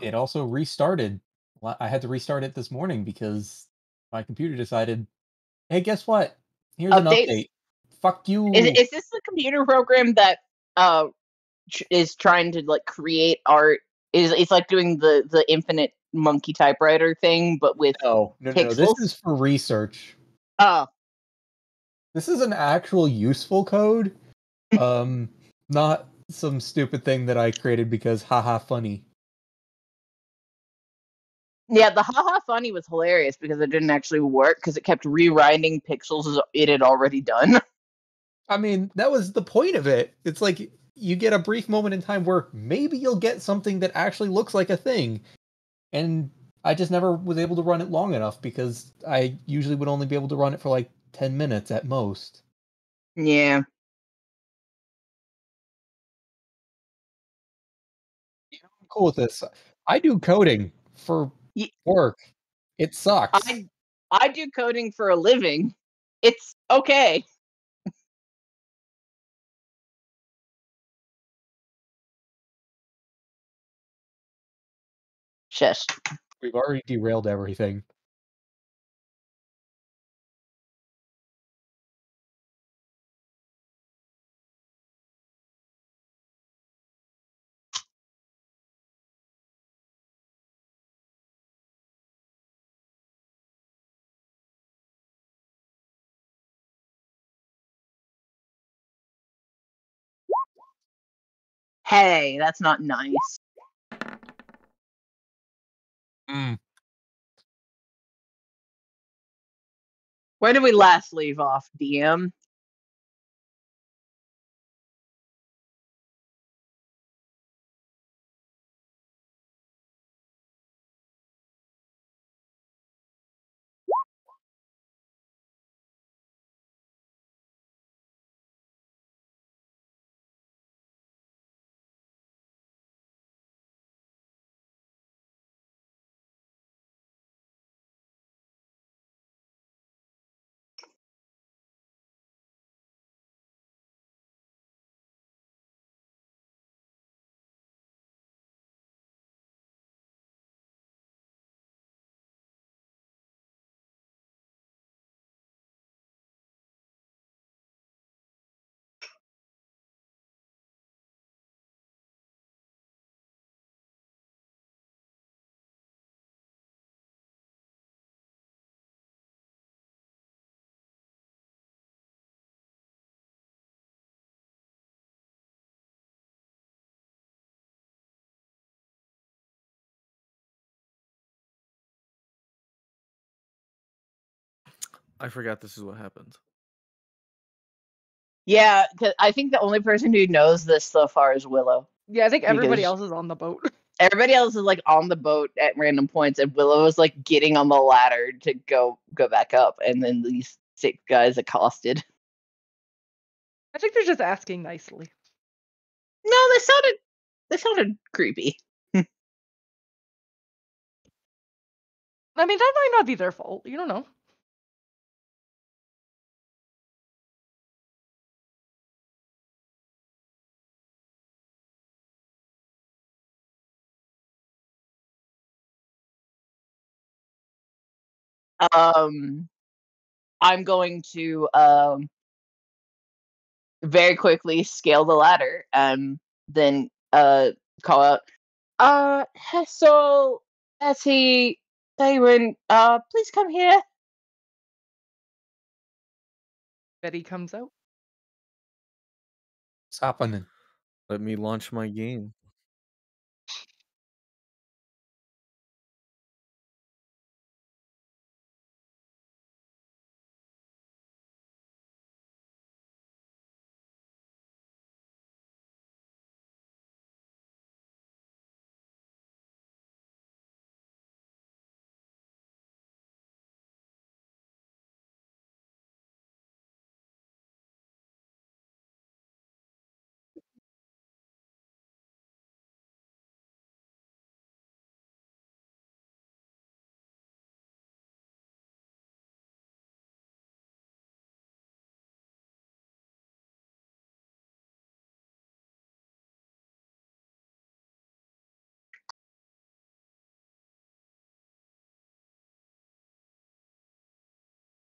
it also restarted. I had to restart it this morning because my computer decided, "Hey, guess what? Here's an Updates? update. Fuck Is you." is this the computer program that uh is trying to like create art? Is it's like doing the infinite monkey typewriter thing, but with No, no, no, no. This pixels? is for research. Oh, This is an actual useful code. Um, Not some stupid thing that I created because haha funny. yeah. The haha funny was hilarious because it didn't actually work because it kept rewriting pixels as it had already done. I mean, that was the point of it. It's like you get a brief moment in time where maybe you'll get something that actually looks like a thing. And I just never was able to run it long enough because I usually would only be able to run it for like 10 minutes at most. Yeah. I'm cool with this. I do coding for Y- work. It sucks. I I do coding for a living. It's okay. Shush. We've already derailed everything. Hey, that's not nice. Mm. Where did we last leave off, DM? I forgot this is what happens. Yeah, 'cause I think the only person who knows this so far is Willow. Yeah, I think everybody Because else is on the boat. everybody else is like on the boat at random points, and Willow is like getting on the ladder to go back up, and then these six guys accosted. I think they're just asking nicely. No, they sounded creepy. I mean, that might not be their fault. You don't know. Um, I'm going to very quickly scale the ladder and then call out, Hessel, Etty, Bayron, please come here. Betty comes out. What's happening? Let me launch my game.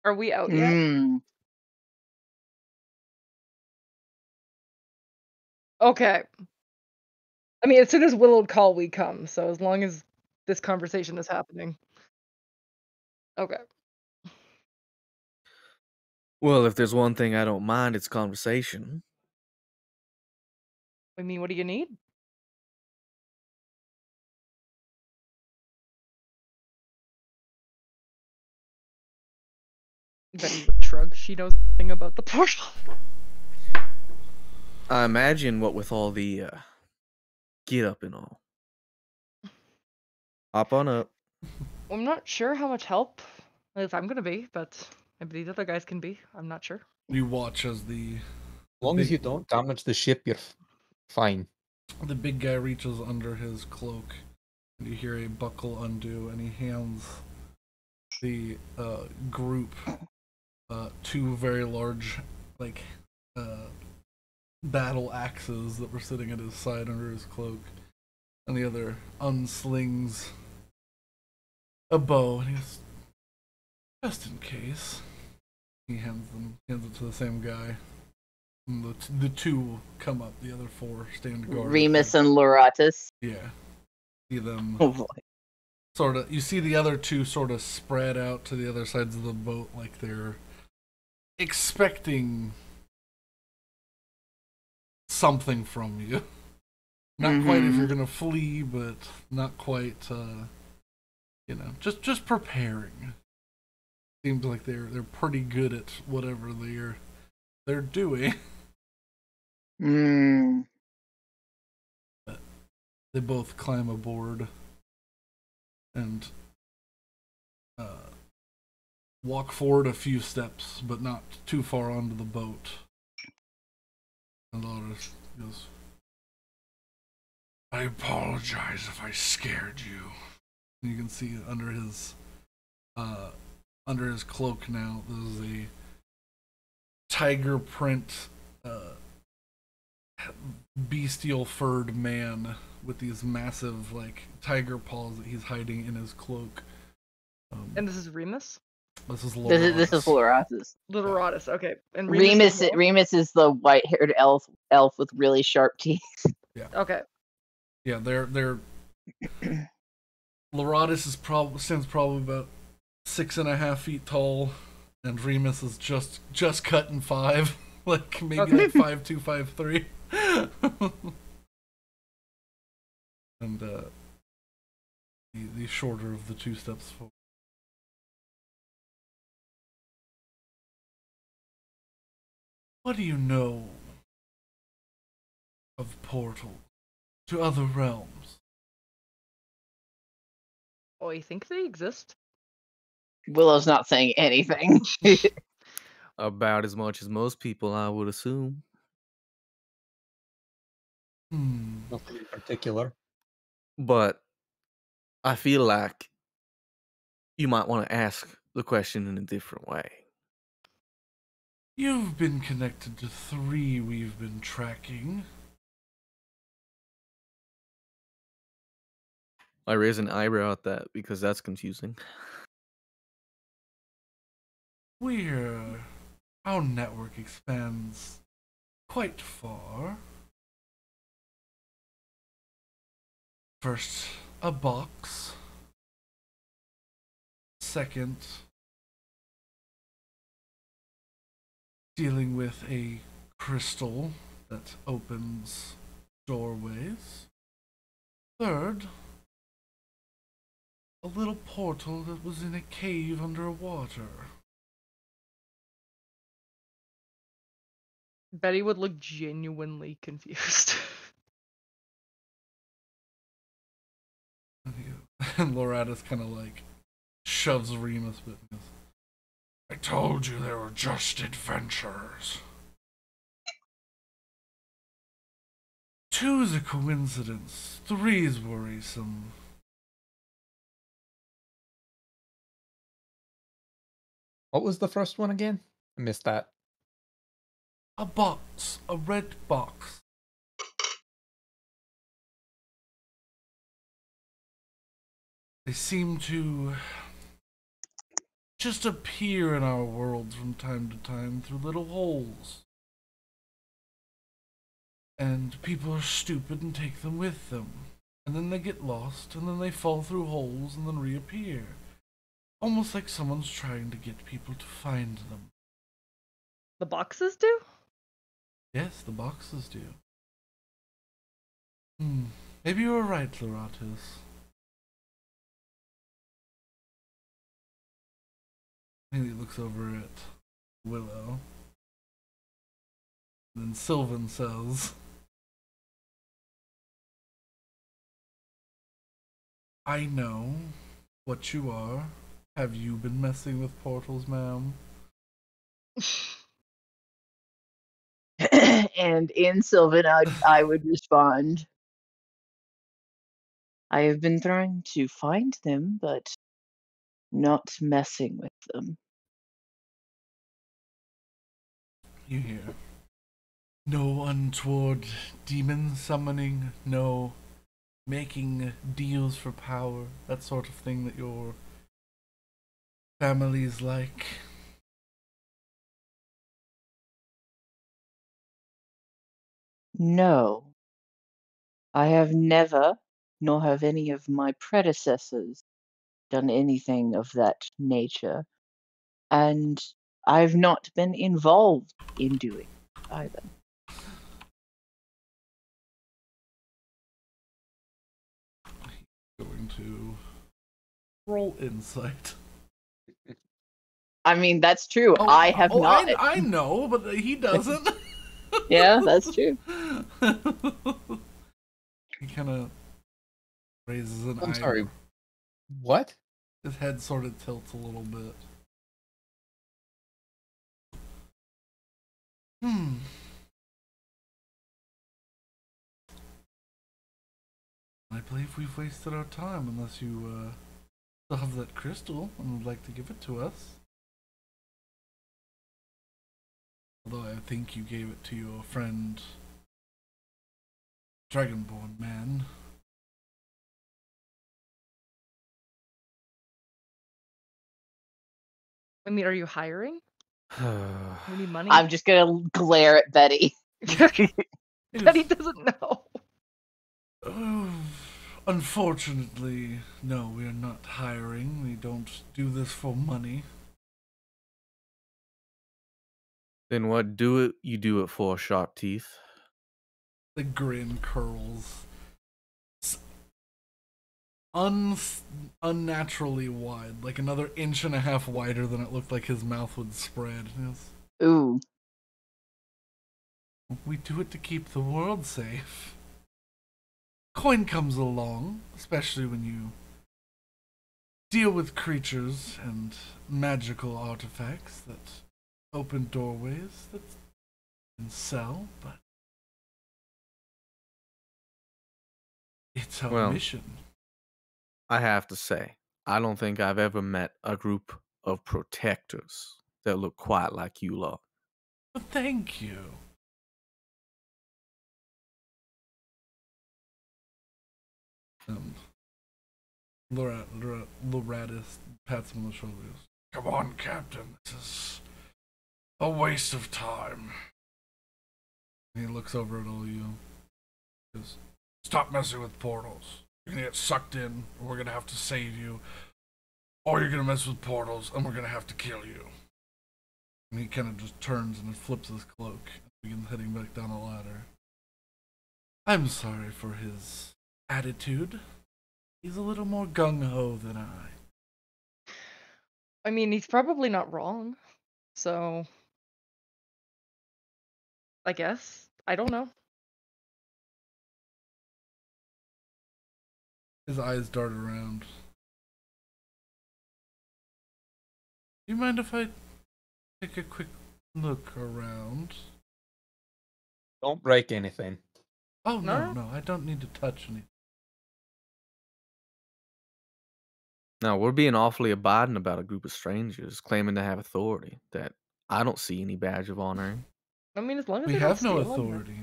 Are we out yet? Mm. Okay. I mean, as soon as Willowed Call we come, so as long as this conversation is happening. Okay. Well, if there's one thing I don't mind, it's conversation. I mean, what do you need? Betty would shrug. She knows nothing about the portal. I imagine what with all the get up and all. Hop on up. I'm not sure how much help if I'm gonna be, but maybe these other guys can be. I'm not sure. You watch as the As long as big- you don't damage the ship, you're fine. the big guy reaches under his cloak, and you hear a buckle undo, and he hands the group two very large, like, battle axes that were sitting at his side under his cloak, and the other unslings a bow, and he goes, just in case. He hands it to the same guy. And the two come up, the other four stand guard. Remus and Loratus. Yeah. See them Oh boy. sort of. You see the other two sort of spread out to the other sides of the boat, like they're expecting something from you. Not quite if you're gonna flee, but not quite. Just preparing. Seems like they're pretty good at whatever they're doing. Mm. They both climb aboard and walk forward a few steps, but not too far onto the boat. And Lotus goes, I apologize if I scared you. And you can see under his cloak now, there's a tiger print bestial furred man with these massive, like, tiger paws that he's hiding in his cloak. And this is Remus? This is Loratus. This is Loratus. Loratus, okay. And Remus as well? Remus is the white-haired elf with really sharp teeth. Yeah. Okay. Yeah, they're Loratus is stands probably about 6.5 feet tall, and Remus is just cutting 5, like maybe like 5'2", 5'3". And the shorter of the two steps forward. What do you know of portals to other realms? Oh, I think they exist. Willow's not saying anything. About as much as most people, I would assume. Nothing in particular. But I feel like you might want to ask the question in a different way. You've been connected to 3 we've been tracking. I raise an eyebrow at that because that's confusing. Our network expands quite far. First, a box. Second, dealing with a crystal that opens doorways. Third, a little portal that was in a cave underwater. Betty would look genuinely confused. And Loratus kind of like shoves Remus a bit and goes, I told you they were just adventures. 2's a coincidence. 3's worrisome. What was the first one again? I missed that. A box. A red box. They seem to just appear in our worlds from time to time through little holes. And people are stupid and take them with them. And then they get lost, and then they fall through holes and then reappear. Almost like someone's trying to get people to find them. The boxes do? Yes, the boxes do. Maybe you were right, Loratus. And he looks over at Willow. And then Sylvan says, I know what you are. Have you been messing with portals, ma'am? And in Sylvan, I would respond, I have been trying to find them, but not messing with them. You hear, no untoward demon summoning, no making deals for power, that sort of thing that your family's like. No. I have never, nor have any of my predecessors, done anything of that nature. And I've not been involved in doing it either. Going to roll insight. I mean, that's true. I have not. I know, but he doesn't. Yeah, that's true. He kind of raises an eye. I'm sorry. What? His head sort of tilts a little bit. I believe we've wasted our time unless you still have that crystal and would like to give it to us. Although I think you gave it to your friend, Dragonborn man. I mean, are you hiring? We need money. I'm just gonna glare at Betty. Betty doesn't know. Unfortunately, no, we are not hiring. We don't do this for money. Then what do you do it for, Sharp Teeth? The grin curls. Unnaturally wide, like another 1.5 inches wider than it looked like his mouth would spread. Yes. Ooh. We do it to keep the world safe. Coin comes along, especially when you deal with creatures and magical artifacts that open doorways that can sell, but it's our mission. I have to say, I don't think I've ever met a group of protectors that look quite like you lot. But thank you. Loratus pats him on the shoulders. Come on, Captain. This is a waste of time. And he looks over at all you. He goes, stop messing with portals. You're gonna get sucked in, or we're gonna have to save you. Or you're gonna mess with portals, and we're gonna have to kill you. And he kind of just turns and flips his cloak and begins heading back down the ladder. I'm sorry for his attitude. He's a little more gung-ho than I. I mean, he's probably not wrong. So, I guess. I don't know. His eyes dart around. Do you mind if I take a quick look around? Don't break anything. Oh, no, I don't need to touch anything. Now, we're being awfully abiding about a group of strangers claiming to have authority that I don't see any badge of honor. I mean, as long as We they don't have no steal them, authority.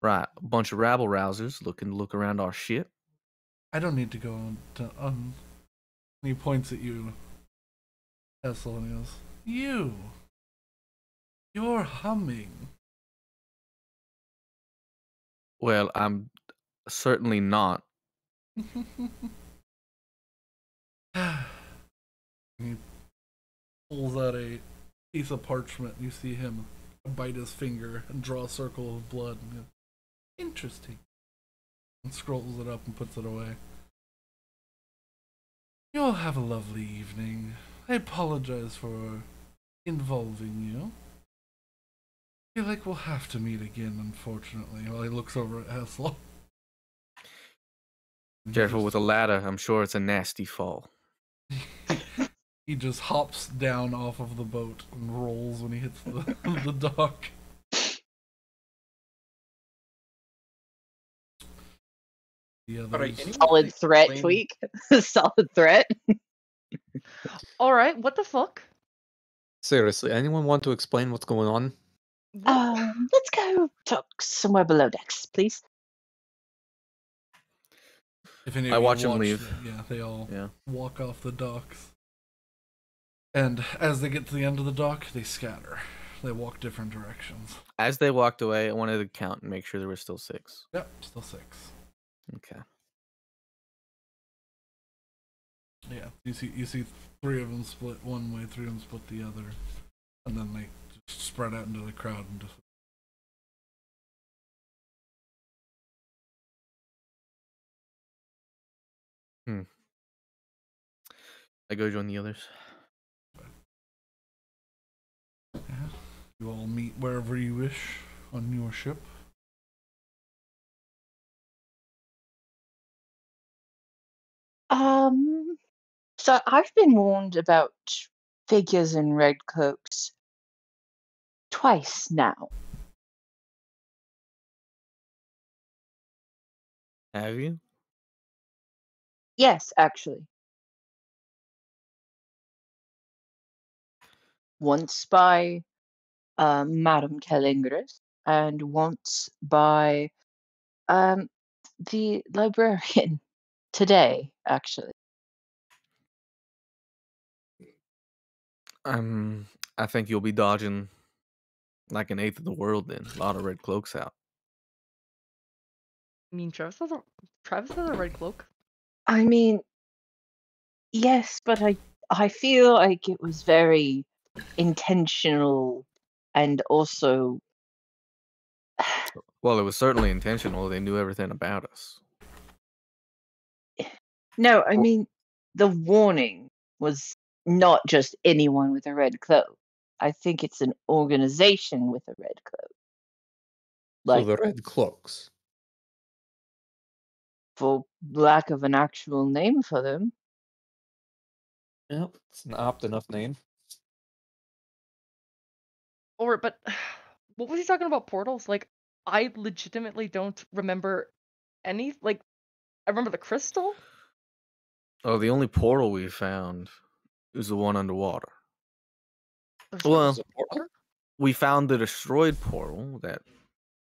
Right, a bunch of rabble-rousers looking to look around our shit. I don't need to go to And he points at you, Hessel, and he goes, You're humming. Well, I'm certainly not. He pulls out a piece of parchment. You see him bite his finger and draw a circle of blood. And goes, interesting. And scrolls it up and puts it away. You'll have a lovely evening. I apologize for involving you. I feel like we'll have to meet again, unfortunately. While he looks over at Hessel. Careful with a ladder. I'm sure it's a nasty fall. He just hops down off of the boat and rolls when he hits the dock. The others. Alright, anyone Solid threat, explain- Tweak. Solid threat. All right, what the fuck? Seriously, anyone want to explain what's going on? Let's go talk somewhere below decks, please. If any of I you watch him watched leave. it, yeah, they all Yeah. walk off the docks. And as they get to the end of the dock, they scatter. They walk different directions. As they walked away, I wanted to count and make sure there were still 6. Yep, still 6. Okay. Yeah, you see 3 of them split one way, 3 of them split the other, and then they just spread out into the crowd and just. I go join the others. Yeah. You all meet wherever you wish on your ship. So I've been warned about figures in red cloaks twice now. Have you? Yes, actually. Once by Madame Calingris, and once by the librarian today, actually. I think you'll be dodging like an eighth of the world then. A lot of red cloaks out. I mean, Travis has a red cloak. I mean, yes, but I feel like it was very intentional and also Well, it was certainly intentional. They knew everything about us. no, I mean the warning was not just anyone with a red cloak. I think it's an organization with a red cloak. So Like, the Red Cloaks. for lack of an actual name for them. Yep, it's an apt enough name. But what was he talking about portals? Like, I legitimately don't remember any. Like, I remember the crystal. Oh, the only portal we found is the one underwater. There's Well, Is it portal? we found the destroyed portal that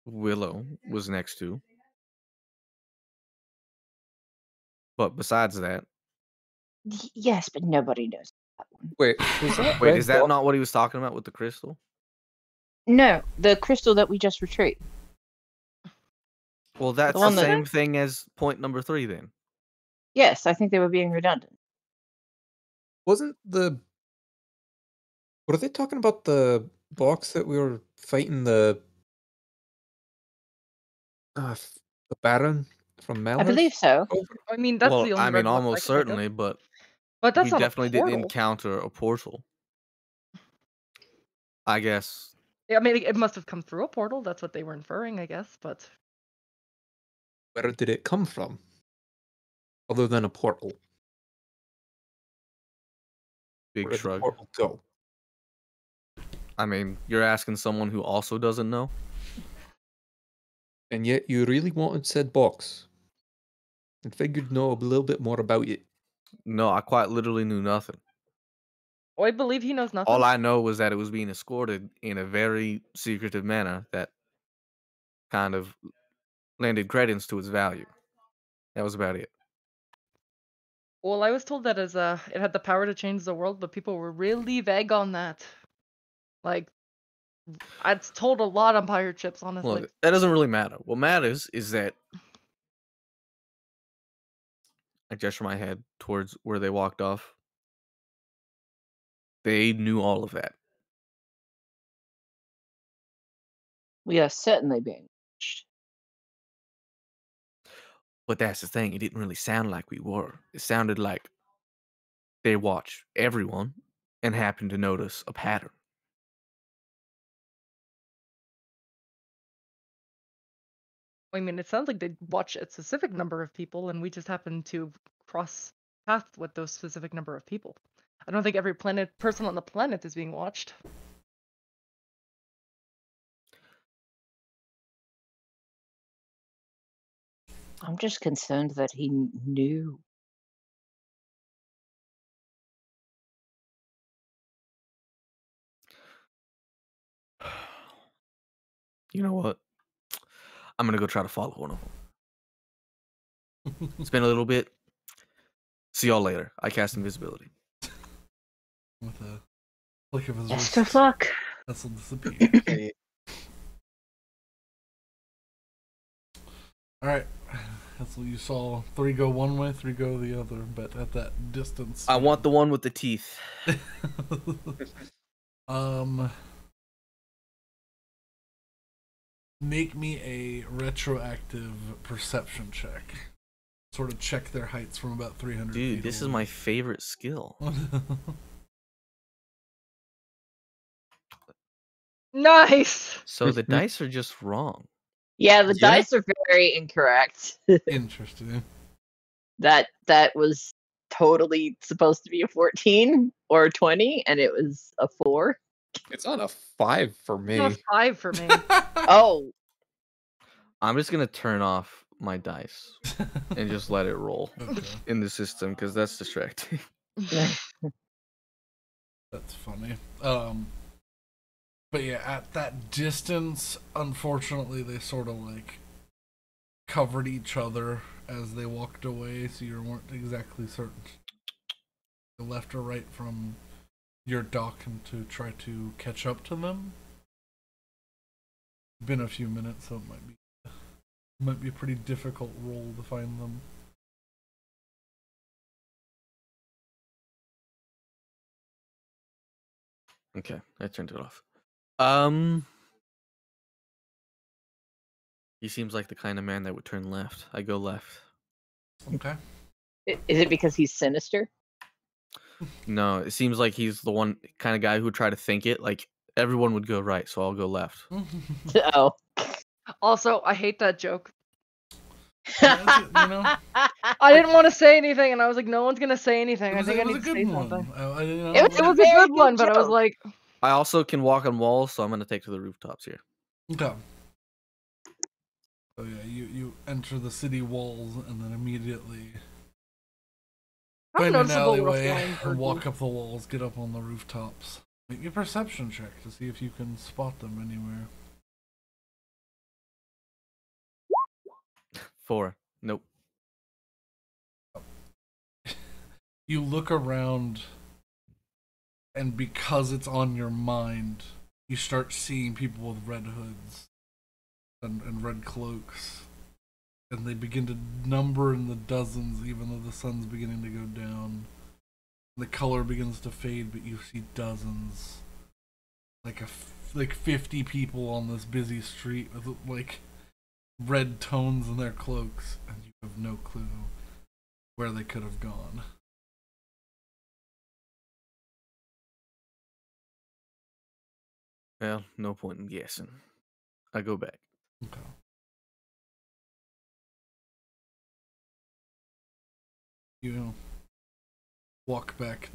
Willow was next to. But besides that, Yes, but nobody knows that one. Wait, was that wait, red is that dot- not what he was talking about with the crystal? No, the crystal that we just retrieved. Well, that's the one that- same thing as point number 3 then. Yes, I think they were being redundant. Wasn't the... Were they talking about the box that we were fighting the Baron from Melnor? I believe so. I mean, that's Well, the only I red mean, box almost I can think of. certainly, but But that's we not definitely a didn't portal. encounter a portal. I guess. Yeah, I mean, it must have come through a portal. That's what they were inferring, I guess. But Where did it come from? Other than a portal. Big Where did the shrug. portal go? I mean, you're asking someone who also doesn't know? And yet you really wanted said box. And figured know a little bit more about it. No, I quite literally knew nothing. I believe he knows nothing. All I know was that it was being escorted in a very secretive manner that kind of lended credence to its value. That was about it. Well, I was told that as it had the power to change the world, but people were really vague on that. Like, I was told a lot on pirate ships, honestly. Look, that doesn't really matter. What matters is that I gesture my head towards where they walked off. They knew all of that. We are certainly being watched. But that's the thing. It didn't really sound like we were. It sounded like they watched everyone and happened to notice a pattern. I mean, it sounds like they watch a specific number of people, and we just happen to cross paths with those specific number of people. I don't think every person on the planet is being watched. I'm just concerned that he knew. You know what? I'm gonna go try to follow one of them. It's been a little bit. See y'all later. I cast invisibility. With a flick of his Best wrist, of luck. Hessel disappears. Hey, Alright. Hessel, you saw 3 go one way, 3 go the other, but at that distance. I want the one with the teeth. Make me a retroactive perception check. Sort of check their heights from about 300 feet Dude, this is away. my favorite skill. Nice! So the dice are just wrong. Yeah, the Yeah. dice are very incorrect. Interesting. That was totally supposed to be a 14 or a 20, and it was a 4. it's on a 5 for It's me. a 5 for me. Oh, I'm just gonna turn off my dice and just let it roll Okay. in the system because that's distracting. That's funny. But yeah, at that distance, unfortunately, they sort of like covered each other as they walked away, so you weren't exactly certain left or right from your dock and to try to catch up to them. Been a few minutes, so it might be a pretty difficult role to find them. Okay, I turned it off. He seems like the kind of man that would turn left. I go left. Okay. is it because he's sinister? No, it seems like he's the one kind of guy who would try to think it. Like everyone would go right, so I'll go left. Oh. Also, I hate that joke. You know, I didn't want to say anything, and I was like, no one's gonna say anything. I it think I was need a to say good one. something. It It was a very good one, but I was joke. like, I also can walk on walls, so I'm gonna take to the rooftops here. Okay. So yeah, you enter the city walls and then immediately how find an noticeable were alleyway flying and birds? walk up the walls, get up on the rooftops. Make a perception check to see if you can spot them anywhere. 4. Nope. You look around, and because it's on your mind, you start seeing people with red hoods and red cloaks. And they begin to number in the dozens, even though the sun's beginning to go down. The color begins to fade, but you see dozens. Like 50 people on this busy street with like red tones in their cloaks, and you have no clue where they could have gone. Well, no point in guessing. I go back. Okay. You walk back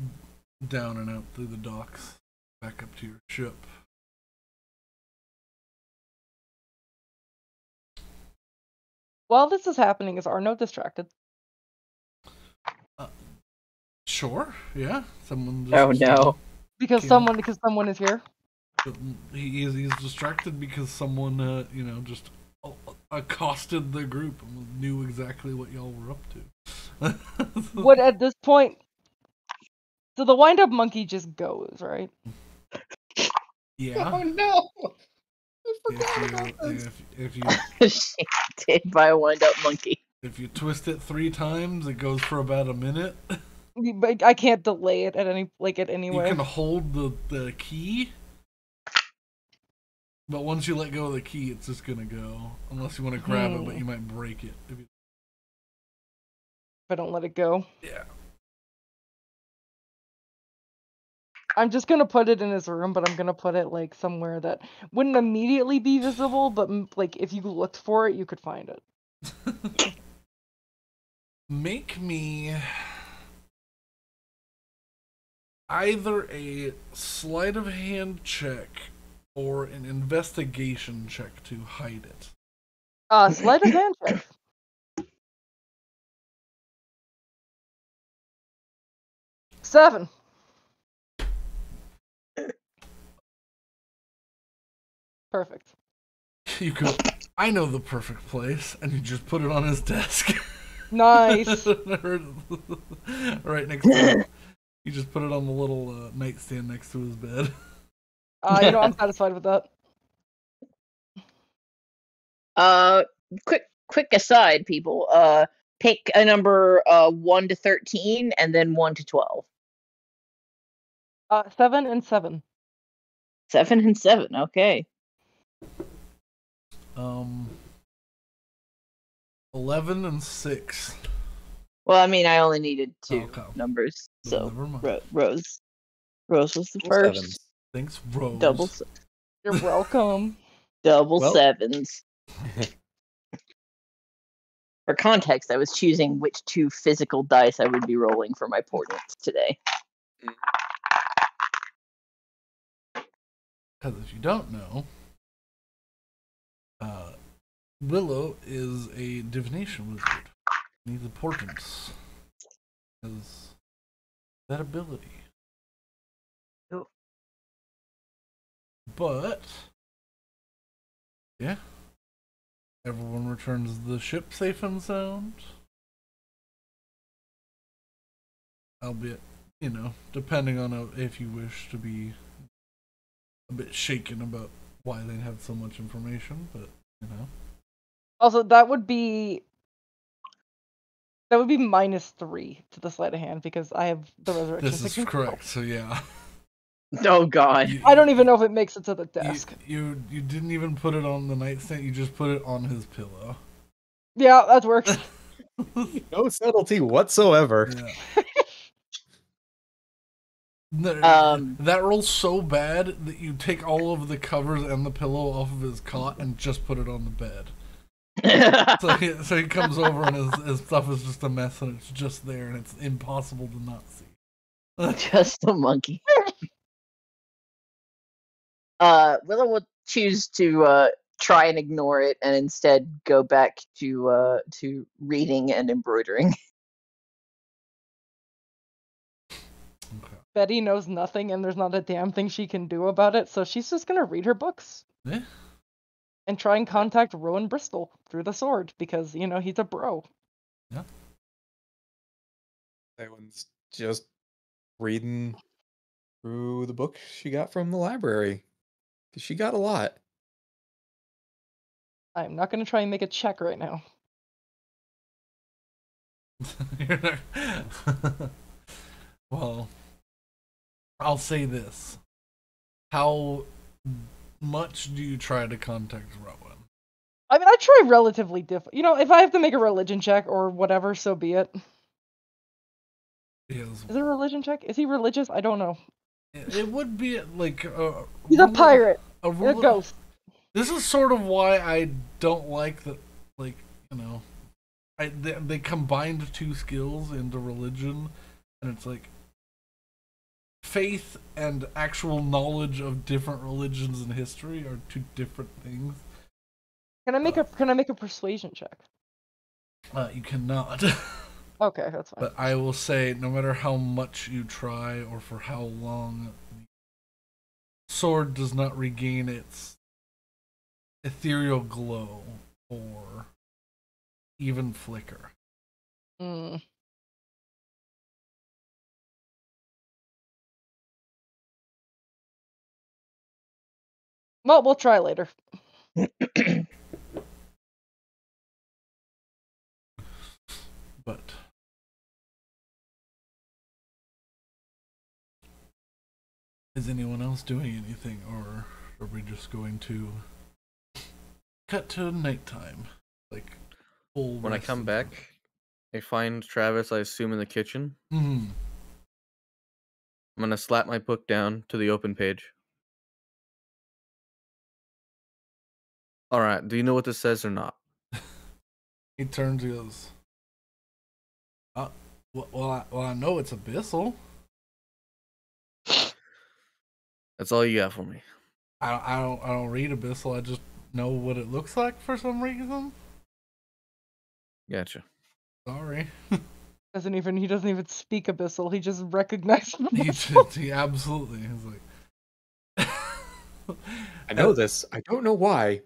down and out through the docks, back up to your ship. While this is happening, is Arno distracted? Sure, yeah. Someone just Oh no. Because Okay. someone is here. He's distracted because someone, just accosted the group and knew exactly what y'all were up to. What at this point? So the wind-up monkey just goes, right? Yeah. Oh no! I forgot about this. If you She did by a wind-up monkey. if you twist it 3 times, it goes for about a minute. But I can't delay it at any You way. can hold the key, but once you let go of the key, it's just gonna go. Unless you want to grab it, but you might break it. If I don't let it go. Yeah. I'm just gonna put it in his room, but I'm gonna put it like somewhere that wouldn't immediately be visible, but like if you looked for it, you could find it. Make me either a sleight of hand check or an investigation check to hide it. Sleight of hand check. Seven. Perfect. You go, I know the perfect place, and you just put it on his desk. Nice. Right next to him. You just put it on the little nightstand next to his bed. I'm satisfied with that. Quick aside, people. Pick a number 1 to 13, and then 1 to 12. 7 and 7. 7 and 7. Okay. 11 and 6. Well, I mean, I only needed 2 Okay. numbers, Well, so never mind. Rose was the Double first. sevens. Thanks, Rose. You're welcome. Double Well- sevens. For context, I was choosing which 2 physical dice I would be rolling for my portents today. Because if you don't know, Willow is a divination wizard. Needs a portents. Has that ability. Oh. But yeah. Everyone returns the ship safe and sound. Albeit, depending on if you wish to be a bit shaken about why they have so much information, but Also, that would be -3 to the sleight of hand because I have the resurrection. this is sickness. correct. So yeah. Oh God. I don't even know if it makes it to the desk. You didn't even put it on the nightstand. You just put it on his pillow. Yeah, that works. No subtlety whatsoever. Yeah. That rolls so bad that you take all of the covers and the pillow off of his cot and just put it on the bed. So he comes over and his stuff is just a mess and it's just there and it's impossible to not see. Just a monkey. Willow will choose to try and ignore it and instead go back to reading and embroidering. Okay. Betty knows nothing and there's not a damn thing she can do about it, so she's just gonna read her books. Yeah. And try and contact Rowan Bristol through the sword because, he's a bro. Yeah. That one's just reading through the book she got from the library. 'Cause she got a lot. I'm not gonna try and make a check right now. Well, I'll say this. How much do you try to contact Rowan? I mean, I try relatively different. If I have to make a religion check or whatever, so be it. Is it a religion check? Is he religious? I don't know. it would be like He's a pirate. A ghost. This is sort of why I don't like that. Like they combined 2 skills into religion, and it's like faith and actual knowledge of different religions and history are 2 different things. Can I make a persuasion check? You cannot. Okay, that's fine. But I will say, no matter how much you try or for how long, the sword does not regain its ethereal glow or even flicker. Mm. Well, we'll try later. But is anyone else doing anything, or are we just going to cut to nighttime? Like full When I rest come and back, stuff? I find Travis, I assume, in the kitchen. Mhm. I'm gonna slap my book down to the open page. Alright, do you know what this says or not? He turns and goes, well, I know it's abyssal. That's all you got for me. I don't read abyssal. I just know what it looks like for some reason. Gotcha. Sorry. He doesn't even speak abyssal. He just recognizes He abyssal. he absolutely. He's like, I know this. I don't know why,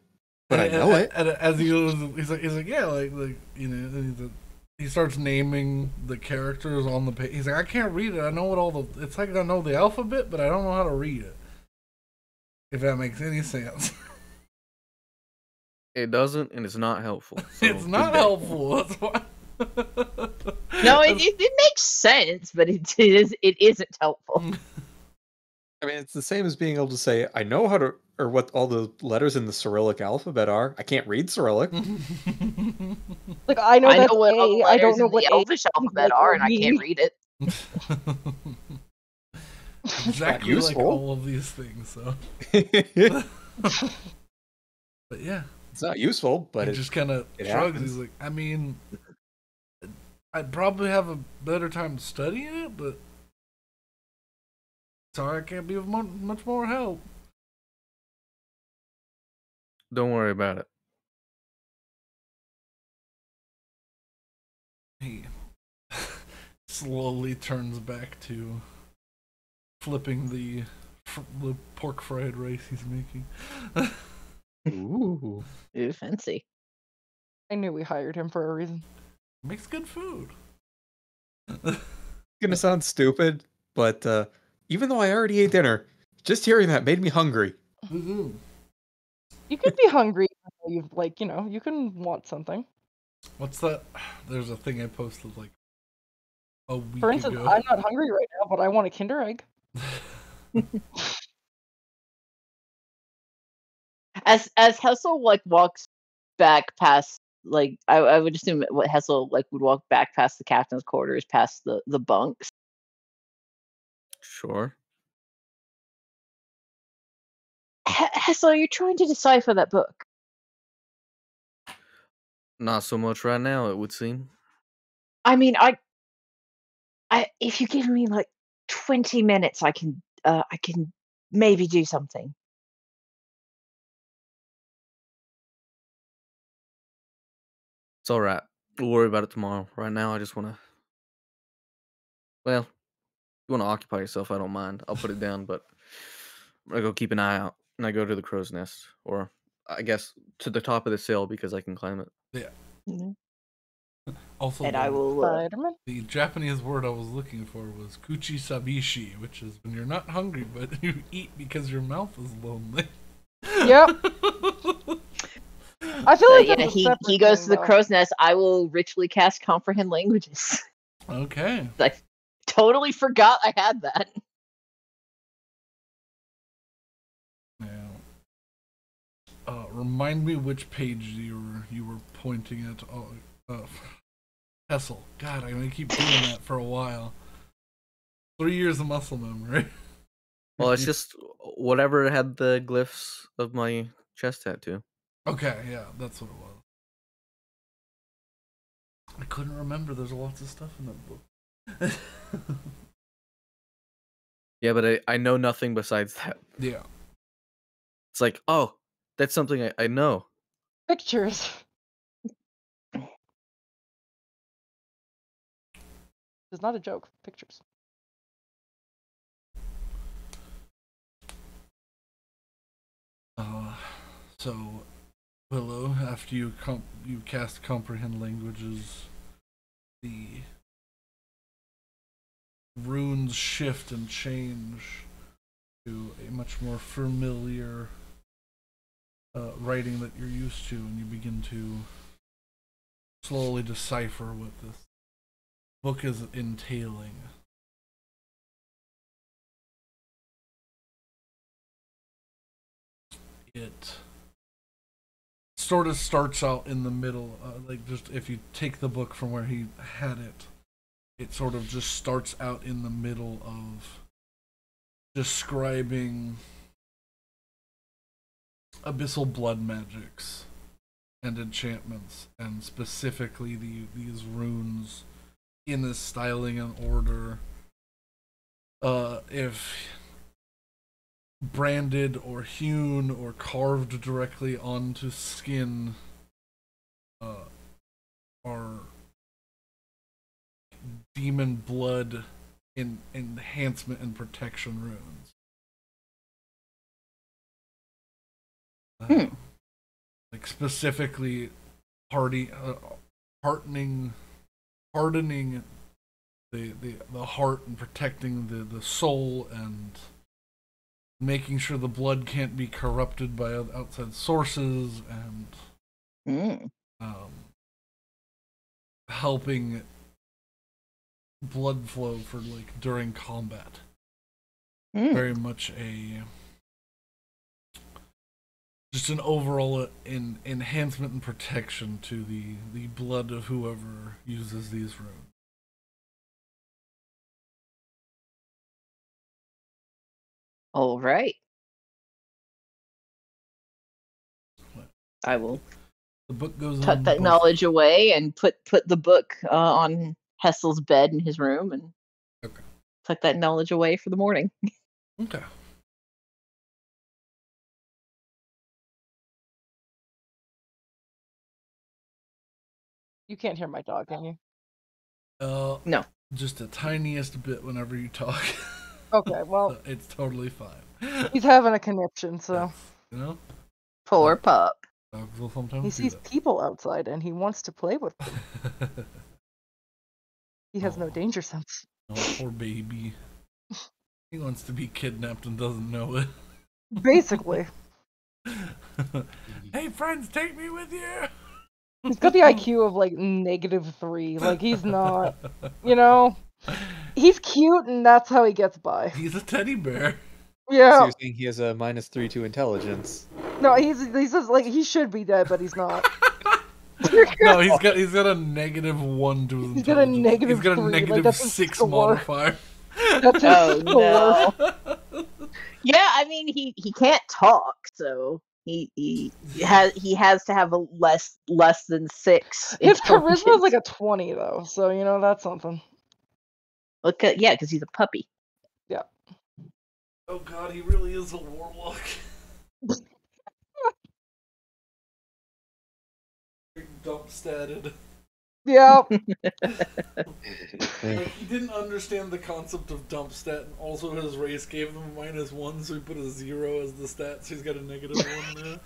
but I know it. And as he goes, he's like, yeah, like you know. And he starts naming the characters on the page. He's like, I can't read it. I know what all the. It's like I know the alphabet, but I don't know how to read it. If that makes any sense. It doesn't, and it's not helpful. So It's not helpful. That's why. No, it makes sense, but it isn't helpful. I mean, it's the same as being able to say, I know how to, or what all the letters in the Cyrillic alphabet are. I can't read Cyrillic. Like, I know that's what all the A. I don't letters know in what the A Elvish alphabet like, are, or and I can't B. read it. Exactly like useful. all of these things. So, It's but yeah, not useful, but he it just kind of it shrugs. happens. He's like, I mean, I'd probably have a better time studying it, but sorry, I can't be of much more help. Don't worry about it. He slowly turns back to flipping the pork fried rice he's making. Ooh. Ooh, fancy. I knew we hired him for a reason. Makes good food. Gonna sound stupid, but even though I already ate dinner, just hearing that made me hungry. Mm-hmm. You could be hungry. You you can want something. What's that? There's a thing I posted like a week For instance, ago. I'm not hungry right now, but I want a Kinder Egg. As Hessel walks back past, I would assume what Hessel would walk back past the captain's quarters, past the bunks. Sure. Hessel, you're trying to decipher that book. Not so much right now, it would seem. I mean, if you give me 20 minutes, I can maybe do something. It's alright. We'll worry about it tomorrow. Right now, I just want to. Well, you want to occupy yourself, I don't mind. I'll put it down, but I'm going to go keep an eye out. And I go to the crow's nest. Or, I guess, to the top of the sail because I can climb it. Yeah. Mhm. Also, And I will. Spider-Man. the Japanese word I was looking for was kuchi sabishi, which is when you're not hungry but you eat because your mouth is lonely. Yep. I feel like Yeah, that's a he separate goes thing, to the though. crow's nest. I will ritually cast comprehend languages. Okay. I totally forgot I had that. Now, remind me which page you were pointing at. Hessel. God, I'm gonna keep doing that for a while. 3 years of muscle memory. Well, it's just whatever had the glyphs of my chest tattoo. Okay, yeah, that's what it was. I couldn't remember. There's lots of stuff in that book. Yeah, but I know nothing besides that. Yeah. It's like, oh, that's something I know. Pictures. It's not a joke. Pictures. So Willow, after you cast comprehend languages, the runes shift and change to a much more familiar writing that you're used to, and you begin to slowly decipher what this book is entailing. It sort of starts out in the middle, like just if you take the book from where he had it, it sort of just starts out in the middle of describing abyssal blood magics and enchantments, and specifically these runes in this styling and order. If branded or hewn or carved directly onto skin, are demon blood enhancement and protection runes. Like specifically hardening the heart and protecting the soul, and making sure the blood can't be corrupted by outside sources, and helping blood flow for like during combat. Very much just an overall enhancement and protection to the blood of whoever uses these runes. All right. I will The book goes tuck on that both. knowledge away and put the book on Hessel's bed in his room, and tuck that knowledge away for the morning. Okay. You can't hear my dog, can you? No. Just the tiniest bit whenever you talk. Okay, well, It's totally fine. he's having a conniption, so You know, Poor pup. dogs will sometimes he do sees that. people outside and he wants to play with them. He has no danger sense. Oh, poor baby. He wants to be kidnapped and doesn't know it. Basically. Hey friends, take me with you! He's got the IQ of like -3. Like he's not, you know, he's cute and that's how he gets by. He's a teddy bear. So Yeah. you're saying he has a -3 to intelligence? No, he's just like he should be dead, but he's not. No, he's got a -1 to his He's got a intelligence. He's got a -3, like, that's a -6 score. modifier. That's his Oh score. no. Yeah, I mean he can't talk, so he has to have a less than 6. His charisma is intelligence. like a 20 though, so you know that's something. Okay, yeah, because he's a puppy. Yeah. Oh god, he really is a warlock. Dump statted. Yeah. Like, he didn't understand the concept of dump stat, and also his race gave him a -1, so he put a 0 as the stat, so he's got a -1 now.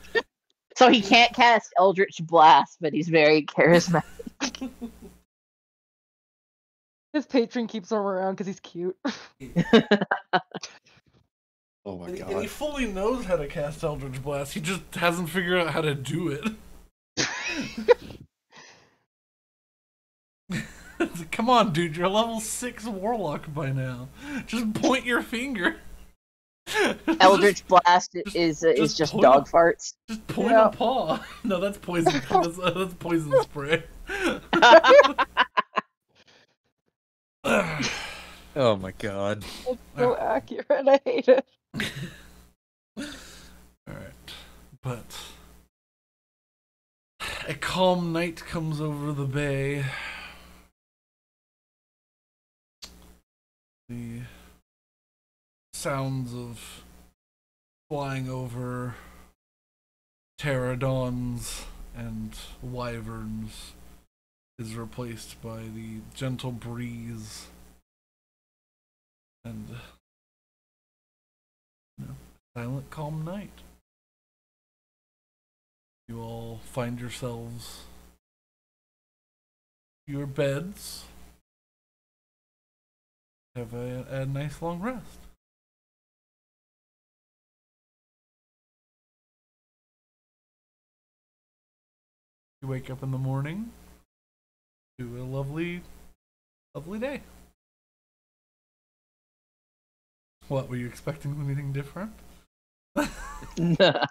So he can't cast Eldridge Blast, but he's very charismatic. His patron keeps him around because he's cute. Oh my And god. he fully knows how to cast Eldridge Blast, he just hasn't figured out how to do it. Come on, dude, you're a level 6 warlock by now. Just point your finger. Eldritch Blast is just dog farts. Just point a paw. No, that's poison. That's poison spray. Oh my god. It's so accurate. I hate it. Alright. But a calm night comes over the bay. The sounds of flying over pterodons and wyverns is replaced by the gentle breeze and silent, calm night. You all find yourselves your beds. Have a nice long rest. You wake up in the morning to a lovely day. What, were you expecting anything different? I'm gonna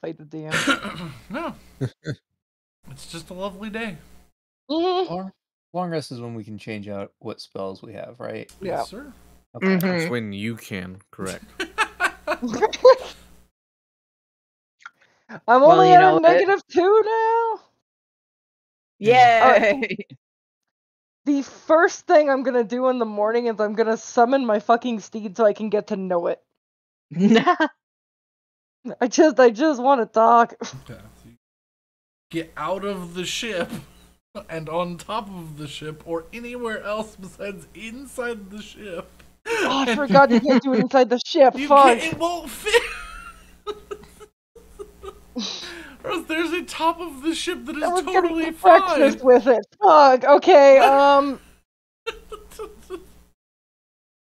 fight the DM. No. It's just a lovely day. Long rest is when we can change out what spells we have, right? Yeah. Yes, sir. Okay. That's when you can, correct. I'm Well, only you at know a what? -2 now. Yay! The first thing I'm gonna do in the morning is I'm gonna summon my fucking steed so I can get to know it. I just want to talk. Okay. So you get out of the ship and on top of the ship or anywhere else besides inside the ship. Oh, I And forgot you can't do it inside the ship. you Fuck. can't, it won't fit. Rose, there's a top of the ship that is I was totally getting fine. breakfast with it. Fuck. Okay.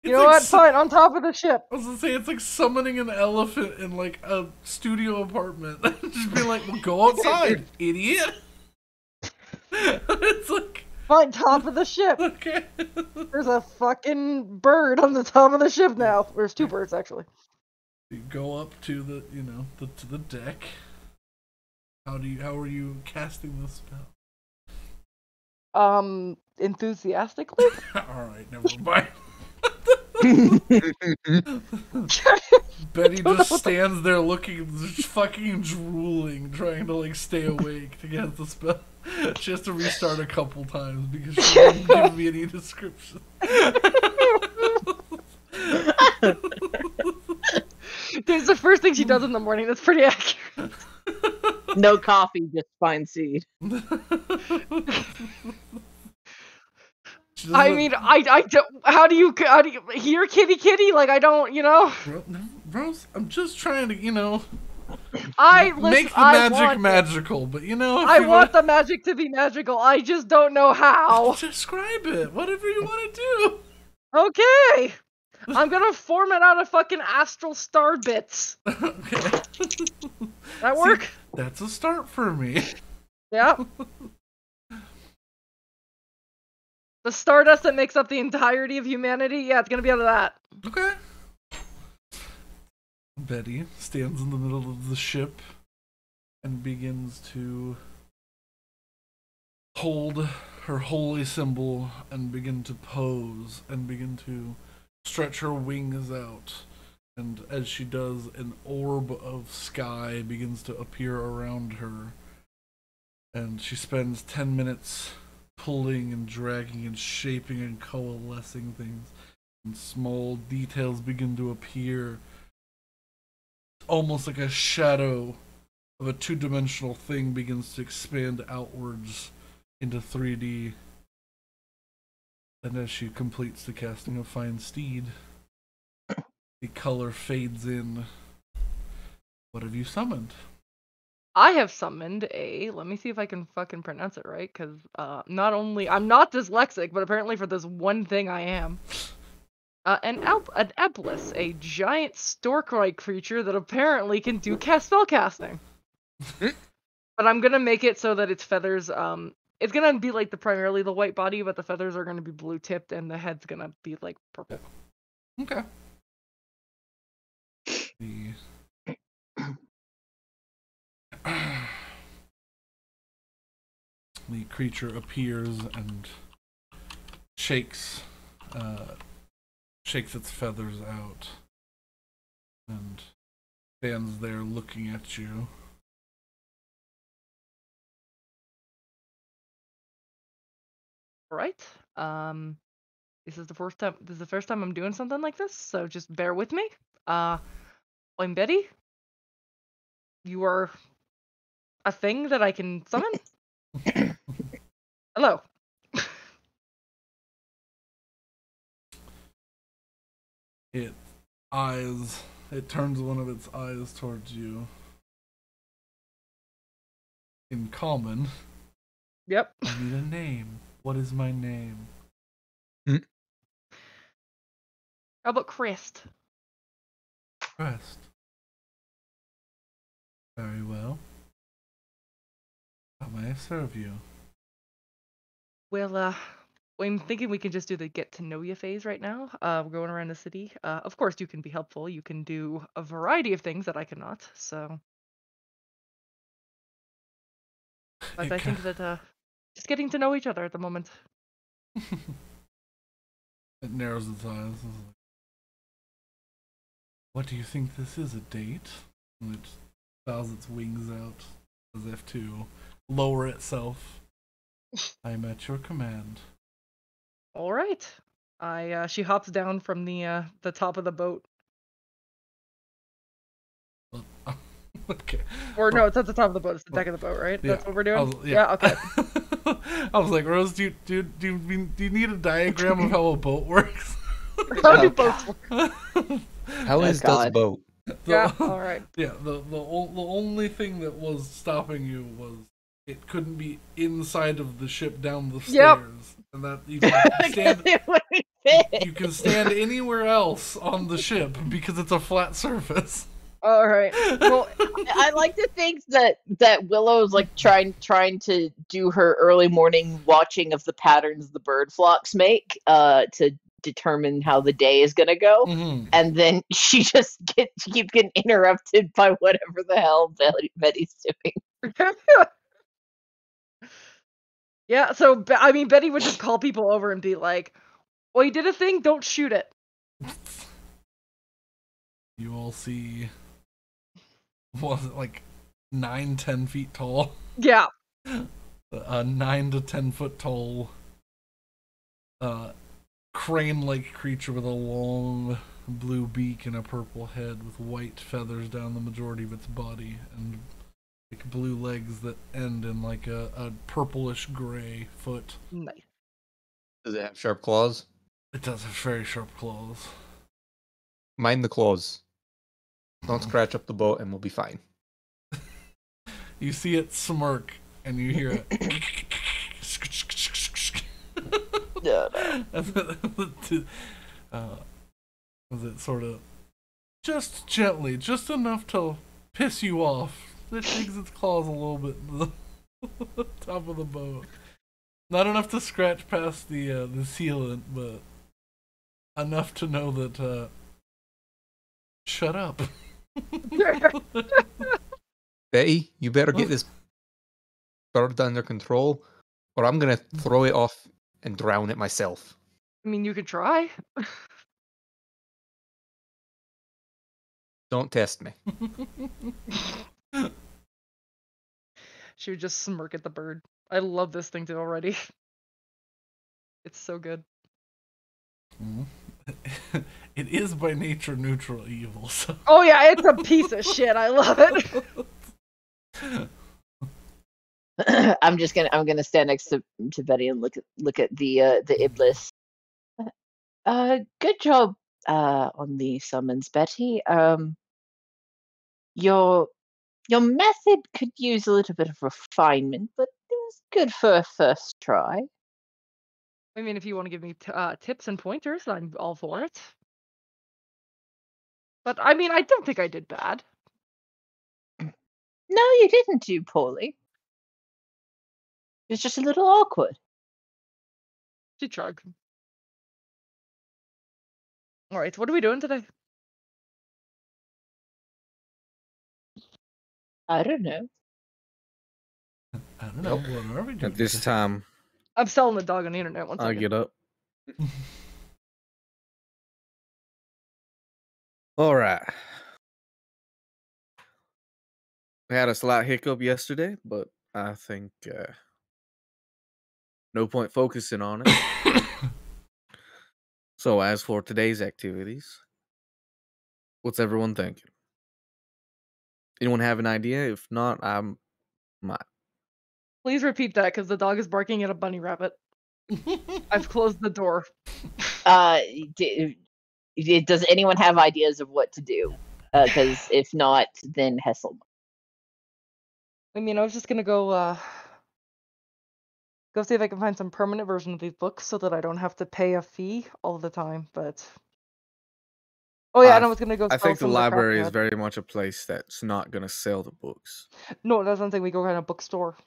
You know what? Fine. On top of the ship. I was gonna say, it's like summoning an elephant in like a studio apartment. Just be like, well, go outside, idiot. It's like, Fine. Top of the ship. okay. There's a fucking bird on the top of the ship now. There's two birds actually. You go up to the, to the deck. How are you casting this spell? Enthusiastically. All right, never mind. Betty just stands there looking, just fucking drooling, trying to like stay awake to get the spell. She has to restart a couple times because she didn't give me any description. It's the first thing she does in the morning. That's pretty accurate. No coffee, just fine seed. I mean, I don't. How do you hear kitty? Like I don't, Rose, I'm just trying to, Listen, make the magic magical, but I want the magic to be magical. I just don't know how. Describe it. Whatever you want to do. Okay. I'm gonna form it out of fucking astral star bits. Okay. That work? See, that's a start for me. Yep. The stardust that makes up the entirety of humanity? Yeah, it's gonna be out of that. Okay. Betty stands in the middle of the ship and begins to hold her holy symbol and begin to pose and begin to stretch her wings out. And as she does, an orb of sky begins to appear around her. And she spends 10 minutes pulling and dragging and shaping and coalescing things. And small details begin to appear. Almost like a shadow of a two-dimensional thing begins to expand outwards into 3D. And as she completes the casting of Fine Steed, the color fades in. What have you summoned? I have summoned let me see if I can fucking pronounce it right, because not only I'm not dyslexic, but apparently for this one thing I am. An Eblis, a giant stork-like creature that apparently can do spell casting. But I'm gonna make it so that its feathers, it's gonna be like primarily the white body, but the feathers are gonna be blue tipped, and the head's gonna be like purple. Okay. The creature appears and shakes its feathers out and stands there looking at you. All right. This is the first time I'm doing something like this, so just bear with me. I'm Betty. You are a thing that I can summon? Hello. Its eyes It turns one of its eyes towards you. In common. Yep. I need a name. What is my name? How about Crest? Crest. Very well. How may I serve you? Well, I'm thinking we can just do the get to know you phase right now. We're going around the city. Of course, you can be helpful. You can do a variety of things that I cannot. So, but I think that just getting to know each other at the moment. It narrows its eyes. What do you think this is, a date? And it bows its wings out as if to lower itself. I am at your command. All right. She hops down from the top of the boat. Okay. Or no, it's at the top of the boat. It's the deck of the boat, right? Yeah. That's what we're doing. Yeah. Okay. I was like, Rose, do you need a diagram of how a boat works? How do boats work? How is this boat? Yeah. All right. Yeah. The only thing that was stopping you was it couldn't be inside of the ship down the stairs, and that you can stand anywhere else on the ship because it's a flat surface. All right. Well, I like to think that Willow's like trying to do her early morning watching of the patterns the bird flocks make to determine how the day is gonna go, and then she keeps getting interrupted by whatever the hell Betty's doing. Yeah. So I mean, Betty would just call people over and be like, "Well, you did a thing. Don't shoot it." You all see. Was it like 9-10 feet tall? Yeah. A 9 to 10 foot tall crane-like creature with a long blue beak and a purple head with white feathers down the majority of its body and like blue legs that end in like a purplish gray foot. Nice. Does it have sharp claws? It does have very sharp claws. Mind the claws. Don't scratch up the boat and we'll be fine. You see it smirk and you hear it. As it sort of just gently, just enough to piss you off. It digs its claws a little bit into the top of the boat. Not enough to scratch past the sealant, but enough to know that shut up. Betty, you better get this bird under control, or I'm gonna throw it off and drown it myself. I mean, you could try. Don't test me. She would just smirk at the bird. I love this thing too already. It's so good. It is by nature neutral evil. So. Oh yeah, it's a piece of shit. I love it. I'm gonna stand next to Betty and look at the Iblis. Good job on the summons, Betty. Your method could use a little bit of refinement, but it was good for a first try. I mean, if you want to give me tips and pointers, I'm all for it. But I mean, I don't think I did bad. No, you didn't do poorly. It was just a little awkward. She shrugged. All right, what are we doing today? I don't know. I don't know. What are we doing At this time, I'm selling the dog on the internet. One second. I get up. All right. We had a slight hiccup yesterday, but I think no point focusing on it. So as for today's activities, what's everyone thinking? Anyone have an idea? If not, I might. Please repeat that, because the dog is barking at a bunny rabbit. I've closed the door. Does anyone have ideas of what to do? Because if not, then Hessel. I mean, I was just gonna go see if I can find some permanent version of these books so that I don't have to pay a fee all the time. But oh yeah, and I was gonna go I sell think the some of the crap library we is had. very much a place that's not going to sell the books. No, that's something we go kind of bookstore.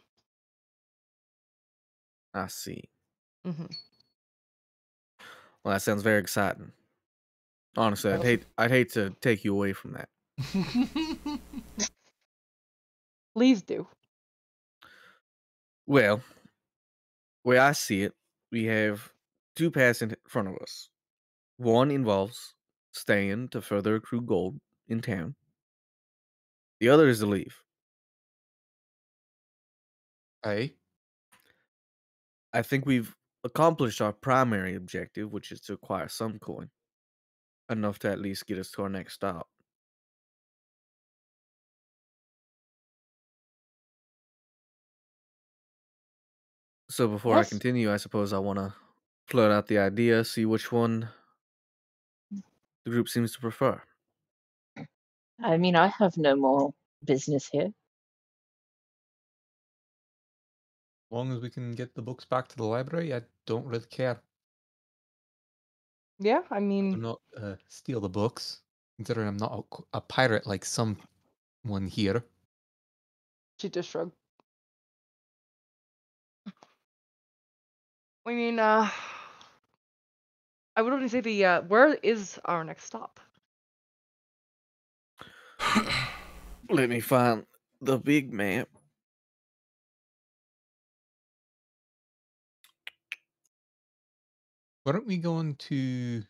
I see. Mm-hmm. Well, that sounds very exciting. Honestly, I'd hate to take you away from that. Please do. Well, way I see it, we have two paths in front of us. One involves staying to further accrue gold in town. The other is to leave. Hey, I think we've accomplished our primary objective, which is to acquire some coin. Enough to at least get us to our next stop. So before I Yes. continue, I suppose I want to float out the idea, see which one the group seems to prefer. I mean, I have no more business here. as long as we can get the books back to the library, I don't really care. Yeah, I Do mean, not steal the books, considering I'm not a pirate like someone here. she just shrugged. I mean, I would only say where is our next stop? Let me find the big map. Why don't we go into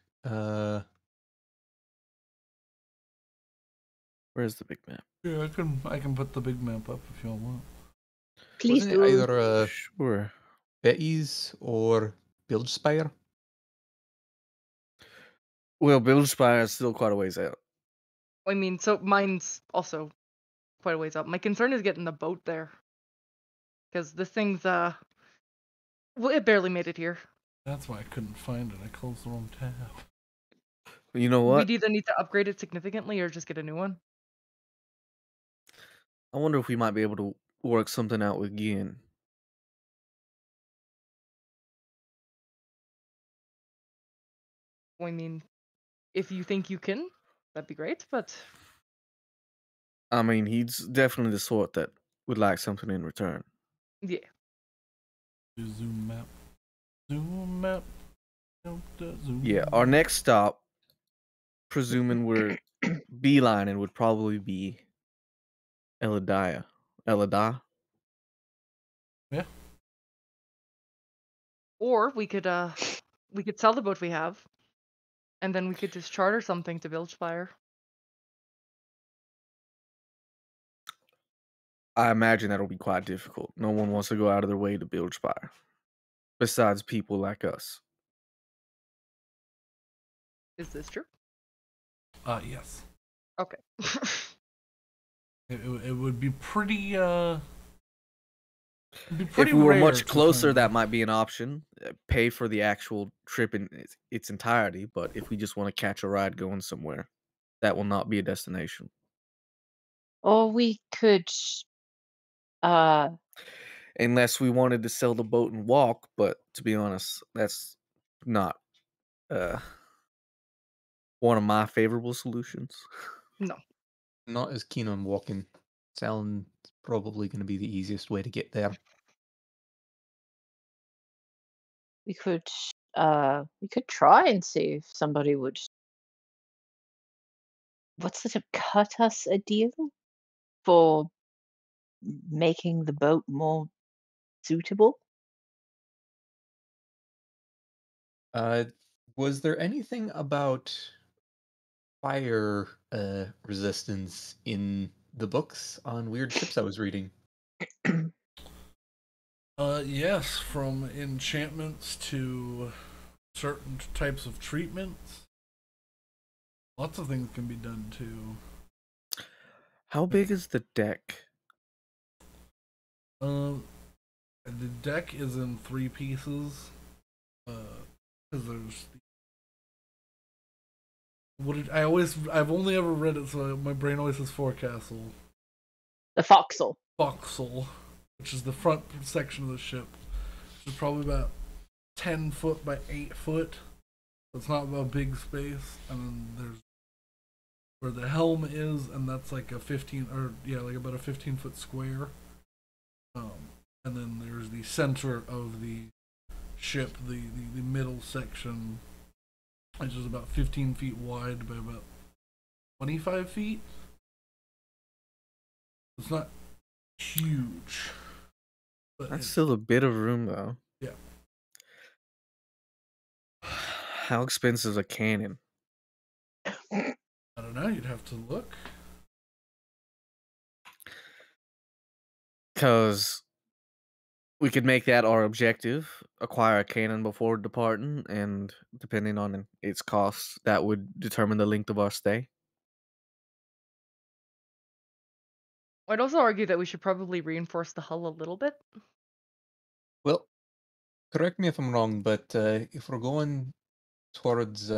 Where's the big map? Yeah, I can put the big map up if you all want. Please wasn't it do. either Sure. Betty's or Bilgespire? Well, Bilgespire is still quite a ways out. I mean, so mine's also quite a ways up. My concern is getting the boat there. Because this thing's, well, it barely made it here. That's why I couldn't find it. I closed the wrong tab. You know what? We'd either need to upgrade it significantly or just get a new one. I wonder if we might be able to work something out with Gin. I mean, if you think you can, that'd be great, but I mean, he's definitely the sort that would like something in return. yeah. Zoom map. Zoom map. Zoom Yeah, our map. next stop, presuming we're beelining, would probably be Elidia. Elidah? Yeah. Or we could sell the boat we have, and then we could just charter something to Bilgespire. I imagine that'll be quite difficult. No one wants to go out of their way to build Spire. Besides people like us. Is this true? Yes. Okay. It would be pretty If we were rare much to closer, find that it. might be an option. Pay for the actual trip in its entirety, but if we just want to catch a ride going somewhere, that will not be a destination. Or we could, uh, Unless we wanted to sell the boat and walk, but to be honest, that's not one of my favorable solutions. No. Not as keen on walking. Selling is probably going to be the easiest way to get there. we could, we could try and see if somebody would. What's the term? Cut us a deal for making the boat more suitable. Was there anything about fire resistance in the books on weird ships I was reading? Yes, from enchantments to certain types of treatments. Lots of things can be done to. How big is the deck? The deck is in 3 pieces. Because there's I've only ever read it, so my brain always says forecastle. The forecastle. Forecastle, which is the front section of the ship, which is probably about 10 foot by 8 foot. So it's not a big space, and then there's where the helm is, and that's like a 15 or yeah, like about a 15-foot square. And then there's the center of the ship, the middle section, which is about 15 feet wide by about 25 feet. It's not huge, but That's still a bit of room, though. yeah. How expensive is a cannon? I don't know. You'd have to look. Because we could make that our objective, acquire a cannon before departing, and depending on its cost, that would determine the length of our stay. I'd also argue that we should probably reinforce the hull a little bit. Well, correct me if I'm wrong, but if we're going towards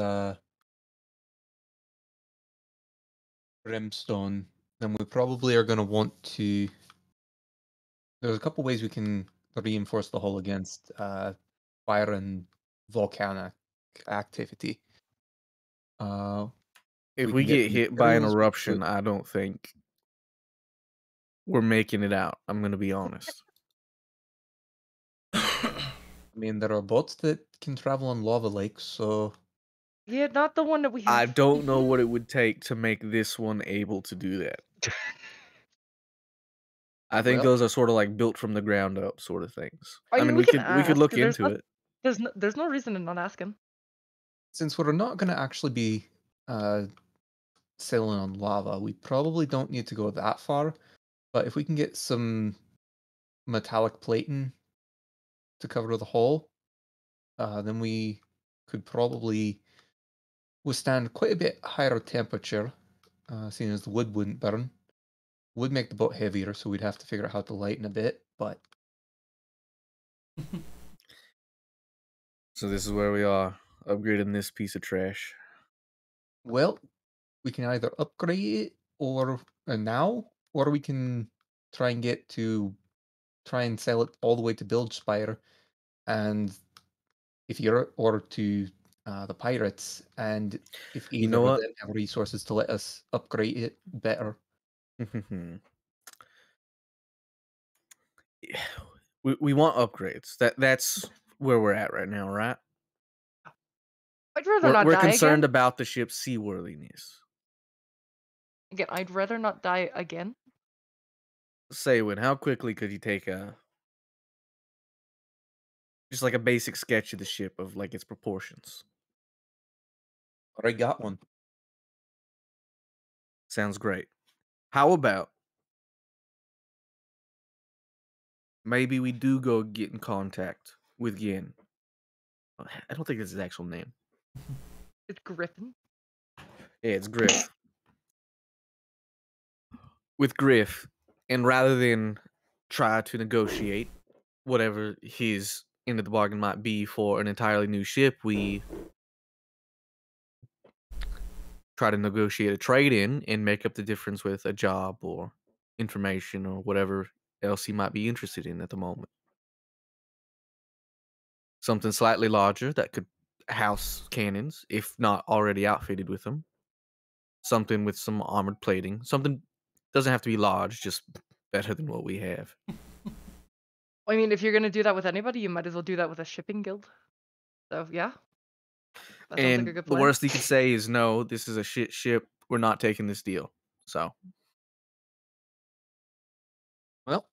Brimstone, then we probably are going to want to. There's a couple ways we can reinforce the hull against fire and volcanic activity. If We we can get get the hit by an materials, we eruption, could- I don't think we're making it out. I'm going to be honest. I mean, there are boats that can travel on lava lakes, so Yeah, not the one that we have. I don't know what it would take to make this one able to do that. I think Well- those are sort of like built from the ground up sort of things. I mean, we we can could look ask, there's into not- it. There's no reason to not ask him. since we're not going to actually be sailing on lava, we probably don't need to go that far. But if we can get some metallic plating to cover the hull, then we could probably withstand quite a bit higher temperature, seeing as the wood wouldn't burn. Would make the boat heavier, so we'd have to figure out how to lighten a bit, but So this is where we are, upgrading this piece of trash. well, we can either upgrade it or now, or we can try and try and sell it all the way to Bilgespire, and if you're or to the pirates, and if You either know of what? them have resources to let us upgrade it better. we want upgrades. That's where we're at right now, right? I'd rather not We're die concerned again. about the ship's seaworthiness. Again, I'd rather not die again. Saywin, how quickly could you take just like a basic sketch of the ship of like its proportions? Already got one. Sounds great. How about maybe we do go get in contact with Yin? I don't think that's his actual name. It's Griffin. Yeah, it's Griff. With Griff, and rather than try to negotiate whatever his end of the bargain might be for an entirely new ship, we try to negotiate a trade in and make up the difference with a job or information or whatever else he might be interested in at the moment. Something slightly larger that could house cannons, if not already outfitted with them. Something with some armored plating. Something doesn't have to be large, just better than what we have. I mean, if you're gonna do that with anybody, you might as well do that with a shipping guild. So yeah, that sounds like a And good the plan. worst he could say is, no, this is a shit ship. We're not taking this deal. So, Well,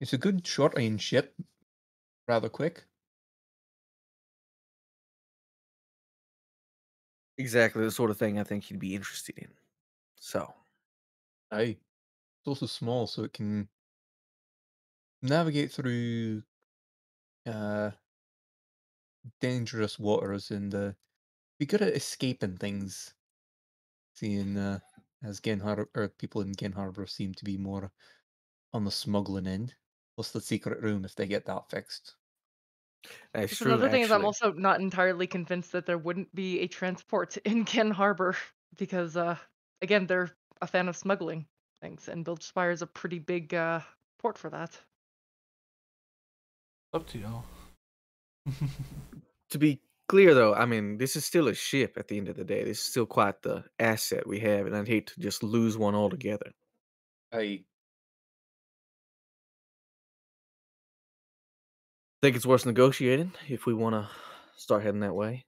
it's a good short range ship, rather quick. exactly the sort of thing I think he'd be interested in. So, Aye. It's also small, so it can navigate through uh, dangerous waters and be good at escaping things. Seeing as Gen Harbor or people in Gen Harbor seem to be more on the smuggling end. What's the secret room if they get that fixed? That's Just true, another thing is I'm actually. also not entirely convinced that there wouldn't be a transport in Ken Harbor because, again, they're a fan of smuggling things, and Bilgespire is a pretty big port for that. Up to y'all. To be clear, though, I mean, this is still a ship at the end of the day. This is still quite the asset we have, and I'd hate to just lose one altogether. I Think it's worth negotiating if we want to start heading that way.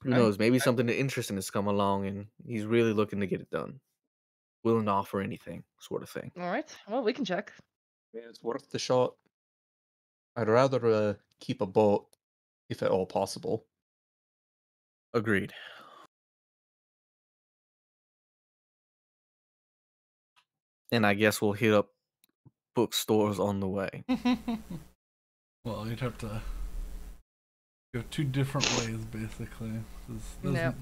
Who I- knows? Maybe something interesting has come along, and he's really looking to get it done. Willing to offer anything, sort of thing. All right. Well, we can check. it's worth the shot. I'd rather keep a boat, if at all possible. Agreed. And I guess we'll hit up bookstores on the way. Well, you'd have to go two different ways, basically. There's Yep.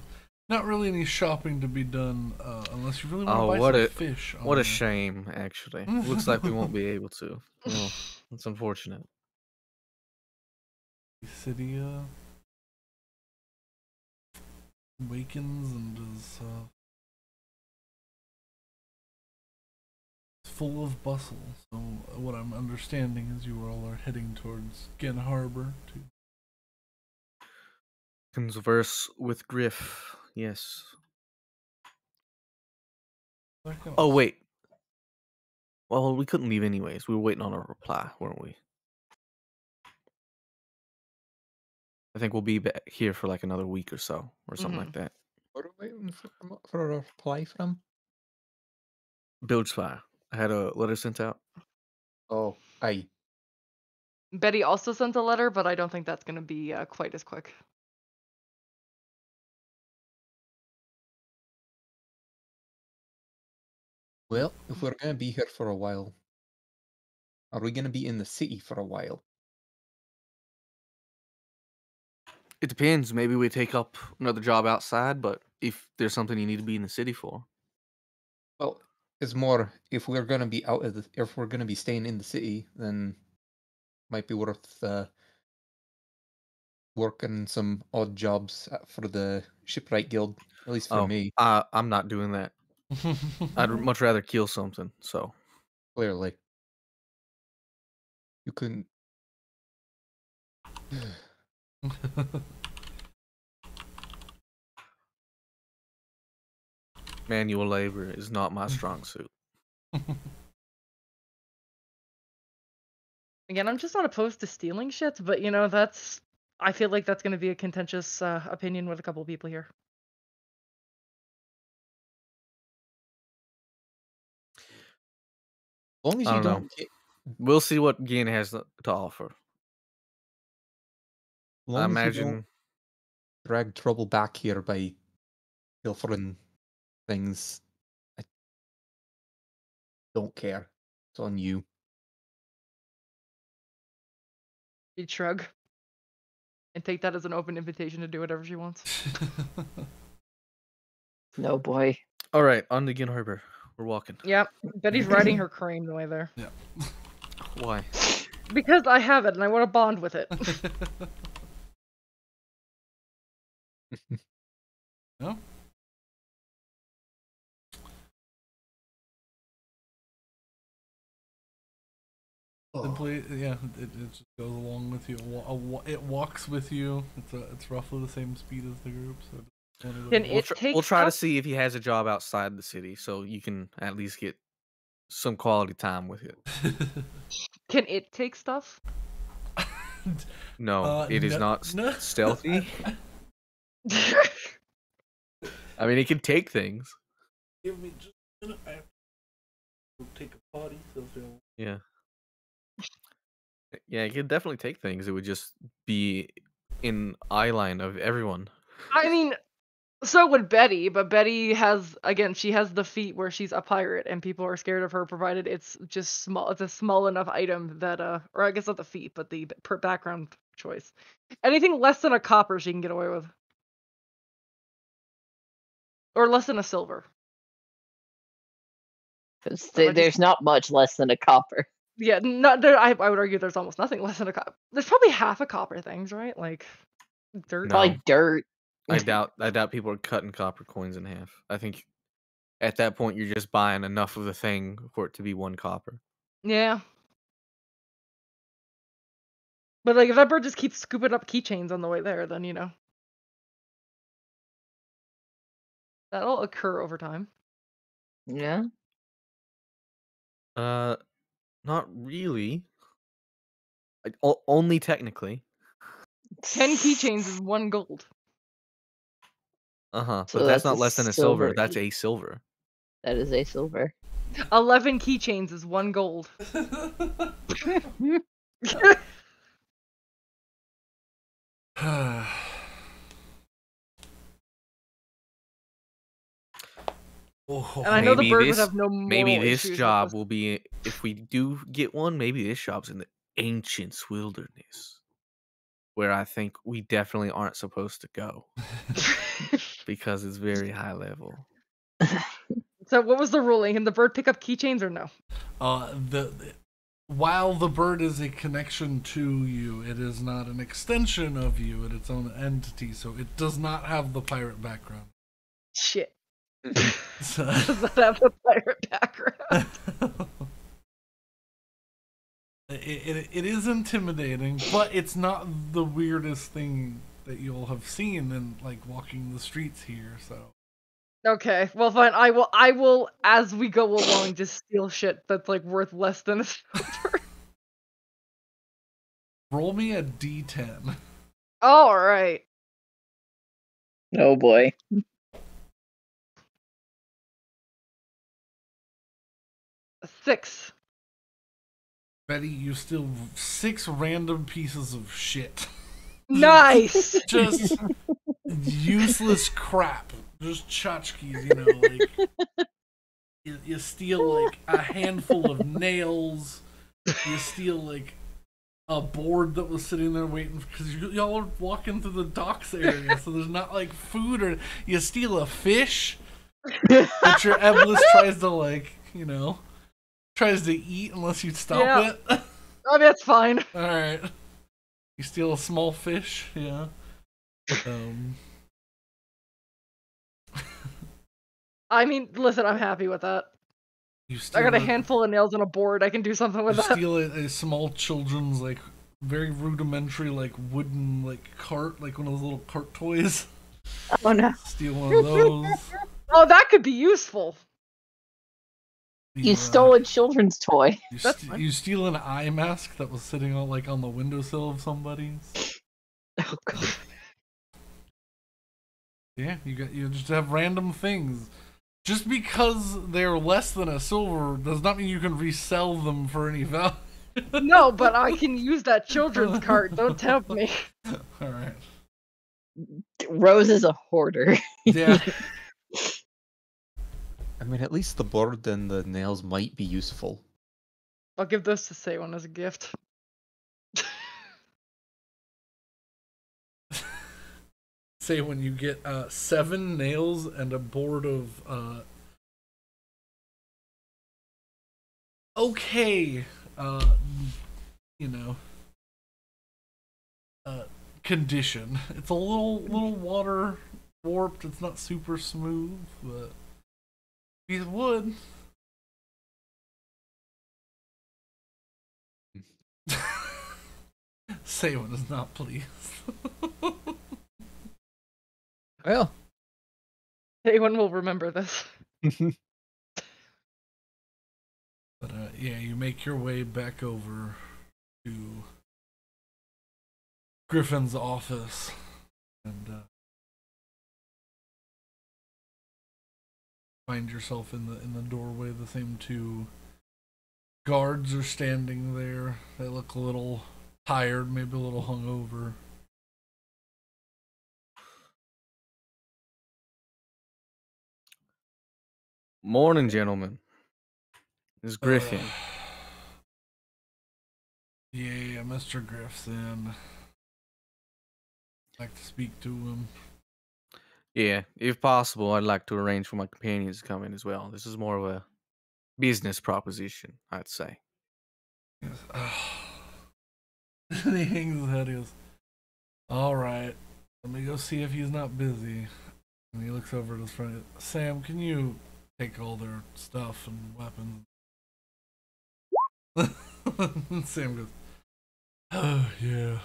not really any shopping to be done unless you really want to Oh, buy what some a fish. what on a shame! Actually, looks like we won't be able to. Well, it's unfortunate. the city awakens and is full of bustle. So what I'm understanding is you all are heading towards Gen Harbor to Converse with Griff. Yes. Oh wait. Well, we couldn't leave anyways. We were waiting on a reply, weren't we? I think we'll be back here for like another week or so, or something like that. What are we waiting for a reply from? Bilgespire. I had a letter sent out. Oh, aye. Betty also sent a letter, but I don't think that's going to be quite as quick. Well, if we're gonna be here for a while, are we gonna be in the city for a while? It depends. Maybe we take up another job outside, but if there's something you need to be in the city for. Well, it's more if we're gonna be if we're gonna be staying in the city, then might be worth working some odd jobs for the shipwright guild. At least for me, I'm not doing that. I'd much rather kill something. So clearly. You couldn't. manual labor is not my strong suit. Again, I'm just not opposed to stealing shit, but I feel like that's going to be a contentious opinion with a couple of people here. As long as I you don't know. don't get, We'll see what Gin has to offer. as I long as you don't imagine. drag trouble back here by pilfering things, I don't care. It's on you. She'd shrug and take that as an open invitation to do whatever she wants. No boy. All right, on to Gin Harbor. We're walking. Yep, Betty's riding her crane away there. Yeah. Why? Because I have it and I want to bond with it. No? Simply, yeah, it just goes along with you. It walks with you. It's roughly the same speed as the group. So Can it take We'll try to stuff? see if he has a job outside the city, so you can at least get some quality time with it. Can it take stuff? No, it is not stealthy. I mean, it can take things. Give me just a minute. I have to take a potty. Yeah. Yeah, it could definitely take things. It would just be in eye line of everyone. I mean, so would Betty, but Betty has, again, she has the feat where she's a pirate and people are scared of her provided it's just small. It's a small enough item that, or I guess not the feat, but the background choice. Anything less than a copper she can get away with. Or less than a silver. Because Am I there's not much less than a copper. Yeah, not there. I would argue there's almost nothing less than a copper. There's probably half a copper things, right? Like dirt. No. Probably dirt. I doubt people are cutting copper coins in half. I think at that point you're just buying enough of the thing for it to be 1 copper. Yeah. But like if that bird just keeps scooping up keychains on the way there, then that'll occur over time. Yeah. Not really. Only technically. 10 keychains is 1 gold. But So that's that's not a less than a silver. silver. That's a silver. That is a silver. 11 keychains is 1 gold. And I know the bird would have no moral Maybe this issues with job this. will be, if we do get one, maybe this job's in the ancients wilderness, where I think we definitely aren't supposed to go because it's very high level. So what was the ruling? Can the bird pick up keychains or no? While the bird is a connection to you, it is not an extension of you and its own entity, so it does not have the pirate background. Shit. So, Does that have a pirate background? it is intimidating, but it's not the weirdest thing that you'll have seen in like walking the streets here. So Okay, well fine. I will as we go along just steal shit that's like worth less than a silver. roll me a d10. All right. Oh boy. A 6. Betty, you steal 6 random pieces of shit. Nice. Just useless crap. Just tchotchkes, you know, like you steal like a handful of nails. You steal like a board that was sitting there waiting because y'all are walking through the docks area, so there's not like food, or you steal a fish that your Eblis tries to like, you know, tries to eat unless you stop it. Oh, that's fine. All right, you steal a small fish, yeah. I mean, listen, I'm happy with that. I got a handful of nails on a board. I can do something with that. Steal a small children's like very rudimentary like wooden like cart, like one of those little cart toys. Oh no. Steal one of those. Oh, that could be useful. You stole a children's toy. You steal an eye mask that was sitting on like on the windowsill of somebody's. Oh god. Yeah, you just have random things. Just because they're less than a silver does not mean you can resell them for any value. No, but I can use that children's cart. Don't tempt me. Alright. Rose is a hoarder. Yeah. I mean, at least the board and the nails might be useful. I'll give those to Saywin as a gift. Say when you get 7 nails and a board of okay, you know, condition. It's a little water warped. It's not super smooth, but piece of wood. Saywin is not pleased. Well, Saywin will remember this. But yeah, you make your way back over to Griffin's office, and find yourself in the doorway. The same 2 guards are standing there. They look a little tired, maybe a little hungover. Morning, gentlemen. This is Griffin. Yeah, Mr. Griffin. I'd like to speak to him. Yeah, if possible, I'd like to arrange for my companions to come in as well. This is more of a business proposition, I'd say. He goes, oh. And he hangs his head. He goes, all right, let me go see if he's not busy. And he looks over at his friend. Sam, can you take all their stuff and weapons? And Sam goes, oh, yeah.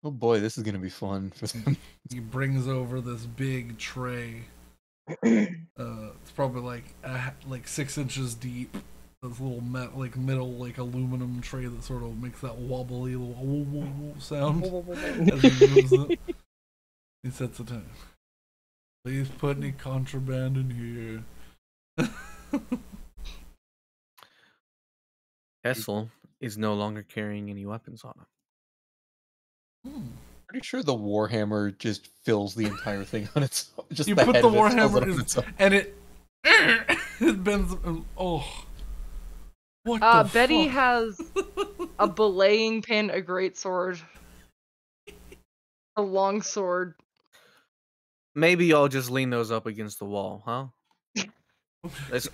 Oh boy, this is gonna be fun for them. He brings over this big tray. It's probably like 6 inches deep. This little middle aluminum tray that sort of makes that wobbly little woo woo woo sound as he moves it. He sets it down. Please put any contraband in here. Hessel is no longer carrying any weapons on him. Pretty sure the Warhammer just fills the entire thing on its own. Just You the put head the of it fills it Warhammer on its own. and it bends. Oh, what the Betty fuck? has a belaying pin, a greatsword, a longsword. Maybe y'all just lean those up against the wall, huh?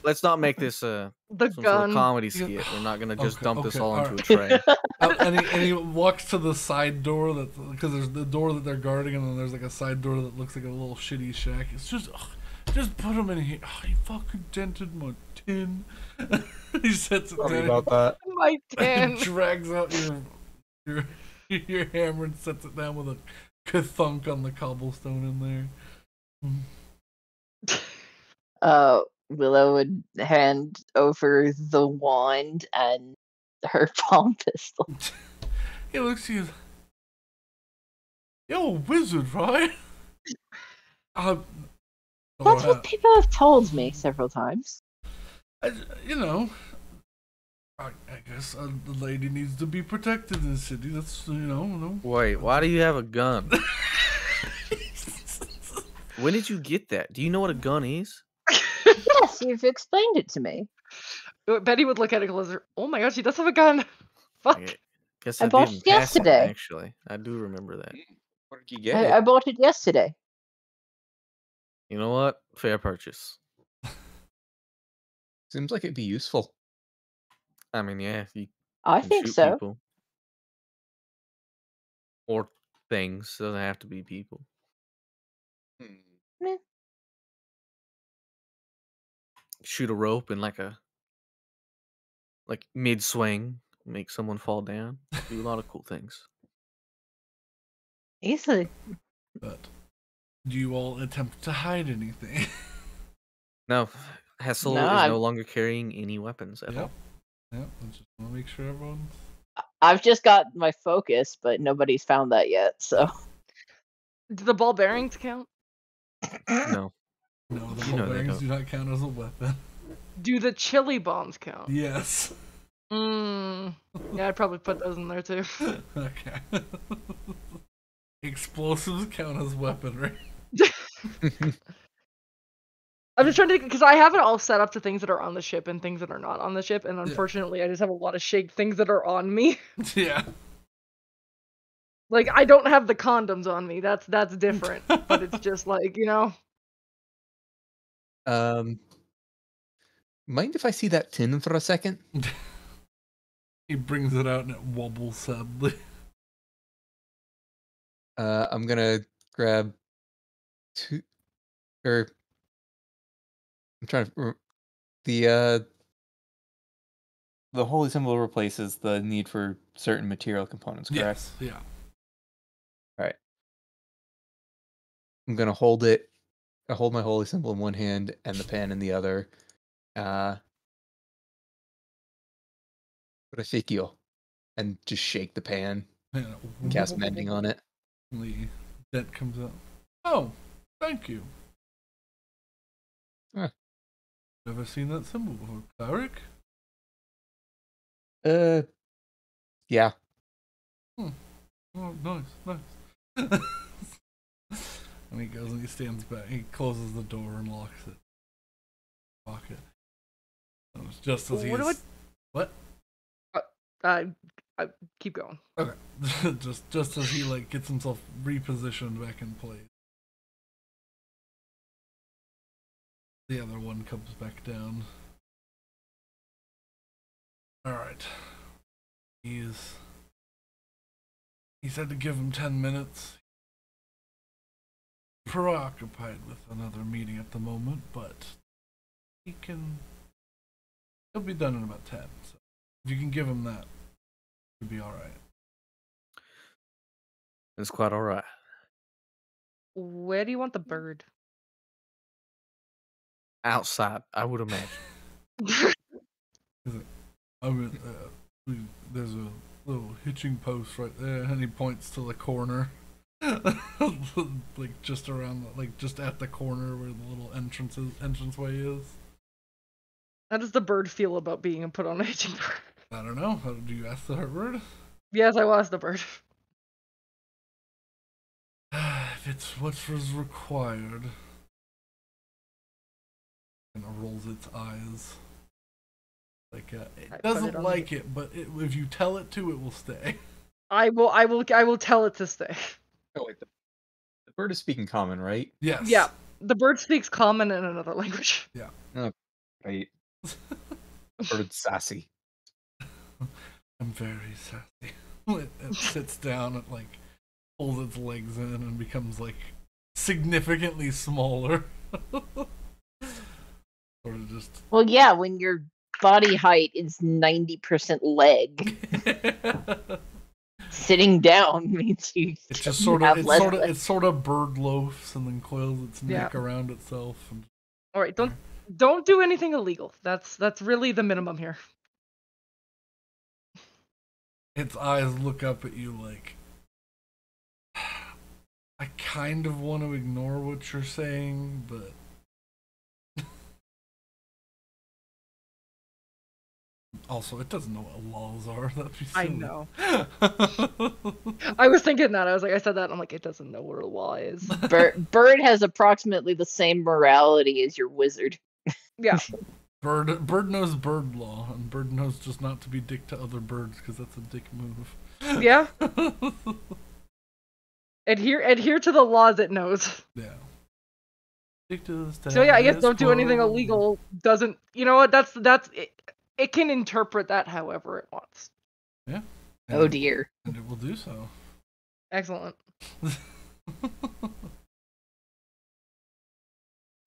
Let's not make this The some sort gun. of comedy skit. We're not gonna just dump this okay, all into a alright. tray. And he walks to the side door because there's the door that they're guarding, and then there's like a side door that looks like a little shitty shack. It's just put him in here. Oh, he fucking dented my tin. He sets it Sorry down. about that. My And tin. drags out your hammer and sets it down with a ka-thunk on the cobblestone in there. Willow would hand over the wand and her palm pistol. He looks at you. You're a wizard, right? That's what people have told me several times. You know, I guess the lady needs to be protected in the city. That's, no. Wait, why do you have a gun? When did you get that? Do you know what a gun is? Yes, you've explained it to me. Betty would look at it closer. Oh my gosh, she does have a gun. Fuck. I guess I I bought did in it passing, yesterday. actually. I do remember that. Where did you get I it? bought it yesterday. You know what? Fair purchase. Seems like it'd be useful. I mean, yeah, you I can think shoot so. people. Or things. It doesn't have to be people. Meh. Shoot a rope and like mid swing, make someone fall down. Do a lot of cool things. Easily. But do you all attempt to hide anything? No, Hessel No, is I've- no longer carrying any weapons at all. Yeah, I just want to make sure everyone's. I've just got my focus, but nobody's found that yet, so. Do the ball bearings count? No. No, the You ball know they bearings don't. do not count as a weapon. Do the chili bombs count? Yes. Yeah, I'd probably put those in there too. Okay. Explosives count as weaponry. I'm just trying to, because I have it all set up to things that are on the ship and things that are not on the ship, and Yeah. unfortunately, I just have a lot of shake things that are on me. Yeah. Like, I don't have the condoms on me. That's different. But it's just like, Mind if I see that tin for a second? He brings it out and it wobbles sadly. I'm gonna grab two, or I'm trying to. The holy symbol replaces the need for certain material components, correct? Yes. Yeah. All right. I'm gonna hold it. I hold my holy symbol in one hand and the pen in the other. Refikio, and just shake the pan And and cast mending on it. The dent comes out. Oh, thank you. Huh. Never seen that symbol before. Cleric? Yeah. Oh, nice. And he goes and he stands back. He closes the door and locks it. Pocket. And it's just as he What do is. What? I keep going. Okay. just as he gets himself repositioned back in place. The other one comes back down. Alright. He said to give him 10 minutes. Preoccupied with another meeting at the moment, but he'll be done in about 10. So if you can give him that, it'll be alright. It's quite alright. Where do you want the bird? Outside, I would imagine. I mean, there's a little hitching post right there, and he points to the corner. Like just around, like just at the corner where the little entranceway is. How does the bird feel about being put on a hitching bird? I don't know. Do you ask the bird? Yes, I was the bird. If it's what was required. And it rolls its eyes. Like it doesn't like it, but if you tell it to, it will stay. I will tell it to stay. Oh wait, the bird is speaking common, right? Yes. Yeah, the bird speaks common in another language. Yeah. Oh, right. The bird's sassy. I'm very sassy. It sits down, it like pulls its legs in and becomes like significantly smaller. Sort of just. Well, yeah, when your body height is 90% leg, sitting down means you. It's just sort of it's sort of bird loafs and then coils its neck around itself. And... All right, don't do anything illegal. That's really the minimum here. Its eyes look up at you like, I kind of want to ignore what you're saying, but also it doesn't know what laws are. That'd be silly. I know. I was thinking that. I said that, and I'm like, it doesn't know what a law is. Bird has approximately the same morality as your wizard. Yeah. Bird knows bird law, and bird knows just not to be dick to other birds because that's a dick move. Yeah. Adhere to the laws it knows. Yeah. So yeah, I guess don't do anything illegal. Doesn't, you know what? That's it. It can interpret that however it wants. Yeah. Oh dear. And it will do so. Excellent.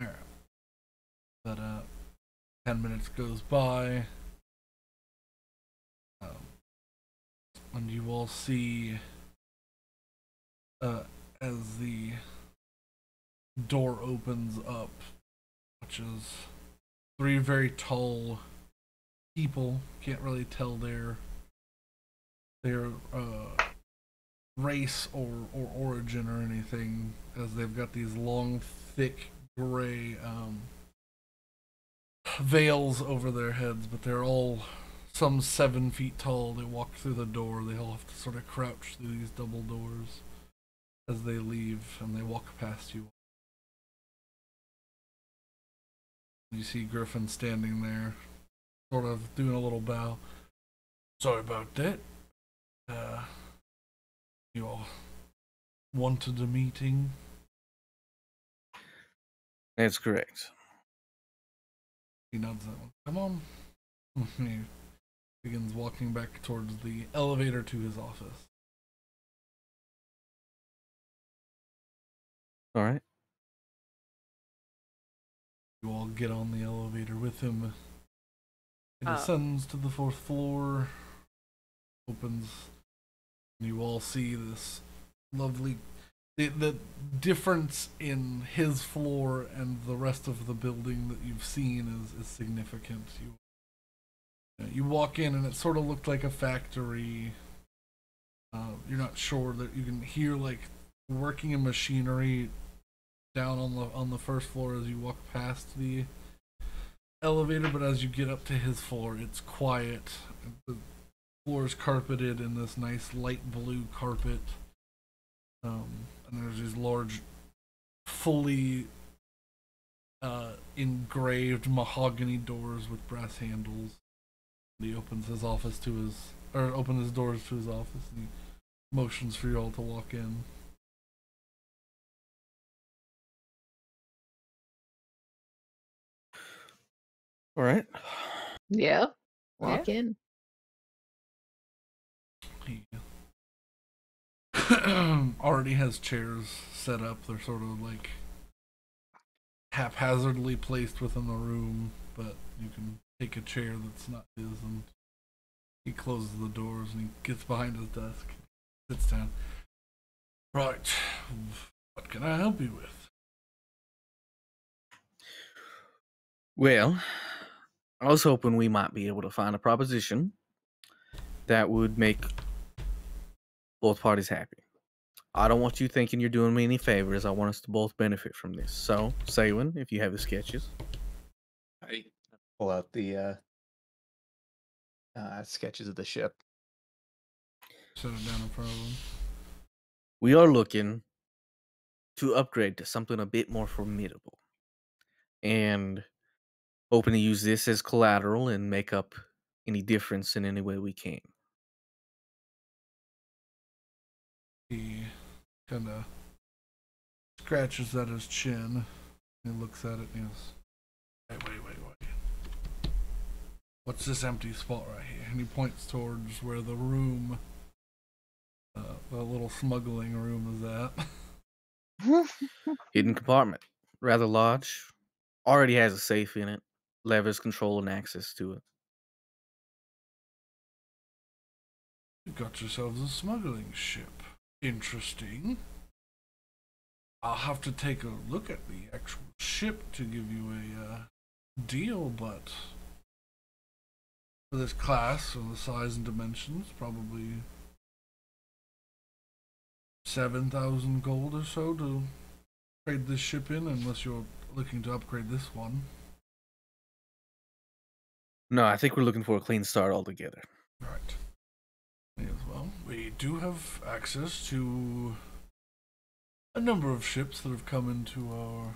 Alright. But 10 minutes goes by. And you all see as the door opens up, which is 3 very tall people. Can't really tell their race or origin or anything, as they've got these long, thick, gray veils over their heads, but they're all some 7 feet tall. They walk through the door. They all have to sort of crouch through these double doors as they leave, and they walk past you. You see Griffin standing there, sort of doing a little bow. Sorry about that. You all wanted a meeting? That's correct. He nods that one. Come on. He begins walking back towards the elevator to his office. All right. You all get on the elevator with him. It ascends to the 4th floor, opens, and you all see this lovely... The difference in his floor and the rest of the building that you've seen is significant. You walk in and it sort of looked like a factory. You're not sure that you can hear like working in machinery down on the 1st floor as you walk past the elevator, but as you get up to his floor, it's quiet. The floor is carpeted in this nice light blue carpet. And there's these large, fully engraved mahogany doors with brass handles. He opens his doors to his office, and he motions for you all to walk in. All right. Yeah. Walk in. He already has chairs set up. They're sort of like haphazardly placed within the room, but you can take a chair that's not his, and he closes the doors and he gets behind his desk, sits down. Right, what can I help you with? Well, I was hoping we might be able to find a proposition that would make both parties happy. I don't want you thinking you're doing me any favors. I want us to both benefit from this. So, Saywin, if you have the sketches. I pull out the sketches of the ship. Set it down in front of him. We are looking to upgrade to something a bit more formidable. And hoping to use this as collateral and make up any difference in any way we can. He kind of scratches at his chin. He looks at it and he goes, wait. What's this empty spot right here? And he points towards where the room, the little smuggling room is at. Hidden compartment. Rather large. Already has a safe in it. Levers control and access to it. You got yourselves a smuggling ship. Interesting. I'll have to take a look at the actual ship to give you a deal, but for this class, or the size and dimensions, probably 7,000 gold or so to trade this ship in, unless you're looking to upgrade this one. No, I think we're looking for a clean start altogether. Right. May as well. We do have access to a number of ships that have come into our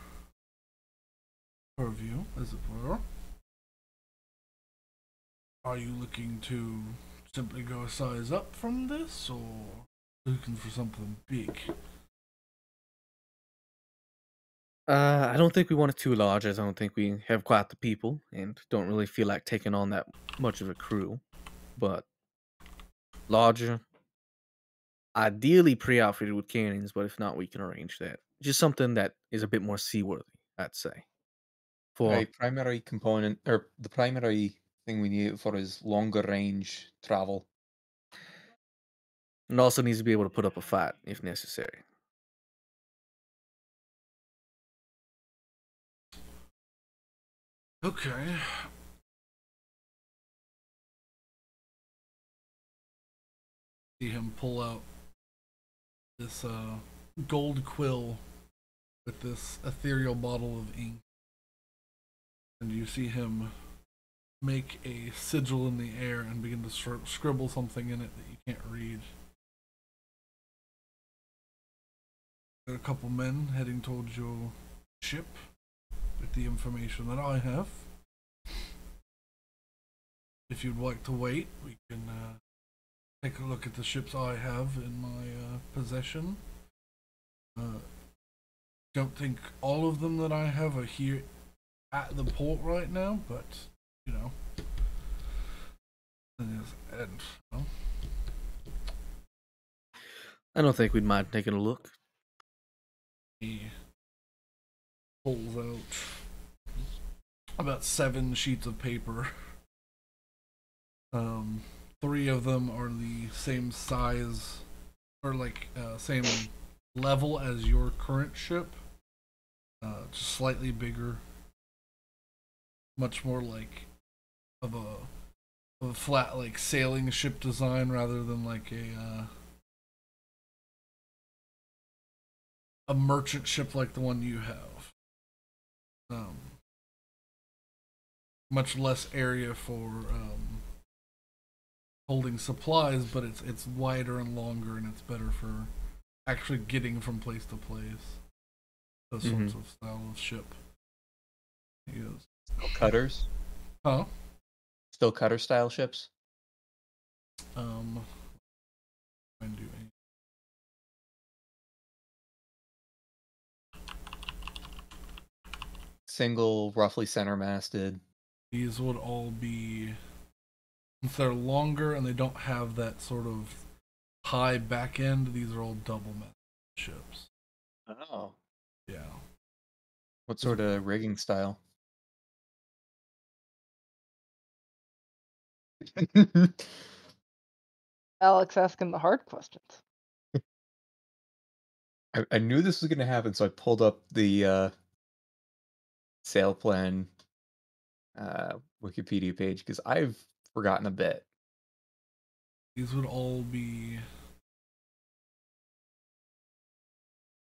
purview, as it were. Are you looking to simply go a size up from this, or looking for something big? I don't think we want it too large, as I don't think we have quite the people, and don't really feel like taking on that much of a crew. But larger, ideally pre-outfitted with cannons, but if not, we can arrange that. Just something that is a bit more seaworthy, I'd say. For Primary component, or the primary thing we need it for is longer range travel. and also needs to be able to put up a fight if necessary. Okay. See him pull out this gold quill with this ethereal bottle of ink, and you see him make a sigil in the air and begin to scribble something in it that you can't read. Got a couple men heading towards your ship with the information that I have. If you'd like to wait, we can take a look at the ships I have in my possession. Don't think all of them that I have are here at the port right now, but you know. And well, I don't think we'd mind taking a look. he pulls out about 7 sheets of paper. 3 of them are the same size, or like same level as your current ship. Just slightly bigger, much more like of a flat like sailing ship design rather than like a merchant ship like the one you have. Much less area for holding supplies, but it's wider and longer, and it's better for actually getting from place to place. Those sorts of style of ship. He goes, Still cutters? huh? Still cutter style ships? I'm doing. Single, roughly center masted. These would all be, since they're longer and they don't have that sort of high back end, these are all double masted ships. Oh. Yeah. What sort of rigging style? Alex asking the hard questions. I knew this was going to happen, so I pulled up the sail plan Wikipedia page because I've forgotten a bit. These would all be,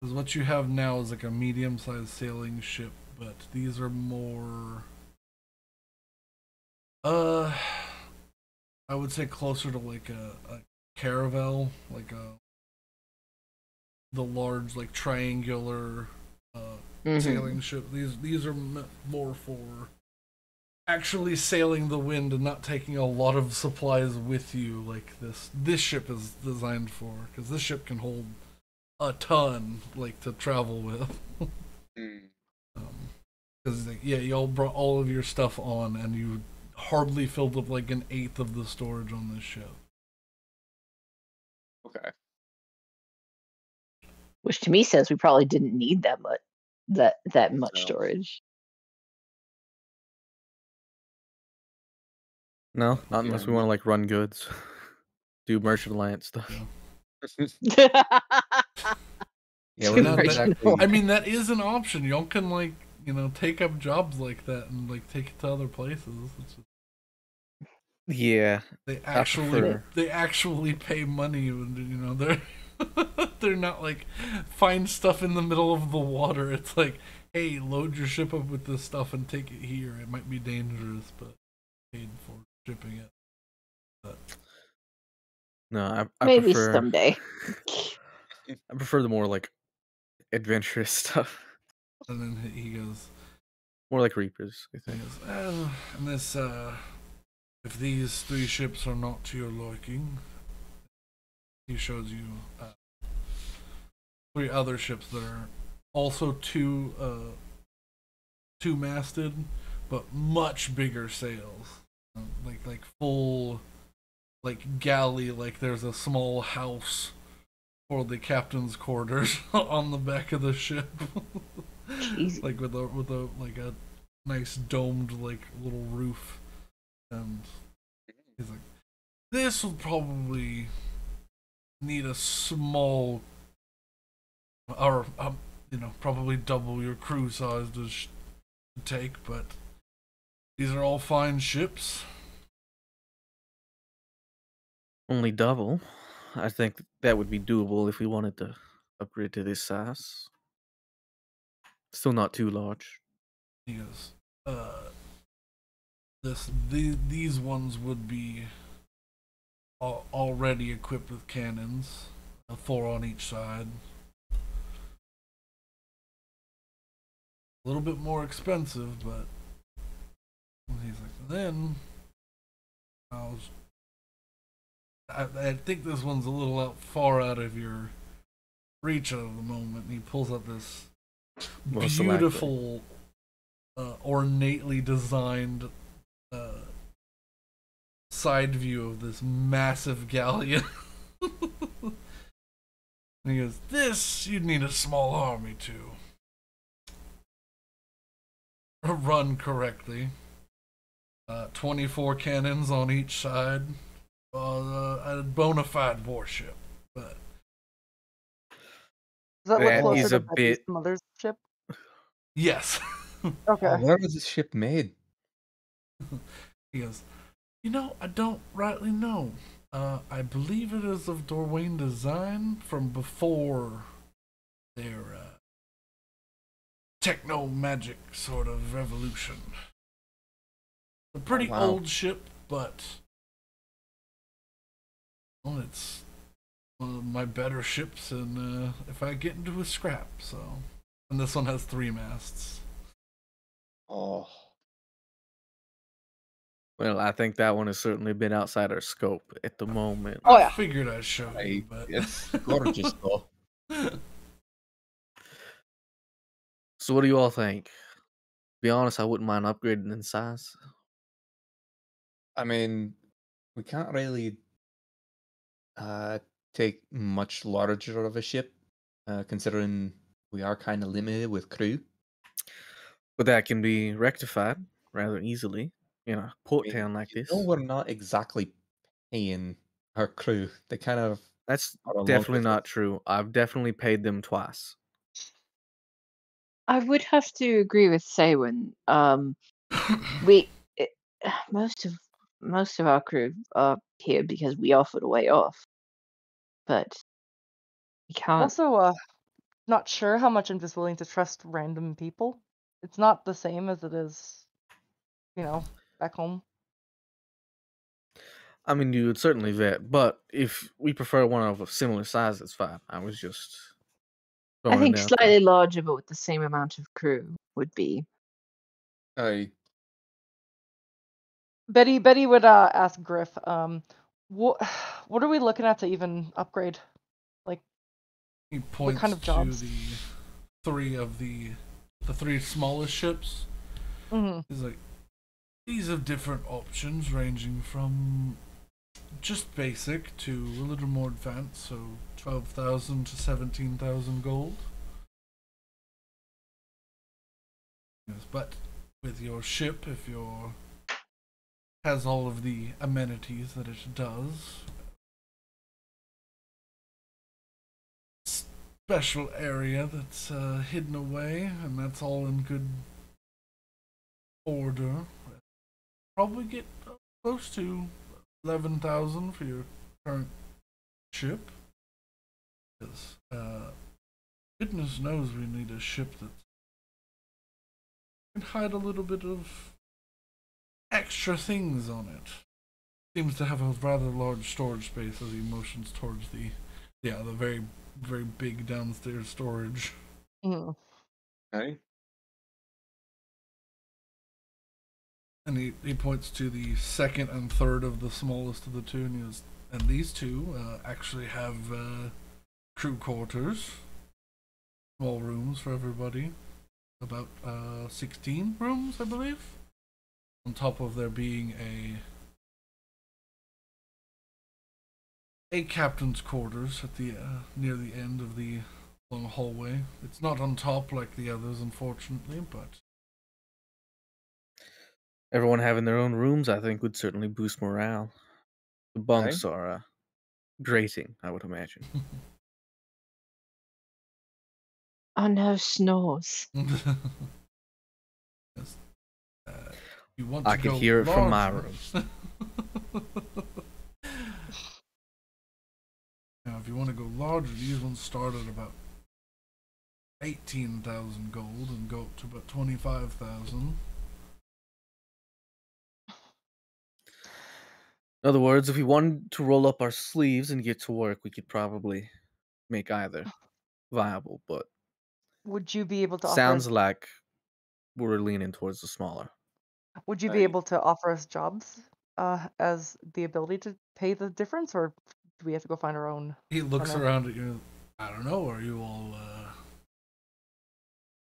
because what you have now is like a medium-sized sailing ship, but these are more, I would say closer to like a caravel, like the large like triangular sailing ship. These are more for actually sailing the wind and not taking a lot of supplies with you, like this ship is designed for, because this ship can hold a ton, like, to travel with. Because yeah, y'all brought all of your stuff on, and you hardly filled up like 1/8 of the storage on this ship. Okay. Which to me says we probably didn't need that much much storage. No, not unless we want to like run goods, do merchant alliance stuff. Yeah, we're not That- exactly. I mean, that is an option. Y'all can, like, take up jobs like that and like take it to other places. It's just, Yeah, they I prefer. actually pay money, and they're they're not like find stuff in the middle of the water. It's like, hey, load your ship up with this stuff and take it here. It might be dangerous, but paid for shipping it. But No, I Maybe prefer. someday. I prefer the more like adventurous stuff, and then he goes, more like Reapers. I he think. goes, oh, and this if these 3 ships are not to your liking, he shows you 3 other ships that are also two-masted, but much bigger sails, like full, like galley. Like there's a small house for the captain's quarters on the back of the ship, like with a like a nice domed like little roof, and he's like, this will probably need a small, or probably double your crew size to take, but these are all fine ships. Only double. I think that would be doable if we wanted to upgrade to this size. Still not too large. He goes, these ones would be already equipped with cannons, 4 on each side. A little bit more expensive, but he's like, then I think this one's a little far out of your reach at the moment. And he pulls up this Most beautiful, ornately designed side view of this massive galleon. And he goes, this you'd need a small army to run correctly. 24 cannons on each side. A bona fide warship. But Does that look That closer is to a Betty's bit- mother's ship? yes. Okay. Where was this ship made? He goes, I don't rightly know. I believe it is of Dorwayne design from before their techno magic sort of revolution. A pretty wow. old ship, but it's one of my better ships, and if I get into a scrap, so. And this one has 3 masts. Oh. Well, I think that one has certainly been outside our scope at the moment. Oh, I yeah. figured I'd show you, but It's gorgeous though. So what do you all think? To be honest, I wouldn't mind upgrading in size. I mean, we can't really uh, take much larger of a ship, considering we are kind of limited with crew. But that can be rectified rather easily in a port town like this. We're not exactly paying our crew. They kind of That's are along definitely with not us. true. I've definitely paid them twice. I would have to agree with Saywin. We it, most of our crew are here because we offered a way off, but we I'm can't. also not sure how much I'm just willing to trust random people. It's not the same as it is, back home. I mean, you would certainly vet, but if we prefer one of a similar size, that's fine. I was just I throwing think it out there. slightly larger, but with the same amount of crew would be. I Betty would ask Griff, what what are we looking at to even upgrade? Like, He points kind of to jobs? the three smallest ships. Mm-hmm. He's like, these have different options ranging from just basic to a little more advanced, so 12,000 to 17,000 gold. Yes, but with your ship, if your has all of the amenities that it does, special area that's hidden away, and that's all in good order. Probably get close to 11,000 for your current ship. Because goodness knows we need a ship that can hide a little bit of extra things on it. Seems to have a rather large storage space as he motions towards the very, very big downstairs storage. Mm-hmm. okay. And he points to the second and third of the smallest of the two, and he goes, and these two actually have crew quarters, small rooms for everybody, about 16 rooms, I believe. On top of there being a captain's quarters at the near the end of the long hallway. It's not on top like the others, unfortunately, but Everyone having their own rooms, I think, would certainly boost morale. The bunks are grating, I would imagine. Oh no, snores. yes. You want to I could go hear it from my larger. room. Now, if you want to go larger, these ones start at about 18,000 gold and go up to about 25,000. In other words, if we wanted to roll up our sleeves and get to work, we could probably make either viable, but Would you be able to sounds offer? like we're leaning towards the smaller. Would you be able to offer us jobs, as the ability to pay the difference, or do we have to go find our own? He looks on around at you. I don't know. Are you all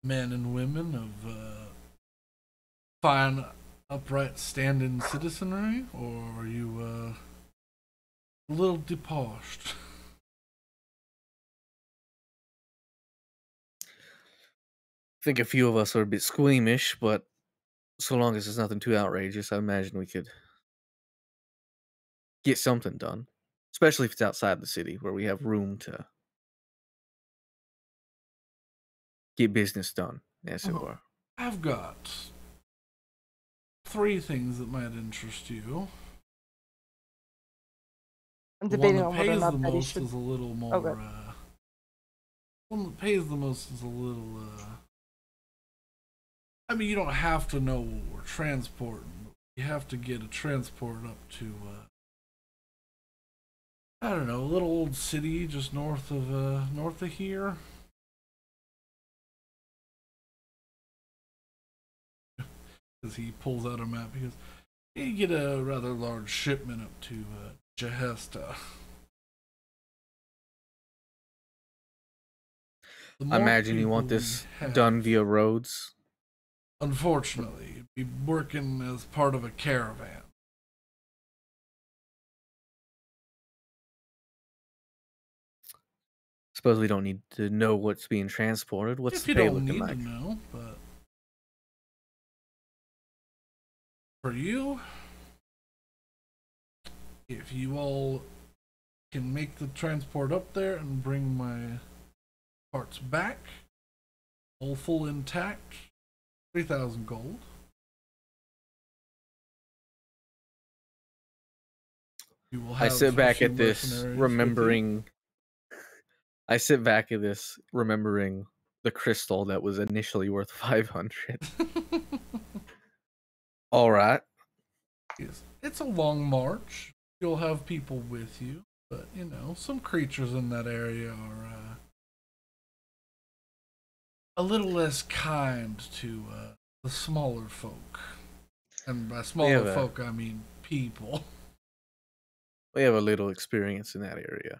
men and women of fine, upright, standing citizenry, or are you a little debauched? I think a few of us are a bit squeamish, but so long as it's nothing too outrageous, I imagine we could get something done. Especially if it's outside the city, where we have room to get business done, as it were. I've got 3 things that might interest you. I'm The one debating that on whether or pays the not Betty most should. is a little more. Okay. One that pays the most is a little. I mean, you don't have to know what we're transporting. But you have to get a transport up to. I don't know, a little old city just north of here. Because he pulls out a map. Because you get a rather large shipment up to Jehesta. I imagine you want this done via roads. Unfortunately, you'd be working as part of a caravan. Suppose we don't need to know what's being transported. What's If the you pay don't looking need like? to know, but for you, if you all can make the transport up there and bring my parts back, all full intact, 3,000 gold. You will have I sit a back few at this, mercenaries with you. remembering. I sit back at this, remembering the crystal that was initially worth 500. All right. Yes. It's a long march. You'll have people with you, but you know, some creatures in that area are a little less kind to the smaller folk. And by smaller folk, I mean people. We have a little experience in that area.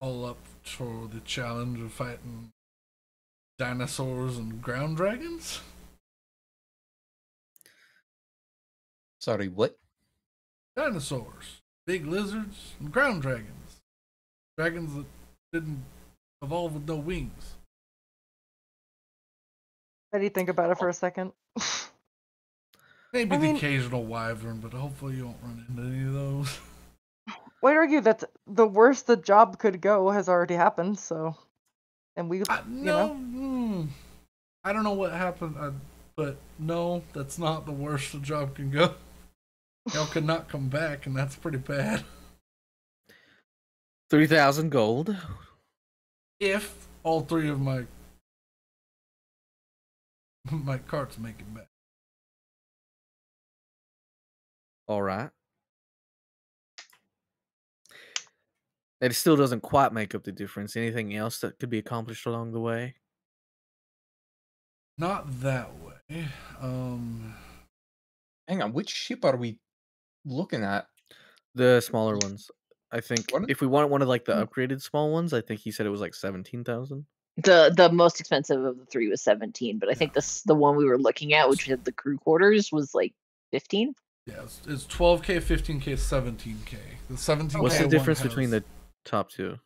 All up for the challenge of fighting dinosaurs and ground dragons? Sorry, what? Dinosaurs, big lizards, and ground dragons. Dragons that didn't evolve with no wings. How do you think about it for a second? Maybe I the mean- occasional wyvern, but hopefully you won't run into any of those. I'd argue that the worst the job could go has already happened, so. And we, I don't know what happened, but no, that's not the worst the job can go. Y'all could not come back, and that's pretty bad. 3,000 gold. If all three of my carts make it back. All right. It still doesn't quite make up the difference. Anything else that could be accomplished along the way? Not that way. Hang on, which ship are we looking at? The smaller ones. I think What? if we want one of like the upgraded small ones, I think he said it was like 17,000. The most expensive of the three was 17, but I think the one we were looking at, which had the crew quarters, was like 15. Yeah, it's 12k, 15k, 17k. The 17k. What's the one difference has, between the top two?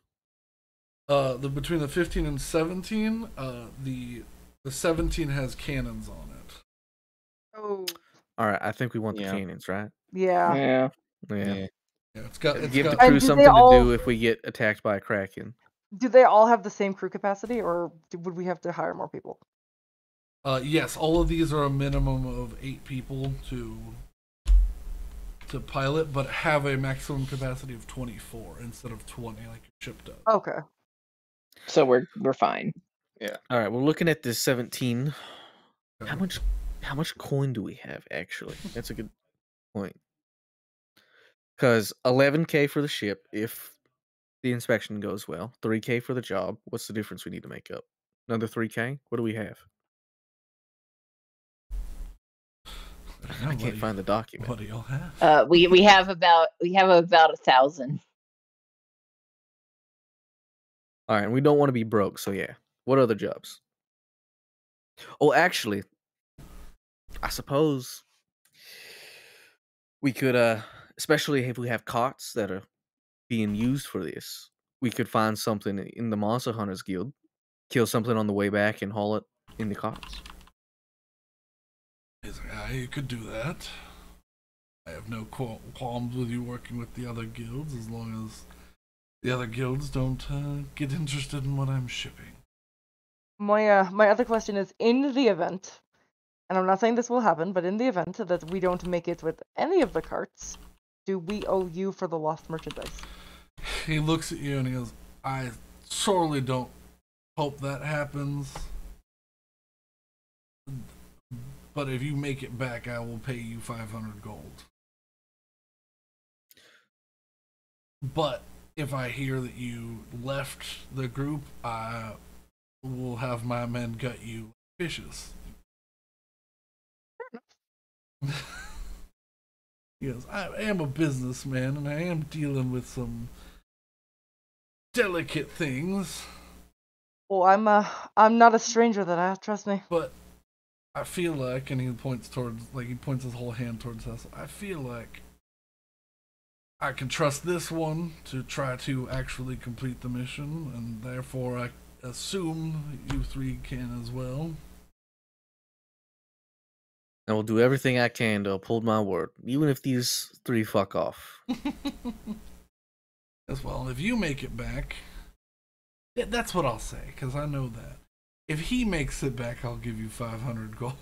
between the 15 and 17, the 17 has cannons on it. Oh. All right, I think we want the Yeah. cannons, right? Yeah. Yeah. Yeah. Yeah, it's got. Give the And crew do they something to all- do if we get attacked by a kraken. Do they all have the same crew capacity, or would we have to hire more people? Yes, all of these are a minimum of 8 people to pilot, but have a maximum capacity of 24 instead of 20 like your ship does. Okay. So we're fine. All right, we're looking at this 17. Okay. How much coin do we have actually? That's a good point. Cuz 11k for the ship if the inspection goes well, 3k for the job. What's the difference we need to make up? Another 3k? What do we have? I can't find the document. What do y'all have? We have about 1,000. All right, and we don't want to be broke, so yeah. What other jobs? Oh, actually, I suppose we could, especially if we have cots that are being used for this, we could find something in the Monster Hunters Guild, kill something on the way back, and haul it in the cots. He's like, you could do that. I have no qualms with you working with the other guilds as long as the other guilds don't get interested in what I'm shipping. My other question is, in the event, and I'm not saying this will happen, but in the event that we don't make it with any of the carts, do we owe you for the lost merchandise? He looks at you and he goes, I sorely don't hope that happens. But if you make it back, I will pay you 500 gold. But if I hear that you left the group, I will have my men gut you like fishes. He goes, I am a businessman and I am dealing with some delicate things. Well, I'm not a stranger to that, trust me. But I feel like, and he points his whole hand towards us. I feel like I can trust this one to try to actually complete the mission, and therefore I assume you three can as well. I will do everything I can to uphold my word, even if these three fuck off. As well, if you make it back, yeah, that's what I'll say, because I know that. If he makes it back, I'll give you 500 gold.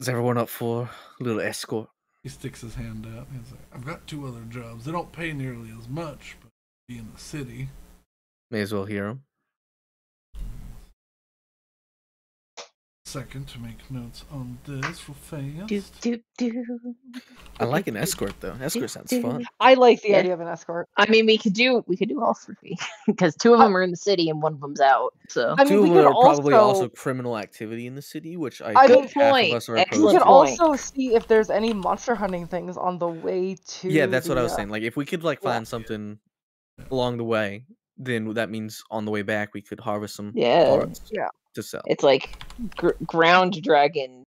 Is everyone up for a little escort? He sticks his hand out. He's like, I've got 2 other jobs. They don't pay nearly as much, but be in the city. May as well hear him. Second to make notes on this real fast. Do, do, do. I like an escort though. Escort sounds fun. I like the Yeah. idea of an escort. I mean, we could do all 3 because 2 of them are in the city and 1 of them's out. So I mean, Two we of them could are probably also also criminal activity in the city, which I I think good half point. of us are we opposed Excellent could to. point. also see if there's any monster hunting things on the way to. Yeah, that's what I was the, saying. Like, if we could like yeah. find something along the way, then that means on the way back we could harvest some Yeah. parts Yeah. to sell. it's like ground dragon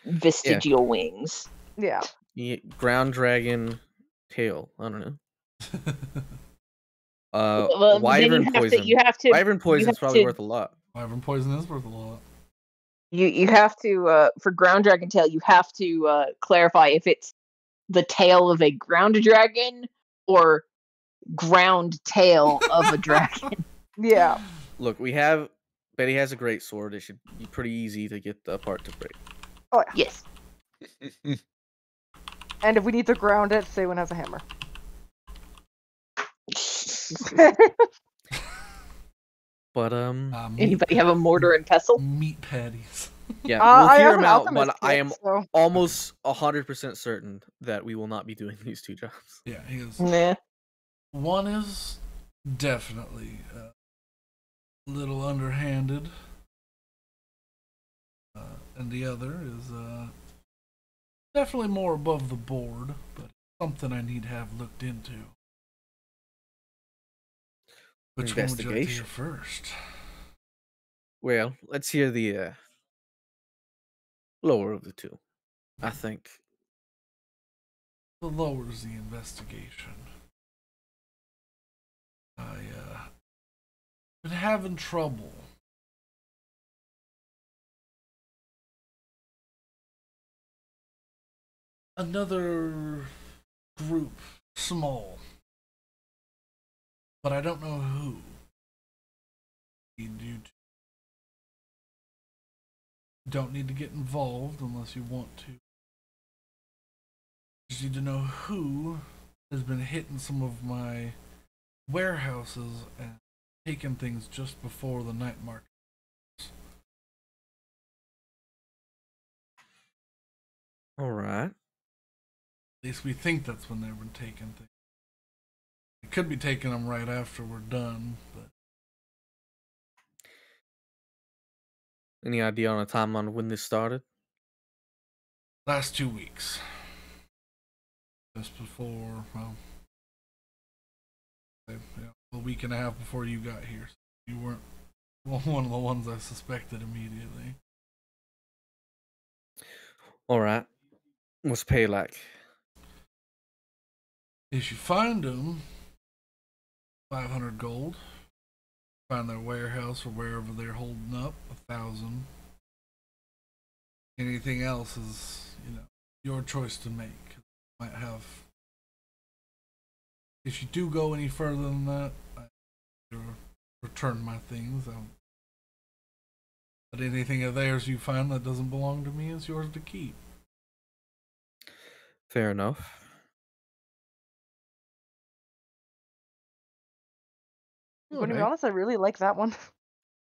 vestigial wings. Yeah. Yeah, ground dragon tail. I don't know. Well, then Wyvern poison. You have to. Wyvern poison is probably worth a lot. Wyvern poison is worth a lot. You have to for ground dragon tail. You have to clarify if it's the tail of a ground dragon or ground tail of a dragon. Yeah. Look, Betty has a great sword. It should be pretty easy to get the part to break. Oh yeah. Yes. And if we need to ground it, Saywin has a hammer. But Anybody have a mortar and pestle? Meat patties. yeah, I we'll hear have him an out. alchemist But I kit, am so- almost 100% certain that we will not be doing these 2 jobs. Yeah, he is. Nah. One is definitely a little underhanded, and the other is definitely more above the board, but something I need to have looked into. Which one would you like to hear first? Well, let's hear the lower of the 2. I think. The lower's the investigation. Been having trouble. Another group, small, but I don't know who. You don't need to get involved unless you want to. Just need to know who has been hitting some of my warehouses and taking things just before the night market. All right. At least we think that's when they've been taking things. It could be taking them right after we're done, but Any idea on a timeline of when this started? last 2 weeks. Just before, well, a week and a half before you got here. So you weren't one of the ones I suspected immediately. All right. What's pay like? If you find them, 500 gold. Find their warehouse or wherever they're holding up, 1,000. Anything else is, your choice to make. Might have. If you do go any further than that, I return my things. But anything of theirs you find that doesn't belong to me is yours to keep. Fair enough. To be honest, I really like that one.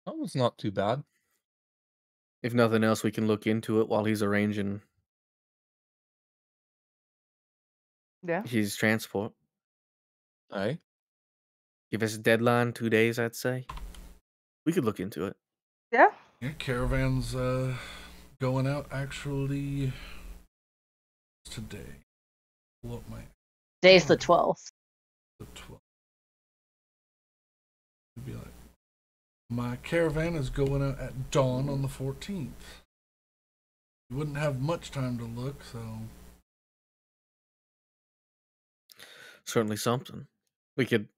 That was not too bad. If nothing else, we can look into it while he's arranging Yeah. his transport. Aye. Give us a deadline, 2 days, I'd say. We could look into it. Yeah. Yeah, caravan's going out actually today. Pull up my Today's the 12th. the 12th. It'd be like, my caravan is going out at dawn on the 14th. You wouldn't have much time to look, so Certainly something. We could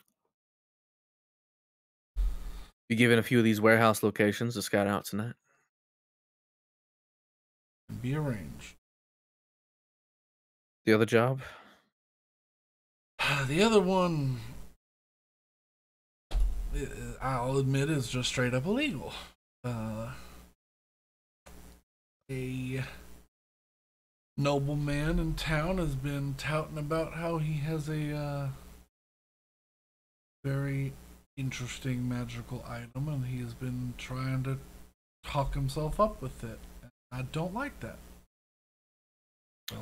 be given a few of these warehouse locations to scout out tonight. it'd be arranged. The other job? The other one, I'll admit, is just straight up illegal. A nobleman in town has been touting about how he has a very interesting magical item, and he has been trying to talk himself up with it. I don't like that. So,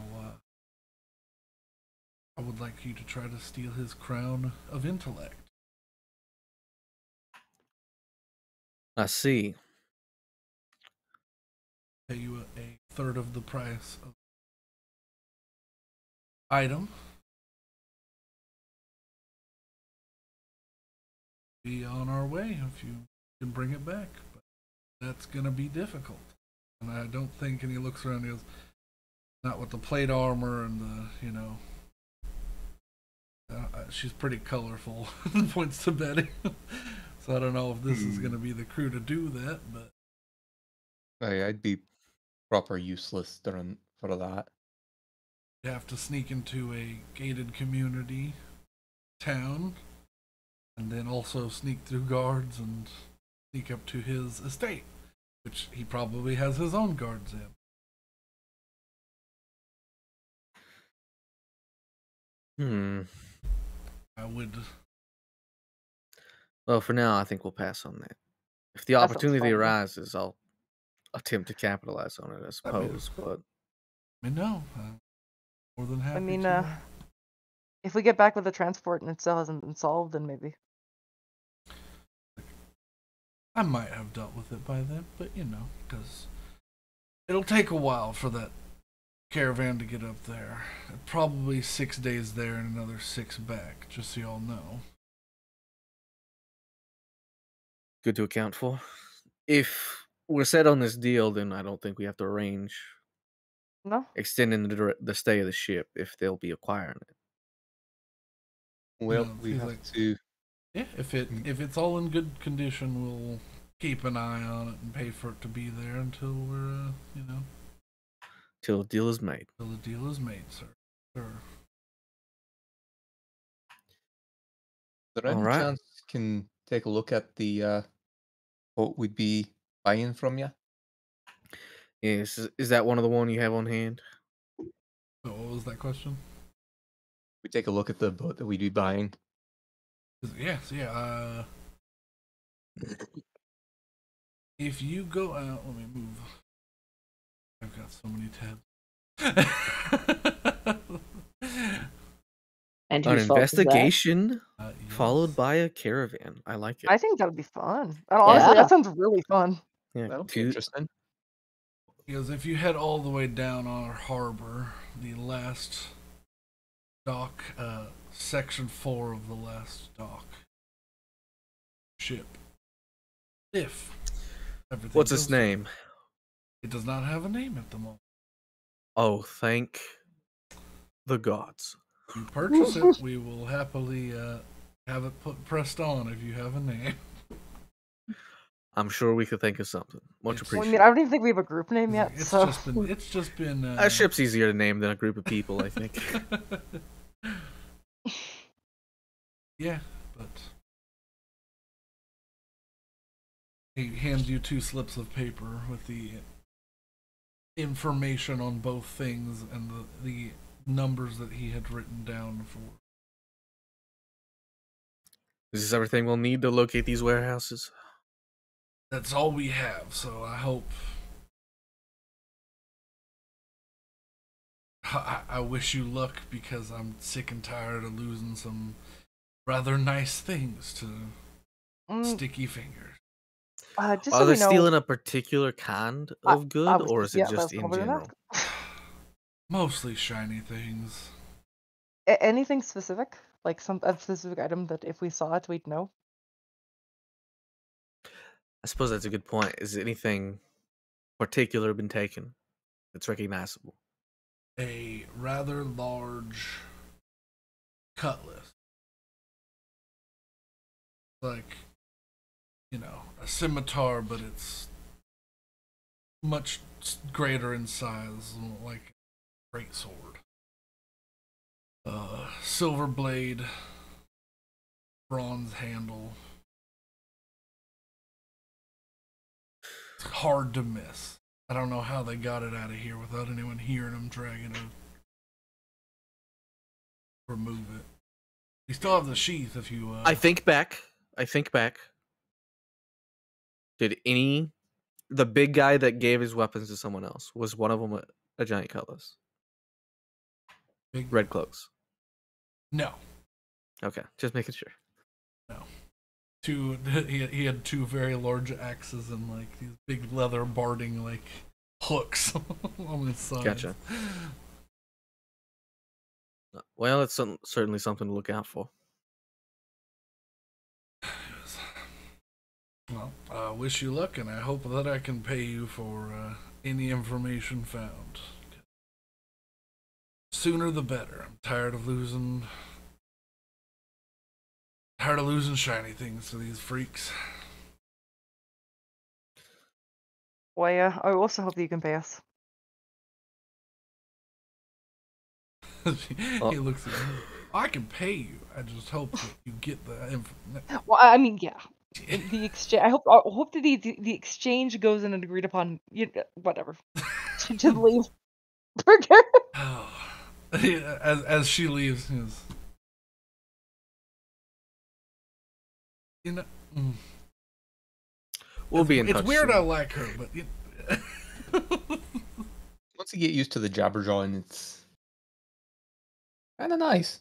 I would like you to try to steal his crown of intellect. I see. Pay you a third of the price of the item. Be on our way if you can bring it back. But that's gonna be difficult. And I don't think, and he looks around and he goes, not with the plate armor and the, she's pretty colorful, and points to Betty. So I don't know if this is going to be the crew to do that, but I'd be proper useless for that. you have to sneak into a gated community town, and then also sneak through guards and sneak up to his estate, which he probably has his own guards in. I would. Well, for now, I think we'll pass on that. If the That sounds opportunity fun, yeah. arises, I'll attempt to capitalize on it, I suppose. But I mean, no, more than happy I mean, to. if we get back with the transport and it still hasn't been solved, then maybe. I might have dealt with it by then, but because it'll take a while for that caravan to get up there. Probably 6 days there and another 6 back, just so y'all know. good to account for. If we're set on this deal, then I don't think we have to arrange No? extending the stay of the ship if they'll be acquiring it. Well, No, we he's have like- to. Yeah, if it's all in good condition, we'll keep an eye on it and pay for it to be there until we're Till the deal is made. till the deal is made, sir. Sure. Is there any Alright. chance you can take a look at the what we'd be buying from you? Is that one of the one you have on hand? So what was that question? We take a look at the boat that we'd be buying. Yes, yeah. If you go out, let me move. I've got so many tabs. And An whose fault is that? investigation Yes. followed by a caravan. I like it. I think that would be fun. And honestly, Yeah. that sounds really fun. Yeah, That'll be two- interesting. Because if you head all the way down our harbor, the last dock, section 4 of the last dock ship. If everything What's its goes- name? It does not have a name at the moment. Oh, thank the gods. If you purchase it, we will happily have it pressed on if you have a name. I'm sure we could think of something. Much It's- Well, I appreciated. mean, I don't even think we have a group name yet, It's so. just been A ship's easier to name than a group of people, I think. Yeah, but he hands you 2 slips of paper with the information on both things and the numbers that he had written down for. Is this everything we'll need to locate these warehouses? That's all we have, so I hope. I wish you luck because I'm sick and tired of losing some rather nice things to Mm, sticky fingers. just Are so they we know, stealing a particular kind I- of good, I was or just- is it yeah, just that's in what I was gonna general? Mostly shiny things. anything specific? Like a specific item that if we saw it, we'd know? I suppose that's a good point. Is anything particular been taken? It's recognizable. A rather large cutlass. Like, a scimitar, but it's much greater in size, like a great sword. Silver blade, bronze handle. It's hard to miss. I don't know how they got it out of here without anyone hearing them dragging it. Remove it. You still have the sheath if you. I think back. Did the big guy that gave his weapons to someone else, was one of them a giant cutlass? Red cloaks. No. Okay, just making sure. No. He had two very large axes and like these big leather barding like hooks on his sides. Gotcha. Well, it's certainly something to look out for. Well, I wish you luck, and I hope that I can pay you for any information found. Sooner the better. I'm tired of losing shiny things to these freaks. Well, yeah, I also hope that you can pay us. He looks at me. I can pay you. I just hope that you get the information. Well, I mean, yeah. The exchange. I hope that the exchange goes in an agreed upon. Whatever. Just leave. As she leaves, he goes, We'll be in touch. It's weird. Soon. I like her, but once you get used to the Jabberjaw, it's kind of nice.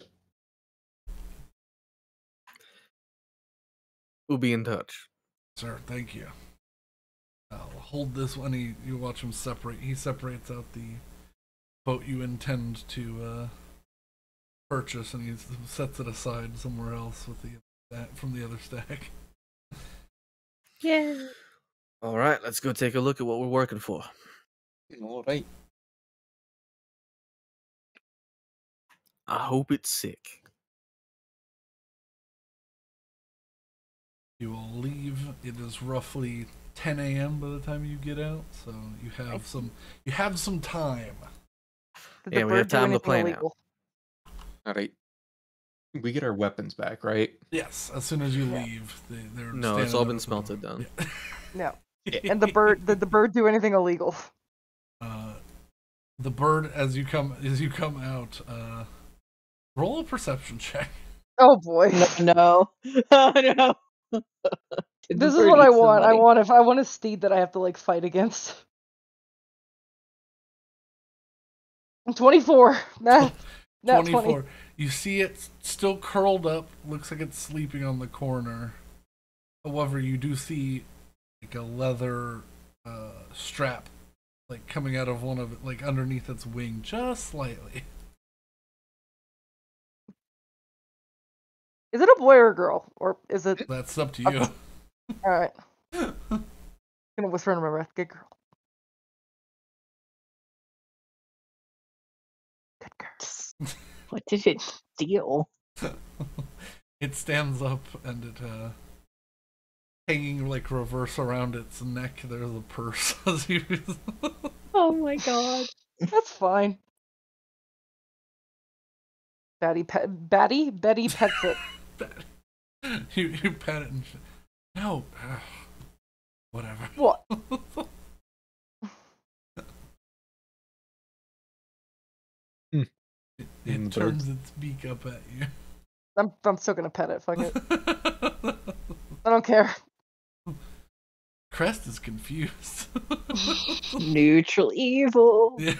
We'll be in touch. Sir, thank you. I'll hold this one. You watch him separate. He separates out the boat you intend to purchase, and he sets it aside somewhere else with from the other stack. Yeah. All right, let's go take a look at what we're working for. All right. I hope it's sick. You will leave. It is roughly 10 a.m. by the time you get out, so you have some time. Yeah, we have time to plan out. All right. We get our weapons back, right? Yes, as soon as you leave, they're no, it's all been smelted down. No. And the bird did the bird do anything illegal? The bird, as you come out, roll a perception check. Oh boy. No. Oh no. This is what I want. I want a steed that I have to like fight against. 24. Not 24. 20. You see it still curled up. Looks like it's sleeping on the corner. However, you do see like a leather strap, like coming out of one of it, like underneath its wing, just slightly. Is it a boy or a girl, or is it? That's up to you. All right. I'm gonna whisper in my breath. Good girl. Good girl. What did it steal? It stands up and it hanging like reverse around its neck. There's a purse. Oh my god. That's fine. Betty pets it. You pet it and no, whatever. What? It turns its beak up at you. I'm still gonna pet it. Fuck it. I don't care. Crest is confused. Neutral evil. Yeah.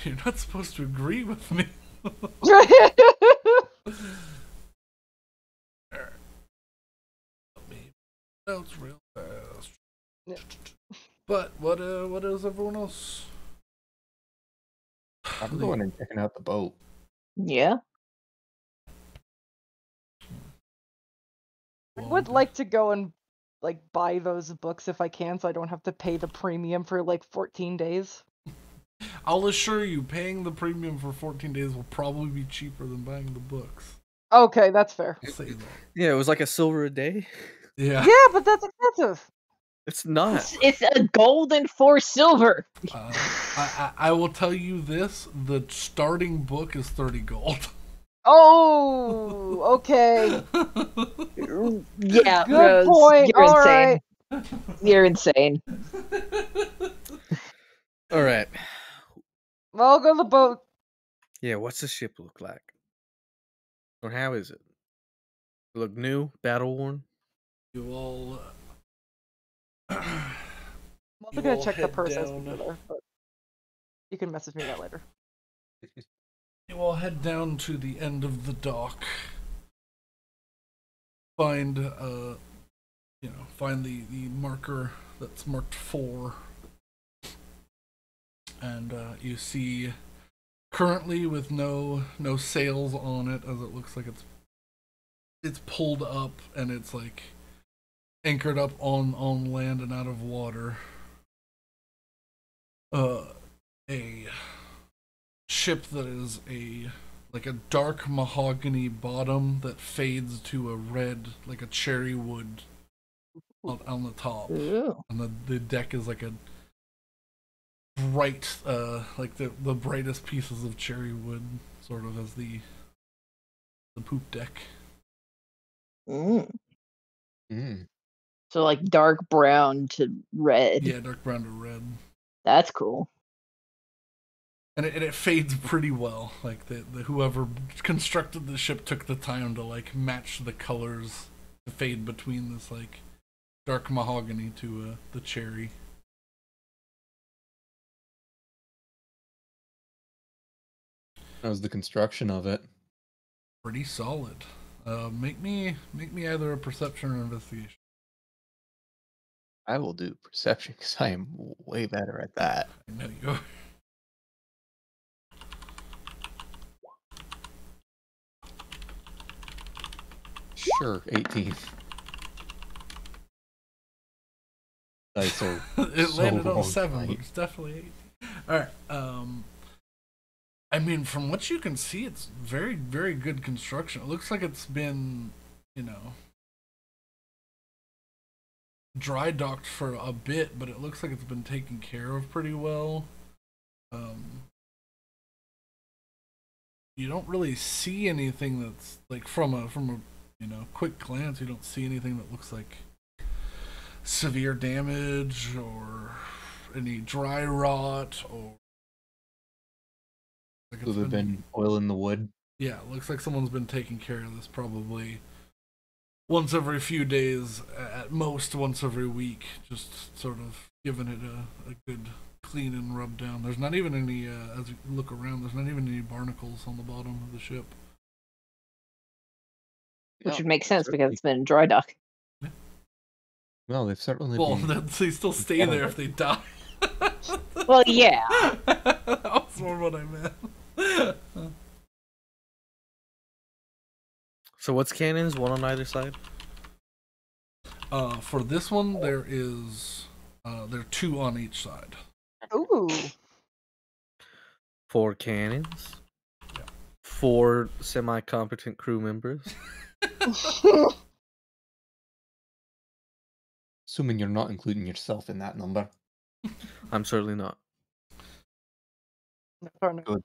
You're not supposed to agree with me. That's real fast. Yeah. But what is everyone else? I'm going and checking out the boat. Yeah. I would like to go and like buy those books if I can, so I don't have to pay the premium for like 14 days. I'll assure you, paying the premium for 14 days will probably be cheaper than buying the books. Okay, that's fair. I'll say that. Yeah, it was like $1 a day. Yeah. Yeah, but that's expensive. It's not. It's a gold and 4 silver. I will tell you this: the starting book is 30 gold. Oh, okay. Yeah, Good Rose, point. you're All insane. right. You're insane. All right. Well, go to the boat. Yeah, what's the ship look like? Or how is it? Look new, battle worn. You all. I'm also You gonna all check the head purse as down. we go there, but you can message me that later. You all head down to the end of the dock. Find find the marker that's marked 4. And you see currently with no sails on it, as it looks like it's pulled up and it's like anchored up on land and out of water. A ship that is a dark mahogany bottom that fades to a red, like a cherry wood on the top. Ooh. And the deck is like a bright, like the brightest pieces of cherry wood, sort of as the poop deck. Mm. Mm. So like dark brown to red. Yeah, dark brown to red. That's cool. And it fades pretty well. Like the whoever constructed the ship took the time to like match the colors to fade between this like dark mahogany to the cherry. How's the construction of it? Pretty solid. Make me either a perception or investigation. I will do perception because I am way better at that. I know you are. Sure, 18. Dice are It so landed on wrong 7, but tonight. it's definitely 8. Alright, I mean, from what you can see, it's very, very good construction. It looks like it's been, dry docked for a bit, but it looks like it's been taken care of pretty well. You don't really see anything that's like from a quick glance. You don't see anything that looks like severe damage or any dry rot or. Like So they've been oiling the wood. Yeah, it looks like someone's been taking care of this probably once every few days, at most once every week, just sort of giving it a good clean and rub down. There's not even any, as you look around, there's not even any barnacles on the bottom of the ship. Which Yeah, would make sense because certainly. it's been in dry dock. Well, they've certainly Well, been... they still stay there if they die. Well, yeah. That was more what I meant. So what's cannons? One on either side? For this one, there are 2 on each side. Ooh. 4 cannons. Yeah. 4 semi-competent crew members. Assuming you're not including yourself in that number. I'm certainly not. Good.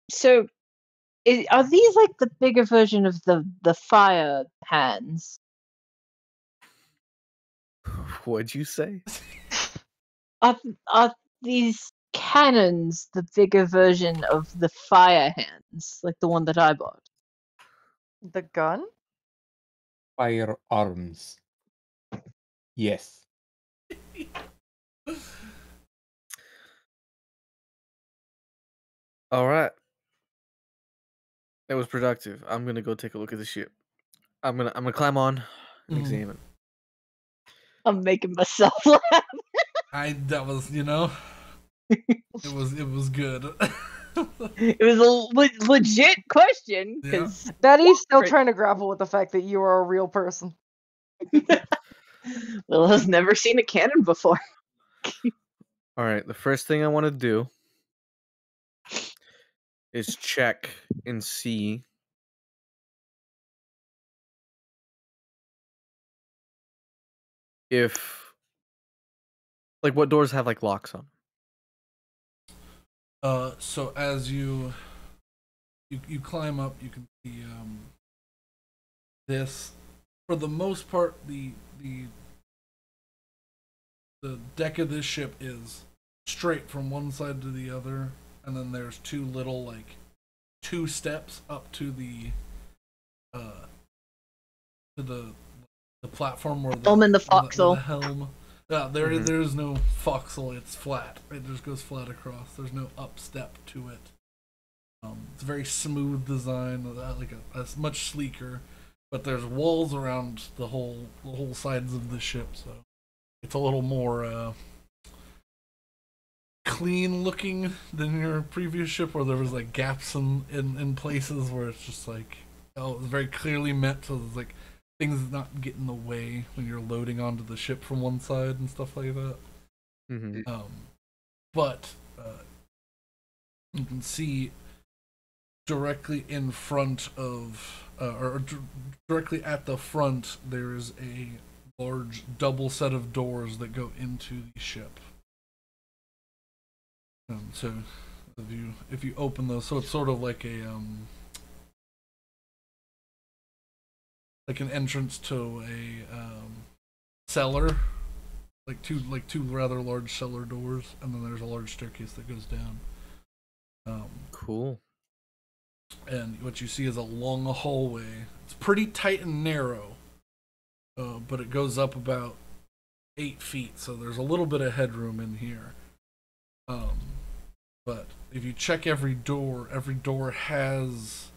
So are these like the bigger version of the fire hands? What'd you say? Are these cannons the bigger version of the fire hands, like the one that I bought? The gun? Firearms. Yes. All right. It was productive. I'm gonna go take a look at the ship. I'm gonna climb on and examine. I'm making myself laugh. That was, it was good. It was a legit question because Betty's still trying to grapple with the fact that you are a real person. Will has never seen a cannon before. All right, the first thing I want to do is check and see if, like, what doors have like locks on. So as you climb up, you can see this. For the most part, the deck of this ship is straight from one side to the other, and then there's two little, like, 2 steps up to the platform where Helm in the foxhole. the helm. Yeah, there is no foxhole. It's flat. It just goes flat across. There's no up step to it. It's a very smooth design, like a much sleeker. But there's walls around the whole sides of the ship, so it's a little more clean looking than your previous ship, where there was like gaps in places where it's just like, oh, it was very clearly meant so there's like things not get in the way when you're loading onto the ship from one side and stuff like that. But you can see directly in front of, directly at the front, there's a large double set of doors that go into the ship. So if you open those, so it's sort of like a like an entrance to a cellar, like two rather large cellar doors, and then there's a large staircase that goes down. Cool. And what you see is a long hallway. It's pretty tight and narrow, but it goes up about 8 feet, so there's a little bit of headroom in here. But if you check every door has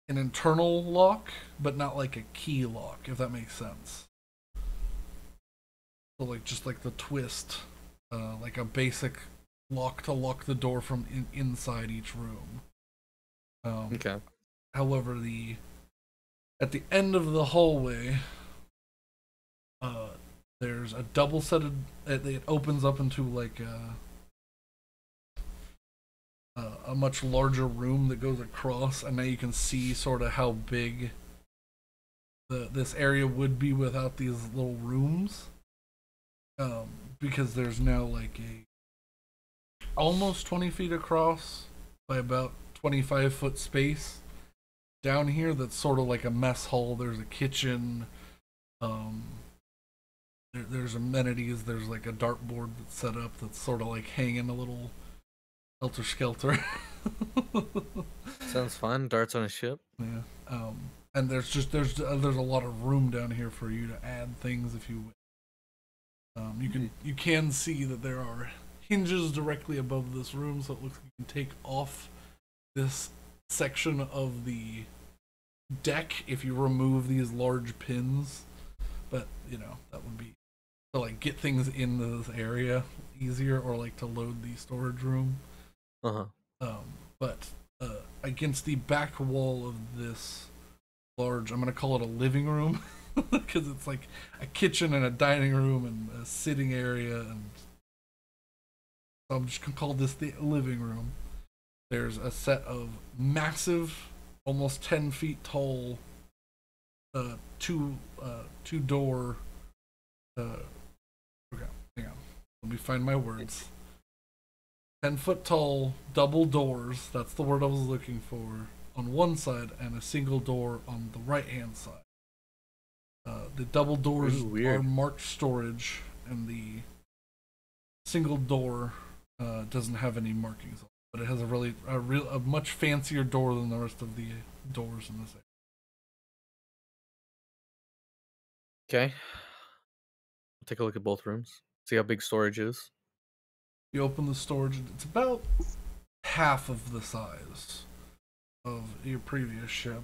an internal lock, but not like a key lock, if that makes sense. So like just like the twist, like a basic lock to lock the door from inside each room. Okay. However, at the end of the hallway, there's a double set of. It opens up into like a much larger room that goes across, and now you can see sort of how big this area would be without these little rooms. Because there's now like a almost 20 feet across by about 25-foot space down here that's sort of like a mess hall. There's a kitchen. There's amenities. There's like a dartboard that's set up that's sort of like hanging a little helter skelter. Sounds fun. Darts on a ship. Yeah. And there's a lot of room down here for you to add things if you wish. You can see that there are hinges directly above this room, so it looks like you can take off this section of the deck if you remove these large pins. But that would be to like get things into this area easier, or like to load the storage room. But against the back wall of this large, I'm gonna call it a living room, because it's like a kitchen and a dining room and a sitting area, and so I'm just gonna call this the living room. There's a set of massive, almost 10 feet tall, two door. Okay, hang on. Let me find my words. 10-foot tall double doors. That's the word I was looking for. On one side, and a single door on the right-hand side. The double doors are marked storage, and the single door doesn't have any markings on it, but it has a much fancier door than the rest of the doors in this area. Okay. I'll take a look at both rooms. See how big storage is. You open the storage, it's about half of the size of your previous ship.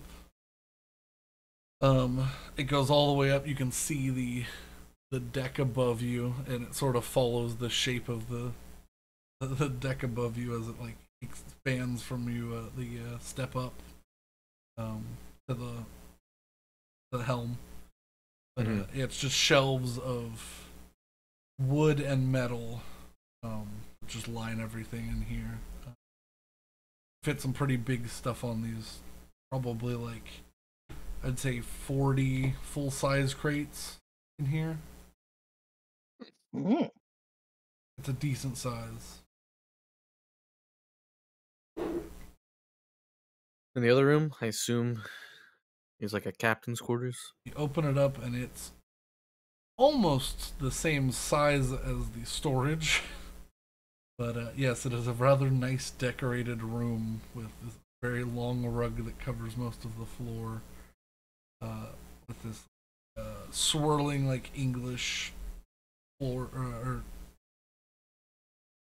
It goes all the way up. You can see the deck above you, and it sort of follows the shape of the deck above you as it like expands from you. The step up to the helm. But it's just shelves of wood and metal, just line everything in here. Fit some pretty big stuff on these. Probably like, I'd say 40 full-size crates in here. Mm. It's a decent size. In the other room, I assume, is like a captain's quarters. You open it up and it's almost the same size as the storage. But yes, it is a rather nice decorated room with this very long rug that covers most of the floor. With this swirling like English floor or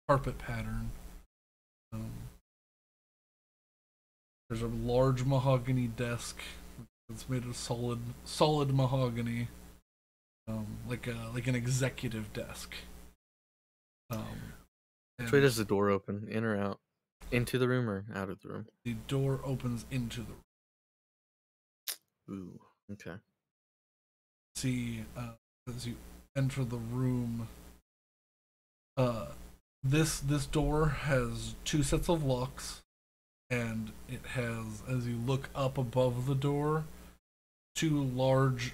carpet pattern. There's a large mahogany desk. It's made of solid mahogany, like an executive desk. Which way does the door open? In or out? Into the room or out of the room? The door opens into the Ooh, room. okay. See, as you enter the room, this door has 2 sets of locks, and it has, as you look up above the door, 2 large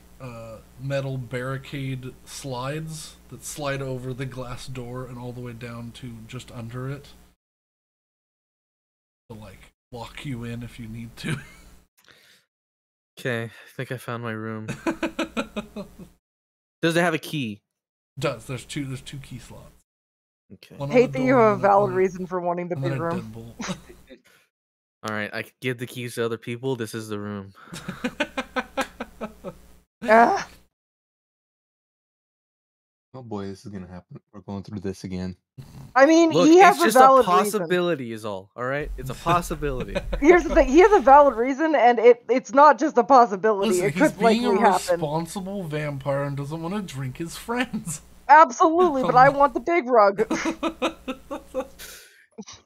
metal barricade slides that slide over the glass door and all the way down to just under it. To like lock you in if you need to. Okay, I think I found my room. Does it have a key? There's two key slots. Okay. One on Hate the that you door have a and then valid one- reason for wanting the and then big a room. deadbolt. Alright, I could give the keys to other people. This is the room. Ah, Oh boy, this is gonna happen. We're going through this again. I mean, Look, he has it's a just a valid reason. possibility is all, alright? It's a possibility. Here's the thing: he has a valid reason, and it's not just a possibility. Listen, It he's could being a likely happen. responsible vampire and doesn't want to drink his friends. Absolutely, but I want the big rug.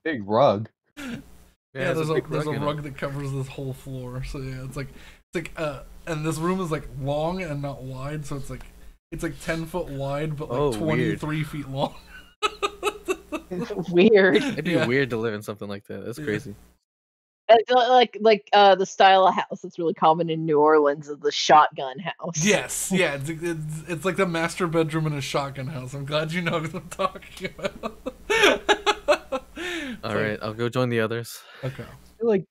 Big rug. Yeah, there's there's a in it. rug that covers this whole floor. So yeah, it's like and this room is like long and not wide, so it's like 10 foot wide but like 23 feet long. Weird. It'd be weird to live in something like that. That's crazy. Like the style of house that's really common in New Orleans is the shotgun house. Yes, yeah, it's like the master bedroom in a shotgun house. I'm glad you know what I'm talking about. Alright, I'll go join the others. Okay. I feel like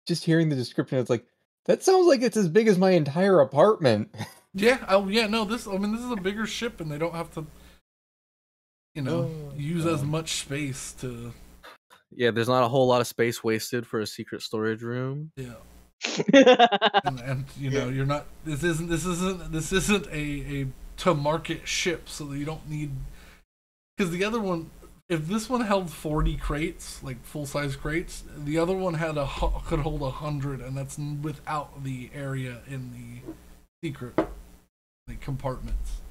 just hearing the description, it's like that sounds like it's as big as my entire apartment. Yeah. No. This is a bigger ship, and they don't have to, use as much space to. Yeah, there's not a whole lot of space wasted for a secret storage room. Yeah. and you're not. This isn't a to market ship, so that you don't need. Because the other one, if this one held 40 crates, like full size crates, the other one could hold 100, and that's without the area in the secret compartments.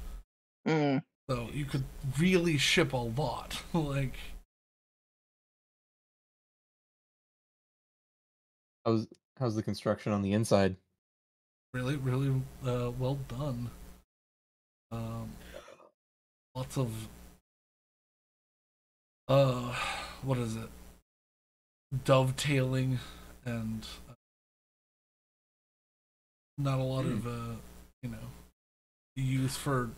Mm. So you could really ship a lot. Like, How's the construction on the inside? really, really well done. Lots of what is it? Dovetailing and not a lot of use for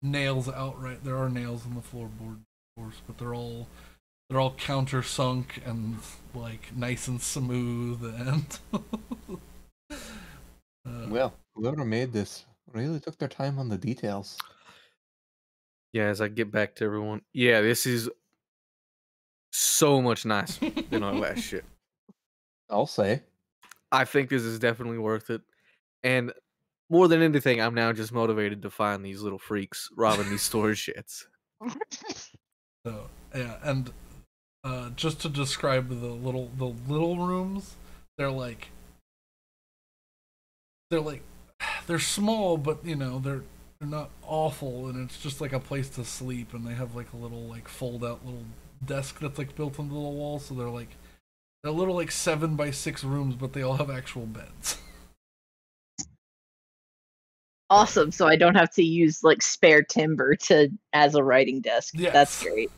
nails outright. There are nails in the floorboard, of course, but they're all countersunk and like nice and smooth and. Well, whoever made this really took their time on the details. Yeah, as I get back to everyone. Yeah, this is so much nicer than our last ship. I'll say. I think this is definitely worth it. And more than anything, I'm now just motivated to find these little freaks robbing these storage sheds. So yeah, and just to describe the little rooms, they're small, but they're not awful, and it's just like a place to sleep, and they have like a little like fold out little desk that's like built into the wall, so they're little like 7x6 rooms, but they all have actual beds. Awesome. So I don't have to use like spare timber as a writing desk. Yes. That's great.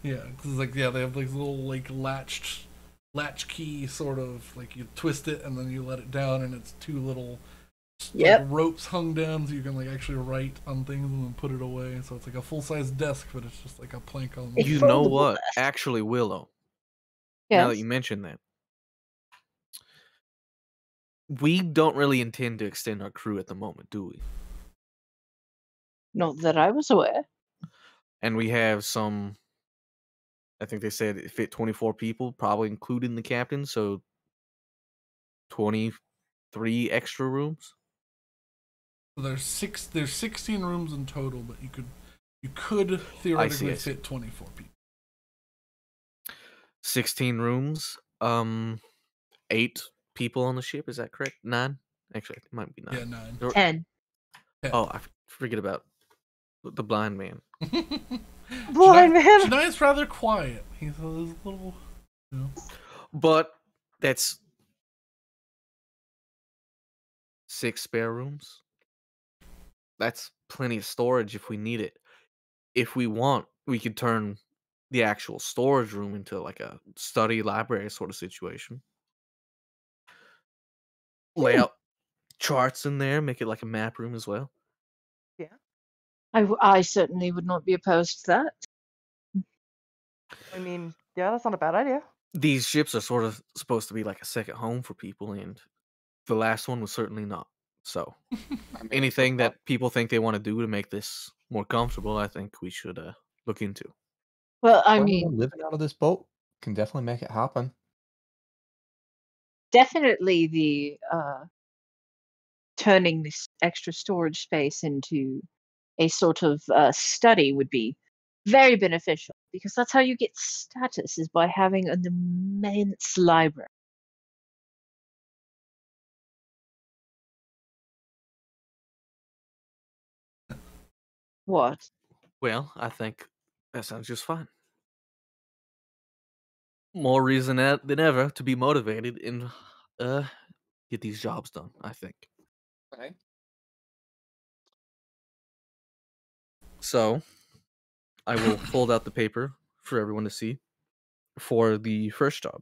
Yeah, because like they have like little like latch key sort of like you twist it and then you let it down and it's two little like ropes hung down so you can like actually write on things and then put it away. So it's like a full size desk, but it's just like a plank on. You know what? Actually, Willow. Yes. Now that you mention that, we don't really intend to extend our crew at the moment, do we? Not that I was aware. And we have some. I think they said it fit 24 people, probably including the captain. So 23 extra rooms. So there's 16 rooms in total, but you could theoretically fit 24 people. 16 rooms. 8 people on the ship. Is that correct? 9. Actually, it might be 9. Yeah, 9. Or, 10. Oh, I forget about the blind man. Blind man. Shania's rather quiet. He's a little, you know. But that's 6 spare rooms. That's plenty of storage if we need it. If we want, we could turn the actual storage room into like a study library sort of situation. Lay out charts in there, make it like a map room as well. Yeah. I certainly would not be opposed to that. I mean, yeah, that's not a bad idea. These ships are sort of supposed to be like a second home for people, and the last one was certainly not. So, anything that people think they want to do to make this more comfortable, I think we should look into. Well, I mean, living out of this boat can definitely make it happen. definitely the turning this extra storage space into a sort of study would be very beneficial, because that's how you get status, is by having an immense library. What? Well, I think that sounds just fine. More reason than ever to be motivated and get these jobs done, I think. Okay. So, I will fold out the paper for everyone to see for the first job.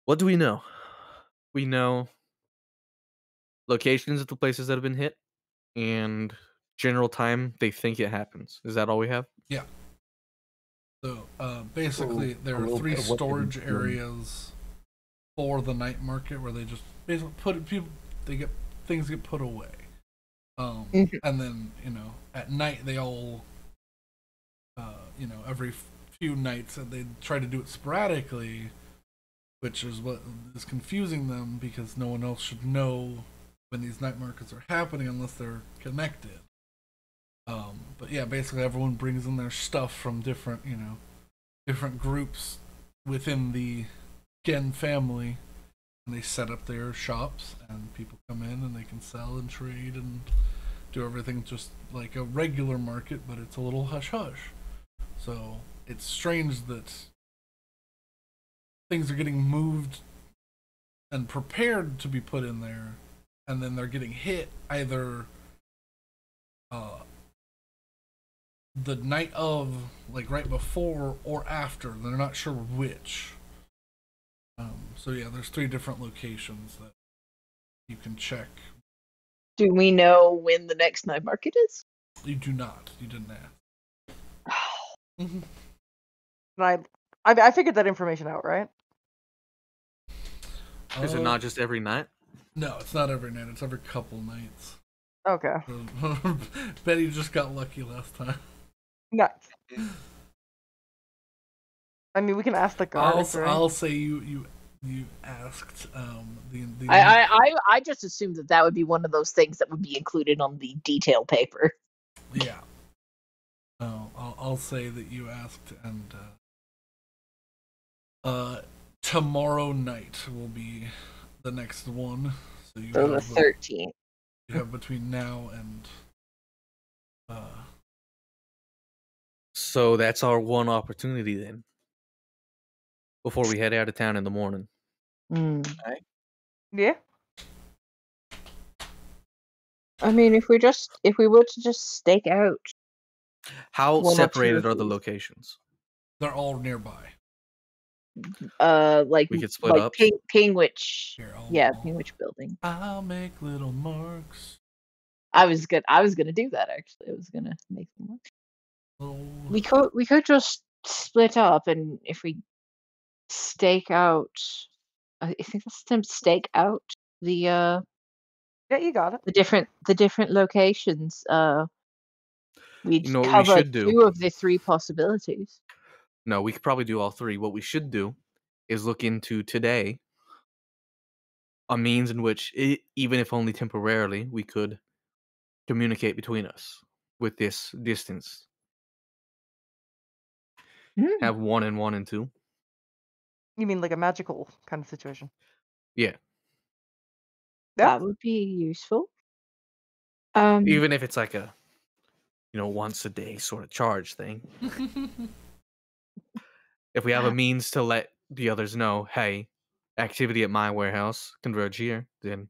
What do we know? We know locations of the places that have been hit and general time they think it happens. Is that all we have? Yeah. So basically, there are 3 storage areas for the night market where they just basically things get put away. And then at night they all every few nights they try to do it sporadically, which is what is confusing them because no one else should know when these night markets are happening unless they're connected. But yeah, basically everyone brings in their stuff from different groups within the Gen family, and they set up their shops, and people come in and they can sell and trade and do everything just like a regular market, but it's a little hush-hush. So it's strange that things are getting moved and prepared to be put in there, and then they're getting hit either the night of, like right before or after. They're not sure which. So yeah, there's 3 different locations that you can check. Do we know when the next night market is? You do not. You didn't ask. I figured that information out, right? Is it not just every night? No, it's not every night. It's every couple nights. Okay. So, Betty just got lucky last time. Nice. I mean, we can ask the guard. I'll say you asked I just assumed that would be one of those things that would be included on the detail paper. Yeah. I'll say that you asked, and tomorrow night will be the next one. So you the 13th. You have between now and. So that's our one opportunity then. Before we head out of town in the morning. Mm. Yeah. I mean, if we were to just stake out How one or two separated of are the these, locations? They're all nearby. like We could split up. Pingwich, Here, Pingwich building. I'll make little marks. I was gonna do that actually. I was gonna make them. Little... We could just split up, and if we stake out, I think that's the term, stake out the Yeah, you got it. the different locations. We'd You know what we cover should do? 2 of the 3 possibilities. No, we could probably do all 3. What we should do is look into today a means in which, even if only temporarily, we could communicate between us with this distance. Have 1 and 1 and 2. You mean like a magical kind of situation? Yeah. That would be useful. Even if it's like a, once a day sort of charge thing. If we have a means to let the others know, hey, activity at my warehouse, converge here, then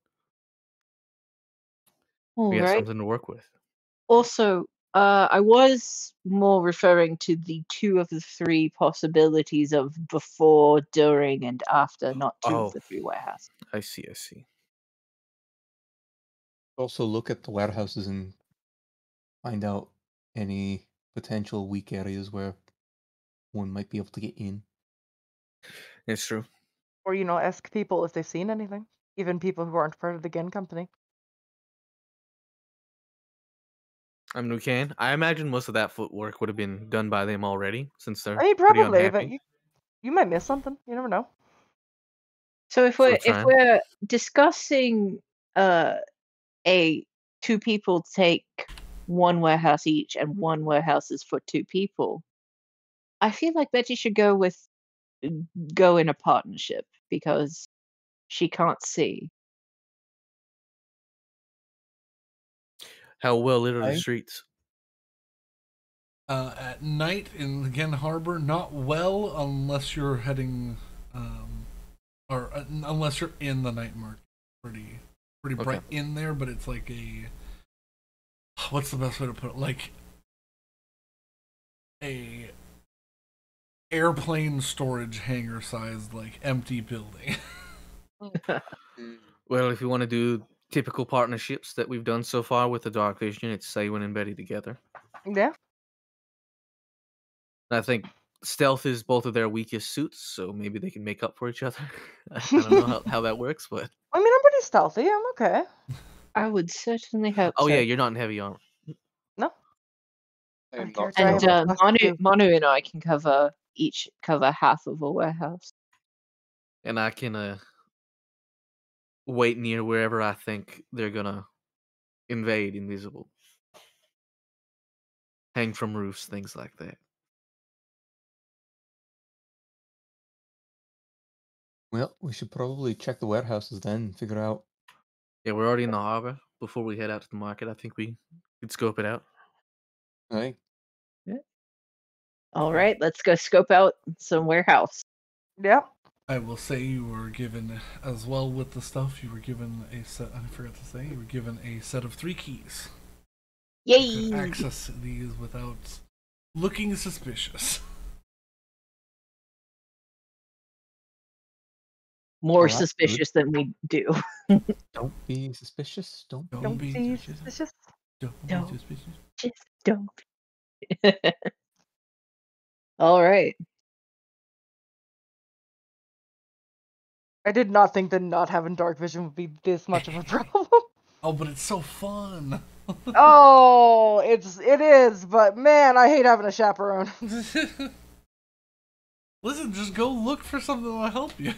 All we got right. something to work with. Also, I was more referring to the 2 of the 3 possibilities of before, during, and after, not 2 of the 3 warehouses. I see. Also look at the warehouses and find out any potential weak areas where one might be able to get in. It's true. Or, ask people if they've seen anything. Even people who aren't part of the Gen Company. I mean, we can. I imagine most of that footwork would have been done by them already, since they're I mean, pretty probably, but unhappy. you might miss something. You never know. So if we're discussing a 2 people take 1 warehouse each and 1 warehouse is for 2 people, I feel like Betty should go in a partnership because she can't see. How well lit are the streets? At night in the Gen Harbor, not well unless you're heading, unless you're in the night market. Pretty bright in there, but it's like what's the best way to put it? Like a airplane storage hangar sized, like, empty building. Well, if you want to do typical partnerships that we've done so far with the Dark Vision, it's Saywin and Betty together. Yeah. I think stealth is both of their weakest suits, so maybe they can make up for each other. I don't know how that works, but... I mean, I'm pretty stealthy. I'm okay. I would certainly hope so. so. Yeah, you're not in heavy armor. No. I'm not. And Manu and I can each cover half of a warehouse. And I can wait near wherever I think they're gonna invade invisible. Hang from roofs, things like that. Well, we should probably check the warehouses then and figure out. Yeah, we're already in the harbor. Before we head out to the market, I think we could scope it out. Right. Yeah. All right, let's go scope out some warehouse. Yeah. I will say you were given, as well with the stuff, you were given a set, I forgot to say, you were given a set of 3 keys. Yay! You could access these without looking suspicious. More suspicious than we do. Don't be suspicious. Don't be suspicious. Don't be suspicious. Just don't. All right. I did not think that not having dark vision would be this much of a problem. Oh, but it's so fun. Oh, it is, but man, I hate having a chaperone. Listen, just go look for something that'll help you.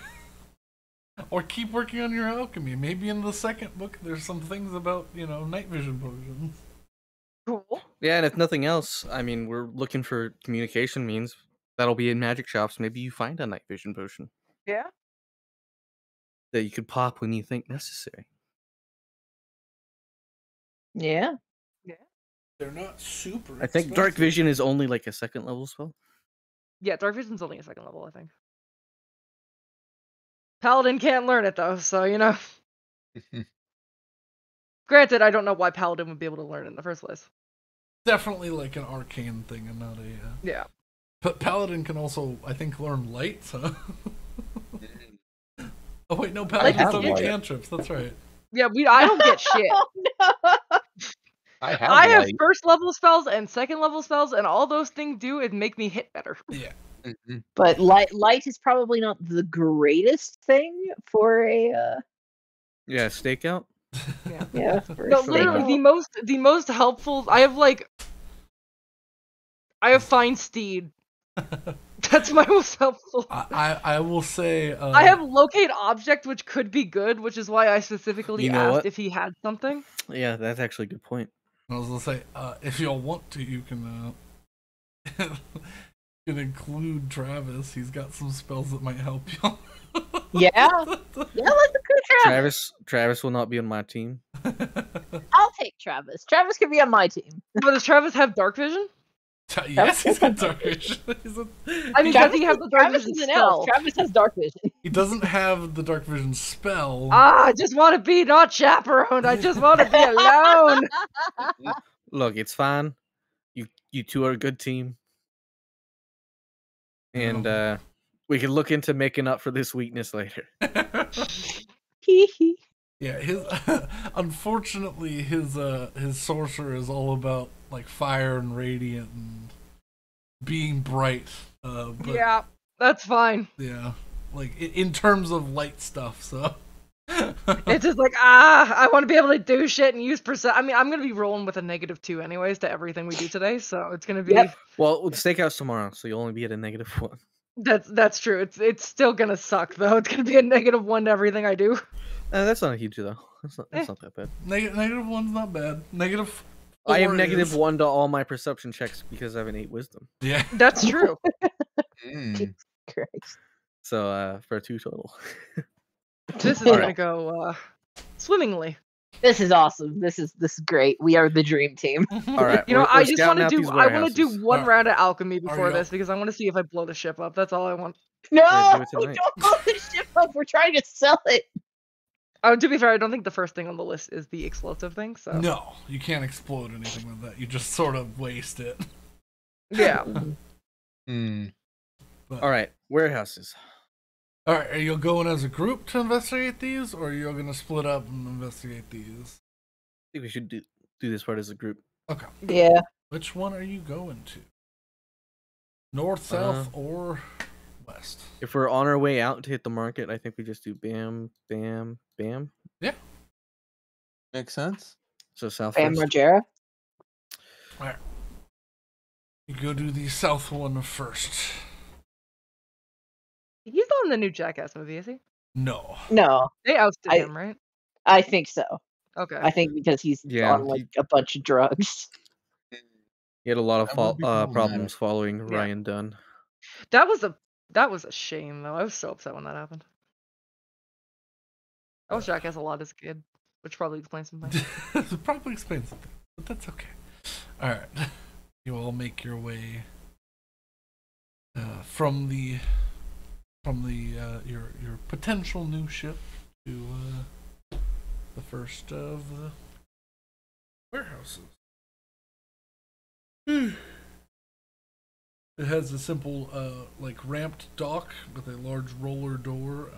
Or keep working on your alchemy. Maybe in the second book there's some things about, night vision potions. Cool. Yeah, and if nothing else, I mean, we're looking for communication means. That'll be in magic shops. Maybe you find a night vision potion. Yeah. That you could pop when you think necessary. Yeah. Yeah. They're not super I think dark vision is only like a 2nd level spell. Yeah, dark vision's only a 2nd level, I think. Paladin can't learn it though, so Granted, I don't know why Paladin would be able to learn it in the first place. Definitely like an arcane thing and not a. Yeah. But Paladin can also, I think, learn light, huh? Oh wait, no, Paladins don't get cantrips. That's right. Yeah, I don't get shit. Oh, no. I I have light. first level spells and second level spells, and all those things do is make me hit better. Yeah. But light is probably not the greatest thing for a. Yeah, stakeout. Yeah. No, literally the most helpful. I have Find Steed. That's my most helpful. I will say. I have Locate Object, which could be good, which is why I specifically asked if he had something. Yeah, that's actually a good point. I was gonna say, if y'all want to, you can can include Travis. He's got some spells that might help y'all. Yeah, let's include Travis will not be on my team. I'll take Travis. Travis can be on my team. But does Travis have Dark Vision? Yes, he's got Dark Vision. I mean, does he have the Dark Vision spell? Travis has Dark Vision. He doesn't have the Dark Vision spell. I just want to be not chaperoned. I just want to be alone. Look, it's fine. You two are a good team. And we can look into making up for this weakness later. Yeah, his unfortunately his sorcerer is all about like fire and radiant and being bright. But, yeah, that's fine. Yeah, like in terms of light stuff, so it's just like I want to be able to do shit and use percent. I mean, I'm gonna be rolling with a -2 anyways to everything we do today, so it's gonna be. Yep. Well, the stakeout's tomorrow, so you'll only be at a -1. That's true. It's still gonna suck though. It's gonna be a -1 to everything I do. That's not huge though. That's not that bad. -1's not bad. -4 I have is... -1 to all my perception checks because I have an 8 wisdom. Yeah, that's true. Christ. So for 2 total. This is gonna go swimmingly. This is awesome. This is great. We are the dream team. All right. You know, I just want to do. I want to do warehouses. one round of alchemy before this because I want to see if I blow the ship up. That's all I want. No, Yeah, do it don't tonight. blow the ship up. We're trying to sell it. Oh, to be fair, I don't think the first thing on the list is the explosive thing. So no, you can't explode anything with that. You just sort of waste it. yeah. But, All right, warehouses. all right. Are you going as a group to investigate these, or are you going to split up and investigate these? I think we should do this part as a group. Okay. Yeah. Which one are you going to? North, south, or west? If we're on our way out to hit the market, I think we just do bam, bam, bam. Yeah. Makes sense. So south Bam first. Margera. All right. You go do the south one first. He's not in the new Jackass movie, is he? No. No, They ousted him, right? I think so. Okay. I think because he's Yeah, on like a bunch of drugs. He had a lot of That would be problematic. problems following Yeah. Ryan Dunn. That was a shame though. I was so upset when that happened. I was Jackass a lot as a kid, which probably explains something. It probably explains something, but that's okay. All right. You all make your way from your potential new ship to the first of the warehouses. It has a simple like ramped dock with a large roller door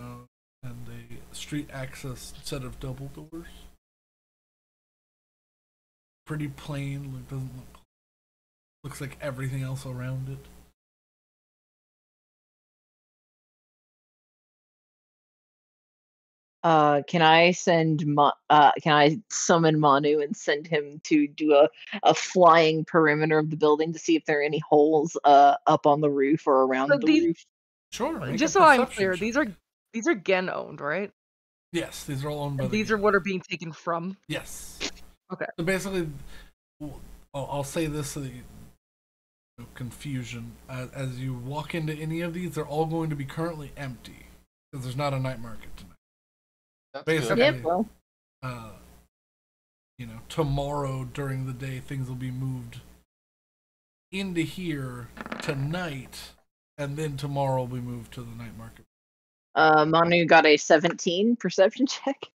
and a street access set of double doors. Pretty plain, like doesn't looks like everything else around it. Can I summon Manu and send him to do a flying perimeter of the building to see if there are any holes up on the roof or around So the these- roof? Sure. make Just a so I'm perception clear, check. these are Gen owned, right? Yes, these are all owned by And the these are what are being taken from. Yes. Okay. So basically, I'll say this so that you no confusion. As you walk into any of these, they're all going to be currently empty because there's not a night market tonight. That's Basically, good. Yep. Well, tomorrow during the day, things will be moved into here tonight, and then tomorrow will be moved to the night market. Manu got a 17 perception check.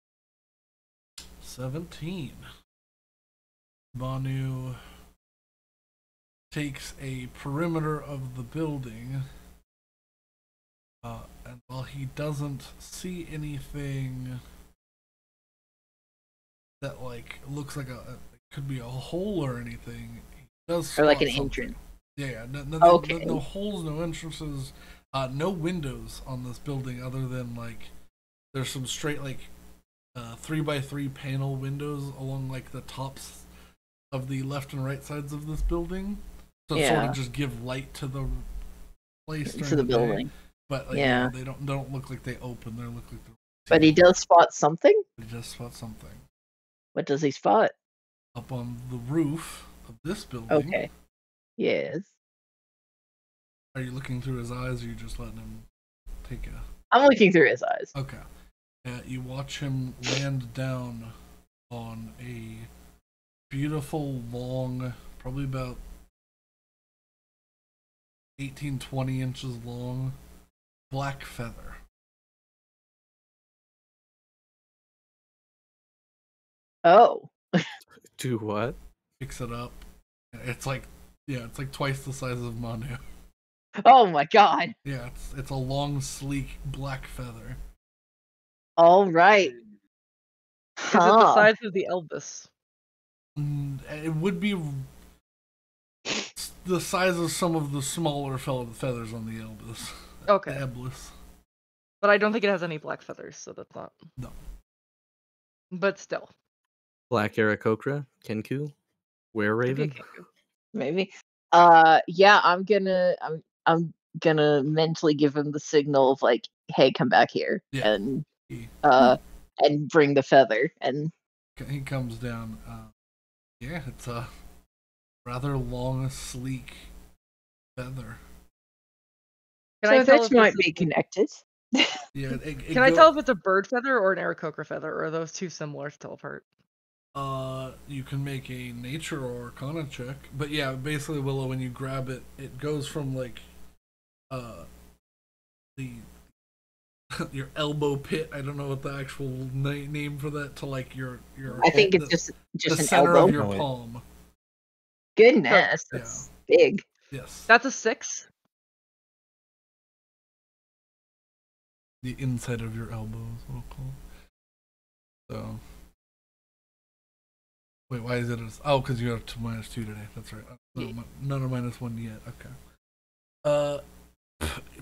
17. Banu takes a perimeter of the building, and while he doesn't see anything that like looks like it could be a hole or anything, he does Or like an spot entrance. Yeah, Okay. no holes, no entrances, no windows on this building other than like there's some straight like 3x3 panel windows along like the tops of the left and right sides of this building, so sort Yeah. of just give light to the place during To the day. building. But like, Yeah. they don't look like they open. They look like they're. But he does spot something? He just spot something What does he spot? up on the roof of this building. Okay. Yes. Are you looking through his eyes, or are you just letting him take a? I'm looking through his eyes. Okay. You watch him land down on a beautiful, long, probably about 18, 20 inches long, black feather. Oh. Do what? Picks it up. It's like, it's like twice the size of Manu. Oh my god. Yeah, it's a long, sleek black feather. All right. Is it the size of the Elvis? It would be the size of some of the smaller feathers on the Elvis. Okay. The Eblis. But I don't think it has any black feathers, so that's not. No. But still. Black Aarakocra? Kenku? Were Could be a Raven? kangaroo. Maybe. Yeah, I'm gonna mentally give him the signal of like, hey, come back here. Yeah. And bring the feather, and He comes down. Yeah, it's a rather long, sleek feather. Can I so tell that if might this be is- connected. Yeah. Can I tell if it's a bird feather or an Aarakocra feather, or are those too similar to tell apart? You can make a nature or arcana check, but yeah, basically, Willow, when you grab it, it goes from like, the your elbow pit. I don't know what the actual name for that, to like your. I think it's just the an center elbow. of your Oh, palm. Goodness, Yeah. that's big. Yes. That's a 6. The inside of your elbow is what I'll call it. So. Wait, why is it? Because you have -2 today. That's right. None of -1 yet. Okay.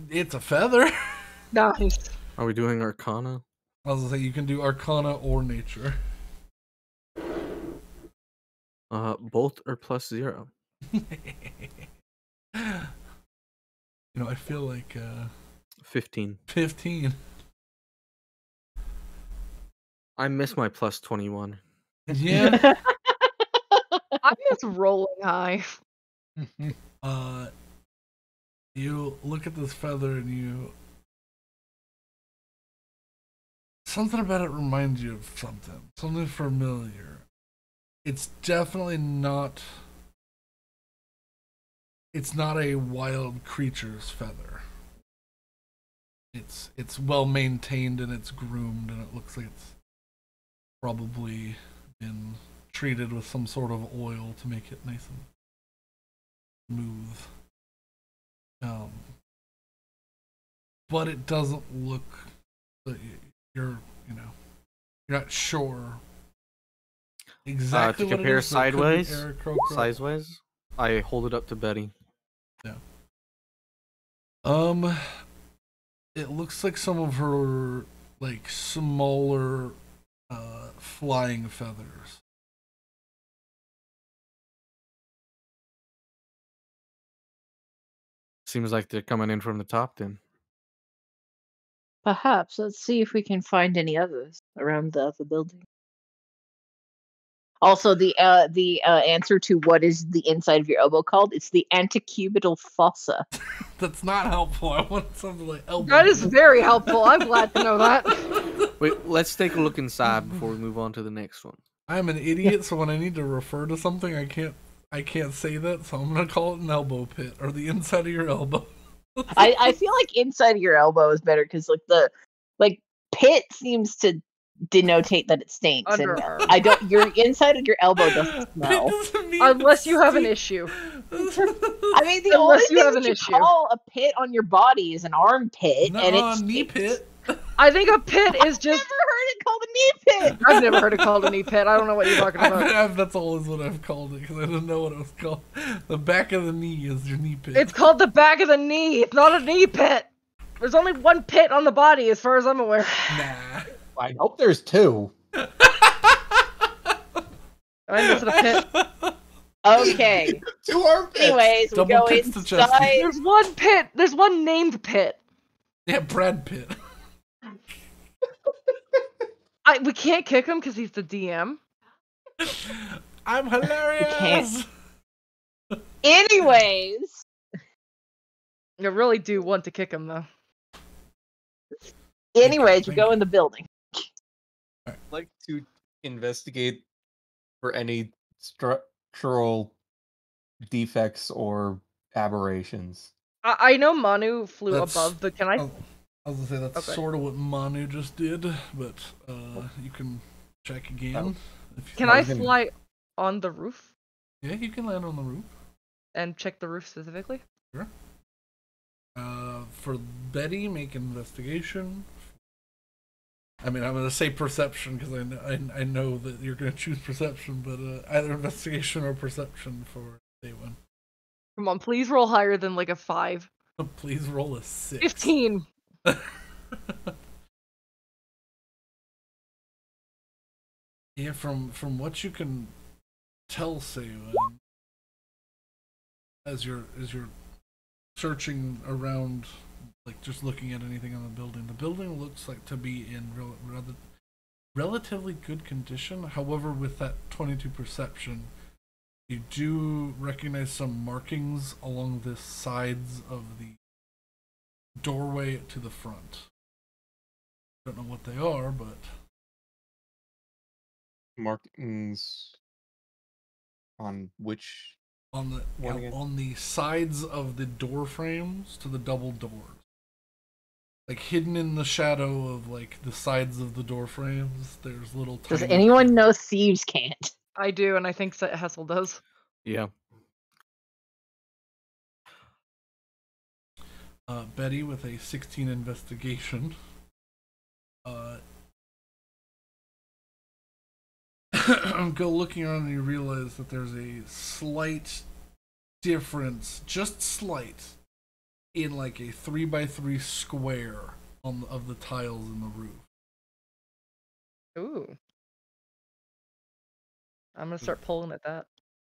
It's a feather. Nice. Are we doing Arcana? I was gonna say you can do Arcana or Nature. Both are +0. I feel like 15. 15. I miss my +21. Yeah. I'm just rolling high. You look at this feather and something about it reminds you of something familiar. It's definitely not. It's not a wild creature's feather. It's well maintained and it's groomed, and it looks like it's probably been treated with some sort of oil to make it nice and smooth. But it doesn't look. You're not sure exactly To what compare it is. But it could be sideways, Aarakocra. size-wise, I hold it up to Betty. Yeah. It looks like some of her like smaller flying feathers. Seems like they're coming in from the top then. Perhaps. Let's see if we can find any others around the other building. Also, the answer to what is the inside of your elbow called? It's the antecubital fossa. That's not helpful. I want something like elbow. That is very helpful. I'm glad to know that. Wait, let's take a look inside before we move on to the next one. I'm an idiot, so when I need to refer to something, I can't say that, so I'm gonna call it an elbow pit or the inside of your elbow. I feel like inside of your elbow is better because like the pit seems to denotate that it stinks. And Underarm. I don't. Your inside of your elbow doesn't smell. Unless you have an issue. I mean, the only Unless you thing have that an you issue. call a pit on your body is an armpit, and it's knee pit. I think a pit is just. I've never heard it called a knee pit. I've never heard it called a knee pit. I don't know what you're talking about. That's always what I've called it because I didn't know what it was called. The back of the knee is your knee pit. It's called the back of the knee. It's not a knee pit. There's only one pit on the body, as far as I'm aware. Nah. I hope there's two. I think it's a pit. Okay. Two armpits. Anyways, we Double go pits to Chesty. inside. There's one pit. There's one named pit. Yeah, Brad Pitt. We can't kick him because he's the DM. I'm hilarious. Anyways, I really do want to kick him, though. we go in the building. I'd like to investigate for any structural defects or aberrations. I know Manu flew That's- above, but can I? I was gonna say that's Okay. sort of what Manu just did, but you can check again. Can I fly on the roof Yeah, you can land on the roof. and check the roof specifically? Sure. For Betty, make an investigation. I mean, I'm gonna say perception because I know that you're gonna choose perception, but either investigation or perception for day one. Come on, please roll higher than like a 5. Please roll a 6. 15. Yeah, from what you can tell, Sayuan, as you're searching around, like just looking at anything on the building looks like to be in relatively good condition. However, with that 22 perception, you do recognize some markings along the sides of the doorway to the front. Don't know what they are, but Markings on which? on the sides of the door frames to the double doors, like hidden in the shadow of like the sides of the door frames. There's little. Does tiny... anyone know thieves can't? I do, and I think Hessel does. Yeah. Betty with a 16 investigation. Go looking around and you realize that there's a slight difference, just slight, in like a 3x3 square of the tiles in the roof. Ooh. I'm gonna start pulling at that.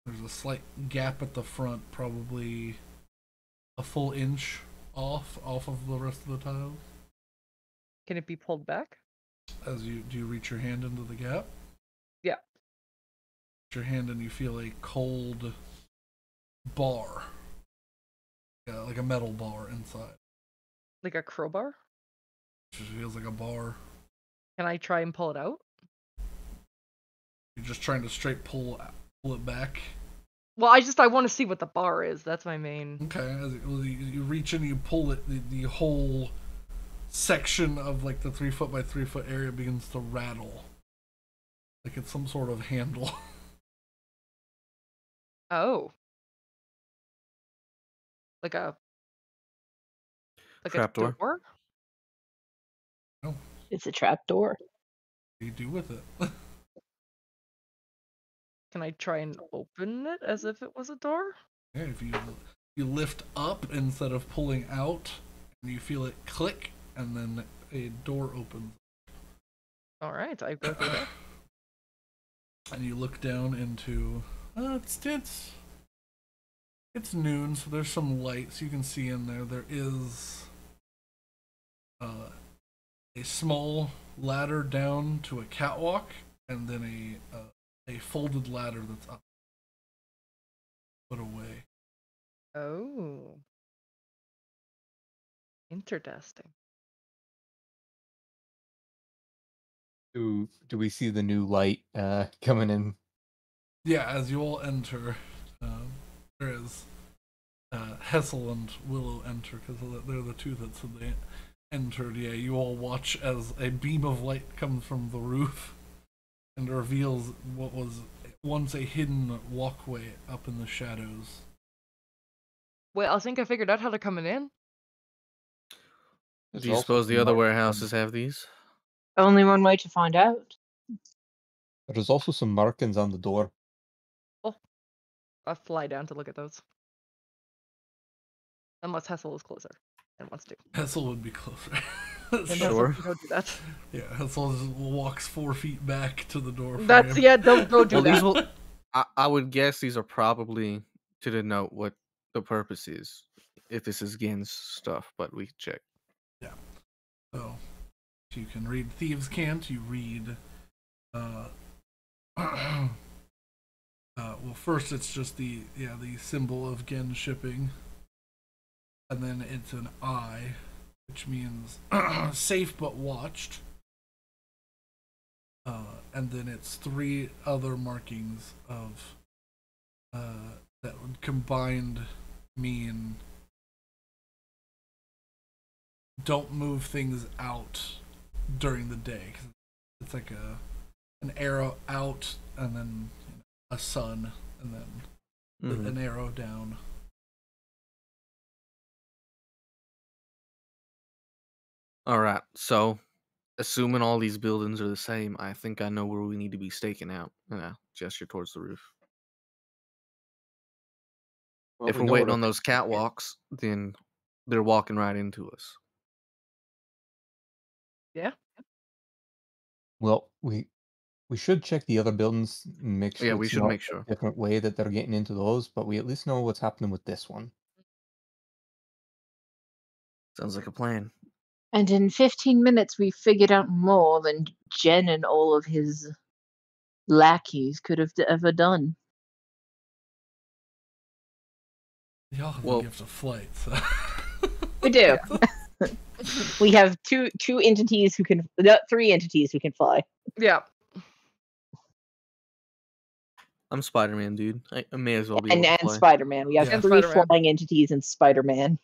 There's a slight gap at the front, probably a full inch off of the rest of the tiles. Can it be pulled back? Do you reach your hand into the gap? Yeah. Reach your hand and you feel a cold bar. Yeah, like a metal bar inside. Like a crowbar? It just feels like a bar. Can I try and pull it out? You're just trying to straight pull it back. Well, I want to see what the bar is. That's my main. Okay, you reach in, you pull it, the whole section of like the 3 foot by 3 foot area begins to rattle. Like it's some sort of handle. Oh. Like a Trapdoor? door? No. It's a trap door. What do you do with it? Can I try and open it as if it was a door? Yeah, if you lift up instead of pulling out, and you feel it click, and then a door opens. All right, I go through that. And you look down into it's noon, so there's some lights you can see in there. There is a small ladder down to a catwalk, and then a folded ladder that's up, put away. Oh. Interesting. Do we see the new light coming in? Yeah, as you all enter, there is Hessel and Willow enter because they're the two that's entered, you all watch as a beam of light comes from the roof and reveals what was once a hidden walkway up in the shadows. Well, I think I figured out how to come in. There's Do you also suppose the some other mar- warehouses have these? Only one way to find out. There's also some markings on the door. Oh, I fly down to look at those. Unless Hessel is closer and wants to. Hessel would be closer. And Sure. Hessel, don't do that. Yeah, Hessel just walks 4 feet back to the door. That's frame. yeah. Don't do Well, that. these will. I would guess these are probably to denote what the purpose is. If this is Gen's stuff, but we can check. Yeah. So, you can read Thieves' Cant. You read. Well, first it's just the symbol of Gen shipping, and then it's an eye, which means safe but watched. And then it's 3 other markings of that would combined mean don't move things out during the day. It's like an arrow out, and then a sun, and then an arrow down. All right. So, assuming all these buildings are the same, I think I know where we need to be staking out. And I gesture towards the roof. Well, If we we're know waiting where on to those pick it. catwalks, then they're walking right into us. Yeah. Well, we should check the other buildings, make sure Yeah, we it's should not make sure. a different way that they're getting into those, but we at least know what's happening with this one. Sounds like a plan. And in 15 minutes, we figured out more than Jen and all of his lackeys could have ever done. Y'all have Well- the gift of flight, so. We do. We have two entities who can, 3 entities who can fly. Yeah. I'm Spider-Man, dude. I may as well be And able to fly. Spider-Man. We have Yeah. 3 Spider-Man. flying entities and Spider-Man.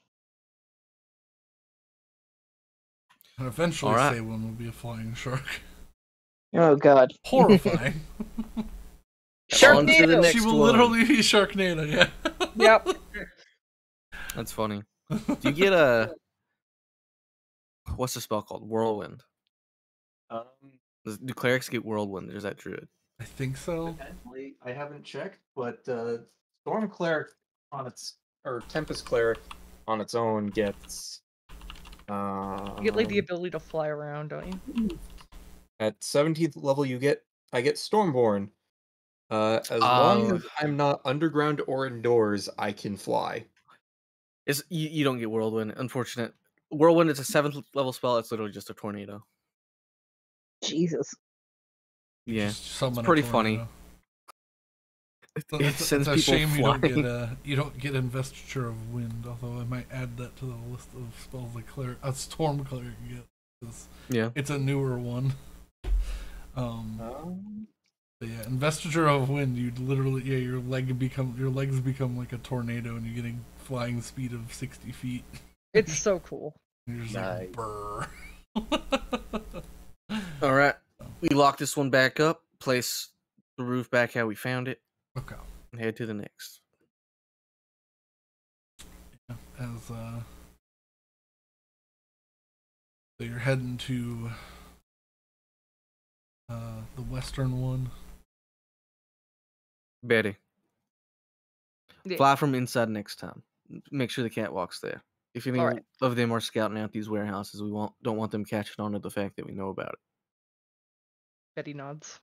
And eventually, All right. Saywin will be a flying shark. Oh god. Horrifying. On to the Sharknado! next She will one. literally be Sharknado, yeah. Yep. That's funny. Do you get a what's the spell called? Whirlwind. Do clerics get whirlwind? Or is that druid? I think so. Potentially, I haven't checked, but Storm Cleric on its or Tempest Cleric on its own gets. You get like the ability to fly around, don't you? At 17th level, I get Stormborn. As long as I'm not underground or indoors, I can fly. You don't get whirlwind. Unfortunate. Whirlwind is a 7th level spell. It's literally just a tornado. Jesus. Yeah, Just summon a pretty funny. tornado. It sends it's a people shame flying. you don't get Investiture of Wind, although I might add that to the list of spells the cleric, a Storm Cleric gets. Yeah. It's a newer one. But yeah, Investiture of Wind, you literally your legs become like a tornado, and you're getting flying speed of 60 feet. It's so cool. You're just like brr. All right. We lock this one back up. Place the roof back how we found it. Okay. And head to the next. As so you're heading to the western one. Betty. Yeah. Fly from inside next time. Make sure the catwalk's there. If any Alright. of them are scouting out these warehouses, we don't want them catching on to the fact that we know about it. Betty nods.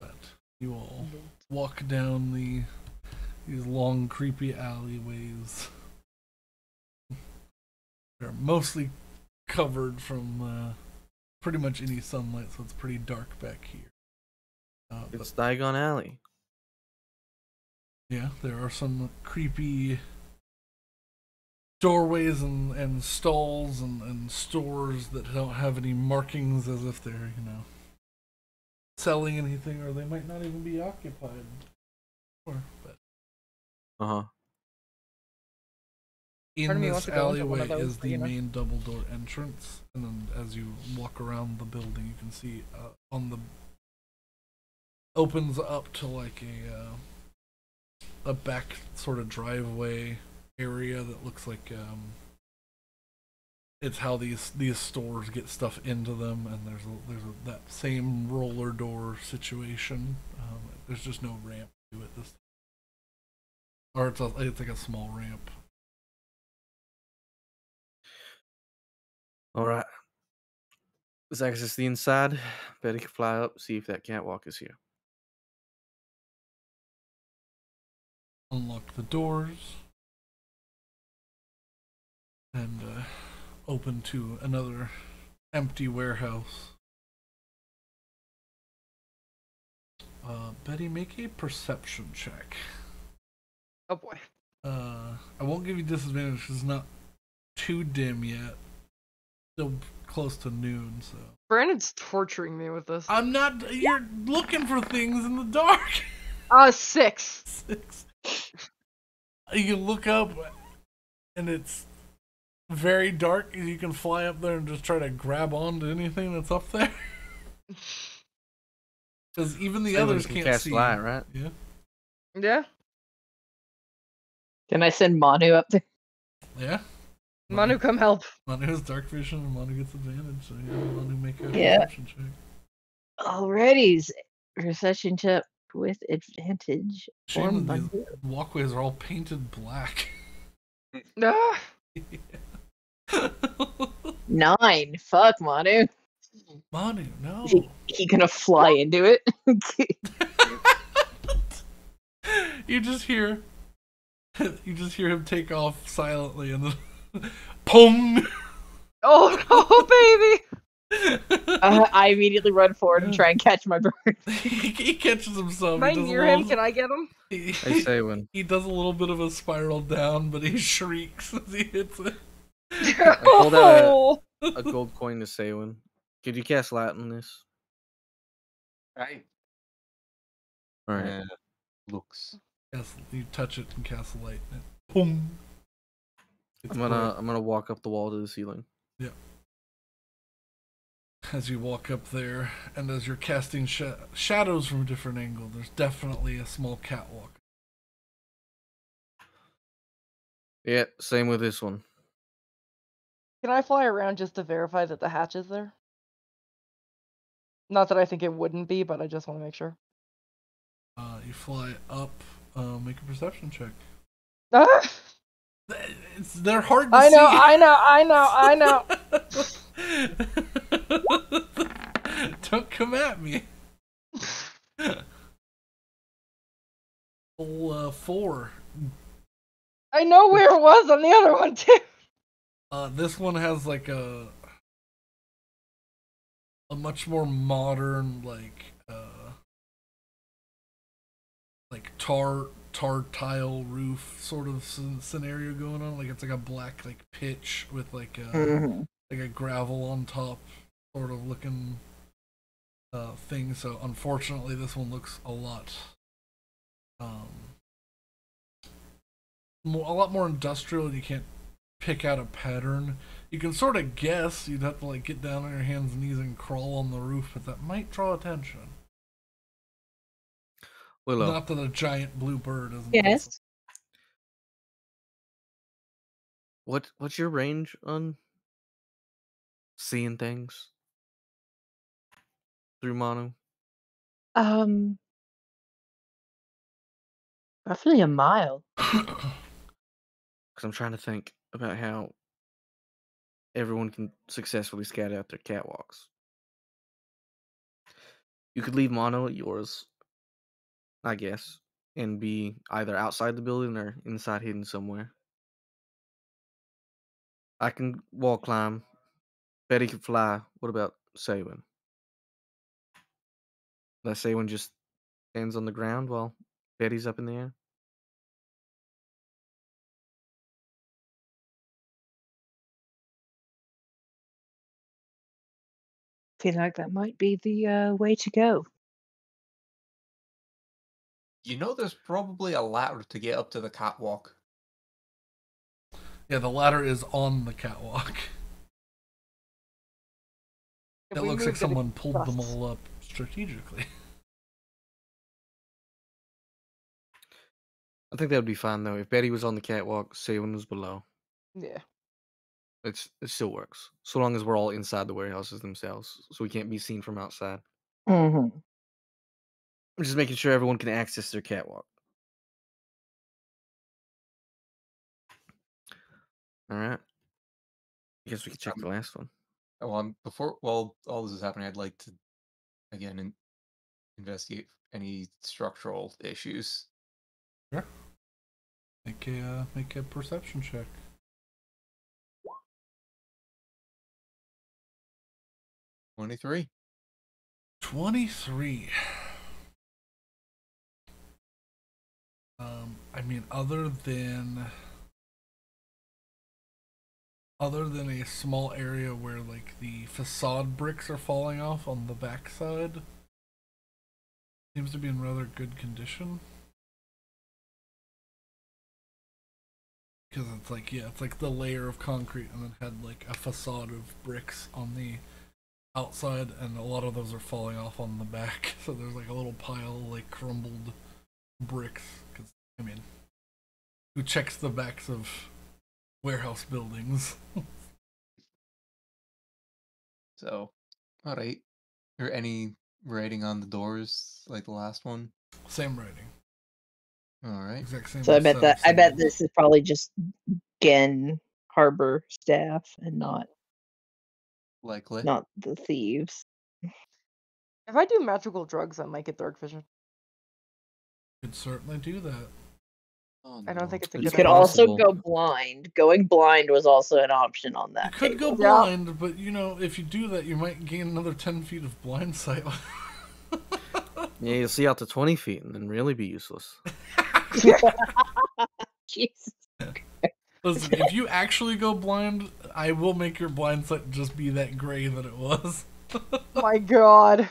But you all walk down these long, creepy alleyways. They're mostly covered from pretty much any sunlight, so it's pretty dark back here. It's Diagon Alley. Yeah, there are some creepy doorways and stalls and stores that don't have any markings as if they're, selling anything, or they might not even be occupied. But Uh-huh. In Part of me wants this to go into one alleyway of those, is but, the you know. main double door entrance, and then as you walk around the building, you can see on the opens up to like a back sort of driveway area that looks like it's how these stores get stuff into them, and there's that same roller door situation. There's just no ramp to it this time. Or it's like a small ramp. All right. Let's access the inside. Betty can fly up, see if that catwalk is here. Unlock the doors and open to another empty warehouse. Betty, make a perception check. Oh boy. I won't give you disadvantage because it's not too dim yet. Still close to noon, so. Brandon's torturing me with this. I'm not. You're looking for things in the dark. 6. 6. You look up, and it's very dark. And you can fly up there and just try to grab onto anything that's up there. Because even the others can't cast see. light, right? Yeah. Yeah. Can I send Manu up there? Yeah. Manu, come help. Manu has dark vision, and Manu gets advantage. So yeah, Manu make a Yeah. perception check. Alrighty, perception check with advantage. Shame that Manu. these walkways are all painted black. Ah. 9. Fuck Manu. Manu, no. He gonna fly into it. You just hear him take off silently, and then pong. Oh no, baby! I immediately run forward and try and catch my bird. He catches himself. Am I near him? Can I get him? I say when. He does a little bit of a spiral down, but he shrieks as he hits it. I pulled out a gold coin to Saywin. Could you cast light on this? Right. Alright. Looks. Yes, you touch it and cast a light. And boom. I'm gonna walk up the wall to the ceiling. Yeah. As you walk up there, and as you're casting shadows from a different angle, there's definitely a small catwalk. Yeah, same with this one. Can I fly around just to verify that the hatch is there? Not that I think it wouldn't be, but I just want to make sure. You fly up. Make a perception check. Ah! They're hard to I know, see. I know. Don't come at me. 4. I know where it was on the other one too. This one has like a much more modern tar tile roof sort of scenario going on. Like it's like a black pitch with like a gravel on top sort of looking thing. So unfortunately, this one looks a lot more industrial. You can't pick out a pattern. You can sort of guess. You'd have to get down on your hands and knees and crawl on the roof, but that might draw attention. Willow. Not that a giant blue bird isn't. Yes. What's your range on seeing things through mono? Roughly a mile. Because I'm trying to think about how everyone can successfully scout out their catwalks. You could leave mono at yours, I guess, and be either outside the building or inside hidden somewhere. I can wall climb. Betty can fly. What about Saywin? Let Saywin just stands on the ground while Betty's up in the air. Feel like that might be the way to go. You know, there's probably a ladder to get up to the catwalk. Yeah, the ladder is on the catwalk. If It we looks like moved it someone pulled them across- all up strategically. I think that would be fine though. If Betty was on the catwalk, Saban was below. Yeah. It still works. So long as we're all inside the warehouses themselves. So we can't be seen from outside. Mm-hmm. I'm just making sure everyone can access their catwalk. Alright. I guess we can check the last one. Well, while all this is happening, I'd like to again investigate any structural issues. Sure. Make a perception check. 23. 23. I mean, other than a small area where like the facade bricks are falling off on the backside, seems to be in rather good condition. Because it's like the layer of concrete and then had like a facade of bricks on the outside, and a lot of those are falling off on the back. So there's like a little pile of like crumbled bricks. Because I mean, who checks the backs of warehouse buildings? So, all right. Or any writing on the doors like the last one? Same writing. All right. Exact same. So I bet setup, I bet same- this is probably just Gen Harbor staff and not Likely. the thieves. If I do magical drugs, I might get dark vision. Could certainly do that. Oh, I don't think it's a It's You good could idea. also possible. go blind. Going blind was also an option on You that could go table. blind, but you know, if you do that, you might gain another 10 feet of blind sight. Yeah, you'll see out to 20 feet and then really be useless. Jesus. Listen, if you actually go blind, I will make your blind sight just be that gray that it was. My god.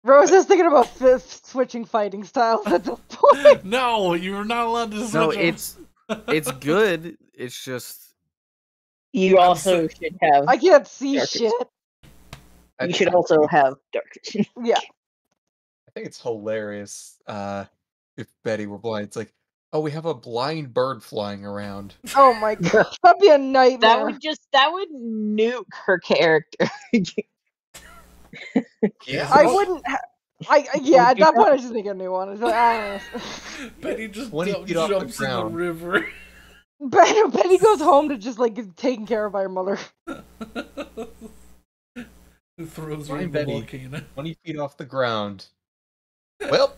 Rose is thinking about switching fighting styles at this point. No, you're not allowed to switch. No, them. it's good. It's just You also should have. I can't see Dark shit. You should also have dark vision. Yeah. I think it's hilarious if Betty were blind. It's like, oh, we have a blind bird flying around. Oh my god. That'd be a nightmare. That would nuke her character. Yeah. I wouldn't. Yeah. At that point, I just make a new one. It's like, I don't know. Betty just 20 feet off the jumps in the ground. river. Betty goes home to just like get taken care of by her mother. Who throws her Fine, in the Betty. volcano. 20 feet off the ground. Well,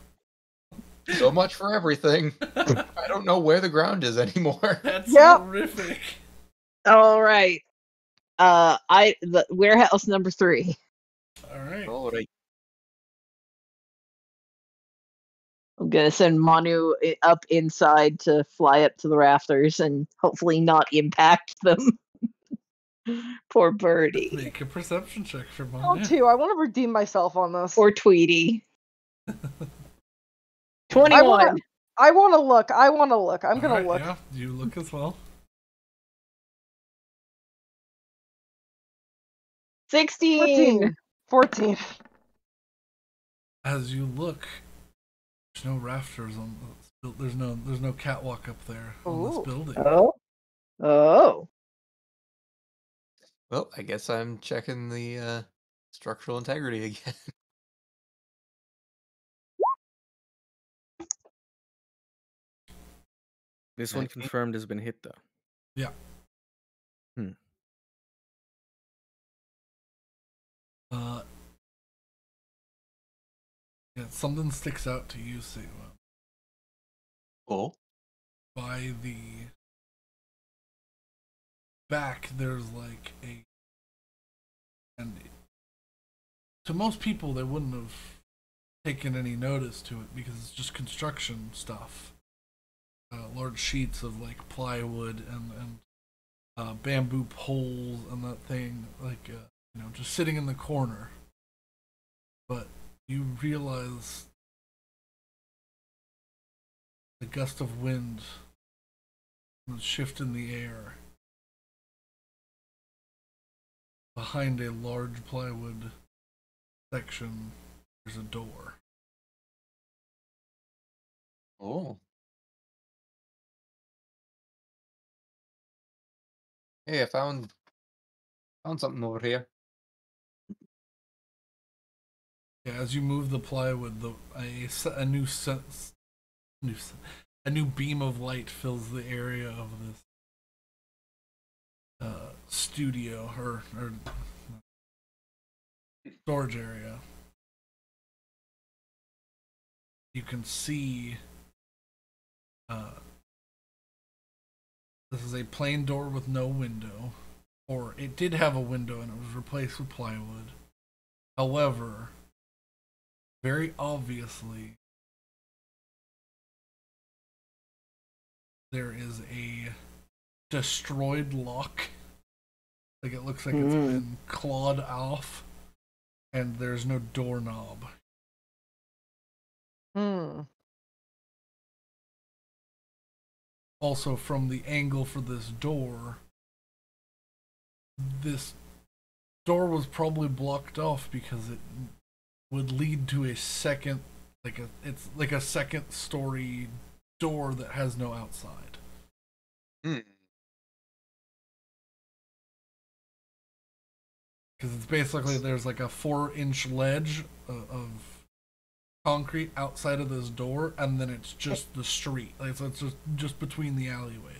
so much for everything. I don't know where the ground is anymore. That's Yep. horrific. All right. The warehouse number 3. Alright. All right. I'm gonna send Manu up inside to fly up to the rafters and hopefully not impact them. Poor birdie. Make a perception check for Oh, Manu. too. I want to redeem myself on this. Or Tweety. 21. I want to look. I'm gonna Alright, look. Yeah, you look as well. 16. 14. As you look, there's no rafters on there's no catwalk up there on this Ooh. building. Oh. Well, I guess I'm checking the structural integrity again. this one 19. confirmed has been hit though. Yeah. Yeah, something sticks out to you, Sigma. Cool. By the back, there's like and to most people, they wouldn't have taken any notice to it because it's just construction stuff. Large sheets of like plywood and bamboo poles and that thing, like just sitting in the corner. But you realize the gust of wind The shift in the air. Behind a large plywood section, there's a door. Oh. Hey, I found something over here. Yeah, as you move the plywood, a new beam of light fills the area of this studio or storage area. You can see this is a plain door with no window, or it did have a window and it was replaced with plywood. However, very obviously, there is a destroyed lock. Like it looks like it's been clawed off, and there's no doorknob. Also, from the angle for this door was probably blocked off because it would lead to a second, it's like a second story door that has no outside. Because it's basically, there's like a 4-inch ledge of concrete outside of this door, and then it's just the street. Like, so it's just between the alleyways.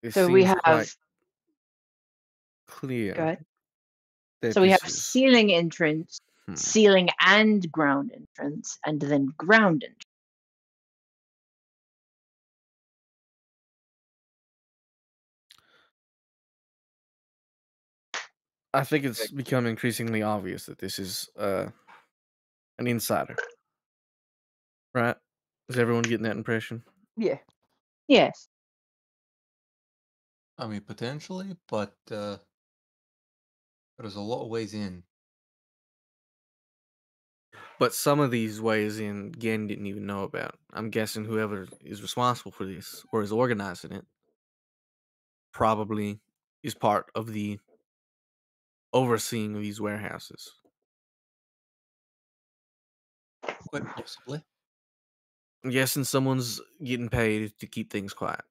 It So we seems have. quite clear. Go ahead. That So we have this is- ceiling entrance, ceiling and ground entrance, and then ground entrance. I think it's become increasingly obvious that this is an insider. Right? Is everyone getting that impression? Yeah. Yes. I mean, potentially, but there's a lot of ways in. But some of these ways in, Gen didn't even know about. I'm guessing whoever is responsible for this or is organizing it probably is part of the overseeing of these warehouses. Quite possibly. I'm guessing someone's getting paid to keep things quiet.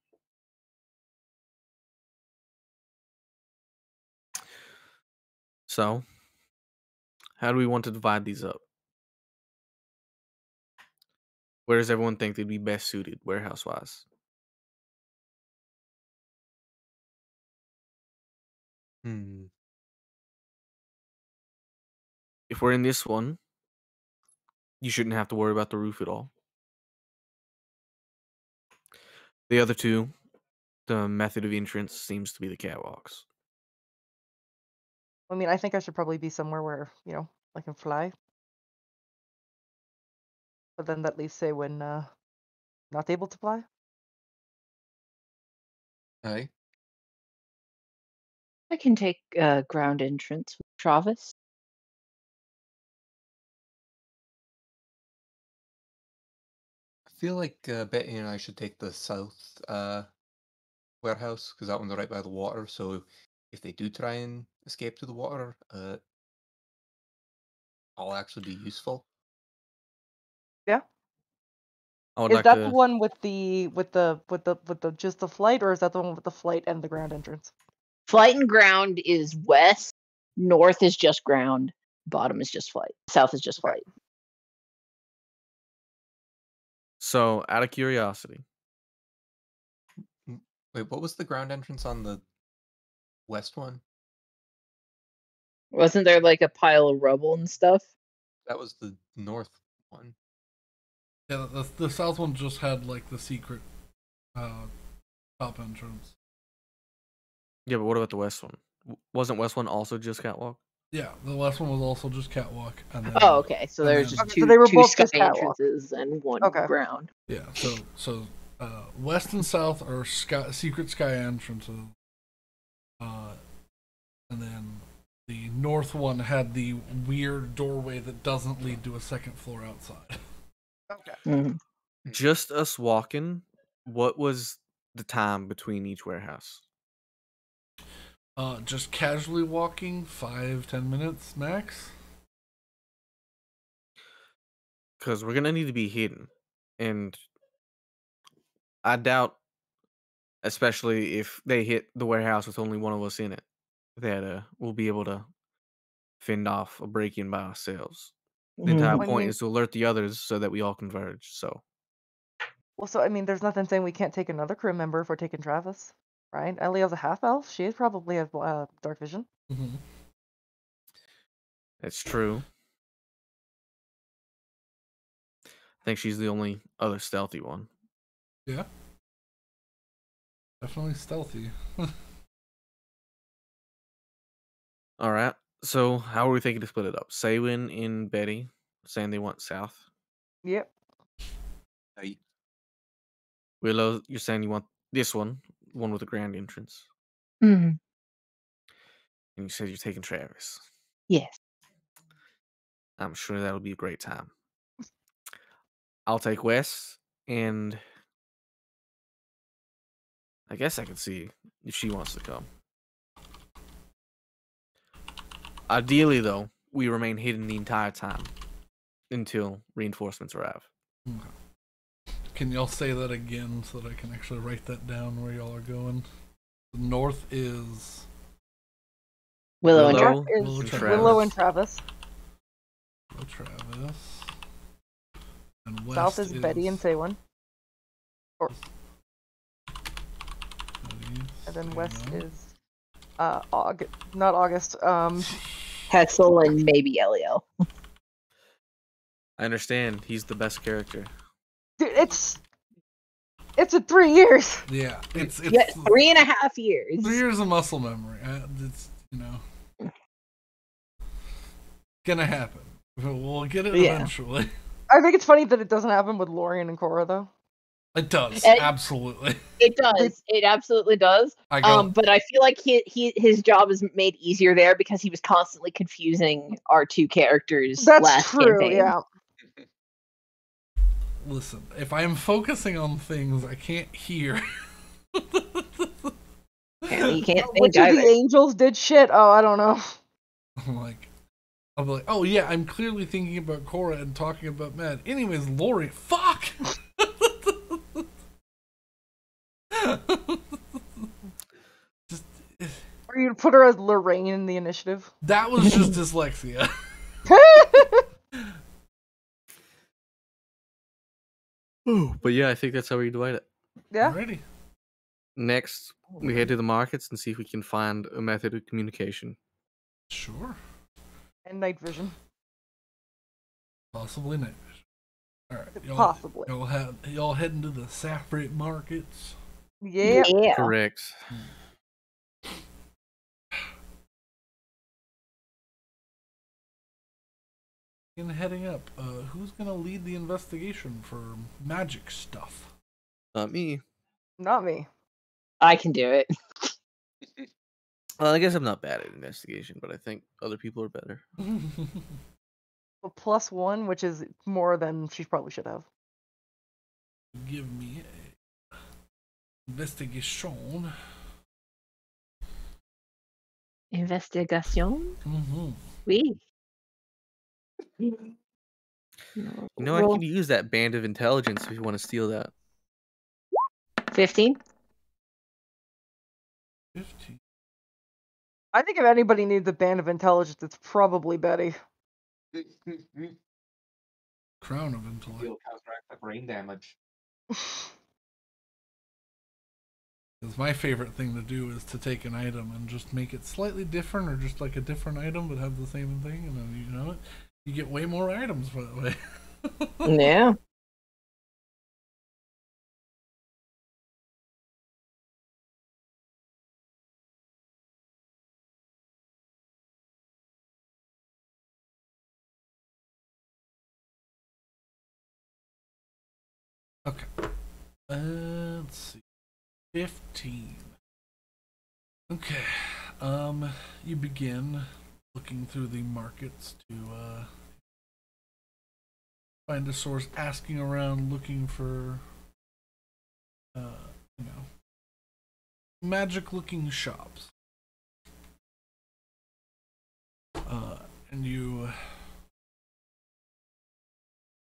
So, how do we want to divide these up? Where does everyone think they'd be best suited, warehouse-wise? If we're in this one, you shouldn't have to worry about the roof at all. The other two, the method of entrance seems to be the catwalks. I mean, I think I should probably be somewhere where, I can fly. But then that leaves say when not able to fly. Aye. I can take ground entrance with Travis. I feel like Betty and I should take the south warehouse, because that one's right by the water, so if they do try and escape to the water, I'll actually be useful. Yeah. I would Is like that to. the one with the just the flight, or is that the one with the flight and the ground entrance? Flight and ground is west. North is just ground. Bottom is just flight. South is just flight. So, out of curiosity, Wait, what was the ground entrance on the west one? Wasn't there like a pile of rubble and stuff? That was the north one. Yeah, the south one just had like the secret top entrance. yeah, but what about the west one? Wasn't west one also just catwalk? Yeah, the west one was also just catwalk. And then, Oh, okay. So and there's then- just Okay, two, so they were two both sky just catwalk. entrances and one Okay. ground. Yeah, so west and south are secret sky entrances, and then the north one had the weird doorway that doesn't lead to a second floor outside. Okay. Mm-hmm. Just us walking. What was the time between each warehouse? Just casually walking, 5-10 minutes max. Because we're gonna need to be hidden, and I doubt, especially if they hit the warehouse with only one of us in it, that we'll be able to fend off a break-in by ourselves. The entire Mhm. I point mean, is to alert the others so that we all converge. So well, so I mean, there's nothing saying we can't take another crew member if we're taking Travis, right? Ellie has a half elf. She probably has dark vision. Mm-hmm. that's true. I think she's the only other stealthy one. Yeah. Definitely stealthy. All right. So how are we thinking to split it up? Saywin and Betty saying they want south. Yep. Willow, you're saying you want this one with the grand entrance, Mhm. and you said you're taking Travis. Yes. I'm sure that'll be a great time. I'll take Wes, and I guess I can see if she wants to come. Ideally, though, we remain hidden the entire time until reinforcements arrive. Can y'all say that again so that I can actually write that down where y'all are going? The north is Willow and Willow Travis. Willow Is Travis. Willow and Travis. Willow Travis. And west South is Betty and Saywin. Betty, And then west Saywin. is August, not August. Hetzel and maybe Elio. I understand he's the best character. Dude, it's a 3 years. Yeah, it's Yeah, 3.5 years. 3 years of muscle memory. It's gonna happen. We'll get it Yeah. eventually. I think it's funny that it doesn't happen with Lorian and Cora though. It does, And- absolutely. It does. It absolutely does. I go. But I feel like his job is made easier there because he was constantly confusing our two characters That's last true. campaign. Yeah. Listen, if I am focusing on things I can't hear. Apparently you can't Which think of the either. angels did shit? Oh, I don't know. I'll be like, oh yeah, I'm clearly thinking about Cora and talking about Matt. Anyways, Lori, fuck! Just, Or you'd put her as Lorraine in the initiative. that was just dyslexia. But yeah, I think that's how we divide it. Yeah. Alrighty. Next, we head to the markets and see if we can find a method of communication. Sure. And night vision. Possibly night vision. Alright, Possibly. y'all heading to the Saffrate markets. Yeah. Yeah. Correct. And heading up, who's gonna lead the investigation for magic stuff? Not me. Not me. I can do it. Well, I guess I'm not bad at investigation, but I think other people are better. A +1, which is more than she probably should have. Give me a investigation. Investigation? Mm-hmm. Oui. You know, I could use that band of intelligence if you want to steal that. 15? 15. I think if anybody needs a band of intelligence, it's probably Betty. Crown of intellect. You'll counteract the brain damage. Because my favorite thing to do is to take an item and just make it slightly different, or just like a different item but have the same thing, and then you know it, you get way more items that way. Yeah. Okay. Let's see. 15. Okay. You begin looking through the markets to find a source, asking around, looking for, magic-looking shops. And you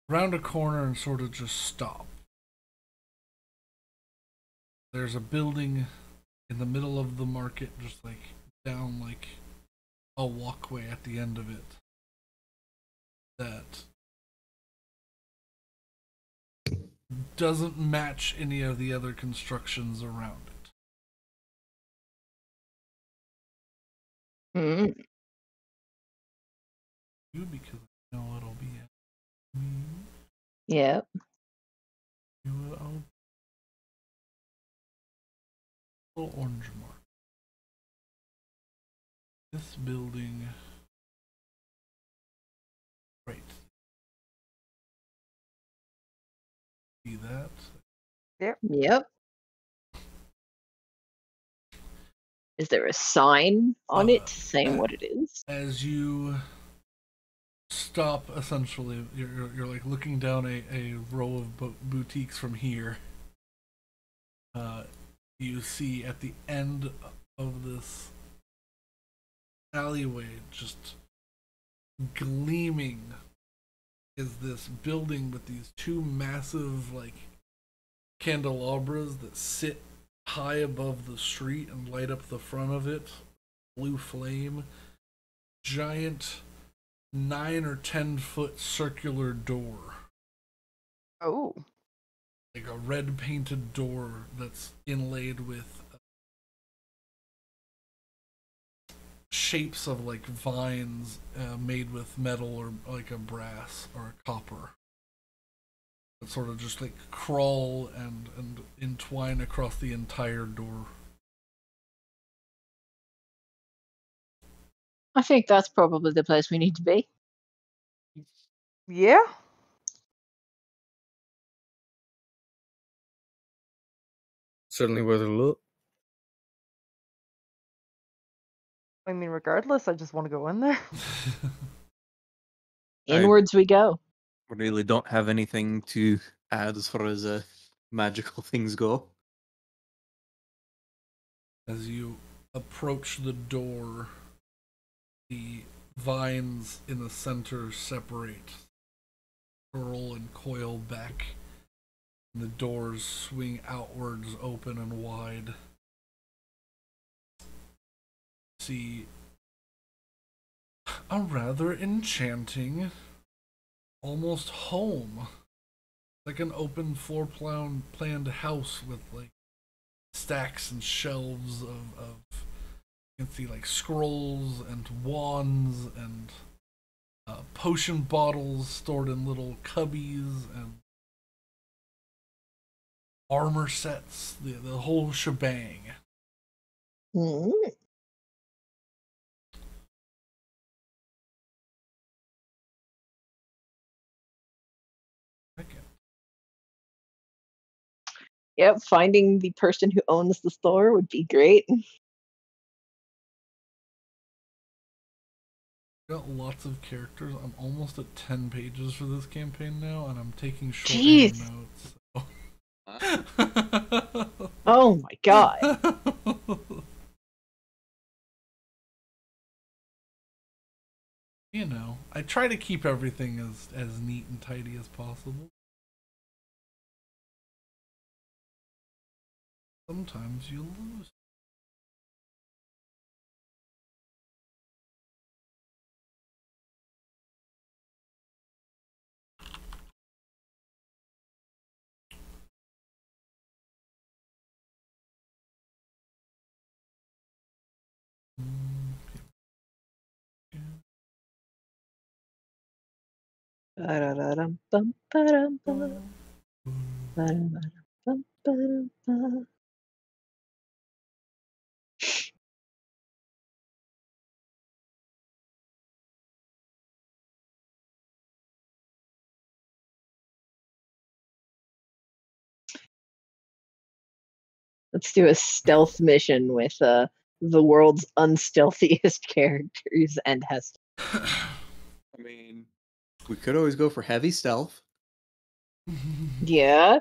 round a corner and sort of just stop. There's a building in the middle of the market, just like down like a walkway at the end of it, that doesn't match any of the other constructions around it. Mm. You, because I know it'll be at me. Yep. You will. Little orange mark. This building. Right. See that? Yep. Is there a sign on it saying what it is? As you stop, essentially, you're like looking down a row of boutiques from here. You see at the end of this alleyway, just gleaming, is this building with these two massive like candelabras that sit high above the street and light up the front of it. Blue flame. Giant 9 or 10 foot circular door. Oh. Like a red painted door that's inlaid with shapes of like vines made with metal or like a brass or a copper. That sort of just like crawl and entwine across the entire door. I think that's probably the place we need to be. Yeah. Certainly worth a look. I mean, regardless, I just want to go in there. Inwards we go. Really don't have anything to add as far as magical things go. As you approach the door, the vines in the center separate, curl and coil back, and the doors swing outwards, open and wide. See a rather enchanting, almost home, like an open floor planned house with like stacks and shelves of you can see like scrolls and wands and potion bottles stored in little cubbies and armor sets, the whole shebang. Mm. Yep, finding the person who owns the store would be great. Got lots of characters. I'm almost at 10 pages for this campaign now, and I'm taking Jeez. shorthand notes. So. Oh my god. You know, I try to keep everything as neat and tidy as possible. Sometimes you lose. Let's do a stealth mission with the world's unstealthiest characters and Hester. I mean, we could always go for heavy stealth. Yeah.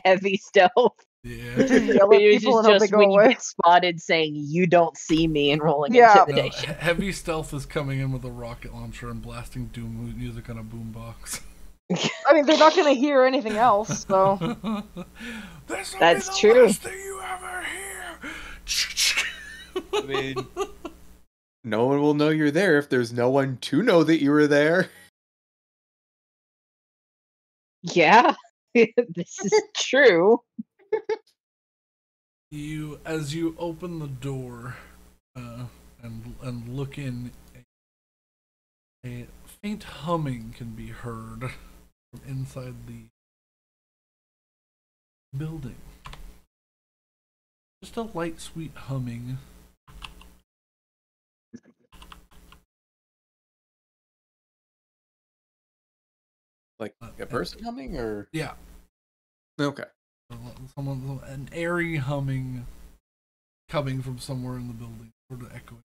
Heavy stealth. Yeah. Just yell at Which people is and hope they just go when you away. get spotted saying you don't see me and rolling Yeah. No, intimidation. heavy stealth is coming in with a rocket launcher and blasting doom music on a boombox. I mean, they're not gonna hear anything else, so. This will That's be the true. last thing you ever hear. I mean, no one will know you're there if there's no one to know that you were there. Yeah, this is true. As you open the door, and look in, a faint humming can be heard from inside the building. Just a light, sweet humming. Like a person humming, or Yeah, okay. an airy humming coming from somewhere in the building, sort of echoing.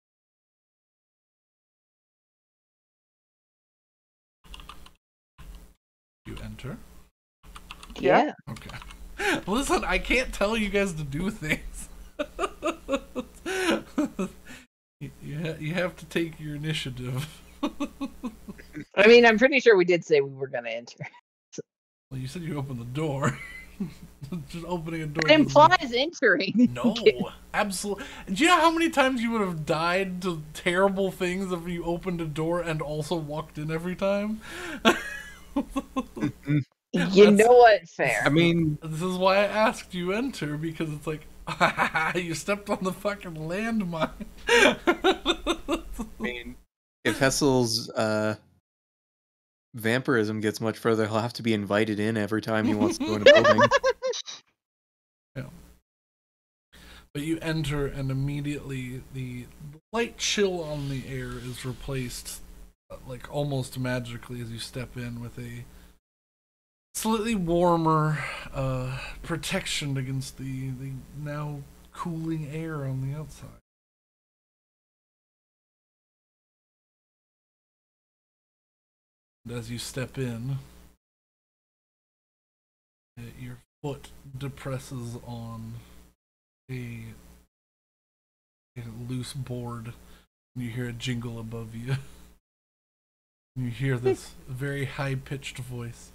You enter. Yeah. Okay. Listen, I can't tell you guys to do things. You have to take your initiative. I mean, I'm pretty sure we did say we were going to enter. Well, you said you opened the door. Just opening a door. It implies entering. No, absolutely. Do you know how many times you would have died to terrible things if you opened a door and also walked in every time? You know what? Fair. I mean, This is why I asked you enter, because it's like, you stepped on the fucking landmine. if Hessel's vampirism gets much further, he'll have to be invited in every time he wants to go in a building. Yeah. But you enter, and immediately the light chill on the air is replaced, like almost magically, as you step in with a slightly warmer protection against the now cooling air on the outside. And as you step in, your foot depresses on a loose board, and you hear a jingle above you. And you hear this very high-pitched voice.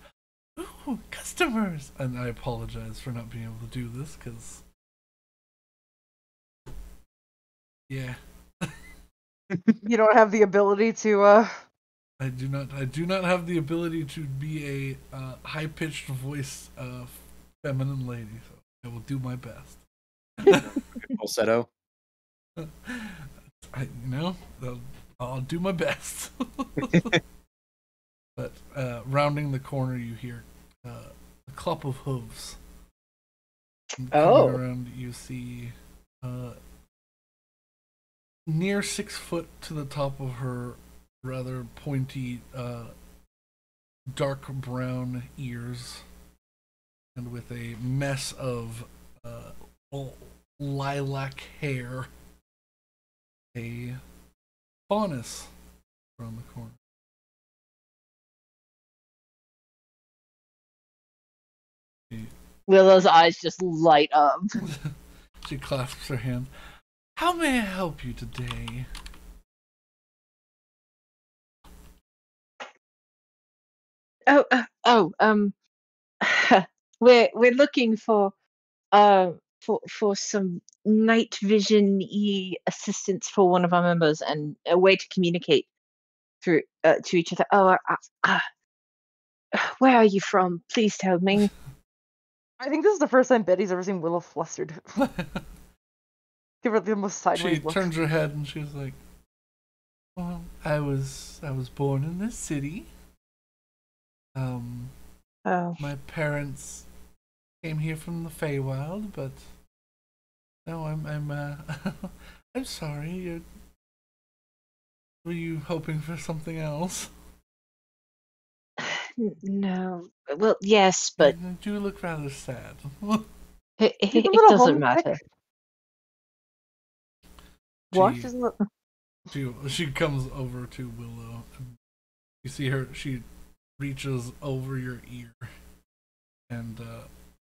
Ooh, customers! And I apologize for not being able to do this, because... Yeah. You don't have the ability to, I do not have the ability to be a high-pitched voice feminine lady, so I will do my best. Falsetto. I'll do my best. But rounding the corner, you hear a clop of hooves. And coming around, you see near 6 foot to the top of her rather pointy, dark brown ears, and with a mess of lilac hair, a faunus around the corner. Willow's eyes just light up. She clasps her hand. How may I help you today? We're looking for some night vision assistance for one of our members and a way to communicate through to each other. Where are you from? Please tell me. I think this is the first time Betty's ever seen Willow flustered. Give her the most sideways She look. turns her head and she's like, "Well, I was born in this city. My parents came here from the Feywild, but no, I'm I'm sorry. Were you hoping for something else? No. Well, yes, but You do look rather sad." it She's a little doesn't homesick. matter. What? She comes over to Willow. And you see her. She reaches over your ear and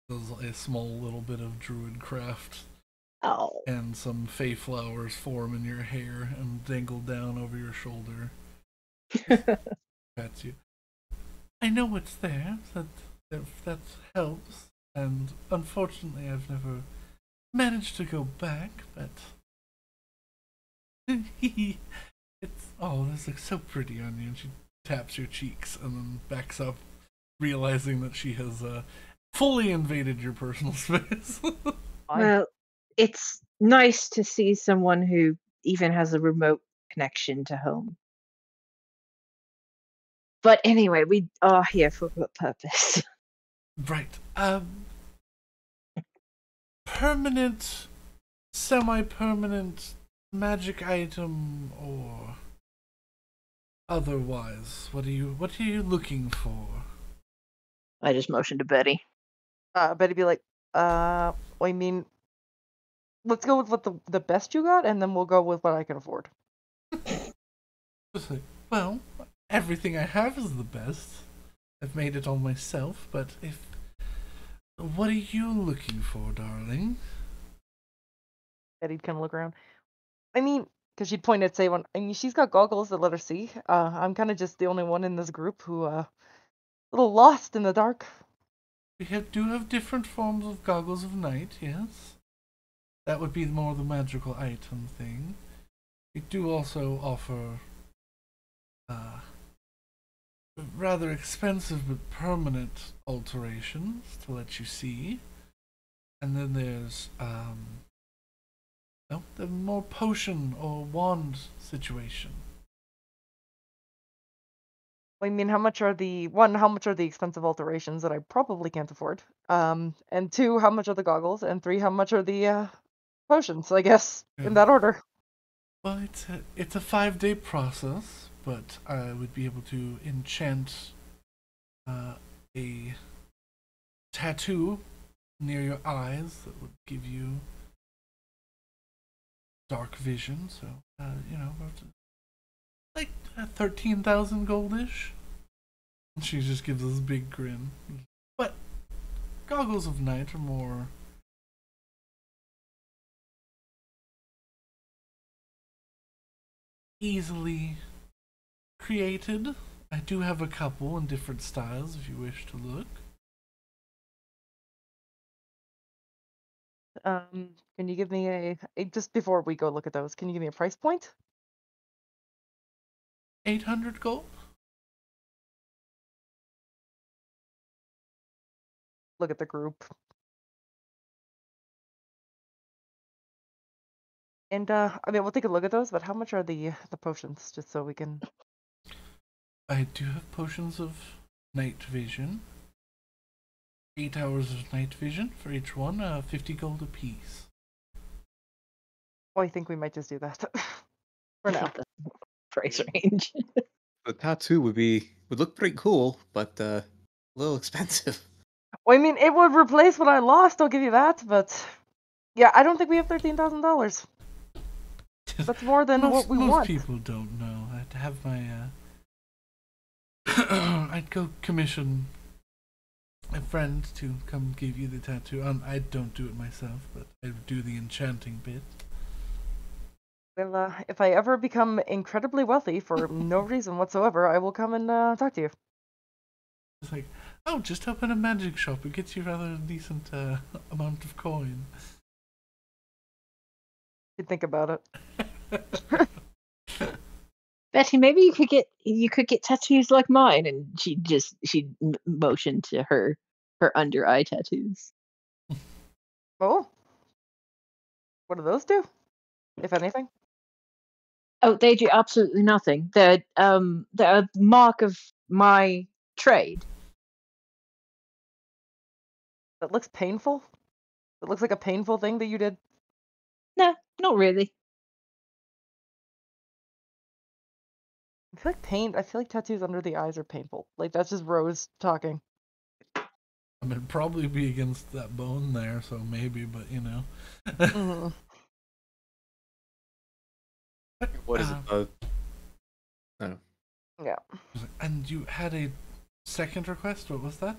there's a small little bit of druid craft Oh. and some fey flowers form in your hair and dangle down over your shoulder. Pats you. I know it's there, if that helps, and unfortunately I've never managed to go back, but it's this looks so pretty on you, and she taps your cheeks and then backs up, realizing that she has fully invaded your personal space. Well, it's nice to see someone who even has a remote connection to home. But anyway, we are here for what purpose? Right. Permanent, semi-permanent magic item or otherwise. What are you looking for? I just motioned to Betty. Betty be like, I mean, let's go with what the best you got, and then we'll go with what I can afford. Just like, well, everything I have is the best. I've made it all myself, but what are you looking for, darling? Betty'd kind of look around. I mean, because she'd point at Savon. I mean, she's got goggles that let her see. I'm kind of just the only one in this group who, a little lost in the dark. We do have different forms of goggles of night, yes. That would be more the magical item thing. We do also offer rather expensive but permanent alterations to let you see. And then there's the more potion or wand situation. I mean, how much are the expensive alterations that I probably can't afford? And 2, how much are the goggles? And 3, how much are the potions? I guess in that order. Well, it's a 5-day process, but I would be able to enchant a tattoo near your eyes that would give you dark vision. So like 13,000 goldish. She just gives this big grin. But goggles of night are more easily created. I do have a couple in different styles if you wish to look. Can you give me a just before we go look at those? Can you give me a price point? 800 gold. Look at the group. And I mean, we'll take a look at those. But how much are the potions, just so we can? I do have potions of night vision. 8 hours of night vision for each one, 50 gold apiece. Oh, I think we might just do that for now. Price range. The tattoo would look pretty cool, but a little expensive. Well, I mean, it would replace what I lost. I'll give you that. But yeah, I don't think we have $13,000. That's more than what we want. Most people don't know. I'd have my I'd go commission a friend to come give you the tattoo. I don't do it myself, but I do the enchanting bit. Well, if I ever become incredibly wealthy for no reason whatsoever, I will come and talk to you. It's like, just open a magic shop. It gets you rather a decent amount of coin. You think about it. Betty, maybe you could get tattoos like mine, and she motioned to her under eye tattoos. Oh, what do those do, if anything? Oh, they do absolutely nothing. They're a mark of my trade. That looks painful. It looks like a painful thing that you did. No, not really. I feel like tattoos under the eyes are painful. Like that's just Rose talking. I mean, it'd probably be against that bone there, so maybe, but Mm-hmm. What is it? I don't know. Yeah. And you had a second request? What was that?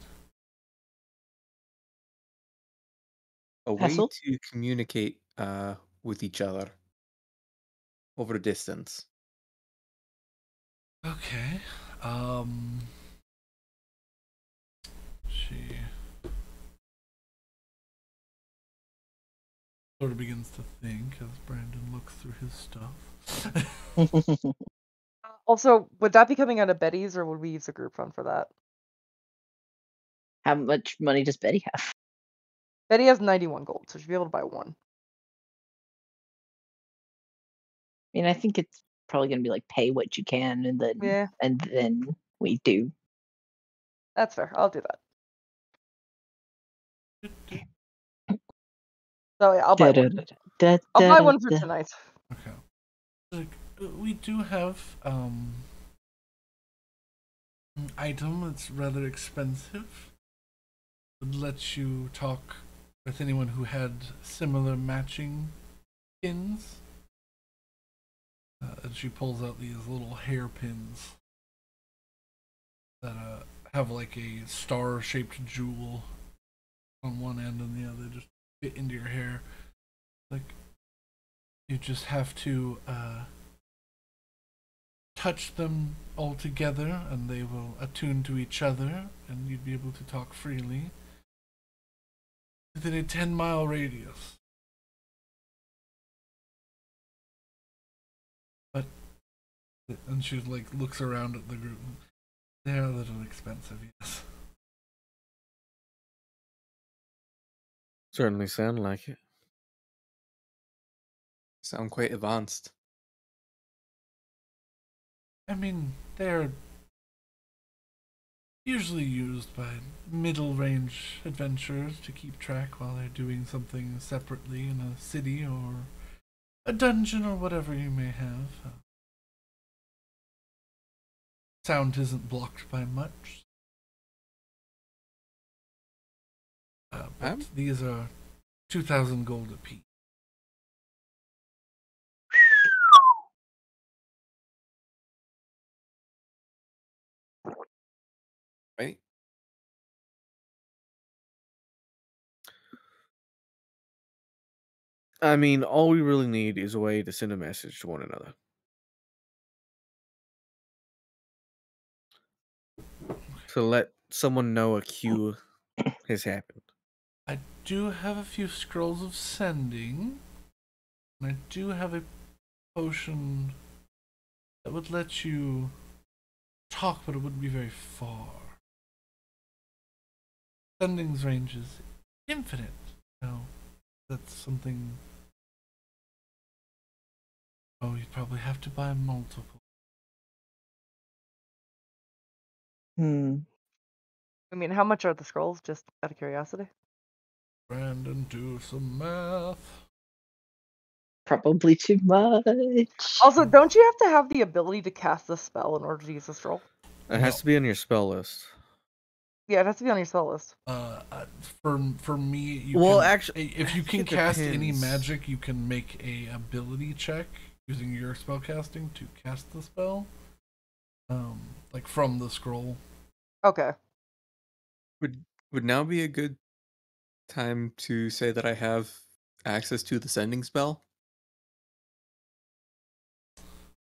A way Hassle? to communicate with each other over a distance. Okay. She sort of begins to think as Brandon looks through his stuff. Also, would that be coming out of Betty's, or would we use a group fund for that? How much money does Betty have? Betty has 91 gold, so she'll be able to buy one. I mean, I think it's probably going to be like pay what you can, and then we do. That's fair. I'll do that. So yeah, I'll buy one. I'll buy one for tonight. Okay. Like, we do have an item that's rather expensive. Would let you talk with anyone who had similar matching pins. And she pulls out these little hairpins that have like a star-shaped jewel on one end and the other, just fit into your hair. Like, you just have to touch them all together and they will attune to each other and you'd be able to talk freely within a 10-mile radius. But, and she like looks around at the group. They're a little expensive, yes. Certainly sound like it. Sound quite advanced. I mean, they're usually used by middle-range adventurers to keep track while they're doing something separately in a city or a dungeon or whatever you may have. Sound isn't blocked by much. But these are 2,000 gold apiece. Right? I mean, all we really need is a way to send a message to one another. To let someone know a queue has happened. I do have a few scrolls of sending. And I do have a potion that would let you talk, but it wouldn't be very far. Sending's range is infinite. No, that's something. Oh, you'd probably have to buy multiple. I mean, how much are the scrolls, just out of curiosity? Brandon, do some math. Probably too much. Also, don't you have to have the ability to cast a spell in order to use a scroll? It has to be on your spell list. Yeah, it has to be on your spell list. For me, you Well, can, actually, if you I can think it cast any depends. magic, you can make a ability check using your spell casting to cast the spell. Like from the scroll. Okay. Would now be a good time to say that I have access to the sending spell?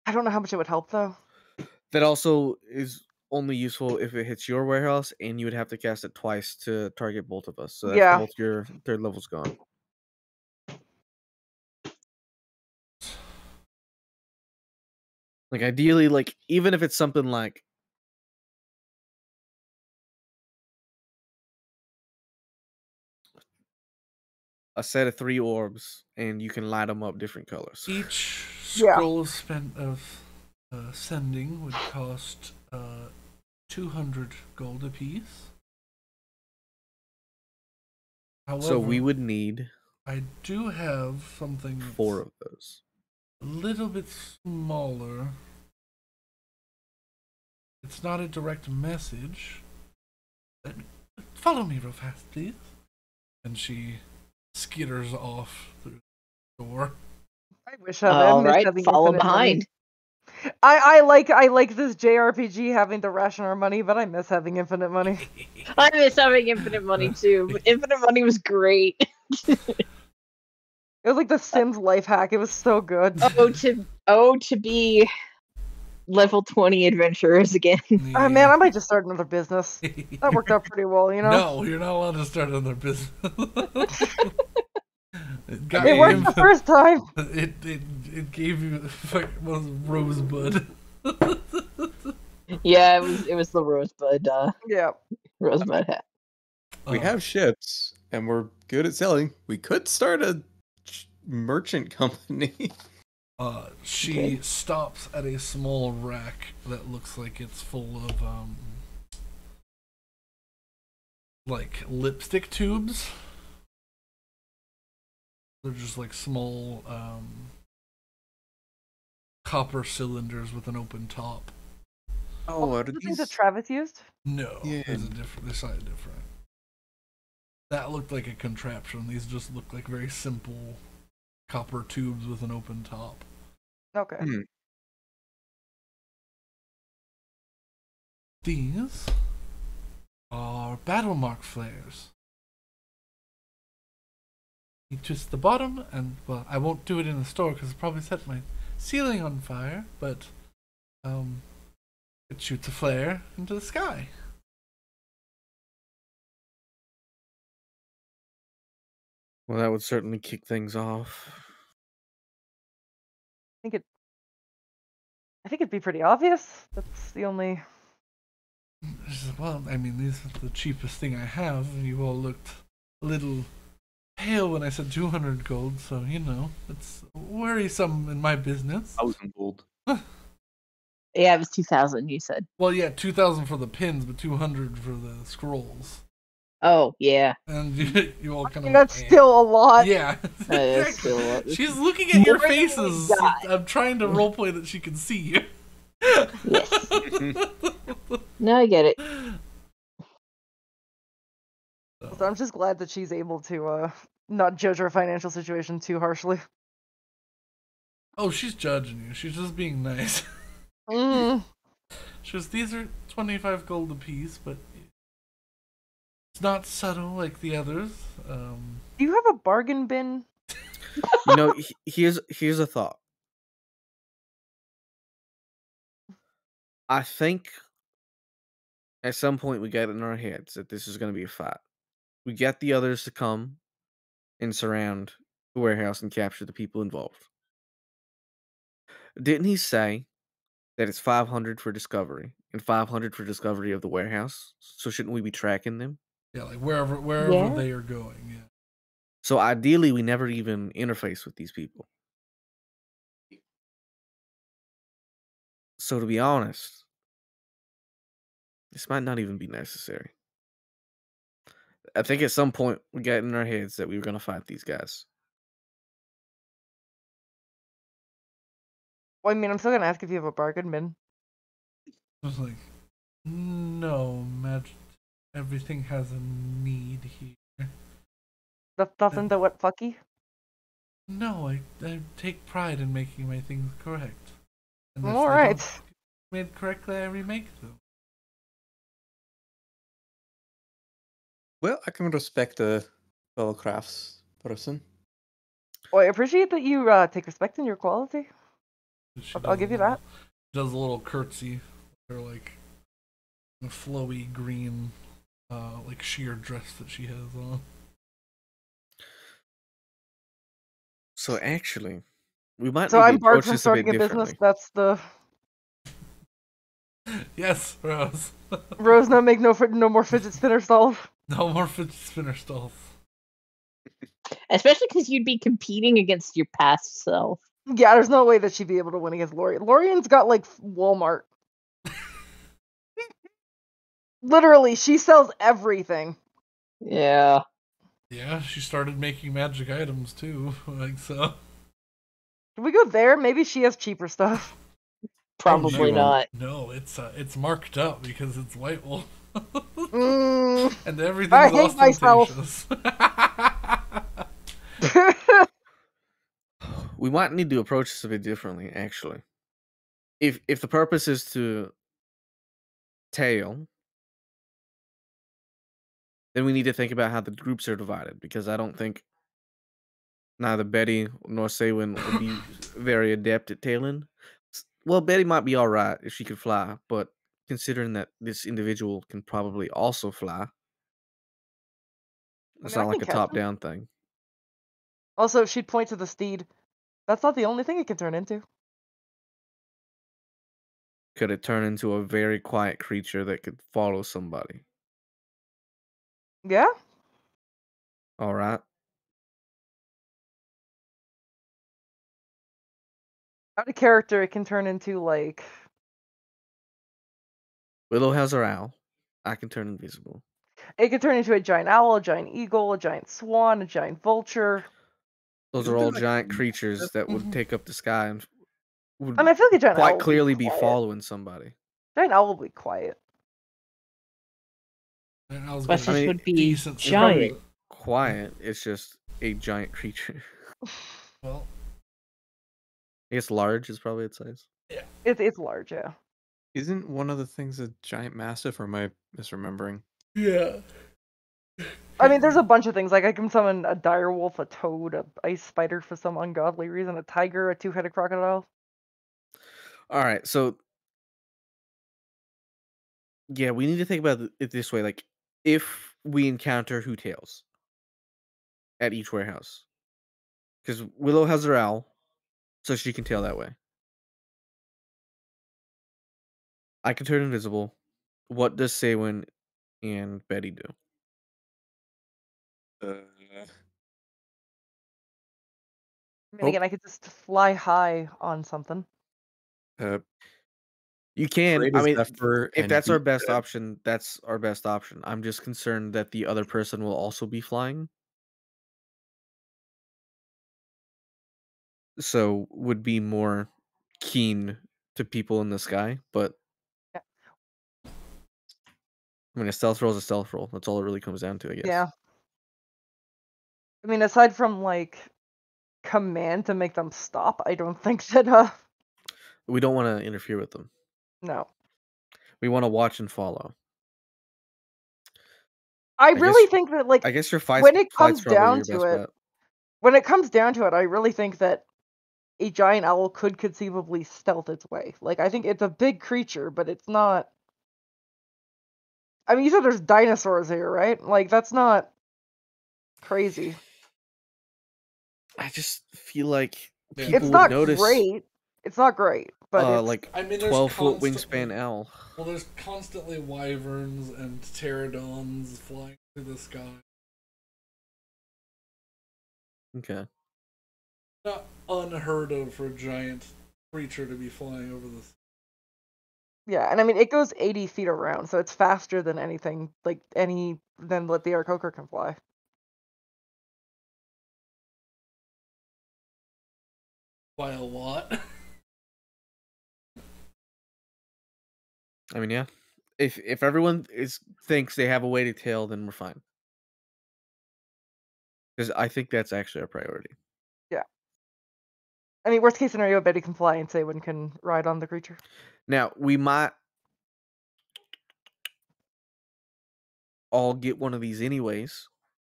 I don't know how much it would help, though. That also is only useful if it hits your warehouse, and you would have to cast it twice to target both of us. So that's Yeah. both your third levels gone. Like, ideally, like, even if it's something like a set of 3 orbs, and you can light them up different colors. Each Yeah. scroll of sending would cost 200 gold apiece. However, So we would need I do have something that's 4 of those. a little bit smaller. It's not a direct message. Follow me real fast, please. And she skitters off through the door. I wish I All miss right, having follow infinite money. behind. I like this JRPG having to ration our money, but I miss having infinite money. I miss having infinite money too. Infinite money was great. It was like the Sims life hack. It was so good. to be level 20 adventurers again. Oh man, I might just start another business. That worked out pretty well, you know? No, you're not allowed to start another business. It worked the first time. It gave you was rosebud. Yeah, it was the rosebud Yeah. rosebud hat. We have ships, and we're good at selling. We could start a merchant company. She stops at a small rack that looks like it's full of like lipstick tubes. They're just like small copper cylinders with an open top. Oh, are The things that these? Travis used? No, Yeah. there's a different. They're slightly different. That looked like a contraption. These just look like very simple copper tubes with an open top. Okay. Hmm. These are battle mark flares. You twist the bottom, and well, I won't do it in the store because it probably set my ceiling on fire. But it shoots a flare into the sky. Well, that would certainly kick things off. I think it'd be pretty obvious. That's the only. She said, well, I mean, these are the cheapest thing I have, and you all looked a little pale when I said 200 gold, so, you know, it's worrisome in my business. 1,000 gold. Yeah, it was 2,000. You said. Well, yeah, 2,000 for the pins, but 200 for the scrolls. Oh yeah. And you all kind of. That's still a lot. Yeah. That is still a lot. She's looking at your More than we faces. got. I'm trying to roleplay that she can see you. Yes. No, I get it. So I'm just glad that she's able to not judge her financial situation too harshly. Oh, she's judging you. She's just being nice. Mm. She goes, these are 25 gold apiece, but it's not subtle like the others. Do you have a bargain bin? You know, here's a thought. I think at some point we got it in our heads that this is going to be a fight. We get the others to come and surround the warehouse and capture the people involved. Didn't he say that it's 500 for discovery and 500 for discovery of the warehouse? So shouldn't we be tracking them? Yeah, like wherever Yeah. they are going. Yeah. So ideally, we never even interface with these people. So to be honest, this might not even be necessary. I think at some point we got in our heads that we were going to fight these guys. Well, I mean, I'm still gonna ask if you have a bargain bin. I was like, no, everything has a need here. That doesn't do what fucky. No, I take pride in making my things correct. And if All they right. don't made correctly, I remake them. Well, I can respect a fellow crafts person. Well, I appreciate that you take respect in your quality. She I'll does give a you that. Does a little curtsy. Or like a flowy green, like sheer dress that she has on. So actually, we might So need to I'm barred approach from this a bit starting a business. differently. That's the Yes, Rose. Rose. No, make no more fidget spinner stalls. No more fidget spinner stalls. Especially because you'd be competing against your past self. Yeah, there's no way that she'd be able to win against Lorian. Lorian's got like Walmart. Literally, she sells everything. Yeah. Yeah, she started making magic items too. Like so. Can we go there? Maybe she has cheaper stuff. Probably won't. not. No, it's marked up because it's White Wolf. Mm. And everything's I hate myself. ostentatious. We might need to approach this a bit differently, actually. If the purpose is to tail, then we need to think about how the groups are divided, because I don't think neither Betty nor Saywin would be very adept at tailing. Well, Betty might be all right if she could fly, but considering that this individual can probably also fly, I it's mean, I not can like a catch him. top-down thing. Also, she'd point to the steed. That's not the only thing it can turn into. Could it turn into a very quiet creature that could follow somebody? Yeah? All right. Out of character, it can turn into, like... Willow has her owl. I can turn invisible. It can turn into a giant owl, a giant eagle, a giant swan, a giant vulture. Those Isn't are there all like giant creatures that would Mhm. take up the sky and would I mean, I feel like a giant owl quite would clearly be be quiet. following somebody. Giant owl would be quiet. And I was But gonna it mean, would be decent It's probably giant. quiet. It's just a giant creature. Well, I guess large is probably its size. It's large, yeah. Isn't one of the things a giant mastiff, or am I misremembering? yeah. I mean, there's a bunch of things. Like, I can summon a direwolf, a toad, a ice spider for some ungodly reason, a tiger, a two-headed crocodile. All right, so yeah, we need to think about it this way: like, if we encounter Who Tails at each warehouse, because Willow has her owl, so she can tail that way. I can turn invisible. What does Saywin and Betty do? Uh, I mean, Oh. again, I could just fly high on something. You can. Great I as mean, Zephyr if and that's our beat best the- option, that's our best option. I'm just concerned that the other person will also be flying. So would be more keen to people in the sky, but Yeah. I mean, a stealth roll is a stealth roll. That's all it really comes down to, I guess. Yeah. I mean, aside from, like, command to make them stop, I don't think that, We don't want to interfere with them. no. We want to watch and follow. I guess- really think that, like, I guess your when it flight's comes probably down your to best it, bet. when it comes down to it, I really think that a giant owl could conceivably stealth its way. Like, I think it's a big creature, but it's not. I mean, you said there's dinosaurs here, right? Like, that's not crazy. I just feel like Yeah. people It's would not notice. great. It's not great, but it's Like I mean, there's 12-foot constantly- wingspan owl. Well, there's constantly wyverns and pterodons flying through the sky. Okay. Not unheard of for a giant creature to be flying over the. yeah, and I mean it goes 80 feet around, so it's faster than anything than what the Aarakocra can fly. By a lot. I mean, yeah. If everyone thinks they have a way to tail, then we're fine. Because I think that's actually our priority. I mean, worst case scenario, Betty can fly and Saywin can ride on the creature. Now, we might all get one of these anyways,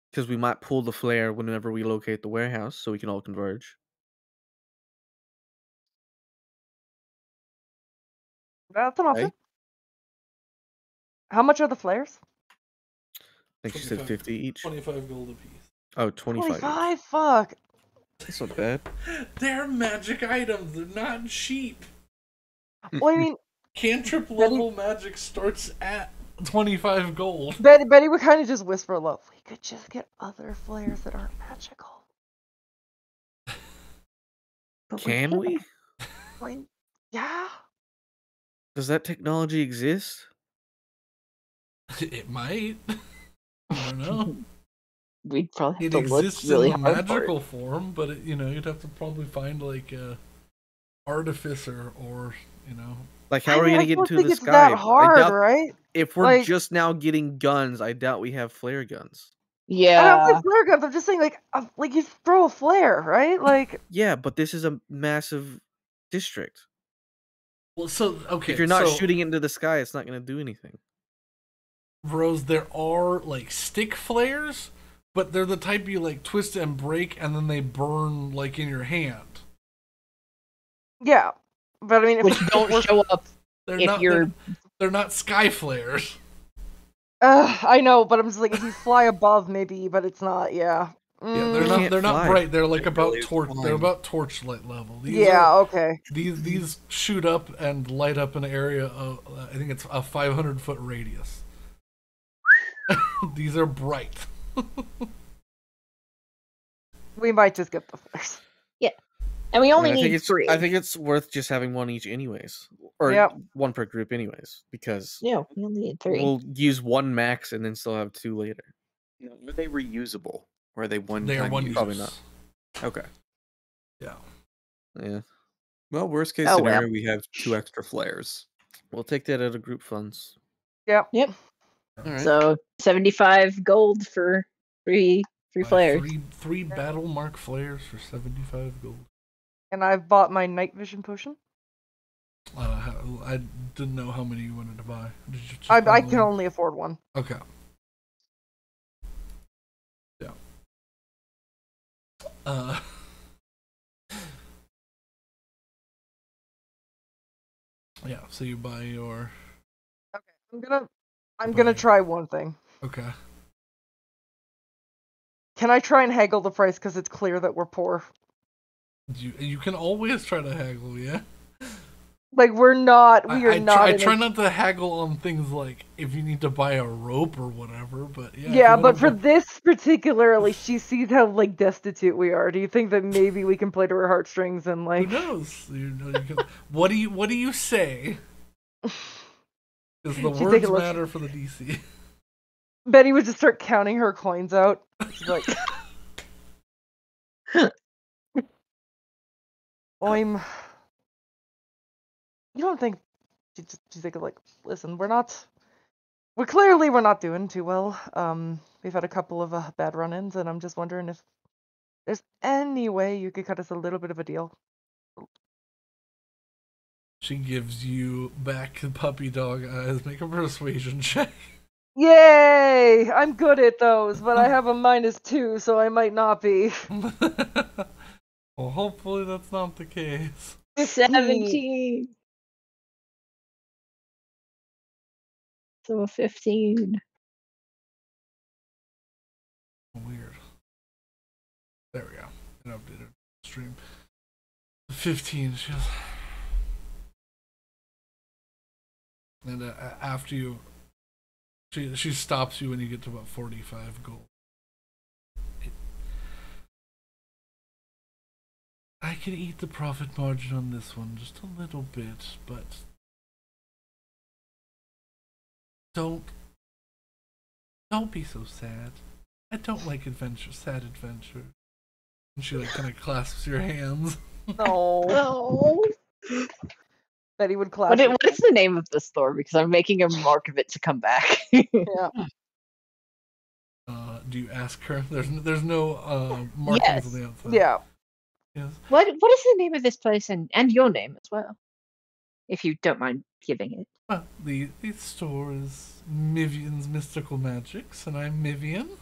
because we might pull the flare whenever we locate the warehouse, so we can all converge. That's an option. Okay. How much are the flares? I think she said 25 50 each. 25 gold apiece. Oh, 25 each. 25? Fuck. That's not bad. They're magic items. They're not cheap. Well, I mean, Cantrip level magic starts at 25 gold. Betty would kind of just whisper low, we could just get other flares that aren't magical. But Can can't. we? Like, yeah. Does that technology exist? It might. I don't know. We'd probably It have to look exists really in the hard for it. magical form, but it, you'd have to probably find like a artificer or Like, how are we I gonna get don't into think the it's sky? that hard, right? If we're Like- just now getting guns, I doubt we have flare guns. I don't Yeah. think flare guns. I'm just saying, like you throw a flare, right? Like, Yeah, but this is a massive district. Well, so okay. If you're not so, shooting it into the sky, it's not gonna do anything. Rose, there are like stick flares, but they're the type you like twist and break, and then they burn like in your hand. Yeah, but I mean, Which don't show up They're if not. you're. They're not sky flares. I know, but I'm just like, if you fly above, maybe, but it's not. Yeah. Yeah, can't they're not fly. bright. They're like about Really torch. flying. They're about torchlight level. Okay. These shoot up and light up an area of, I think it's a 500-foot radius. These are bright. We might just get the flares. And we only I need think 3. I think it's worth just having one each, anyways, or Yep. one per group, anyways, because No, we only need 3. we'll use one max and then still have 2 later. No, are they reusable? Or are they one They are time one use? Probably use. not. Okay. Yeah. Yeah, Well, worst case Oh, scenario, well. we have 2 extra flares. we'll take that out of group funds. Yep. Yep. All right. So 75 gold for 3 flares. Three battle mark flares for 75 gold. And I've bought my night vision potion. I didn't know how many you wanted to buy. Did you just I buy can one? only afford one. Okay. Yeah. Yeah. So you buy your. Okay, I'm gonna try one thing. Okay. Can I try and haggle the price because it's clear that we're poor? You can always try to haggle, yeah. Like we're not. We are I not. I try not to haggle on things like if you need to buy a rope or whatever, but yeah. Yeah, but for this particularly, she sees how like destitute we are. Do you think that maybe we can play to her heartstrings and like? Who knows? What do you say? Because the She'd take words a look. matter for the DC. Betty would just start counting her coins out. She's like, I'm. You don't think? She's thinking like, listen, we're not doing too well. We've had a couple of bad run-ins, and I'm just wondering if there's any way you could cut us a little bit of a deal. She gives you back the puppy dog eyes. Make a persuasion check. Yay! I'm good at those, but I have a -2, so I might not be. Well, hopefully that's not the case. 17. So a 15. Weird. There we go. An updated stream. 15. She goes. And after you, she stops you when you get to about 45 gold. I can eat the profit margin on this one just a little bit, but don't be so sad. I don't like sad adventure. And she like kind of clasps your hands. No. Betty would clap. What is the name of the store? Because I'm making a mark of it to come back. Yeah. Do you ask her? There's no markings on the outside. Yeah. Yes. What is the name of this place and your name as well? If you don't mind giving it. Well, the store is Mivian's Mystical Magics, and I'm Mivian.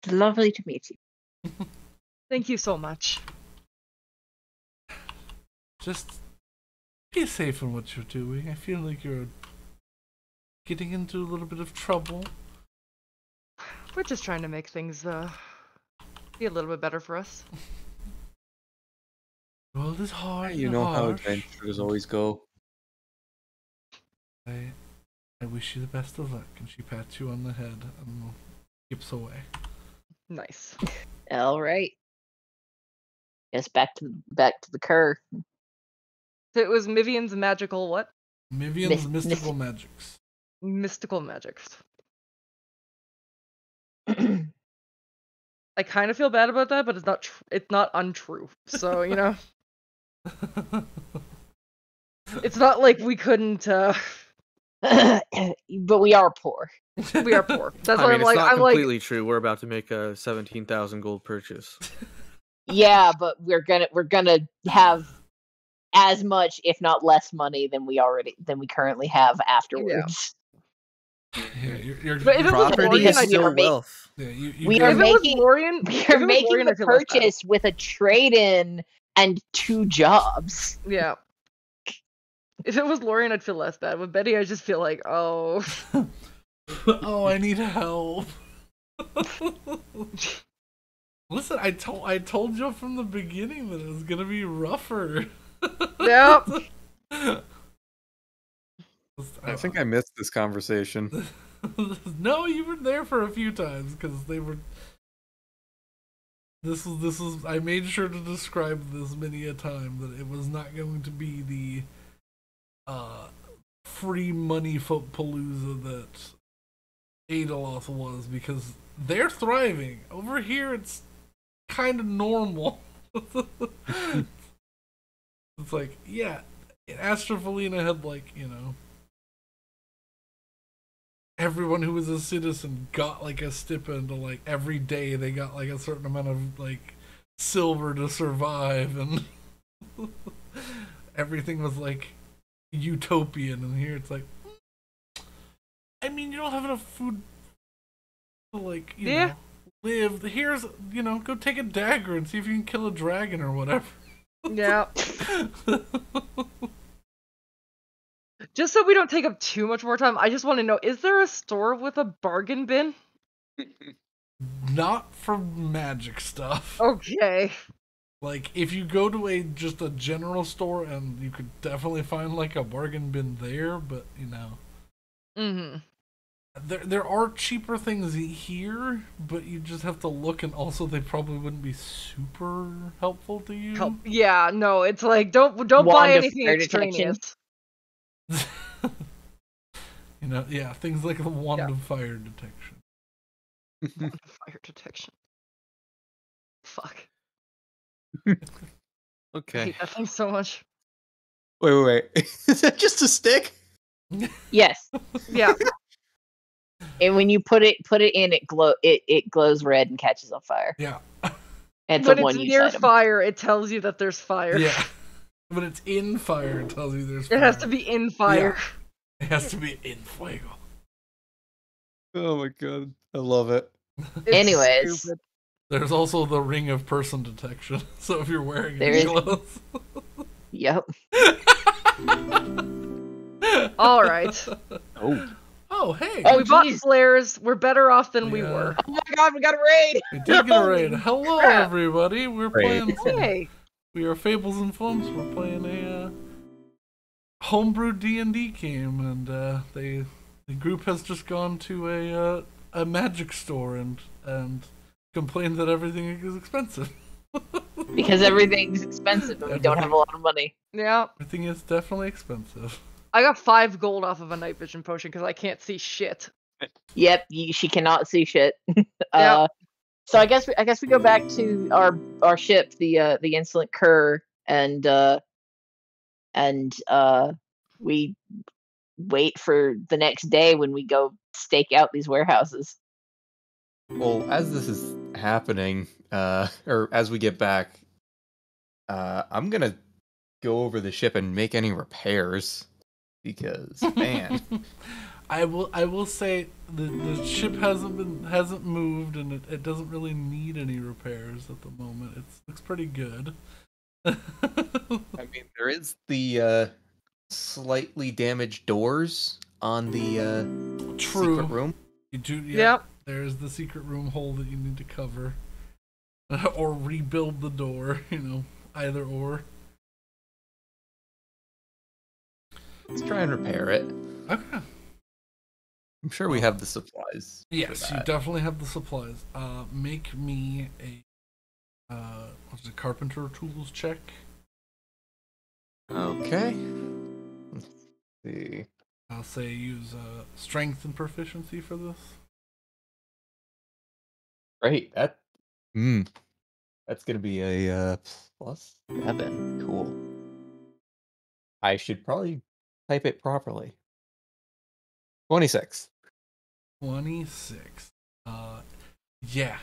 It's lovely to meet you. Thank you so much. Just be safe in what you're doing. I feel like you're getting into a little bit of trouble. We're just trying to make things be a little bit better for us. The world is hard. You and know how harsh. adventures always go. I wish you the best of luck. And she pats you on the head and skips away. Nice. All right. Yes, back to the cur. So it was Mivian's magical what? Mivian's Mystical Magics. Mystical magics. I kind of feel bad about that, but it's not untrue. So, you know. It's not like we couldn't But we are poor. we are poor. That's I why mean, I'm it's like not I'm like completely true. We're about to make a 17,000 gold purchase. Yeah, but we're gonna have as much, if not less, money than we currently have afterwards. Yeah, you're But if it was Property Lorian, is I'd still make- wealth. yeah, you we go- are if it was making- Lorian, We if are it was making Lorian, the I'd feel less bad. purchase with a trade-in and 2 jobs. Yeah. If it was Lorian, I'd feel less bad. With Betty, I just feel like, oh. Oh, I need help. Listen, I told you from the beginning that it was gonna be rougher. Yep. I think I missed this conversation. No, you were there for a few times because they were. This is. I made sure to describe this many a time that it was not going to be the free money palooza that Adaloth was, because they're thriving. Over here, it's kind of normal. It's like, yeah, Astrofelina had, like, you know, everyone who was a citizen got like a stipend, to, like, every day they got like a certain amount of like silver to survive, and everything was like utopian. And here it's like, I mean, you don't have enough food to, like, you know, live. Here's, you know, go take a dagger and see if you can kill a dragon or whatever. Yeah. Just so we don't take up too much more time, I just want to know, is there a store with a bargain bin? Not for magic stuff. Okay. Like, if you go to just a general store, and you could definitely find like a bargain bin there, but you know, Mm-hmm. there are cheaper things here, but you just have to look, and also they probably wouldn't be super helpful to you. Yeah, no, it's like don't Wand buy of anything fire detection. extraneous. You know, yeah, things like the wand of fire detection. Wand of fire detection. Fuck. I Okay. hate that thing so much. Wait. Is that just a stick? Yes. Yeah. And when you put it in, it glows red and catches on fire. Yeah. It's When a it's one-use near item. fire, it tells you that there's fire. Yeah. When it's in fire, it tells you there's fire. It has to be in fire. It has to be in fuego. Oh my god, I love it. It's Anyways. stupid. There's also the ring of person detection. So if you're wearing There any is- clothes. Yep. All right. Oh, hey. Oh, We bought jeez. flares. We're better off than we Yeah. were. Oh my god, we got a raid! We did get a raid. Hello, crap. everybody. We're Raid. playing some. Hey. We are Fables and Flumps. We're playing a homebrew D&D game, and the group has just gone to a magic store and complained that everything is expensive. Because everything's expensive and we don't have a lot of money. Yeah. Everything is definitely expensive. I got 5 gold off of a night vision potion because I can't see shit. Yep, she cannot see shit. Yeah. So I guess we go back to our ship, the Insolent Cur, and we wait for the next day when we go stake out these warehouses. Well, as this is happening, or as we get back, I'm gonna go over the ship and make any repairs because, man, I will say the ship hasn't moved, and it doesn't really need any repairs at the moment. It looks pretty good. I mean, there is the slightly damaged doors on the True. secret room. You do, yeah. Yep. There's the secret room hole that you need to cover, or rebuild the door. You know, either or. Let's try and repair it. Okay. I'm sure we have the supplies. for Yes, you that. definitely have the supplies. Make me a what's it, carpenter tools check. Okay. Let's see. I'll say use strength and proficiency for this. Great. That's gonna be a +7. Cool. I should probably type it properly. 26. 26. Yeah.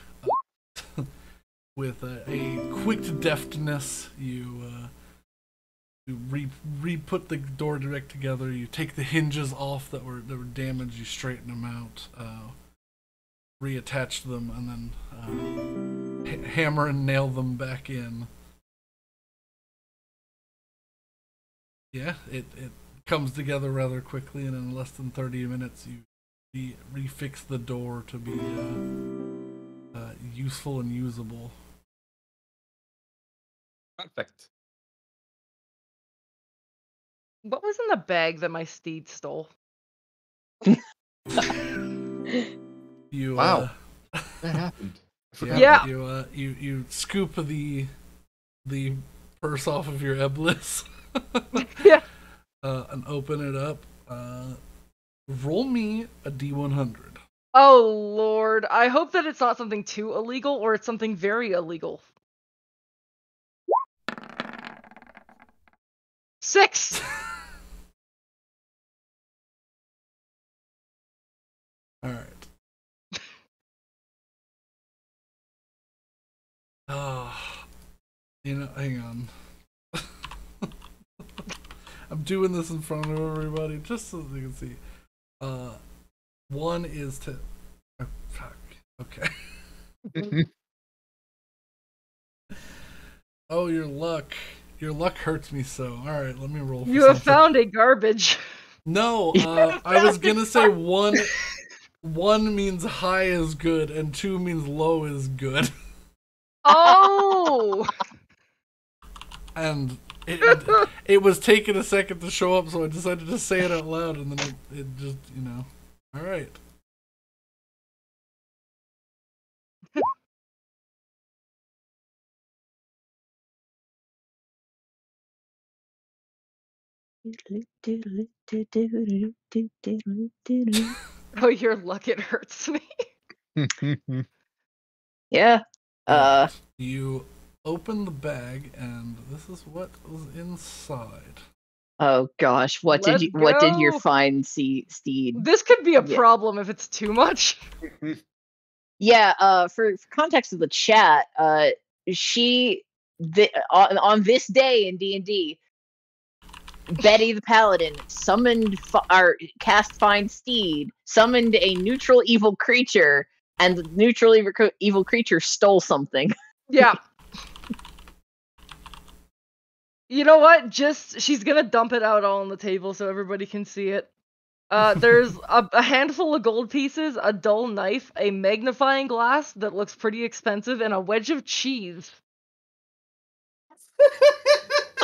With a quick deftness, you re-put the door direct together. You take the hinges off that were damaged. You straighten them out, reattach them, and then hammer and nail them back in. Yeah, it comes together rather quickly, and in less than 30 minutes, you refix the door to be useful and usable. Perfect. What was in the bag that my steed stole? You Wow. That happened. Yeah. You scoop the purse off of your Eblis. Yeah. And open it up. Roll me a D100. Oh Lord, I hope that it's not something too illegal or it's something very illegal. 6. All right. Hang on. I'm doing this in front of everybody just so they can see. One is to. Oh, fuck. Okay. Oh, your luck. Your luck hurts me so. All right, let me roll. For You have something. found a garbage. No, I was gonna say one. One means high is good, and 2 means low is good. Oh. And it was taking a second to show up, so I decided to say it out loud, and then it just, all right. Oh, your luck, it hurts me. Yeah. You open the bag, and this is what was inside. Oh gosh, what did your go. fine steed? This could be a problem if it's too much. Yeah, for context of the chat, on this day in D&D, Betty the Paladin summoned cast Find Steed, summoned a neutral evil creature, and the neutral evil creature stole something. Yeah. You know what? She's gonna dump it out all on the table so everybody can see it. There's a handful of gold pieces, a dull knife, a magnifying glass that looks pretty expensive, and a wedge of cheese.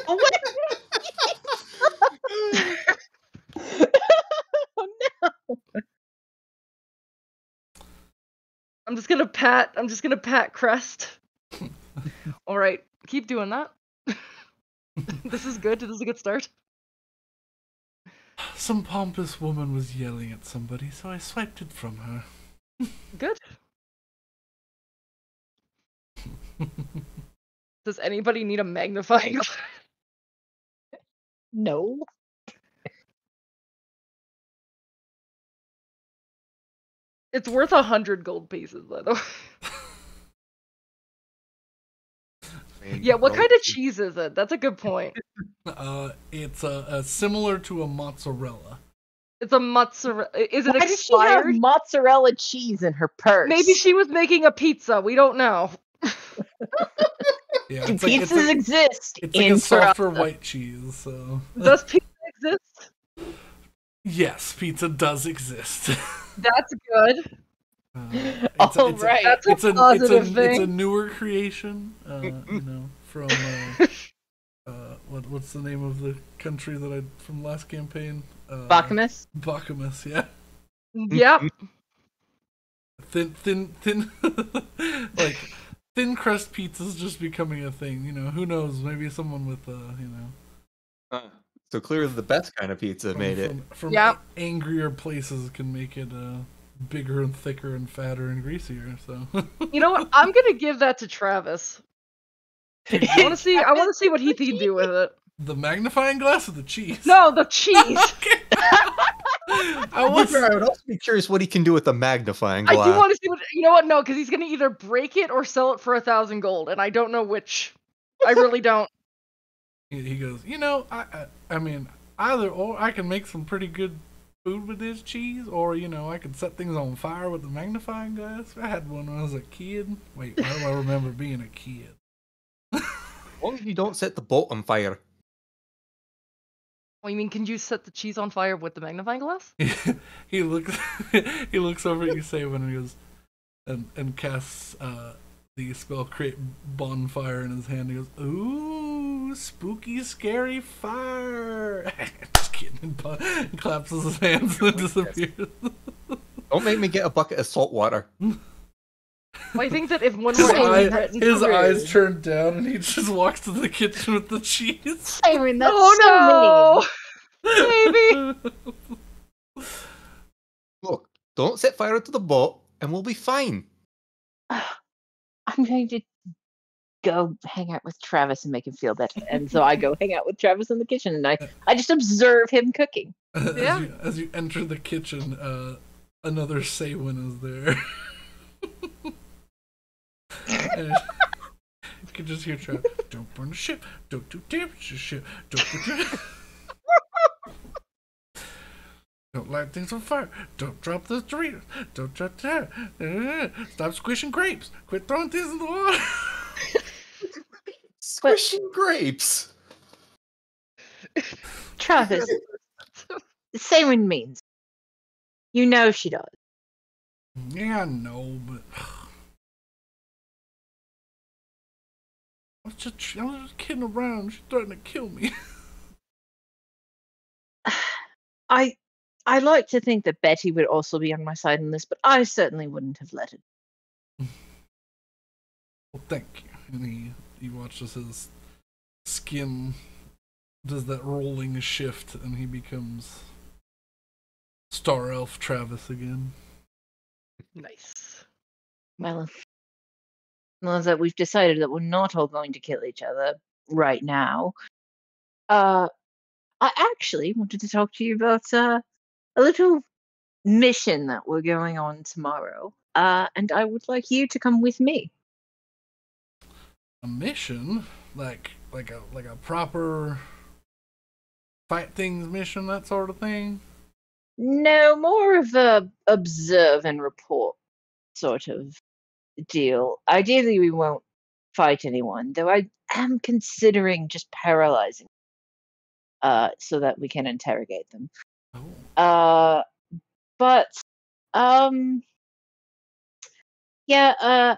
Oh no! I'm just gonna pat Crest. All right, keep doing that. This is good. This is a good start. Some pompous woman was yelling at somebody, so I swiped it from her. Good. Does anybody need a magnifying glass? No. It's worth 100 gold pieces, by the way. Yeah, what kind of cheese is it? That's a good point. It's similar to a mozzarella. It's a mozzarella. Is it Why does she have expired? mozzarella cheese in her purse? Maybe she was making a pizza. We don't know. Yeah, Pizzas exist. It's like a softer white cheese. So. Does pizza exist? Yes, pizza does exist. That's good. That's a positive thing. It's a newer creation, from what's the name of the country from last campaign? Bacchus. Bacchus, yeah. Yep. Thin, like thin crust pizza's just becoming a thing. Who knows? Maybe someone with So clearly, the best kind of pizza made it. From angrier places can make it bigger and thicker and fatter and greasier. So you know what? I'm gonna give that to Travis. I want to see what he can do with it. The magnifying glass or the cheese? No, the cheese. I would also be curious what he can do with the magnifying glass. I do want to see what. You know what? No, because he's gonna either break it or sell it for 1,000 gold, and I don't know which. I really don't. He goes, I mean, either or, I can make some pretty good food with this cheese, or I could set things on fire with a magnifying glass. I had one when I was a kid. Wait, why do I remember being a kid? As long as you don't set the boat on fire. Oh, you mean can you set the cheese on fire with the magnifying glass? he looks over at you, Sabin, and he goes and casts the spell create bonfire in his hand. He goes, ooh, spooky, scary fire. Just kidding. And claps his hands and disappears. Don't make me get a bucket of salt water. Well, I think that if one more his eyes turn down and he just walks to the kitchen with the cheese. I mean, that's so mean. Maybe. Look, don't set fire to the boat and we'll be fine. I'm going to go hang out with Travis and make him feel better. And so I go hang out with Travis in the kitchen and I just observe him cooking. Yeah. As you enter the kitchen, another Saywin is there. And you can just hear Travis, don't burn the ship, don't do damage to the ship, don't light things on fire, don't drop those Doritos, don't drop that, stop squishing grapes, quit throwing things in the water. Squishing grapes. Travis, Saywin means. You know she does. Yeah, I know, but I was just kidding around. She's threatening to kill me. I like to think that Betty would also be on my side in this, but I certainly wouldn't have let it. Well, thank you. And he watches his skin does that rolling shift, and he becomes Star Elf Travis again. Nice. Well, that we've decided that we're not all going to kill each other right now. I actually wanted to talk to you about a little mission that we're going on tomorrow. And I would like you to come with me. A mission? Like a proper fight things mission, that sort of thing? No, more of a observe and report sort of deal. Ideally, we won't fight anyone, though I am considering just paralyzing so that we can interrogate them. Oh. But yeah,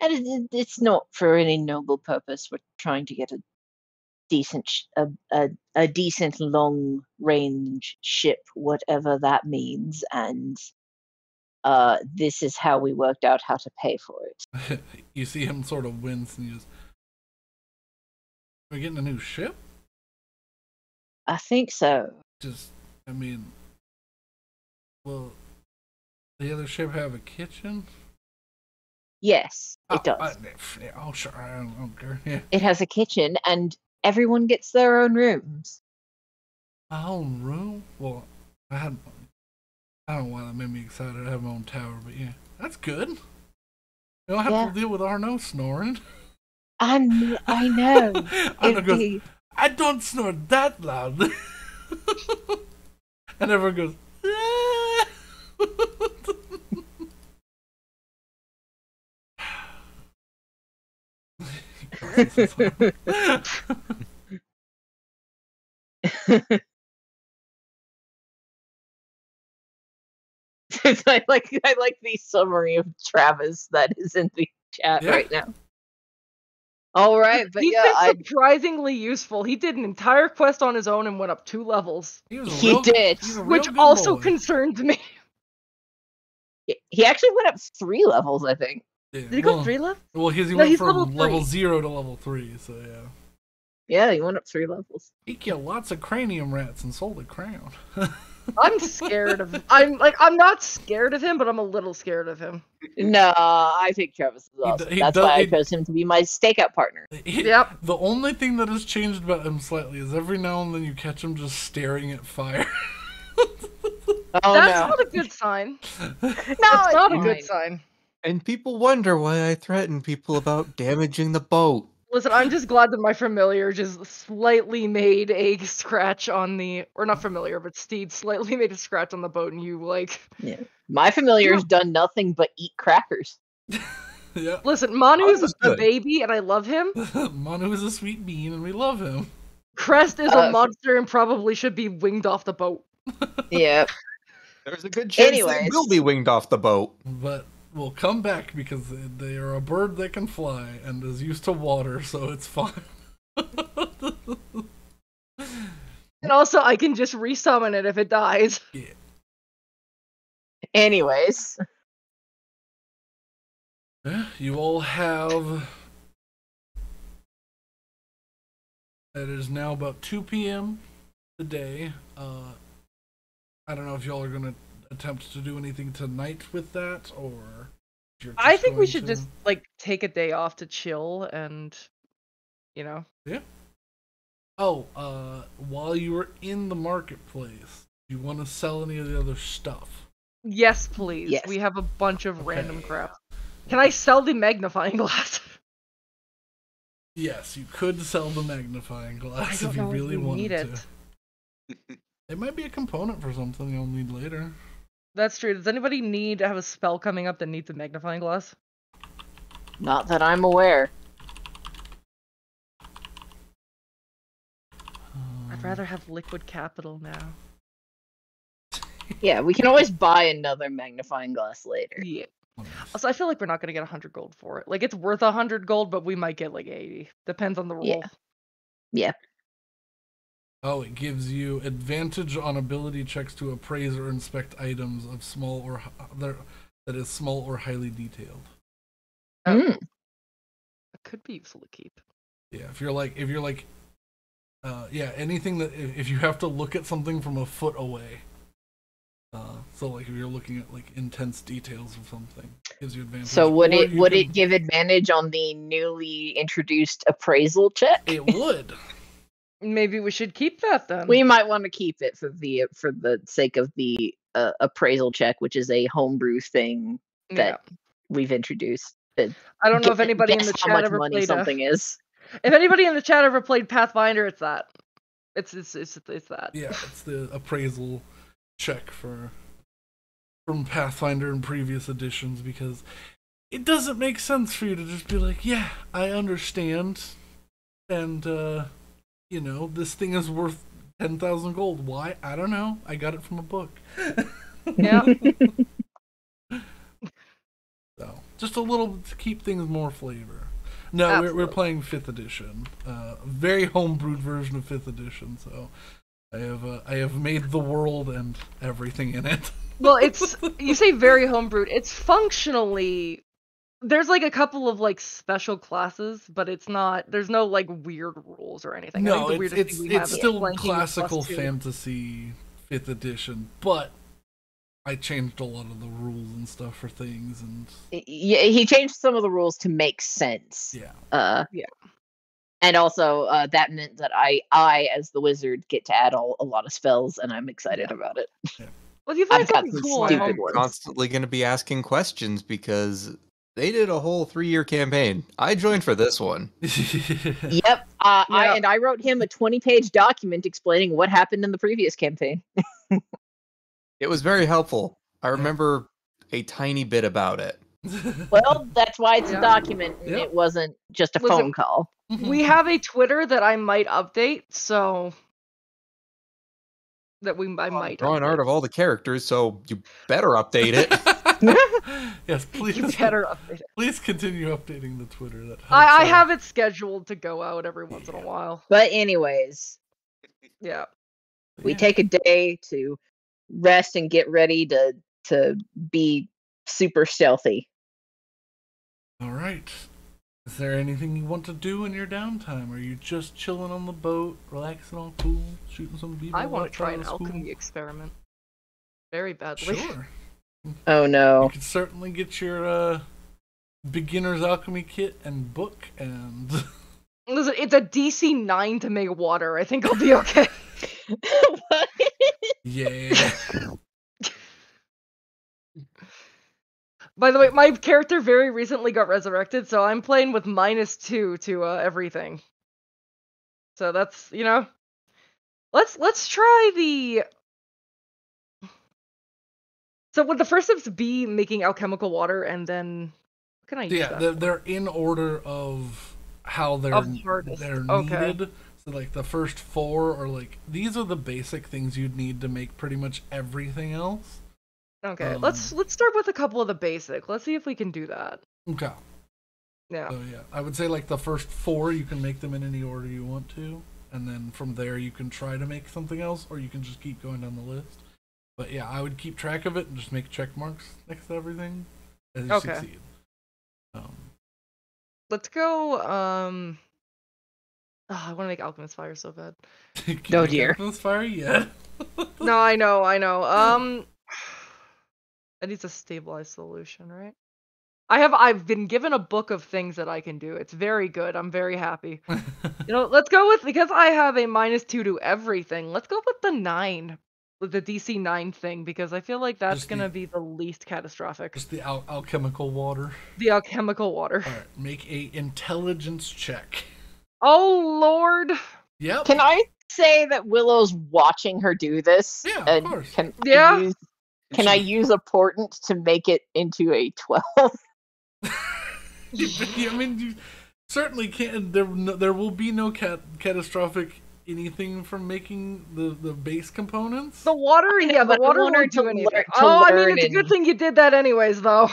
and it's not for any noble purpose. We're trying to get a decent a decent long range ship, whatever that means, and this is how we worked out how to pay for it. You see him sort of wince, and he goes, "We're getting a new ship?" I think so. I mean, well, the other ship have a kitchen? Yes, it does. Oh, sure, I don't care. Yeah. It has a kitchen, and everyone gets their own rooms. My own room? Well, I don't know why that made me excited. I have my own tower, but yeah, that's good. You don't have to deal with Arno snoring. I know. Arno goes, I don't snore that loudly. And everyone goes, ah. I like the summary of Travis that is in the chat right now. All right, but he's been surprisingly useful. He did an entire quest on his own and went up 2 levels. He did, which also concerned me. He actually went up 3 levels, I think. Yeah, did he go 3 levels? Well, he went from level 0 to level 3, so yeah. Yeah, he went up 3 levels. He killed lots of cranium rats and sold a crown. I'm scared of him. I'm not scared of him, but I'm a little scared of him. No, I think Travis is awesome. That's why I chose him to be my stakeout partner. Yep. The only thing that has changed about him slightly is every now and then you catch him just staring at fire. That's not a good sign. That's not a good sign. And people wonder why I threaten people about damaging the boat. Listen, I'm just glad that my familiar just slightly made a scratch on the, or not familiar, but Steed slightly made a scratch on the boat, and you like. Yeah. My familiar's done nothing but eat crackers. Yeah. Listen, Manu's Manu's a good. baby, and I love him. Manu is a sweet bean, and we love him. Crest is a monster and probably should be winged off the boat. Yeah. There's a good chance they Anyways. will be winged off the boat. But we'll come back because they are a bird that can fly and is used to water, so it's fine. And also, I can just resummon it if it dies. Yeah. Anyways. You all have... It is now about 2 p.m. today. I don't know if y'all are going to attempt to do anything tonight with that, or... You're I just think we going should to... just, like, take a day off to chill and, you know. Yeah. Oh, while you were in the marketplace, do you want to sell any of the other stuff? Yes, please. Yes. We have a bunch of random crap. Can I sell the magnifying glass? Yes, you could sell the magnifying glass I if don't you know if really we wanted need it. to. It might be a component for something you'll need later. That's true. Does anybody need to have a spell coming up that needs a magnifying glass? Not that I'm aware. I'd rather have liquid capital now. Yeah, we can always buy another magnifying glass later. Yeah. Also, I feel like we're not gonna get 100 gold for it. Like, it's worth 100 gold, but we might get like 80. Depends on the roll. Yeah. Yeah. Oh, it gives you advantage on ability checks to appraise or inspect items of small or that is small or highly detailed. It could be useful to keep. Yeah, if you're like, yeah, anything that if you have to look at something from a foot away. So like if you're looking at like intense details of something, it gives you advantage. So would Or it you it can- give advantage on the newly introduced appraisal check? It would. Maybe we should keep that then. We might want to keep it for the sake of the appraisal check, which is a homebrew thing that we've introduced. I don't know if anybody in Guess the how chat much ever money played something is. If anybody in the chat ever played Pathfinder, it's that. It's that. Yeah, it's the appraisal check from Pathfinder and previous editions, because it doesn't make sense for you to just be like, yeah, I understand, and you know, this thing is worth 10,000 gold. Why? I don't know. I got it from a book. Yeah. So just a little to keep things more flavor. No, we're playing 5th edition, very homebrewed version of 5th edition. So I have made the world and everything in it. Well, it's, you say very homebrewed. It's functionally, there's like a couple of like special classes, but it's not, there's no like weird rules or anything. No, I think the weirdest thing we have it's is still flanking with classical +2. fantasy 5th edition, but I changed a lot of the rules and stuff for things, and Yeah, he changed some of the rules to make sense. yeah. Yeah. And also, that meant that I, as the wizard, get to add a lot of spells, and I'm excited about it. Well, you find I've got something some cool on stupid homebrew. ones. Constantly going to be asking questions because they did a whole 3-year campaign. I joined for this one. Yep. I wrote him a 20-page document explaining what happened in the previous campaign. It was very helpful. I remember a tiny bit about it. Well, that's why it's Yeah. a document, and Yep. it wasn't just a Listen, phone call. We have a Twitter that I might update, so that I might Drawing update. art of all the characters, so you better update it. Yes, please. You better update it. Please continue updating the Twitter. That helps I out. have it scheduled to go out every once in a while. But anyways, Yeah. we Yeah. take a day to rest and get ready to be super stealthy. All right. Is there anything you want to do in your downtime? Are you just chilling on the boat, relaxing on pool, shooting some people? I want to try outside an of school? alchemy experiment. Very badly. Sure. Oh no. You can certainly get your beginner's alchemy kit and book, and Listen, it's a DC 9 to make water. I think I'll be okay. yeah. By the way, my character very recently got resurrected, so I'm playing with -2 to everything. So that's, you know, let's try the. So would the first steps be making alchemical water, and then what can I use that for? they're in order of how they're hardest. they're Okay. needed. So like the first 4 are like these are the basic things you'd need to make pretty much everything else. Okay, let's start with a couple of the basic. Let's see if we can do that. Okay. Yeah. So yeah, I would say like the first 4 you can make them in any order you want to, and then from there you can try to make something else, or you can just keep going down the list. But yeah, I would keep track of it and just make check marks next to everything as you Okay. succeed. Let's go. I want to make alchemist fire so bad. Oh dear. This fire yet? No, I know. I need a stabilized solution, right? I've been given a book of things that I can do. It's very good. I'm very happy. Let's go with, because I have a -2 to everything. Let's go with the 9, with the DC 9 thing, because I feel like that's gonna be the least catastrophic. Just the alchemical water. The alchemical water. All right, make a intelligence check. Oh Lord. Yep. Can I say that Willow's watching her do this? Yeah, of course. Can I use a portent to make it into a 12? I mean, you certainly can't. There will be no catastrophic anything from making the base components. The water, yeah, the water won't do anything. Oh, I mean, it's a good thing you did that anyways, though.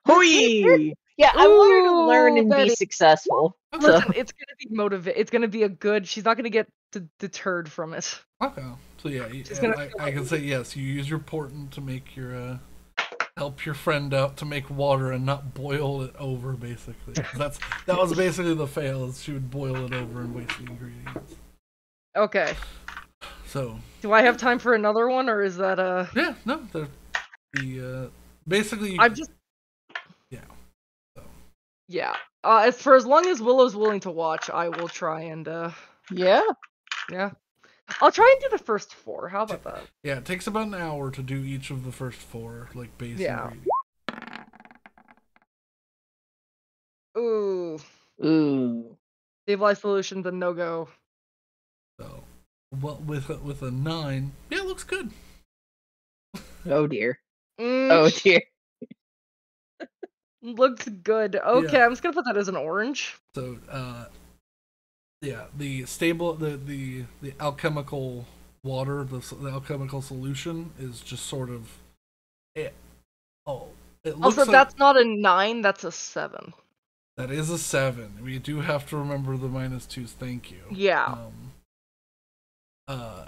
Hooey! Yeah, I want her to learn and be successful. Listen, it's gonna be It's gonna be a good. She's not gonna get deterred from it. Okay, so yeah, I can say yes. You use your portent to make your help your friend out to make water and not boil it over. Basically, that was basically the fail. Is she would boil it over and waste the ingredients. Okay. So. Do I have time for another one, or is that Yeah, no. Basically. Yeah. So. Yeah. As long as Willow's willing to watch, I will try and. Yeah. Yeah. I'll try and do the first 4. How about that? Yeah, it takes about an hour to do each of the first 4, like base ingredients. Ooh. Stabilized solutions and no go. So, well, with a 9, yeah, it looks good. Oh dear. Oh dear. Looks good. Okay, yeah. I'm just gonna put that as an orange. So, yeah, the alchemical water, the alchemical solution is just sort of it looks also, like, that's not a 9, that's a 7. That is a 7. We do have to remember the -2s. Thank you. Yeah. I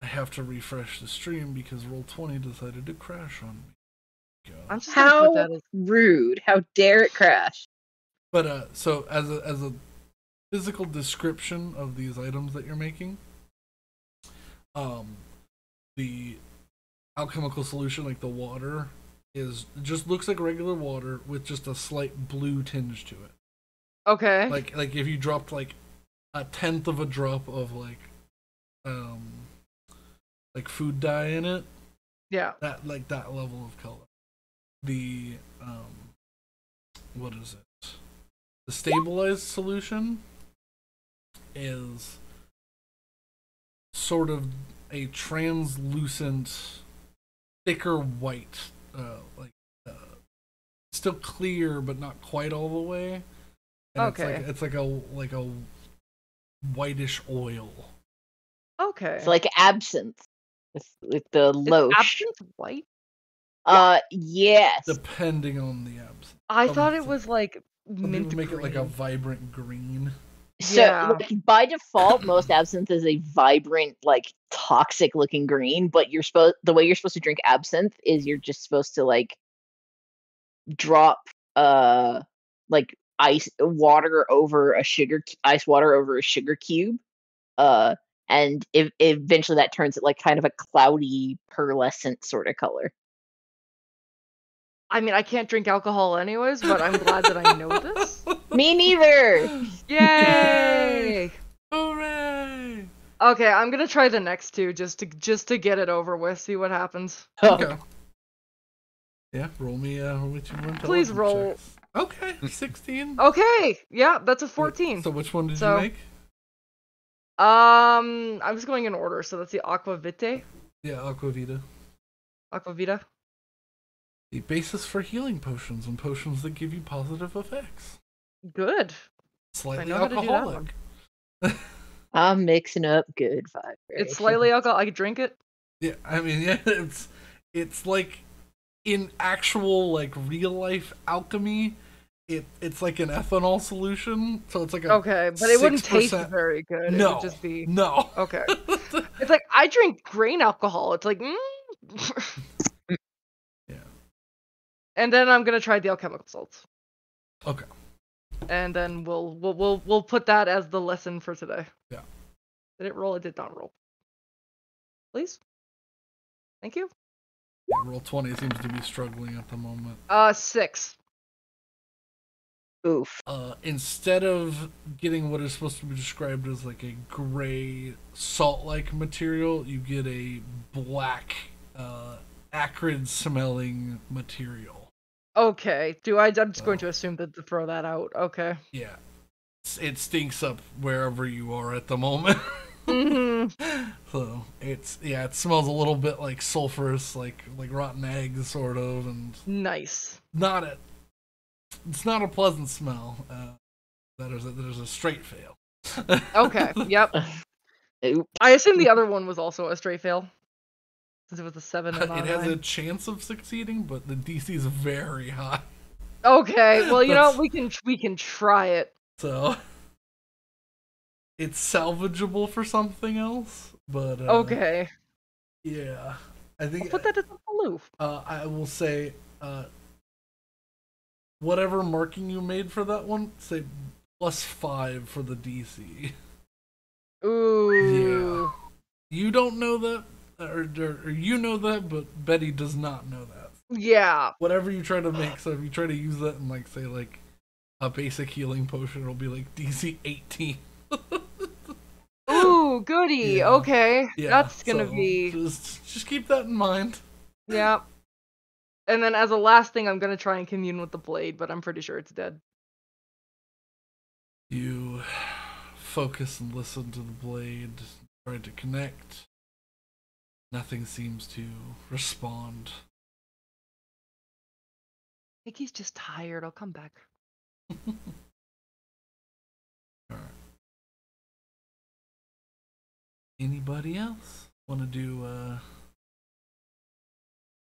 have to refresh the stream because Roll20 decided to crash on me. I'm just How rude! How dare it crash? But so as a physical description of these items that you're making, the alchemical solution, like the water, just looks like regular water with just a slight blue tinge to it. Okay. Like if you dropped like a 1/10 of a drop of like food dye in it. Yeah. That level of color. The what is it? The stabilized solution is sort of a translucent, thicker white, still clear but not quite all the way. And okay. It's like a whitish oil. Okay. It's like absinthe with the loach. Is absinthe white? Yes. Depending on the absinthe. I thought it was like mint green. Make it like a vibrant green. So, like, by default, most absinthe is a vibrant, like, toxic-looking green. But the way you're supposed to drink absinthe is you're just supposed to like drop like ice water over a sugar cube, and eventually that turns it like kind of a cloudy, pearlescent sort of color. I mean, I can't drink alcohol anyways, but I'm glad that I know this. Me neither! Yay! Hooray! Okay, I'm gonna try the next 2 just to get it over with, see what happens. Okay. Yeah, roll me 2 more intelligence Please roll. checks. Okay, 16. Okay, yeah, that's a 14. So which one did So- you make? I'm just going in order. So that's the Aqua Vitae. Yeah, Aquavita. Aqua Vita. The basis for healing potions and potions that give you positive effects. Good. Slightly know how to do that alcoholic. I'm mixing up good vibration. It's slightly alcohol. I could drink it. Yeah, I mean, yeah, it's like in actual like real life alchemy, it's like an ethanol solution. So it's like a Okay, but it wouldn't taste 6%. very good. It No, would just be no. okay. It's like I drink grain alcohol. It's like Yeah. And then I'm gonna try the alchemical salts. Okay. And then we'll put that as the lesson for today. Yeah. Did it roll? It did not roll. Please. Thank you. Yeah, roll 20 seems to be struggling at the moment. 6. Oof. Instead of getting what is supposed to be described as like a gray salt-like material, you get a black, acrid smelling material. Okay. I'm just going to assume to throw that out. Okay. Yeah. It stinks up wherever you are at the moment. Mm-hmm. So it smells a little bit like sulfurous, like rotten eggs, sort of, and Nice. it's not a pleasant smell. That is a straight fail. Okay. Yep. Oop. I assume the other one was also a straight fail, since it was a 7 and not It a has a 9. chance of succeeding, but the DC is very high. Okay. Well, you know, That's- we can try it. So it's salvageable for something else, but Okay. yeah, I I'll think put that as a blue. I will say whatever marking you made for that one, say +5 for the DC. Ooh. You don't know that, or you know that, but Betty does not know that. Yeah. Whatever you try to make, so if you try to use that in like say like a basic healing potion, it'll be like DC 18. Ooh, goody. Yeah. Okay. Yeah, That's gonna so be just keep that in mind. yeah. And then as a last thing, I'm gonna try and commune with the blade, but I'm pretty sure it's dead. You focus and listen to the blade, try to connect. Nothing seems to respond. I think he's just tired. I'll come back. Alright. Anybody else want to do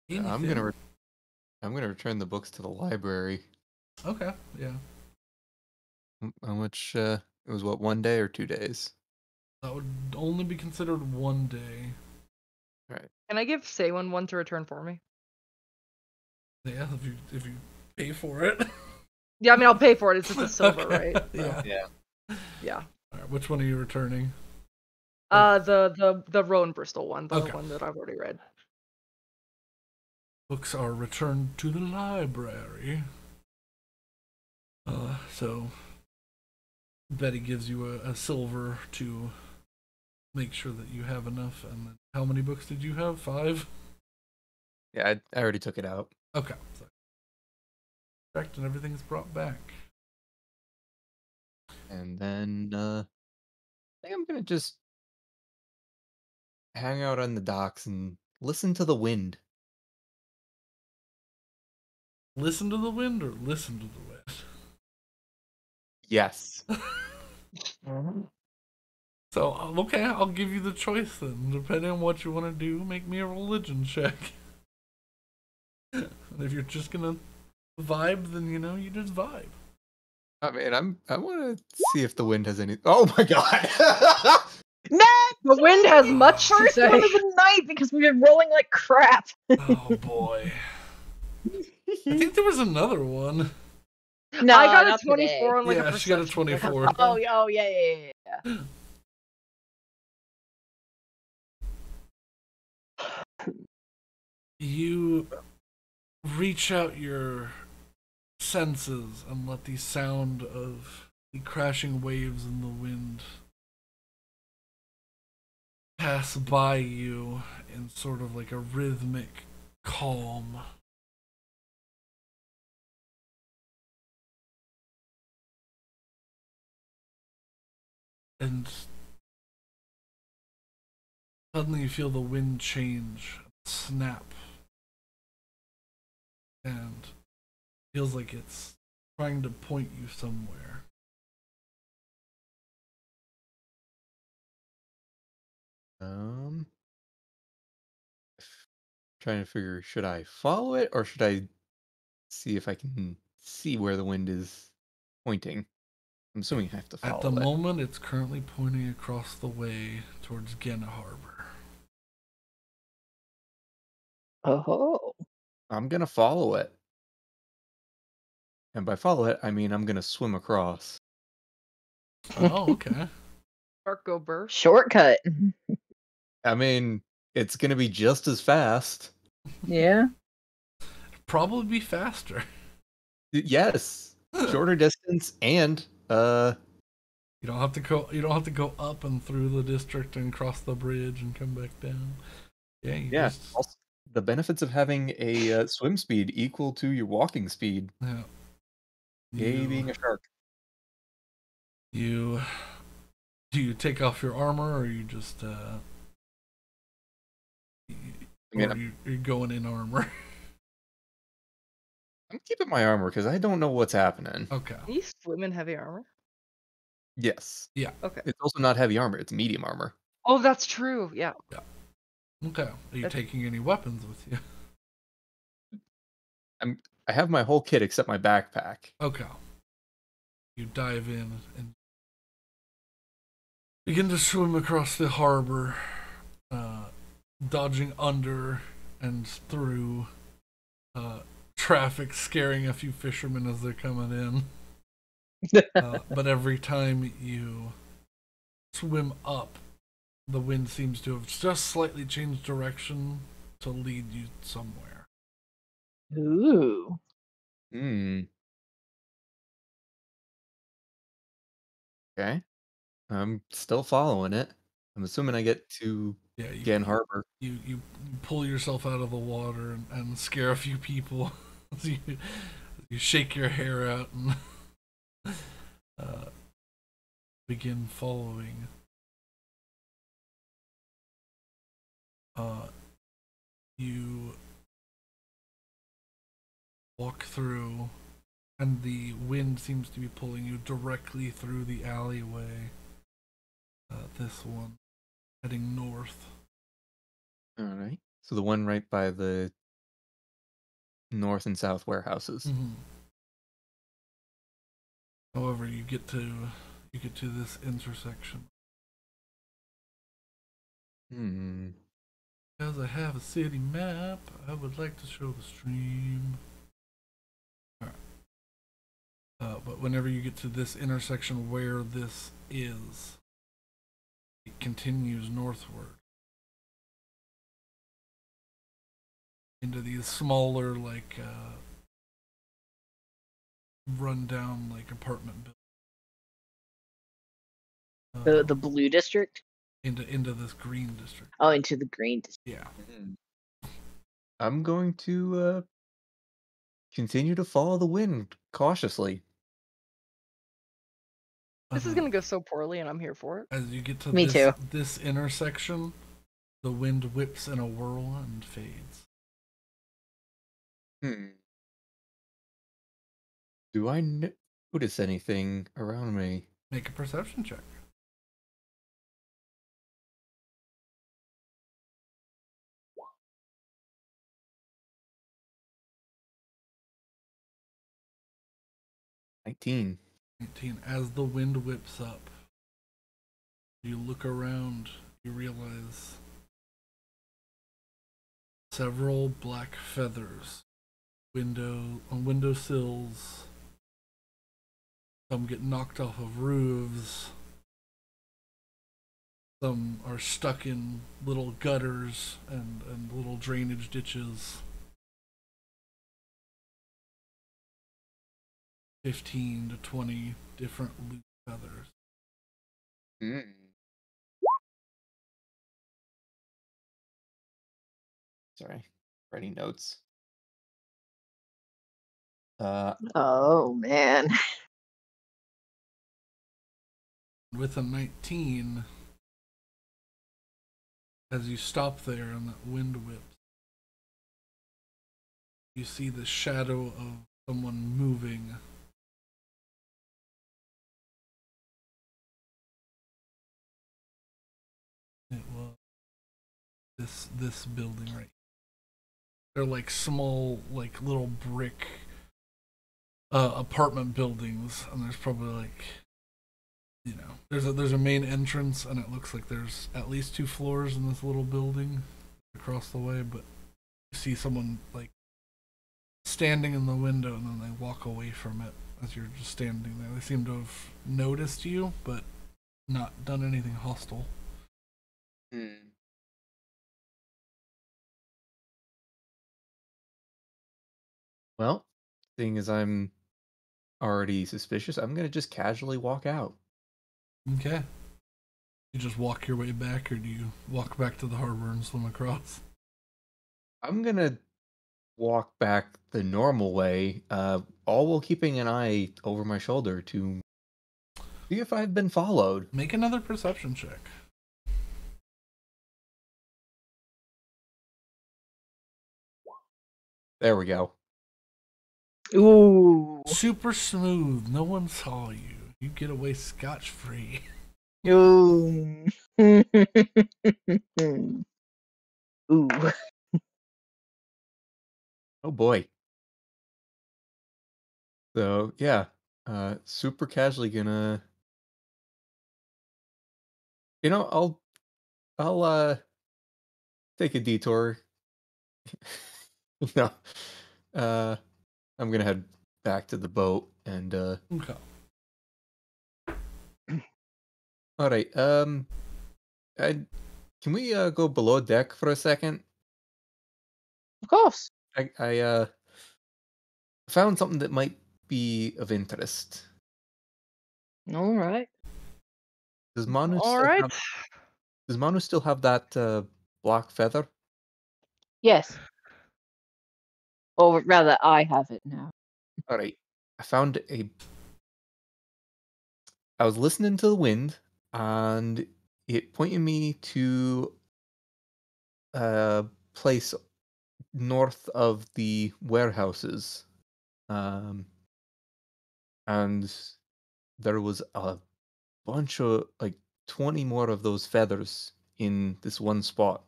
anything? I'm gonna return the books to the library. Okay, yeah. How much? It was what, 1 day or 2 days? That would only be considered 1 day. Right. Can I give Saywin one to return for me? Yeah, if you pay for it. Yeah, I mean I'll pay for it. It's just a silver, Okay, right? Yeah. Yeah. Yeah. Alright, which one are you returning? The Rowan Bristol one, the Okay. one that I've already read. Books are returned to the library. So Betty gives you a silver to make sure that you have enough. And then how many books did you have? 5? Yeah, I already took it out. Okay. So, correct, and everything's brought back. And then I think I'm gonna just hang out on the docks and listen to the wind. Listen to the wind or listen to the wind? Yes. So, okay, I'll give you the choice then. Depending on what you want to do, make me a religion check. And if you're just gonna vibe, then you just vibe. I mean, I want to see if the wind has any. Oh my god! No! The wind has much to First say. one of the night because we've been rolling like crap. Oh boy. I think there was another one. No, I got not a 24 on like Yeah, a she got a perception check or 24. something. Oh, yeah. You reach out your senses and let the sound of the crashing waves in the wind pass by you in sort of like a rhythmic calm. and suddenly you feel the wind change, snap, and feels like it's trying to point you somewhere. Trying to figure, should I follow it or should I see if I can see where the wind is pointing? I'm assuming I have to At the follow it. moment, it's currently pointing across the way towards Gen Harbor. Oh. I'm gonna follow it. And by follow it, I mean I'm gonna swim across. Oh, okay. Darko burst. Shortcut. I mean, it's gonna be just as fast. Yeah. Probably be faster. Yes. Shorter distance and You don't have to go. You don't have to go up and through the district and cross the bridge and come back down. Yeah, you yeah. just Also, the benefits of having a swim speed equal to your walking speed. yeah. Yay, being a shark. You do you take off your armor or you just I mean, or you're going in armor? I'm keeping my armor because I don't know what's happening. Okay. Can you swim in heavy armor? Yes. Yeah. Okay. It's also not heavy armor, it's medium armor. Oh, that's true. Yeah. Okay. Are you That's- taking any weapons with you? I have my whole kit except my backpack. Okay. You dive in and begin to swim across the harbor, dodging under and through traffic, scaring a few fishermen as they're coming in. But every time you swim up, the wind seems to have just slightly changed direction to lead you somewhere. Ooh. Hmm. Okay. I'm still following it. I'm assuming I get to Yeah, Gen Harbor. you pull yourself out of the water and scare a few people. you shake your hair out and begin following. You walk through, and the wind seems to be pulling you directly through the alleyway. This one, heading north. All right. So the one right by the north and south warehouses. Mm-hmm. However, you get to this intersection. Hmm. Because I have a city map, I would like to show the stream. Alright. But whenever you get to this intersection where this is, it continues northward into these smaller, like, run-down, like, apartment buildings. The blue district? Into this green district. Oh, into the green district. Yeah. I'm going to continue to follow the wind cautiously. This is gonna go so poorly, and I'm here for it. As you get to Me too. this intersection, the wind whips in a whirl and fades. Do I notice anything around me? Make a perception check. $19. 19. As the wind whips up, you look around, you realize several black feathers on windowsills. Some get knocked off of roofs. Some are stuck in little gutters and little drainage ditches. 15 to 20 different loose feathers. Sorry, writing notes. Oh man. with a 19, as you stop there and that wind whips, you see the shadow of someone moving. It was this building right here. They're like small, like little brick apartment buildings, and there's probably like, you know, there's a main entrance, and it looks like there's at least 2 floors in this little building across the way. But you see someone like standing in the window, and then they walk away from it as you're just standing there. They seem to have noticed you, but not done anything hostile. Well, seeing as I'm already suspicious, I'm gonna just casually walk out. Okay. You just walk your way back, or do you walk back to the harbor and swim across? I'm gonna walk back the normal way, all while keeping an eye over my shoulder to see if I've been followed. Make another perception check. There we go. Ooh. Super smooth. No one saw you. You get away scotch-free. Ooh. Ooh. Oh boy. So yeah, super casually gonna, I'll take a detour. No, uh, I'm gonna head back to the boat and Okay. all right. Can we go below deck for a second? Of course. I found something that might be of interest. All right. Does Manu All still right. have? Does Manu still have that black feather? Yes. Or rather, I have it now. All right. I found a. I was listening to the wind, and it pointed me to a place north of the warehouses, and there was a bunch of like 20 more of those feathers in this one spot,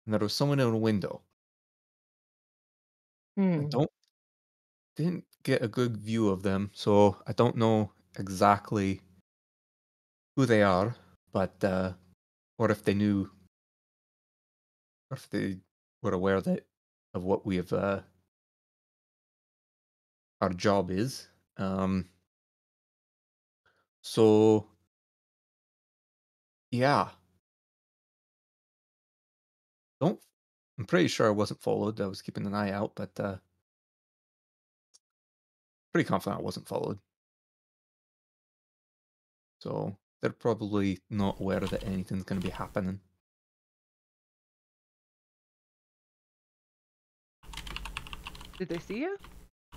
and there was someone in a window. I Hmm. didn't get a good view of them, so I don't know exactly who they are, but or if they knew, or if they were aware that of what we have our job is. So yeah, don't. I'm pretty sure I wasn't followed. I was keeping an eye out, but pretty confident I wasn't followed. So they're probably not aware that anything's going to be happening. Did they see you? I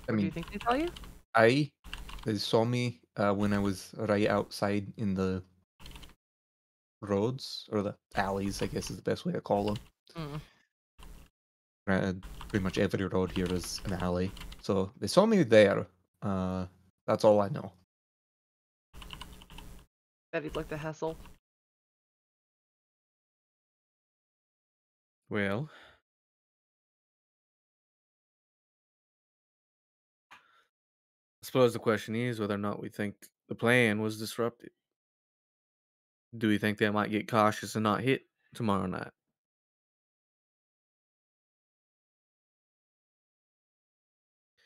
Or do you mean, think they saw you? they saw me when I was right outside in the roads, or the alleys, I guess is the best way to call them. Mm. Pretty much every road here is an alley. So they saw me there. That's all I know. That he'd like to hassle. Well, I suppose the question is whether or not we think the plan was disrupted. Do we think they might get cautious and not hit tomorrow night?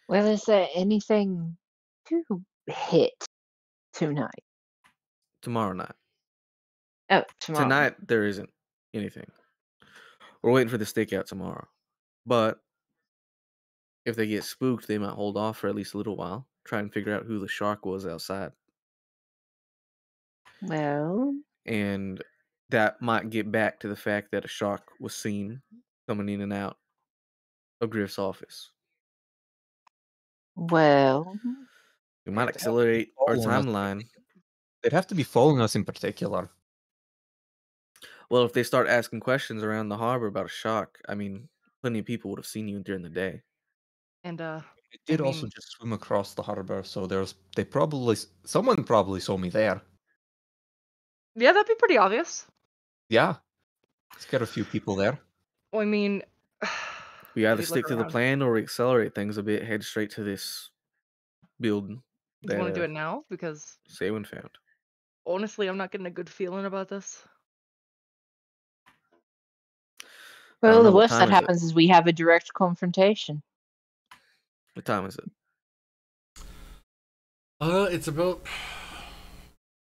Well, is there anything to hit tonight? Tomorrow night. Oh, tomorrow. Tonight, there isn't anything. We're waiting for the stakeout tomorrow. But if they get spooked, they might hold off for at least a little while, try and figure out who the shark was outside. Well, And that might get back to the fact that a shark was seen coming in and out of Griff's office. well, We might Yeah, they haven't been accelerate our following us or timeline anything. They'd have to be following us in particular. Well, if they start asking questions around the harbor about a shark, I mean, plenty of people would have seen you during the day. And I I did also mean, just swim across the harbor, so someone probably saw me there. yeah, that'd be pretty obvious. Yeah, let's get a few people there. Well, I mean, We either maybe look stick to the around. plan or we accelerate things a bit, head straight to this building Do you want that to do it now? Because Saywin found. honestly, I'm not getting a good feeling about this. I don't Well, the know, what worst time that is it? happens is we have a direct confrontation. What time is it? It's about.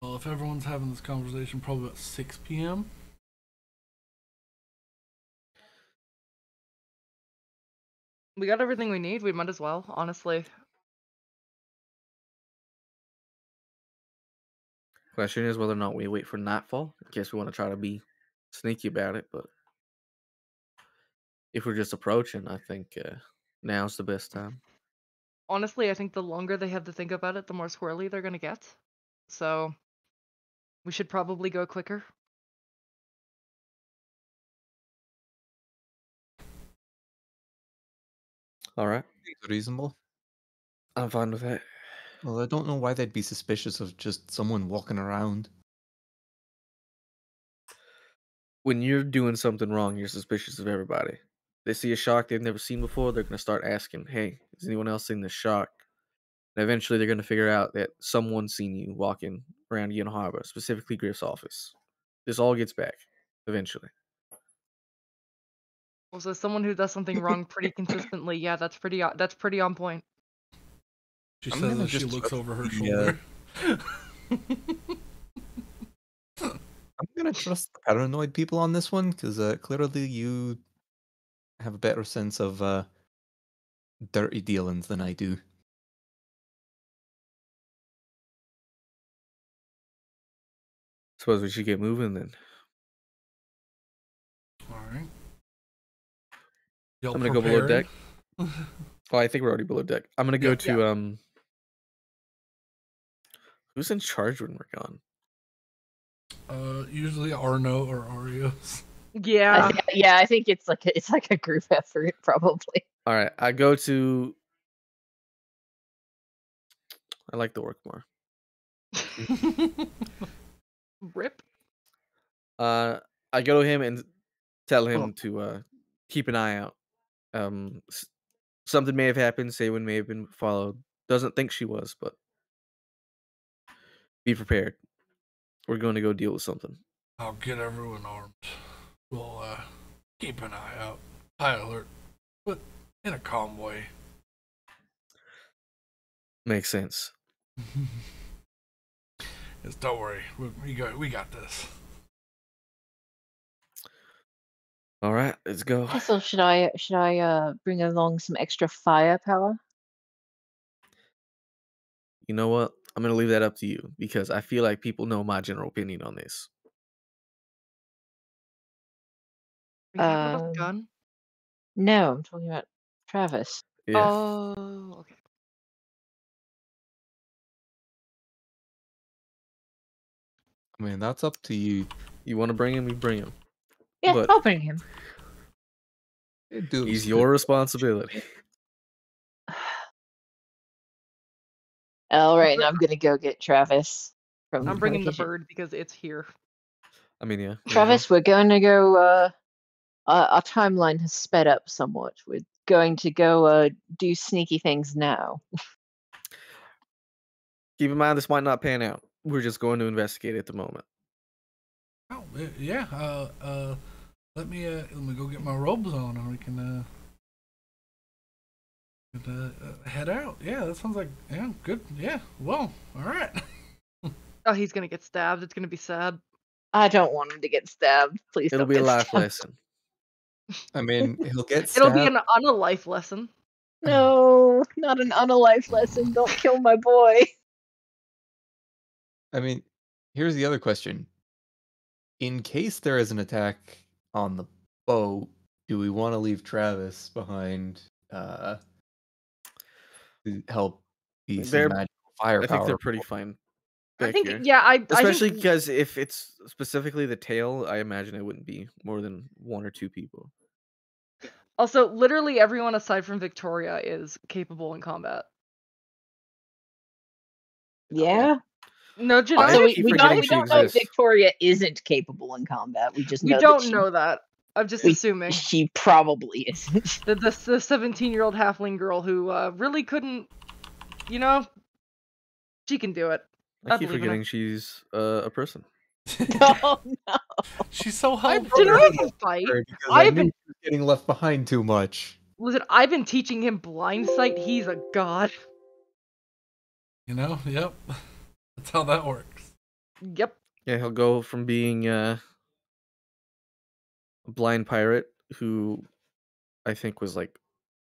Well, if everyone's having this conversation, probably about 6 p.m. We got everything we need. We might as well, honestly. Question is whether or not we wait for nightfall. I guess we want to try to be sneaky about it, but if we're just approaching, I think now's the best time. Honestly, I think the longer they have to think about it, the more squirrely they're gonna get. So we should probably go quicker. All right, Seems reasonable. I'm fine with that. Well, I don't know why they'd be suspicious of just someone walking around. When you're doing something wrong, you're suspicious of everybody. They see a shark they've never seen before, they're going to start asking, hey, has anyone else seen this shark? And eventually they're going to figure out that someone's seen you walking around Yen Harbor, specifically Griff's office. This all gets back, eventually. Well, so someone who does something wrong pretty consistently, yeah, that's pretty on point. She I'm says gonna as she just looks trust over her the, shoulder. I'm gonna trust the paranoid people on this one because clearly you have a better sense of dirty dealings than I do. Suppose we should get moving then. Alright. Y'all I'm going to go below preparing? deck. Oh, I think we're already below deck. I'm going to go Yeah. to, who's in charge when we're gone? Usually Arno or Arios. Yeah. I think it's like a group effort, probably. All right, I go to. I like the orc more. Rip. I go to him and tell him Oh. to keep an eye out. Something may have happened. Saywin may have been followed. Doesn't think she was, but be prepared. We're going to go deal with something. I'll get everyone armed. We'll keep an eye out. High alert. But in a calm way. Makes sense. Just don't worry. We got this. All right, let's go. So should I bring along some extra firepower? You know what? I'm going to leave that up to you because I feel like people know my general opinion on this. Are you talking about the gun? No, I'm talking about Travis. Yeah. Oh, okay. I mean, that's up to you. You want to bring him? We bring him. Yeah, But I'll bring him. he's your responsibility. All right, and I'm gonna go get Travis. I'm bringing the kitchen. bird because it's here. I mean, yeah. Travis, we're going to go. Our timeline has sped up somewhat. We're going to go do sneaky things now. Keep in mind, this might not pan out. We're just going to investigate at the moment. Oh yeah. Let me go get my robes on and we can head out. Yeah, that sounds like good. Yeah. Well, all right. Oh, he's gonna get stabbed. It's gonna be sad. I don't want him to get stabbed. Please It'll don't be a get life stabbed. lesson. I mean, he'll get It'll stabbed. be on a life lesson. No, not an unalive lesson. Don't kill my boy. I mean, here's the other question. In case there is an attack on the boat, do we want to leave Travis behind to help be some They're- magical I think firepower? they're pretty fine. back think here. yeah, I Especially think because if it's specifically the tail, I imagine it wouldn't be more than 1 or 2 people. also literally everyone aside from Victoria is capable in combat. Yeah. No, I Janai, So keep we forgetting don't she know if exists. Victoria isn't capable in combat. We just we know that don't know that. I'm just assuming she probably isn't. that the 17-year-old halfling girl who really couldn't, you know, she can do it. I keep believe in her. forgetting she's a person. Oh no. She's so I helpful. brought her Janai in can fight. because I I've knew been she was getting left behind too much. listen. I've been teaching him blind sight. He's a god. You know, yep. That's how that works. Yep. Yeah, he'll go from being a blind pirate who I think was like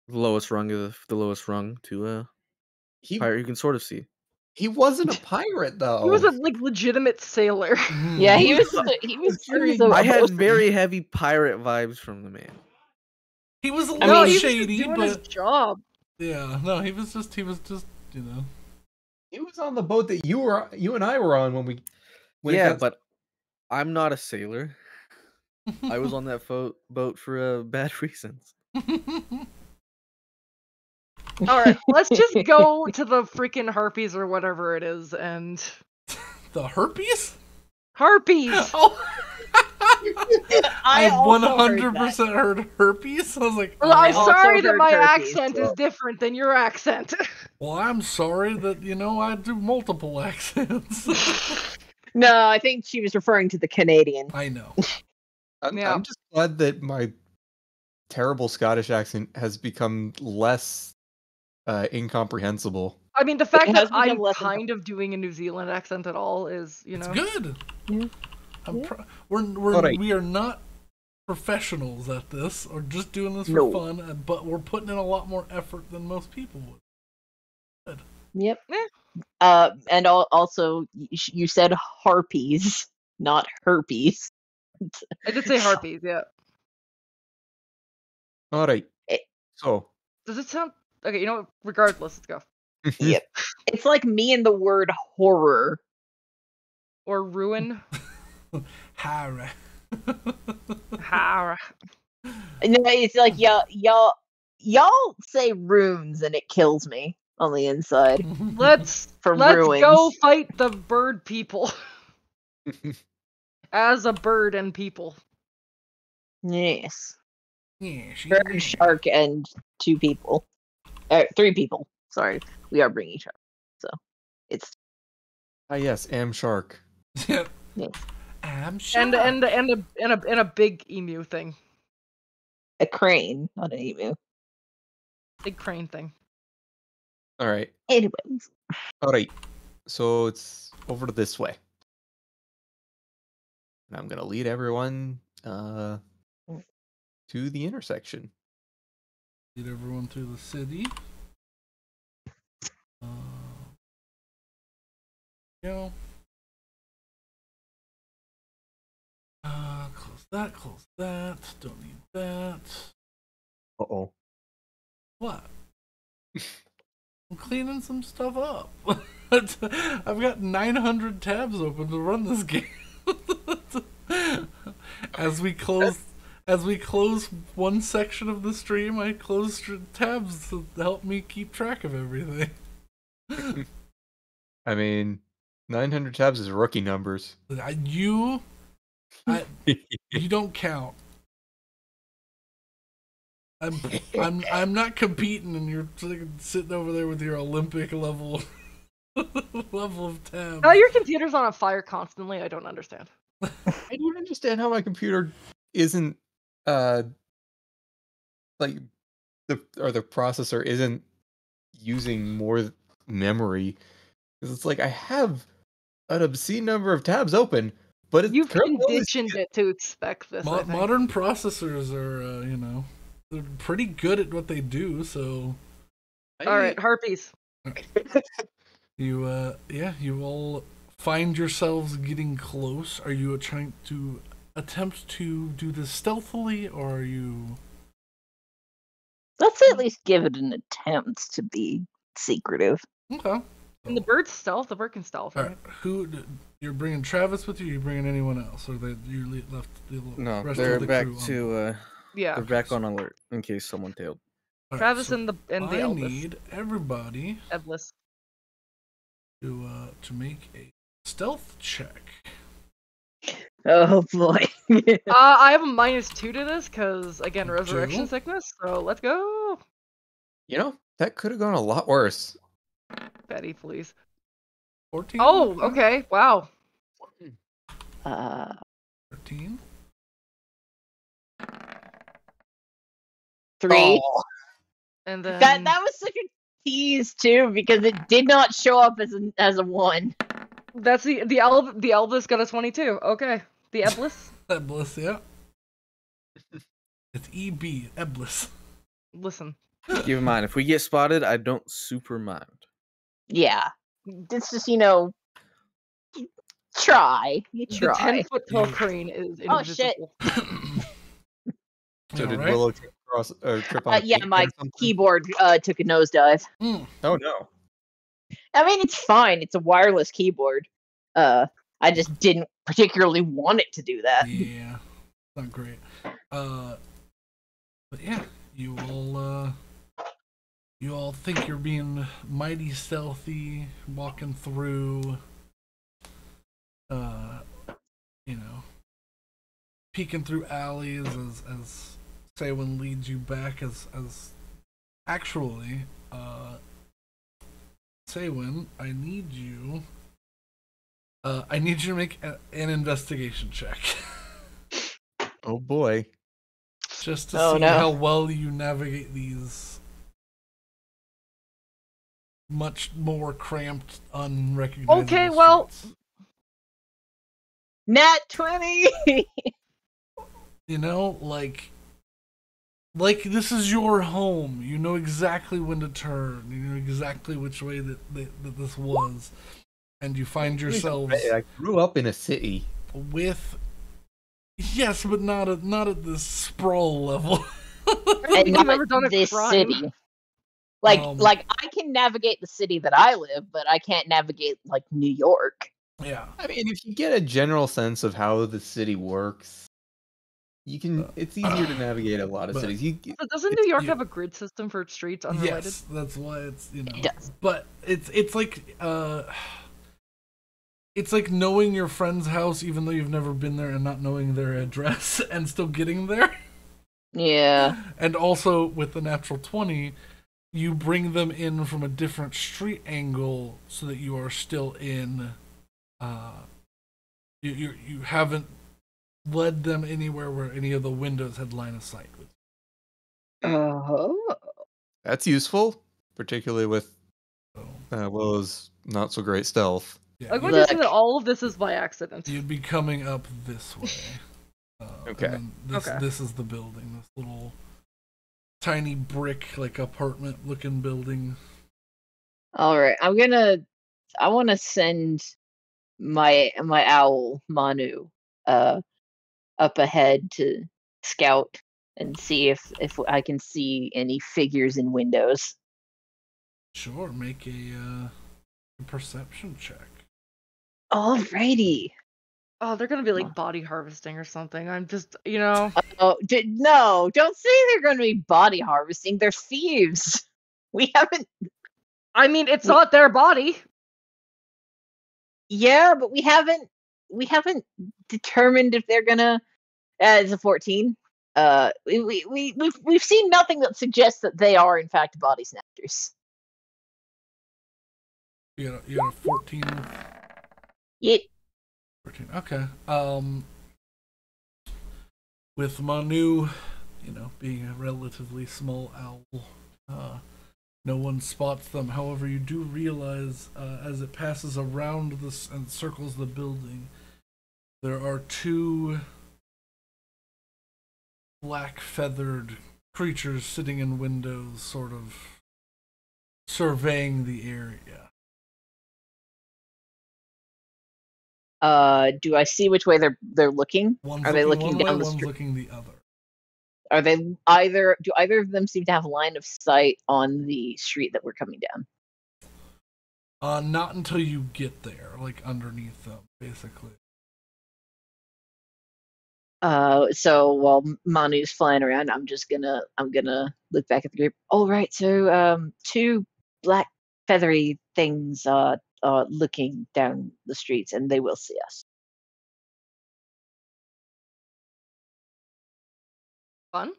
the lowest rung of the lowest rung to a He pirate you can sort of see. he wasn't a pirate though. He was a legitimate sailor. Yeah, he was very- a I had bosun. very heavy pirate vibes from the man. He was a I little No, mean, he was shady, just doing his but job. yeah, no, he was just, you know. He was on the boat that you and I were on when it Yeah, got- but I'm not a sailor. I was on that boat for bad reasons. All right, let's just go to the freaking harpies or whatever it is, and The herpes? harpies. Oh, I also heard 100% heard herpes. I was like, Well, I'm also sorry that heard my herpes, accent too. is different than your accent. well, I'm sorry that, you know, I do multiple accents. No, I think she was referring to the Canadian. I know. Yeah. I'm just glad that my terrible Scottish accent has become less incomprehensible. I mean, the fact has that become I'm less kind of doing a New Zealand accent at all is, you It's know. good. Yeah. We're Alright. we are not professionals at this, or just doing this for No. fun, but we're putting in a lot more effort than most people would. Yep. Eh. And also, you said harpies, not herpes. I did say harpies, yeah. All right. It- So Does it sound okay? You know what? Regardless, let's go. Yep. It's like me and the word horror. Or ruin. Hara. Har. No, it's like y'all say runes and it kills me on the inside. Let's From let's ruins. go fight the bird people. As a bird and people. Yes. Yeah, she Bird, shark, and 2 people. 3 people. Sorry, we are bringing shark. So it's Ah yes, am shark. Yeah. Yes. I'm sure. And a big emu thing. a crane, not an emu. Big crane thing. All right. Anyways, All right. So it's over to this way. And I'm gonna lead everyone to the intersection. Lead everyone through the city. Go. Close that. Don't need that. Uh-oh. What? I'm cleaning some stuff up. I've got 900 tabs open to run this game. As we close one section of the stream, I close tabs to help me keep track of everything. I mean, 900 tabs is rookie numbers. You don't count. I'm not competing, and you're sitting over there with your Olympic level of tabs. Oh, your computer's on fire constantly. I don't understand. I don't understand how my computer isn't like the processor isn't using more memory, because it's like I have an obscene number of tabs open, but it's You've currently only- conditioned it to expect this. I think. Modern processors are, they're pretty good at what they do. So All right, harpies. you all find yourselves getting close. Are you trying to attempt to do this stealthily, or are you? let's at least give it an attempt to be secretive. Okay. And the bird's stealth. The bird can stealth, All right? right. You're bringing Travis with you? Or you bringing anyone else, or you left the No, rest they're of the back crew on? to Yeah. they're back on alert in case someone tailed. All right, Travis so and the I eldest. need everybody Eblis. to make a stealth check. Oh boy. I have a -2 to this because again, resurrection 2? sickness. So let's go, You know, that could have gone a lot worse. Betty, please. 14? Oh, okay. Wow. 13? 3. Oh, And then That was such a tease too, because it did not show up as a 1. that's the Elvis got a 22. Okay, the Eblis. Eblis, yeah. It's EB, Eblis. Listen, Keep in mind, if we get spotted, I don't super mind. Yeah. It's just, try. You the try. 10-foot tall Yeah. crane is Oh, shit. invisible. so did Alright. Willow trip on a Yeah, paint my or something? keyboard took a nosedive. Mm. Oh no. I mean, it's fine. It's a wireless keyboard. I just didn't particularly want it to do that. Yeah, not great. But yeah, you all think you're being mighty stealthy, walking through, peeking through alleys as Saywin leads you back as actually, Saywin, I need you to make an investigation check. Oh boy. Just to Oh, see no. how well you navigate these much more cramped, unrecognizable Okay, well- streets. Nat 20! You know, like this is your home. You know exactly when to turn. You know exactly which way that this was. And you find yourselves I grew up in a city. with... Yes, but not at this sprawl level. And You've never not done a this crime. city. Like, Um, I can navigate the city that I live, but I can't navigate, like, New York. Yeah. I mean, if you get a general sense of how the city works, you can. It's easier to navigate a lot of but- cities. So doesn't New York you- have a grid system for its streets unrelated? Yes, that's why it's It does. But it's like knowing your friend's house even though you've never been there and not knowing their address and still getting there. Yeah. And also with the natural 20, you bring them in from a different street angle so that you are still in. You haven't led them anywhere where any of the windows had line of sight with. Oh. That's useful, particularly with So Willow's not so great stealth. yeah, I'm going Look. to say that all of this is by accident. you'd be coming up this way. Okay. And then this is the building. This little tiny brick, like apartment looking building. All right. I want to send my owl Manu up ahead to scout and see if I can see any figures in windows. Sure, make a perception check. Alrighty. Oh, they're going to be like body harvesting or something. I'm just, you know. Oh, no! Don't say they're going to be body harvesting. They're thieves. We haven't. I mean, it's not their body. Yeah, but we haven't determined if they're gonna. It's a 14. We've seen nothing that suggests that they are in fact body snatchers. You got a 14. Yeah. 14. Okay. With Manu, being a relatively small owl, no one spots them. However, you do realize as it passes around this and circles the building, there are two black feathered creatures sitting in windows, sort of surveying the area. Do I see which way they're looking? One's Are they looking looking one down way, the one's street? looking the other. Are they do either of them seem to have line of sight on the street that we're coming down? Not until you get there, like underneath them, basically. So while Manu's flying around, I'm gonna look back at the group. All right, so two black feathery things are looking down the streets, and they will see us. Fun?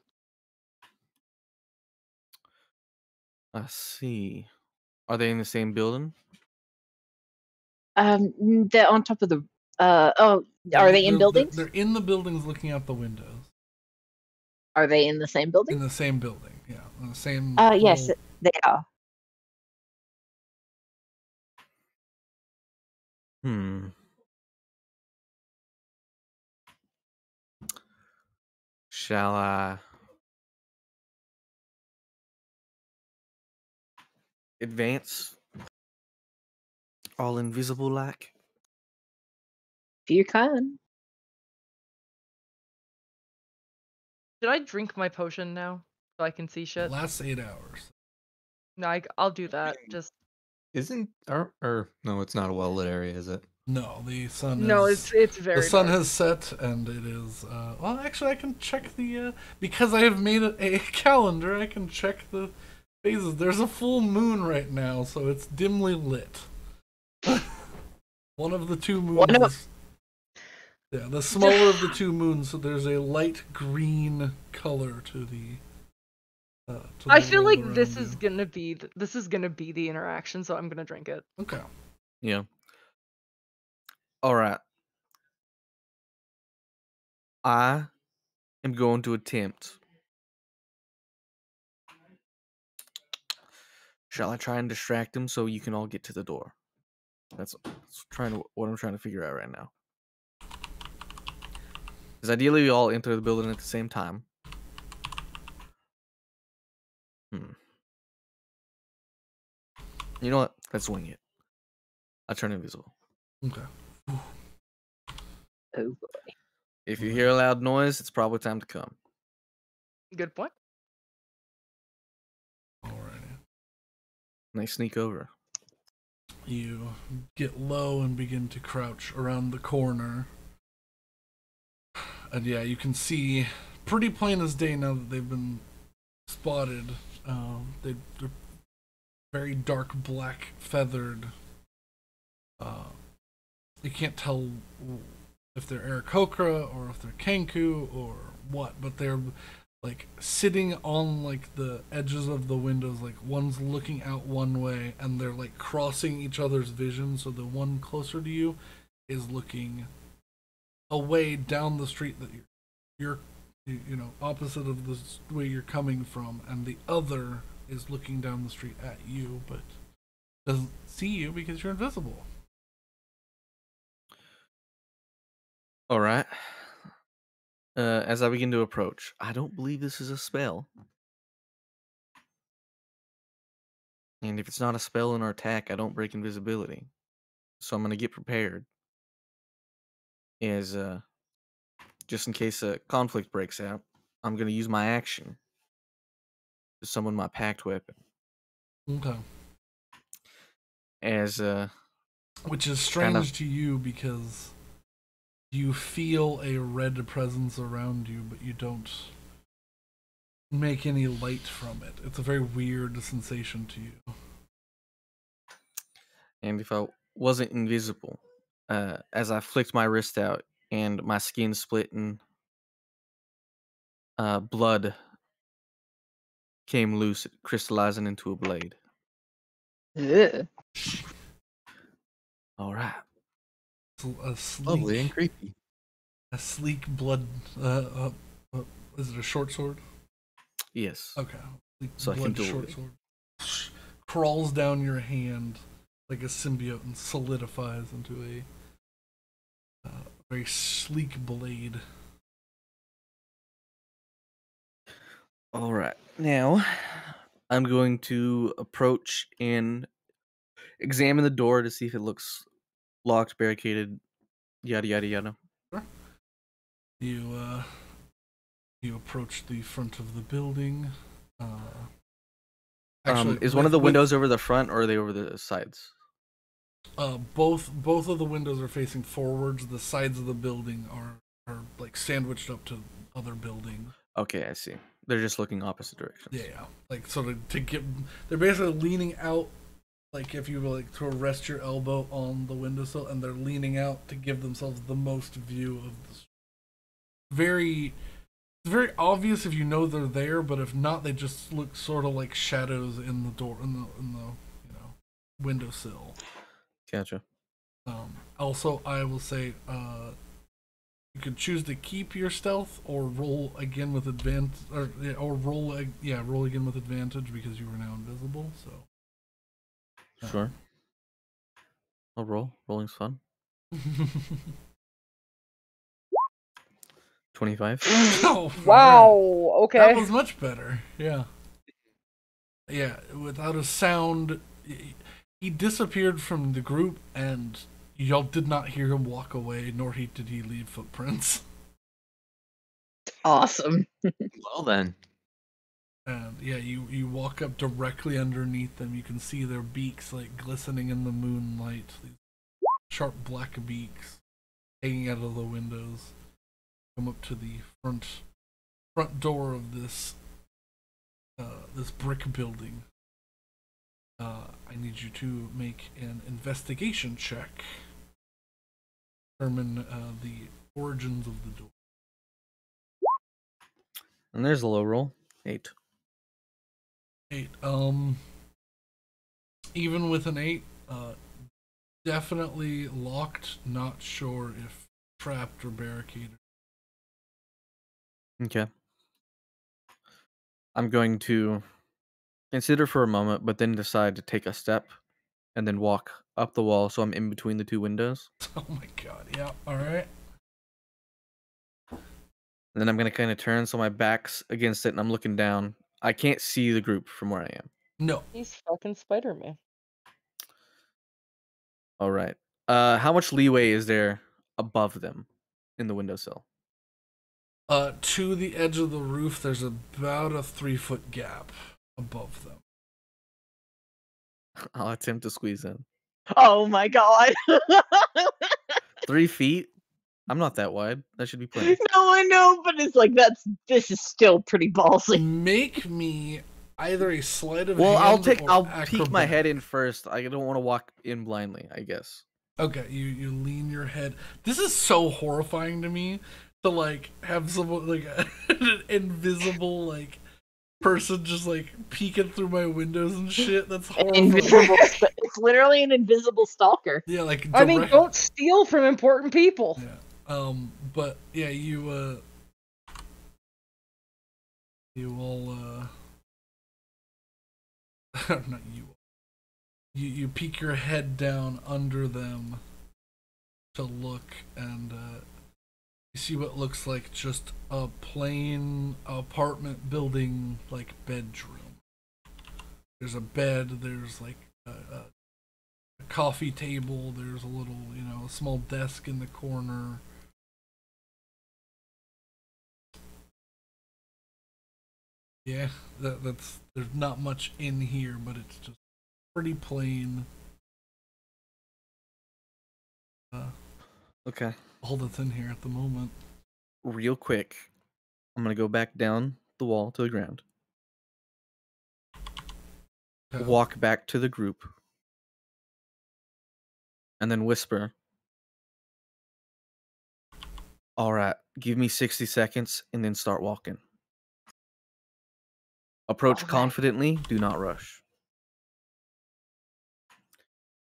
I see. Are they in the same building? They're on top of the. Oh, are they in buildings? They're in the buildings, looking out the windows. Are they in the same building? In the same building, yeah. In the same. Yes, they are. Shall I advance? All invisible like? If you can. Should I drink my potion now so I can see shit? Last 8 hours. No, I'll do that. Just Isn't or no, it's not a well lit area, is it? No, the sun. no, is, it's very. The sun dark. has set, and it is. Well, actually, I can check the because I have made a calendar. I can check the phases. There's a full moon right now, so it's dimly lit. One of the two moons. Yeah, the smaller of the two moons. So there's a light green color to the. I feel like this you. is gonna be the interaction, so I'm gonna drink it. Okay. Yeah. All right. I am going to attempt. Shall I try and distract him so you can all get to the door? That's what I'm trying to figure out right now. Because ideally we all enter the building at the same time. You know what? Let's wing it. I turn invisible. Okay. Oh boy. If you hear a loud noise, it's probably time to come. Good point. Alrighty. And they sneak over. You get low and begin to crouch around the corner. And yeah, you can see pretty plain as day now that they've been spotted. They're very dark black feathered. You can't tell if they're Aarakocra or if they're Kenku or what, but they're like sitting on like the edges of the windows, like one's looking out one way and they're like crossing each other's vision, so the one closer to you is looking away down the street that you're opposite of the way you're coming from, and the other is looking down the street at you but doesn't see you because you're invisible. All right. As I begin to approach, I don't believe this is a spell. And if it's not a spell in our attack, I don't break invisibility. So I'm going to get prepared. As just in case a conflict breaks out, I'm going to use my action to summon my packed weapon. Okay. As which is strange to you because you feel a red presence around you, but you don't make any light from it. It's a very weird sensation to you. And if I wasn't invisible, as I flicked my wrist out and my skin split and blood came loose, crystallizing into a blade. Ugh. All right. A sleek, Lovely and creepy. A sleek blood. Is it a short sword? Yes. Okay. Sleek So I can do short it. sword crawls down your hand like a symbiote and solidifies into a very sleek blade. All right. Now, I'm going to approach and examine the door to see if it looks locked, barricaded, yada yada yada. You approach the front of the building. Is one of the windows over the front, or are they over the sides? Both of the windows are facing forwards. The sides of the building are like sandwiched up to other buildings. Okay, I see. They're just looking opposite directions. Yeah. Like sort of to get. They're basically leaning out, like if you were like to rest your elbow on the windowsill, and they're leaning out to give themselves the most view of the. It's very obvious if you know they're there, but if not, they just look sort of like shadows in the door in the windowsill. Gotcha. Also, I will say you could choose to keep your stealth or roll again with advantage, or roll again with advantage because you are now invisible. So Sure. I'll roll. Rolling's fun. 25. Oh, Wow. right. Okay. That was much better. Yeah. Yeah. Without a sound, he disappeared from the group, and y'all did not hear him walk away, nor did he leave footprints. Awesome. Well then. And yeah, you walk up directly underneath them. You can see their beaks like glistening in the moonlight. These sharp black beaks hanging out of the windows. Come up to the front door of this brick building. I need you to make an investigation check. Determine the origins of the door. And there's a low roll. 8. 8. Even with an 8, definitely locked. Not sure if trapped or barricaded. Okay. I'm going to consider for a moment, but then decide to take a step and then walk up the wall so I'm in between the two windows. Oh my god, yeah, alright. And then I'm going to kind of turn so my back's against it and I'm looking down. I can't see the group from where I am. No. He's fucking Spider-Man. All right. How much leeway is there above them in the windowsill? To the edge of the roof, there's about a 3-foot gap above them. I'll attempt to squeeze in. Oh my god. 3 feet? I'm not that wide. That should be plenty. No, I know, but it's like this is still pretty ballsy. Make me either a sleight of Well, hand I'll or peek my head in acrobatic. first. I don't want to walk in blindly, I guess. Okay, you lean your head. This is so horrifying to me to like have someone like an invisible like person just like peeking through my windows and shit. That's An horrifying. invisible. It's literally an invisible stalker. Yeah, like I mean, direct- don't steal from important people. Yeah. But yeah, you all not you. You peek your head down under them to look, and you see what looks like just a plain apartment building, like bedroom. There's a bed. There's like a coffee table. There's a little, a small desk in the corner. Yeah, that's there's not much in here, but it's just pretty plain. Okay. All that's in here at the moment. Real quick, I'm going to go back down the wall to the ground. Okay. Walk back to the group. And then whisper. All right, give me 60 seconds and then start walking. Approach All right. confidently, do not rush.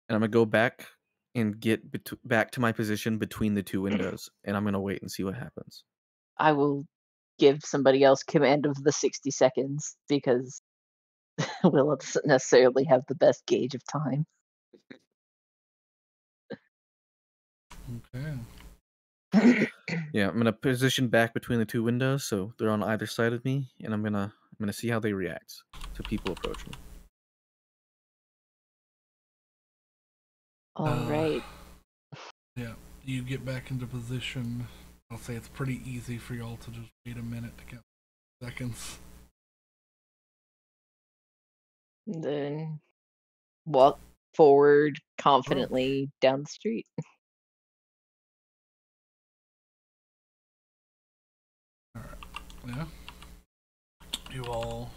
And I'm going to go back and get back to my position between the two windows. And I'm going to wait and see what happens. I will give somebody else command of the 60 seconds because Will doesn't necessarily have the best gauge of time. Okay. Yeah, I'm going to position back between the two windows so they're on either side of me. And I'm going to see how they react to people approaching. All right. Yeah, you get back into position. I'll say it's pretty easy for y'all to just wait a minute to count seconds. Then walk forward confidently down the street. Yeah. You all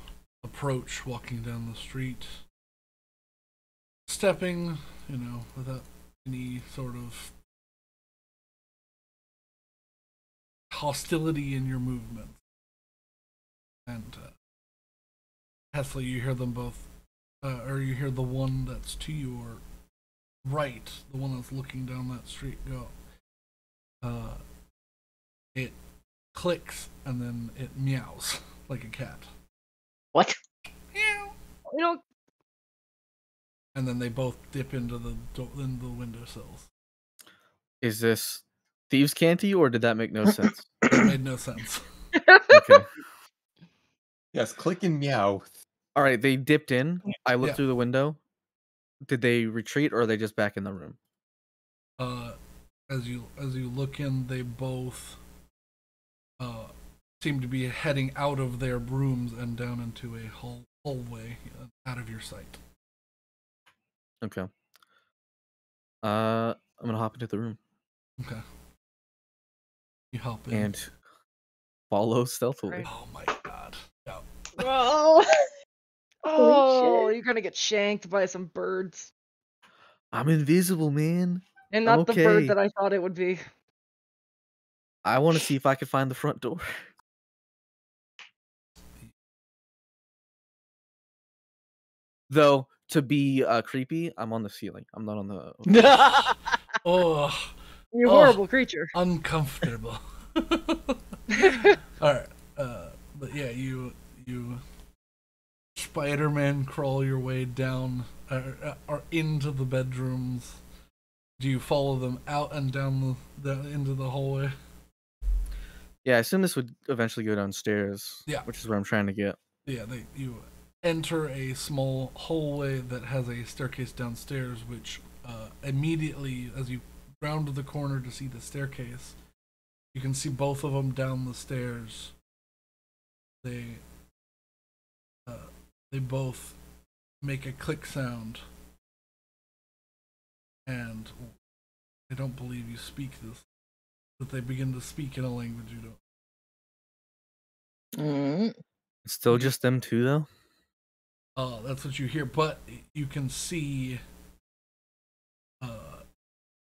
approach, walking down the street, stepping, without any sort of hostility in your movements. And Hesla, you hear them both, or you hear the one that's to your right, the one that's looking down that street, go. It clicks and then it meows like a cat. What? Meow. And then they both dip into the windowsills. Is this thieves' canty, or did that make no sense? That made no sense. Okay. Yes, click and meow. All right, they dipped in. I looked Yeah. through the window. Did they retreat, or are they just back in the room? As you look in, they both seem to be heading out of their rooms and down into a hallway out of your sight. Okay. I'm gonna hop into the room Okay. You hop in. and follow stealthily. Right. Oh my god. Yeah. Oh, Oh, shit. you're gonna get shanked by some birds. I'm invisible, man. And I'm not the okay. bird that I thought it would be. I want to see if I can find the front door. Though, to be creepy, I'm on the ceiling. I'm not on the. Oh, You horrible creature. uncomfortable. Alright. But yeah, you Spider-Man crawl your way down or into the bedrooms. Do you follow them out and down into the hallway? Yeah, I assume this would eventually go downstairs. Yeah. Which is where I'm trying to get. Yeah, you enter a small hallway that has a staircase downstairs, which immediately, as you round the corner to see the staircase, you can see both of them down the stairs. They both make a click sound, and I don't believe you speak this, but they begin to speak in a language you don't. Mm. It's still just them two, though? That's what you hear, but you can see.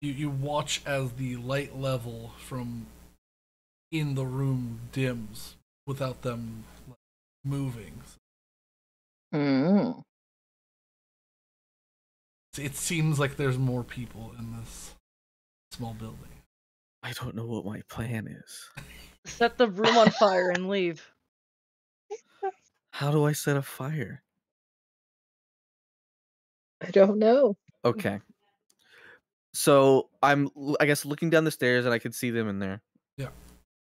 You watch as the light level from in the room dims without them moving. Mm. It seems like there's more people in this small building. I don't know what my plan is. Set the room on fire and leave. How do I set a fire? I don't know. Okay. So I'm, I guess, looking down the stairs and I can see them in there. Yeah.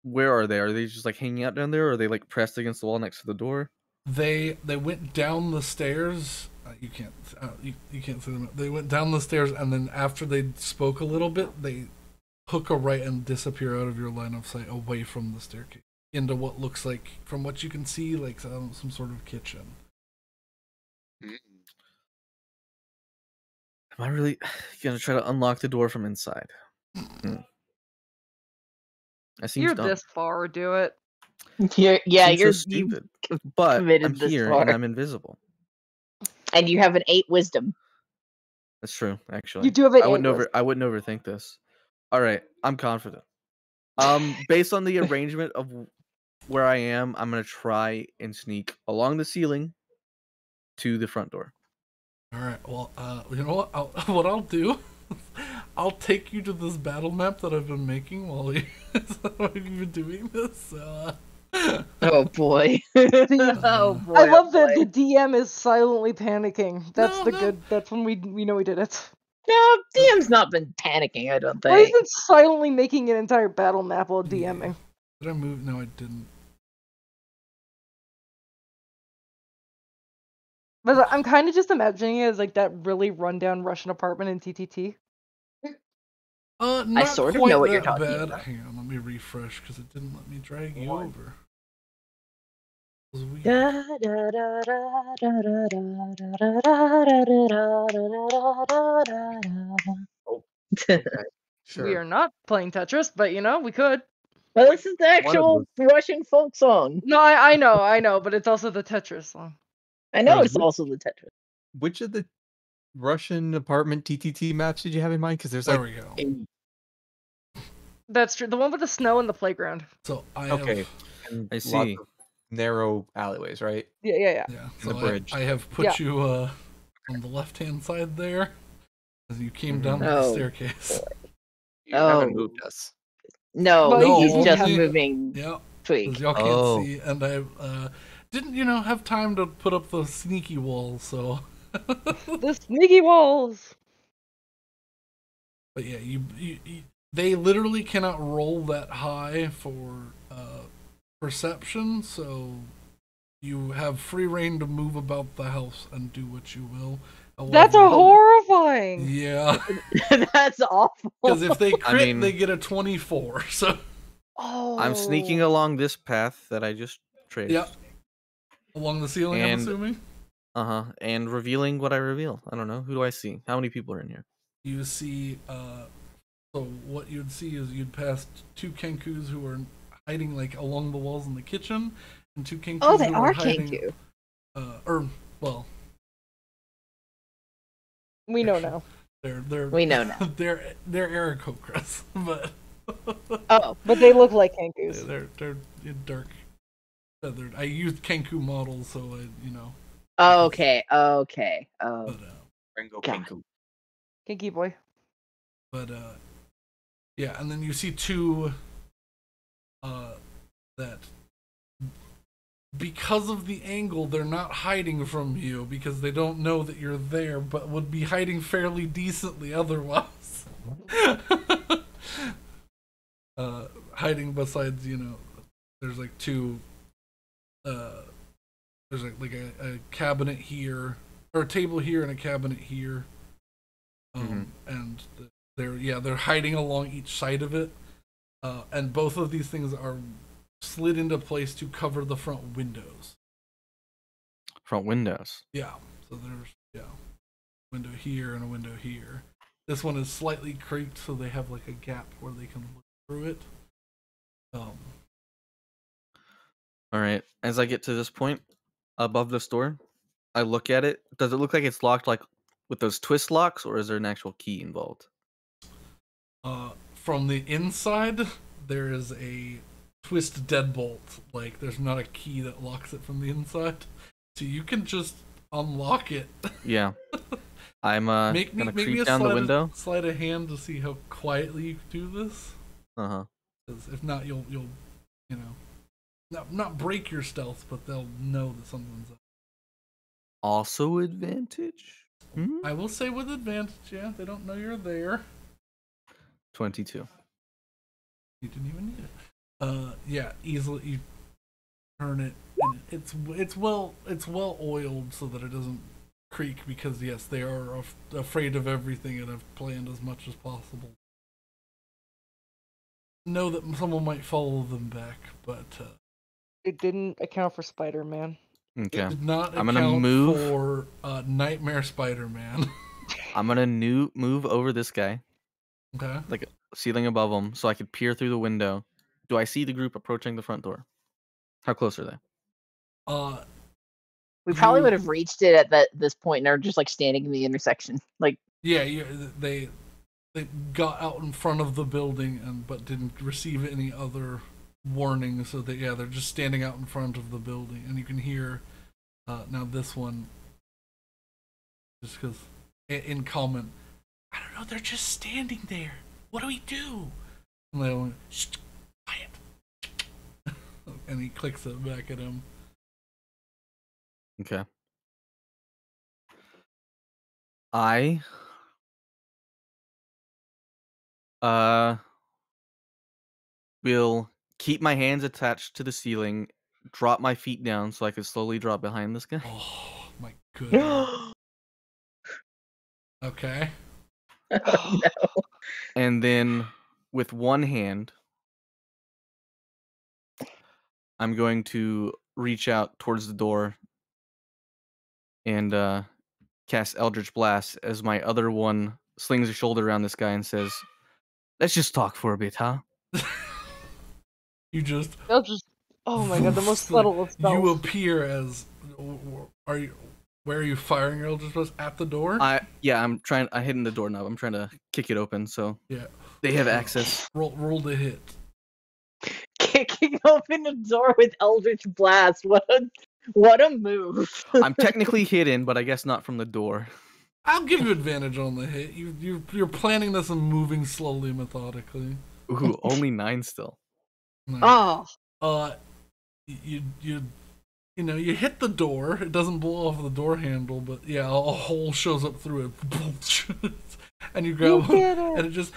Where are they? Are they just like hanging out down there, or are they like pressed against the wall next to the door? They went down the stairs. You can't see them. They went down the stairs, and then after they spoke a little bit, they hook a right and disappear out of your line of sight, away from the staircase, into what looks like, from what you can see, like some sort of kitchen. Am I really gonna try to unlock the door from inside? That seems You're dumb. this far, do it. You're Seems you so stupid. But committed I'm this here far. and I'm invisible. and you have an 8 wisdom. That's true, actually. You do have an I wouldn't 8 wisdom. I wouldn't overthink this. All right, I'm confident. Based on the arrangement of where I am, I'm gonna try and sneak along the ceiling to the front door. All right. Well, you know what? What I'll do, I'll take you to this battle map that I've been making while we've been doing this. So, Oh boy. Oh boy. I love oh that boy. the DM is silently panicking. That's No, the no. good. That's when we know we did it. No, DM's not been panicking, I don't Or he's think. been silently making an entire battle map while DMing. did I move? No, I didn't. But I'm kind of just imagining it as like that really rundown Russian apartment in TTT. Not sort of quite know what you're that talking bad. about. Hang on, let me refresh because it didn't let me drag you What? over. Okay, sure. We are not playing Tetris, but we could. Well, this is the One of actual Russian folk song. No, I know, but it's also the Tetris song. I know Rose, it's also the Tetris. Which of the Russian apartment TTT maps did you have in mind? Because there's There like we go. 8. That's true. The one with the snow and the playground. So I Okay, have, and I lots see. of narrow alleyways, right? Yeah. yeah. the So bridge. I have put you on the left-hand side there, as you came down the Oh. staircase. You haven't Oh. moved us. No, But he's just only- moving Yeah, twig. because y'all can't Oh. see, and I didn't, have time to put up the sneaky wall. So, The sneaky walls. but yeah, you they literally cannot roll that high for perception, so you have free reign to move about the house and do what you will. That's However, horrifying. yeah, That's awful. because if they crit, mean- they get a 24. So Oh. I'm sneaking along this path that I just traced. yeah, along the ceiling, I'm And- assuming. And revealing what I reveal. I don't know. Who do I see? How many people are in here? You see, so what you'd see is you'd pass 2 Kenkus who are hiding like along the walls in the kitchen, and 2 Kenkus Oh, they who are hiding, Kenku. Well, We know now. they're We know now. they're Aarakocras, but Oh, But they look like Kenkus. they're dark feathered. I used Kenku models, so okay. Oh, but Ringo God. Kinku. Kinky boy. but yeah, and then you see 2 that because of the angle they're not hiding from you because they don't know that you're there, but would be hiding fairly decently otherwise. Hiding besides, there's like 2 there's like a cabinet here, or a table here and a cabinet here. And they're hiding along each side of it, and both of these things are slid into place to cover the front windows. Front windows. Yeah, so there's window here and a window here. This one is slightly creaked, so they have like a gap where they can look through it. All right. As I get to this point above this door, I look at it. Does it look like it's locked like with those twist locks, or is there an actual key involved? From the inside, there is a twist deadbolt. Like, there's not a key that locks it from the inside, so you can just unlock it. Yeah. I'm gonna creep a down the window. Slide a hand to see how quietly you do this. Because if not, you'll not break your stealth, but they'll know that something's up. Also advantage. I will say with advantage, yeah, they don't know you're there. 22. You didn't even need it. Yeah, easily you turn it, and it's well oiled so that it doesn't creak, because yes, they are afraid of everything and have planned as much as possible. Know that someone might follow them back, but It didn't account for Spider-Man. Okay. it did not I'm account gonna move. for Nightmare Spider-Man. I'm gonna move over this guy, Okay. like ceiling above him, so I could peer through the window. Do I see the group approaching the front door? How close are they? we probably You- would have reached it at this point and are just like standing in the intersection. Like, Yeah, they got out in front of the building but didn't receive any other warning, so they're just standing out in front of the building, and you can hear now this one, just because in comment, I don't know, they're just standing there. What do we do? And they went, shh, quiet. And he clicks it back at him. Okay. I will keep my hands attached to the ceiling, drop my feet down so I can slowly drop behind this guy. Oh my goodness. Okay. oh, no. And then with one hand, I'm going to reach out towards the door and cast Eldridge Blast as my other one slings a shoulder around this guy and says, "Let's just talk for a bit, huh?" You just. They'll just. Oh my god, the most like, subtle of spells. You appear as. Are you? Where are you firing your Eldritch Blast? At the door? I'm hitting the doorknob. I'm trying to kick it open so they have access. Roll the hit. Kicking open the door with Eldritch Blast. What a move. I'm technically hidden, but I guess not from the door. I'll give you advantage on the hit. You're planning this and moving slowly, methodically. Ooh, only 9 still. Oh. You hit the door. It doesn't blow off the door handle, but a hole shows up through it. And you grab it, and it just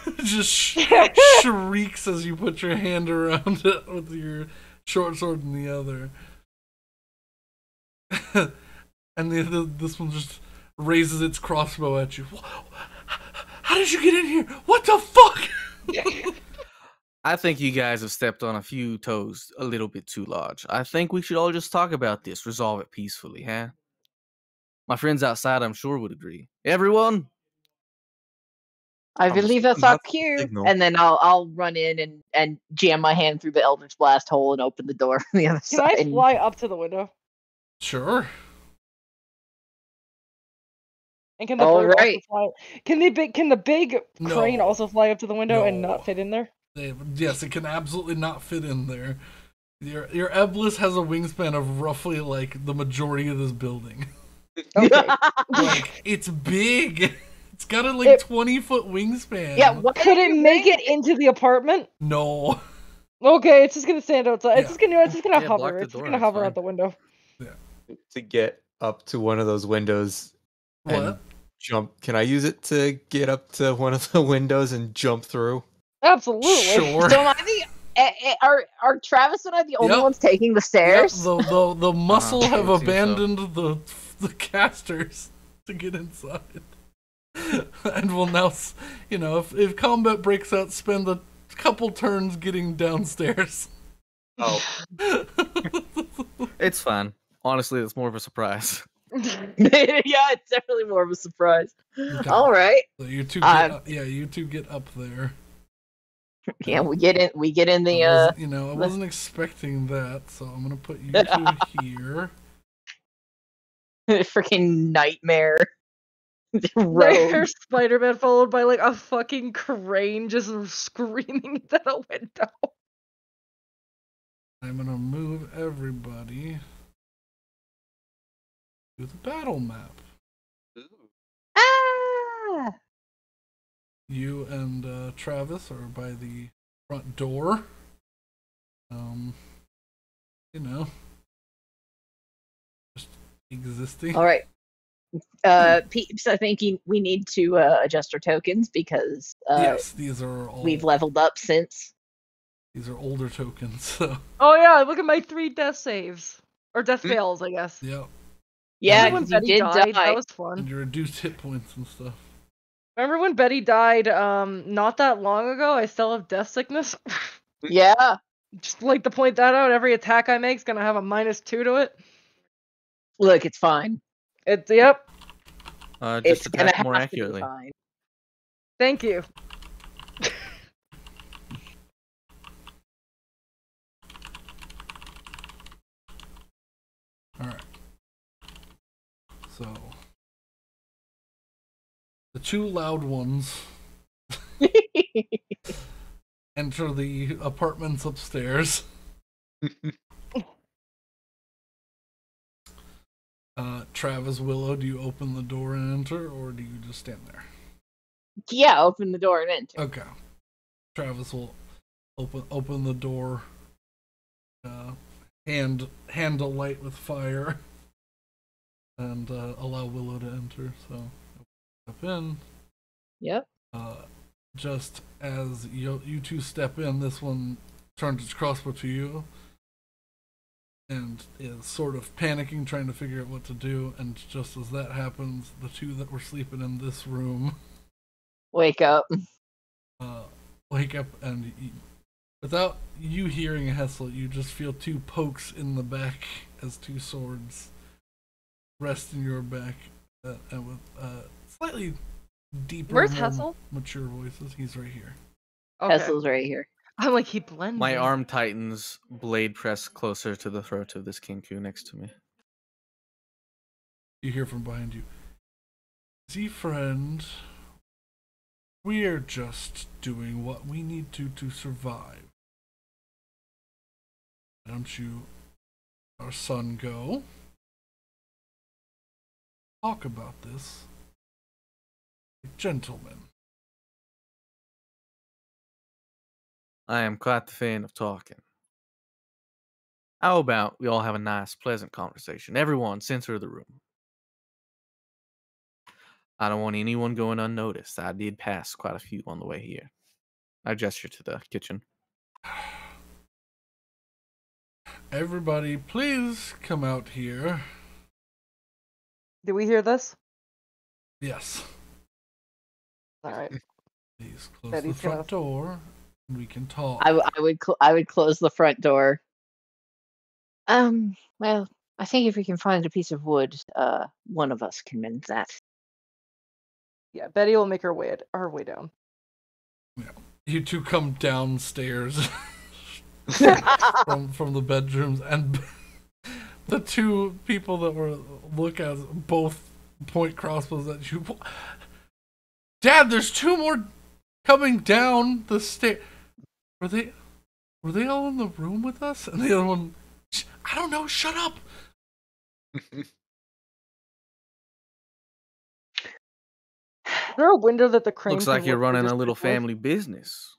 it just shrieks as you put your hand around it with your short sword in the other. And this one just raises its crossbow at you. How did you get in here? What the fuck? I think you guys have stepped on a few toes a little bit too large. I think we should all just talk about this, resolve it peacefully, huh? My friends outside, I'm sure, would agree. Everyone? I believe that's our cue. And then I'll run in and jam my hand through the Eldritch Blast hole and open the door from the other side. Can I fly up to the window? Sure. And can the bird also fly? Can the big crane also fly up to the window and not fit in there? Yes, it can absolutely not fit in there. Your Eblis has a wingspan of roughly like the majority of this building. Okay. Like, it's big. It's got a 20-foot wingspan. Yeah, could it make it into the apartment? No. Okay, it's just gonna stand outside. Yeah. It's just gonna hover. It's just gonna hover out the window. Yeah. To get up to one of those windows and jump. Can I use it to get up to one of the windows and jump through? Absolutely. Sure. So am I are Travis and I the only ones taking the stairs? Yep, the muscle have abandoned the casters to get inside. And will now, if combat breaks out, spend a couple turns getting downstairs. Oh. It's fine. Honestly, it's more of a surprise. Yeah, it's definitely more of a surprise. Okay. All right. So you two get up there. Yeah, we get in the I wasn't expecting that, so I'm gonna put you two here. Freaking nightmare. There's Spider-Man followed by like a fucking crane just screaming at a window. I'm gonna move everybody to the battle map. Ah! You and Travis are by the front door. Just existing. All right. Peeps, I think we need to adjust our tokens because yes, these are all. We've leveled up since. These are older tokens. So. Oh yeah, look at my 3 death saves or death fails, I guess. Yep. Yeah, when Betty died. That was fun. And you reduced hit points and stuff. Remember when Betty died not that long ago? I still have death sickness. Yeah. Just like to point that out, every attack I make is gonna have a -2 to it. Look, it's fine. Just it's attack more accurately. Thank you. Alright. So the 2 loud ones enter the apartments upstairs. Travis, Willow, do you open the door and enter, or do you just stand there? Yeah, open the door and enter. Okay. Travis will open the door, hand a light with fire, and allow Willow to enter. So, step in. Yep. Just as you two step in, this one turns its crossbow to you and is sort of panicking, trying to figure out what to do. And just as that happens, the 2 that were sleeping in this room wake up. Wake up, and Without you hearing Hessel, you just feel two pokes in the back as two swords rest in your back, and with slightly deeper, Where's more Hessel? mature voices. He's right here. Okay. Hessel's right here. I'm like, he blends My in. arm tightens, blade press closer to the throat of this Kinku next to me. You hear from behind you. See, friend, we're just doing what we need to survive. Why don't you, our son, go? Talk about this. Gentlemen. I am quite the fan of talking. How about we all have a nice, pleasant conversation? Everyone, center of the room. I don't want anyone going unnoticed. I did pass quite a few on the way here. I gesture to the kitchen. Everybody, please come out here. Did we hear this? Yes. All right. Please close Betty's the front door, and we can talk. I would close the front door. Well, I think if we can find a piece of wood, one of us can mend that. Yeah, Betty will make her way down. Yeah. You two come downstairs from the bedrooms, and the two people that were lookouts both point crossbows at you. Dad, there's two more coming down the stairs. Were they all in the room with us? And the other one, I don't know. Shut up. Is there a window that the crane Looks can like you're look through running just a little briefly? family business.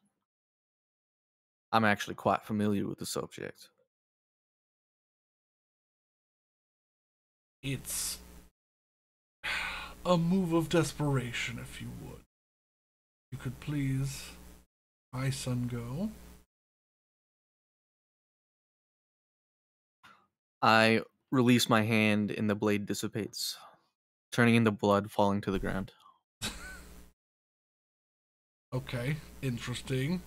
I'm actually quite familiar with the subject. It's a move of desperation, if you would. You could please, my son, go. I release my hand and the blade dissipates, turning into blood falling to the ground. Okay, interesting.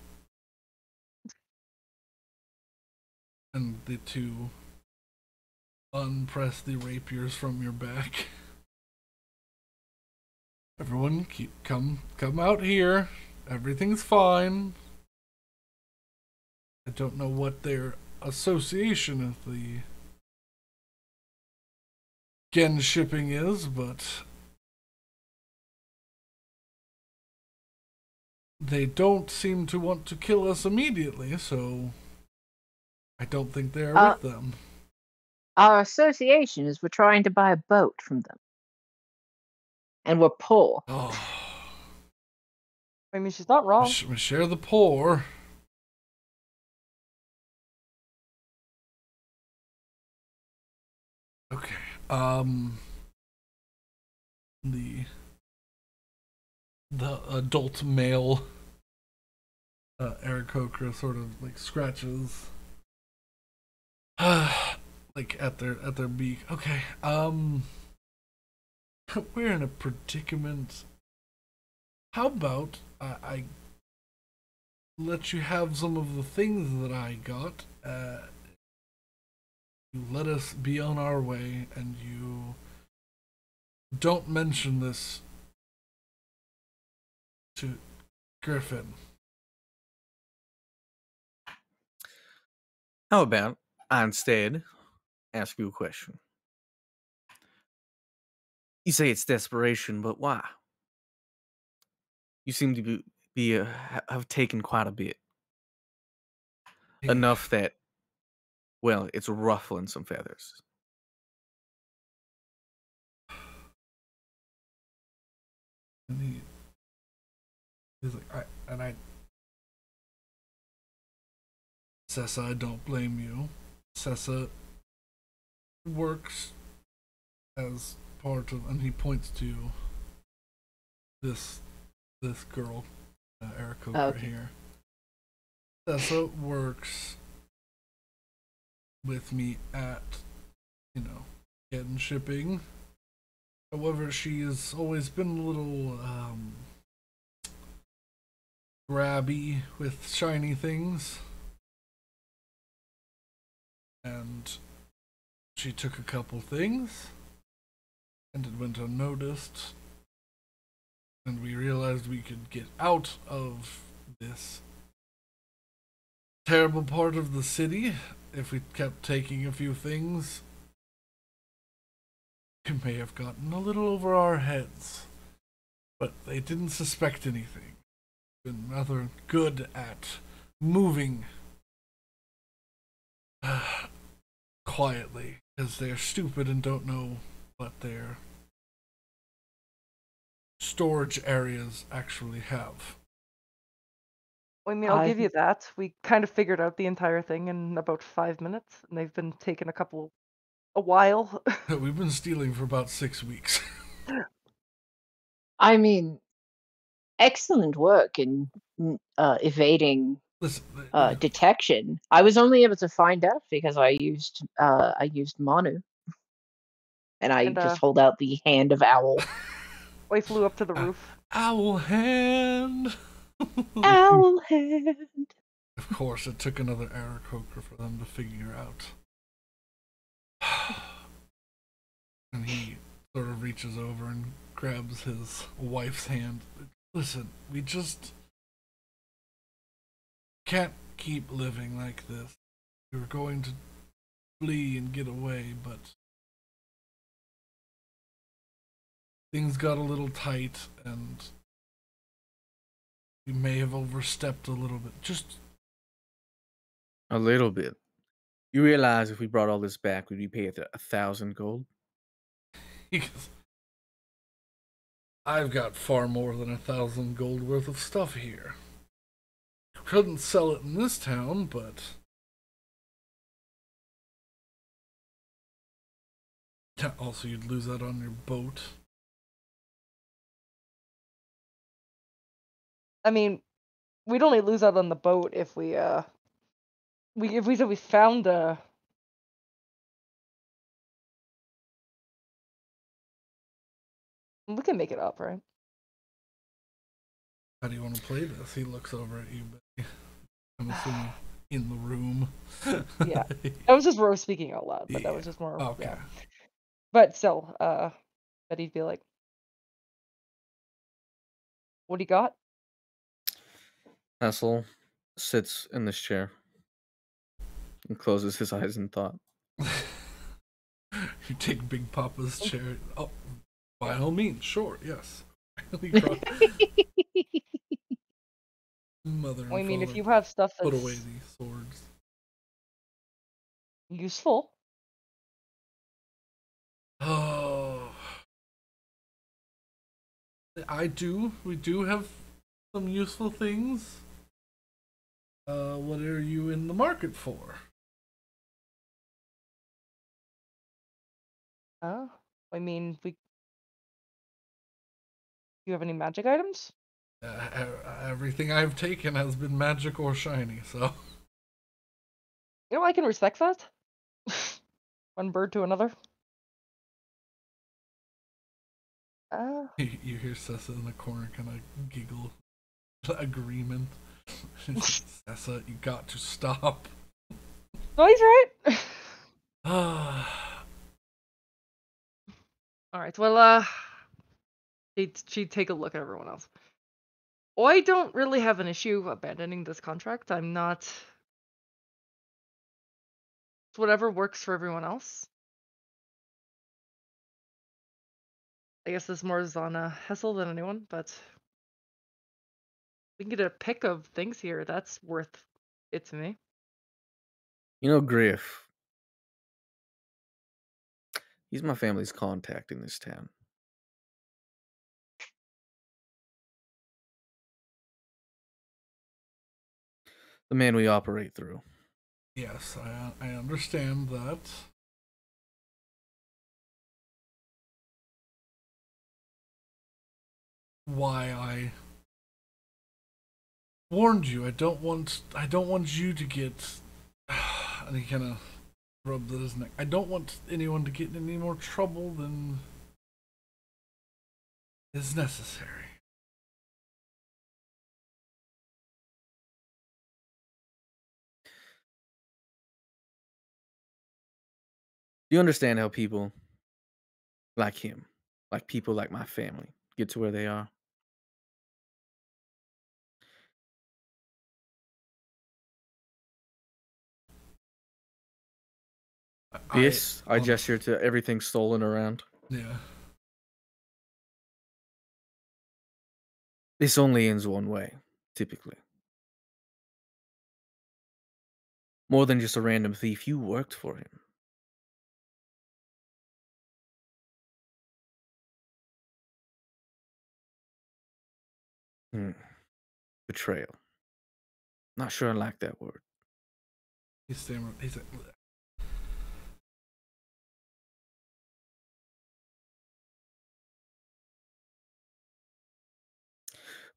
And the two unpress the rapiers from your back. Everyone, come out here. Everything's fine. I don't know what their association with the Gen shipping is, but they don't seem to want to kill us immediately, so I don't think they're with them. Our association is we're trying to buy a boat from them. And we're poor. Oh, I mean, she's not wrong. we share the poor. Okay. The adult male Aarakocra sort of like scratches like at their beak. Okay. We're in a predicament. How about I let you have some of the things that I got. You let us be on our way, and you don't mention this to Griffin. How about I instead ask you a question? You say it's desperation, but why? You seem to have taken quite a bit. Yeah. Enough that, well, it's ruffling some feathers. And he's like, Sessa, I don't blame you. Sessa works as part of, and he points to this girl, Erica over here. Sessa works with me at, getting shipping. However, she has always been a little grabby with shiny things. and she took a couple things, and it went unnoticed, and we realized we could get out of this terrible part of the city if we kept taking a few things. We may have gotten a little over our heads, but they didn't suspect anything. Been rather good at moving quietly, because they're stupid and don't know what their storage areas actually have. I mean, I'll give I've you that. We kind of figured out the entire thing in about 5 minutes, and they've been taking a while. We've been stealing for about 6 weeks. I mean, excellent work in evading Listen, detection. I was only able to find out because I used Manu, and I And just hold out the hand of Owl. I flew up to the roof. Owl hand! Owl hand. Of course, it took another Aarakocra for them to figure out. And he sort of reaches over and grabs his wife's hand. Listen, we just can't keep living like this. We were going to flee and get away, but things got a little tight and we may have overstepped a little bit. Just A little bit. You realize if we brought all this back, we'd be paid 1,000 gold? because I've got far more than 1,000 gold worth of stuff here. Couldn't sell it in this town, but also you'd lose that on your boat. I mean, we'd only lose out on the boat if we said we found we can make it up, right? How do you want to play this? He looks over at you, but I'm assuming in the room. Yeah. That was just Rose speaking out loud, but that was just more yeah. But still, but he'd be like, what do you got? Hassel sits in this chair and closes his eyes in thought. You take Big Papa's chair. Oh, by all means, sure, yes. Mother. Well, I mean, if you have stuff that's put away these swords. Useful. Oh, we do have some useful things. What are you in the market for? I mean, do you have any magic items? Everything I've taken has been magic or shiny, so. You know, I can respect that. One bird to another. You hear Sessa in the corner kind of giggle. Agreement. Sessa, you got to stop. No, he's right. All right. Well, she'd take a look at everyone else. I don't really have an issue abandoning this contract. I'm not. It's whatever works for everyone else. I guess this more is on Hessel than anyone, but we can get a pick of things here. That's worth it to me. You know, Griff. He's my family's contact in this town. The man we operate through. Yes, I understand that. Why I warned you. I don't want you to get. And he kind of rubs at his neck. I don't want anyone to get in any more trouble than is necessary. You understand how people like him, like people like my family, get to where they are? This, I gesture to everything stolen around. Yeah. This only ends one way, typically. More than just a random thief, you worked for him. Betrayal. Not sure I like that word. He's stammering. He's like,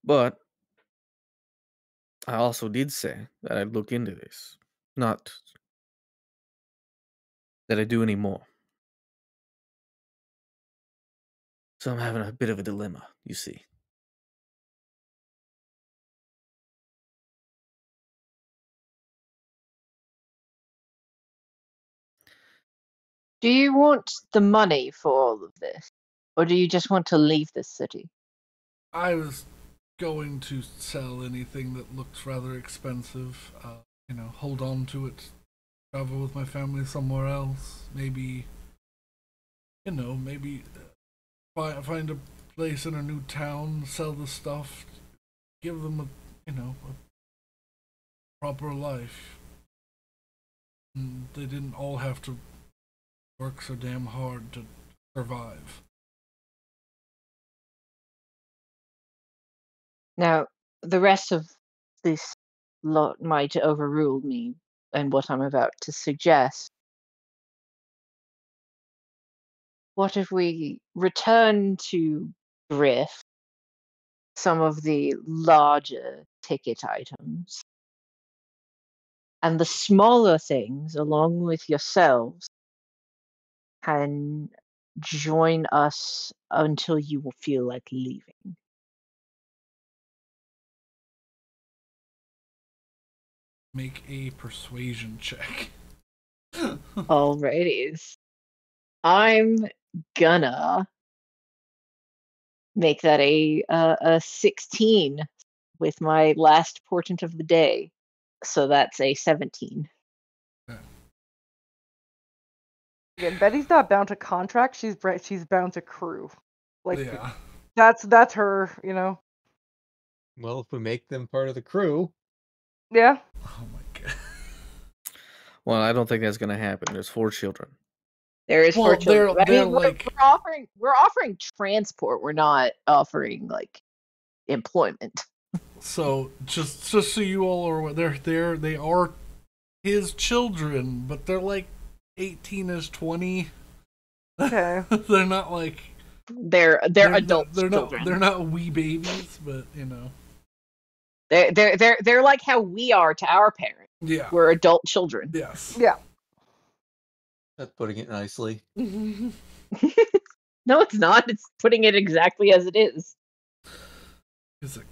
but I also did say that I'd look into this. Not that I do anymore. So I'm having a bit of a dilemma, you see. Do you want the money for all of this? Or do you just want to leave this city? I was going to sell anything that looks rather expensive. Hold on to it. Travel with my family somewhere else. Maybe, find a place in a new town, sell the stuff, give them a proper life. And they didn't all have to work so damn hard to survive. Now, the rest of this lot might overrule me and what I'm about to suggest. What if we return to Griff some of the larger ticket items, and the smaller things, along with yourselves, can join us until you will feel like leaving? Make a persuasion check. Alrighties. I'm gonna make that a 16 with my last portent of the day. So that's a 17. Again, Betty's not bound to contract. She's bound to crew. Like, Yeah. that's her. You know. Well, if we make them part of the crew, Yeah. Oh my god. Well, I don't think that's going to happen. There's 4 children. There is 4 children. They're we're offering transport. We're not offering like employment. So just so you all are aware, they are his children, but they're like 18 as 20. Okay. They're not like they're adult children. They're not wee babies, but They're like how we are to our parents. Yeah. We're adult children. Yes. Yeah. that's putting it nicely. No, it's not. It's putting it exactly as it is. It's like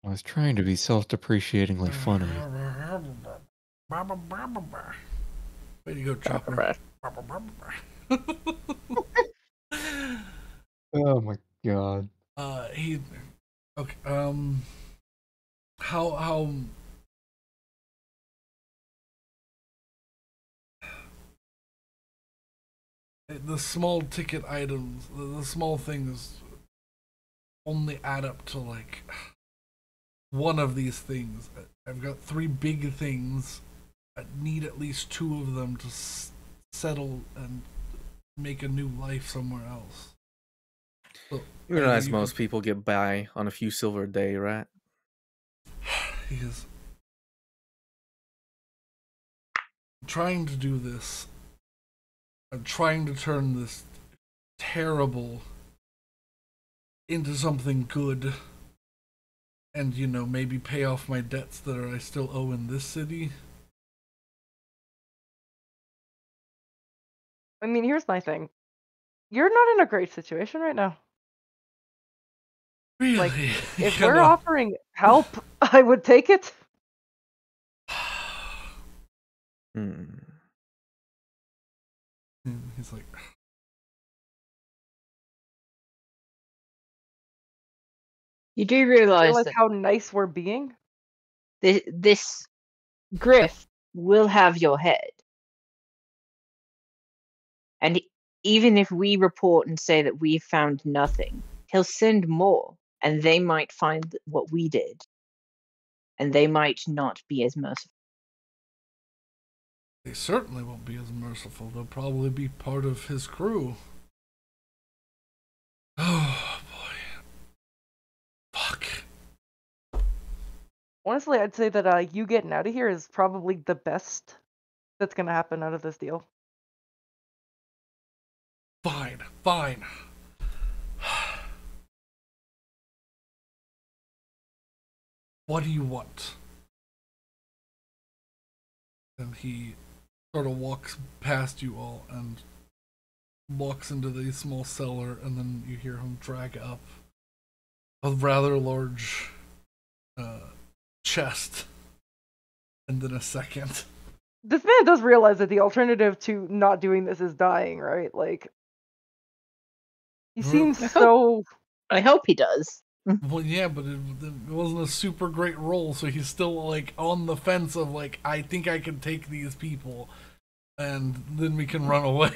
I was trying to be self-depreciatingly funny. Way to go, Chopper. Oh my god. Okay. How the small ticket items, the small things only add up to like one of these things. I've got 3 big things. I need at least 2 of them to settle and make a new life somewhere else. So, You realize most people get by on a few silver a day, right? He is trying to do this. I'm trying to turn this terrible into something good, and maybe pay off my debts that I still owe in this city. I mean, here's my thing. You're not in a great situation right now. Really? Like, if we're offering help, I would take it. Hmm. And he's like, You do realize Realize that how nice we're being? this Griff will have your head. And even if we report and say that we found nothing, he'll send more, and they might find what we did. And they might not be as merciful. they certainly won't be as merciful. They'll probably be part of his crew. Oh, boy. Fuck. Honestly, I'd say that you getting out of here is probably the best that's gonna happen out of this deal. Fine, fine. What do you want? And he sort of walks past you all and walks into the small cellar, and then you hear him drag up a rather large chest, and then a second. This man does realize that the alternative to not doing this is dying, right? Like, he seems so... I hope he does. Well, yeah, but it wasn't a super great roll, so he's still like on the fence of like, I think I can take these people, and then we can run away.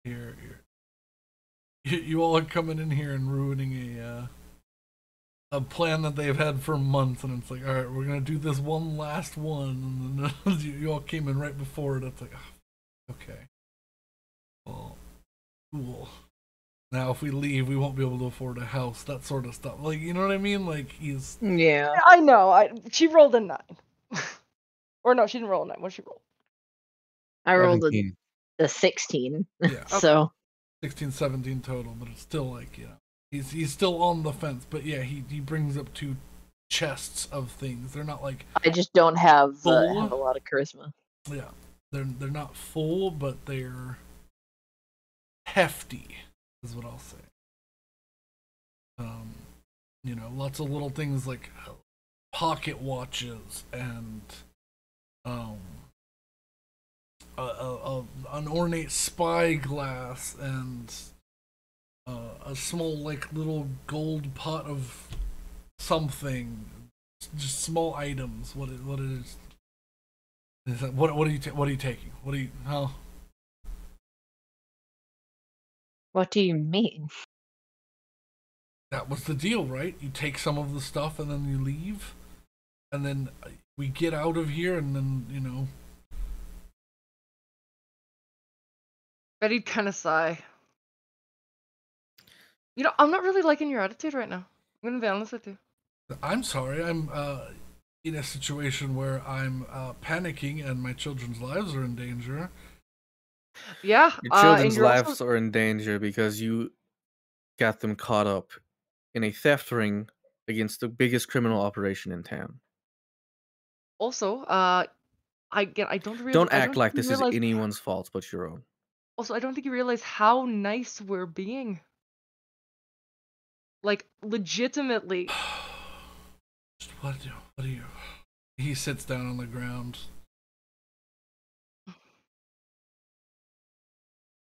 Here, you all are coming in here and ruining a plan that they've had for months, and it's like, all right, we're gonna do this one last one, and then you all came in right before it. It's like, oh, okay, well, cool. Now, if we leave, we won't be able to afford a house, that sort of stuff. Like, you know what I mean? Like, he's... Yeah. I know, she rolled a 9. Or no, she didn't roll a 9. What did she roll? I rolled 17. a 16. Yeah. So 16, 17 total, but it's still like, you know, he's still on the fence. But yeah, he brings up 2 chests of things. They're not like... I just don't have a Full? lot of charisma. Yeah, they're not full, but they're hefty, is what I'll say. You know, lots of little things like pocket watches and an ornate spyglass and a small like little gold pot of something. Just small items. What it is? Is that, what are you what are you taking? What are you how? What do you mean? That was the deal, right? You take some of the stuff and then you leave, and then we get out of here, and then, you know. Betty'd kind of sigh. You know, I'm not really liking your attitude right now. I'm gonna be honest with you. I'm sorry. I'm in a situation where I'm panicking, and my children's lives are in danger. Yeah, Your and children's you're lives also... are in danger because you got them caught up in a theft ring against the biggest criminal operation in town. Also, I don't realize... Don't I act don't like think this you is realize... anyone's fault but your own. Also, I don't think you realize how nice we're being. Like, legitimately. What do you? He sits down on the ground.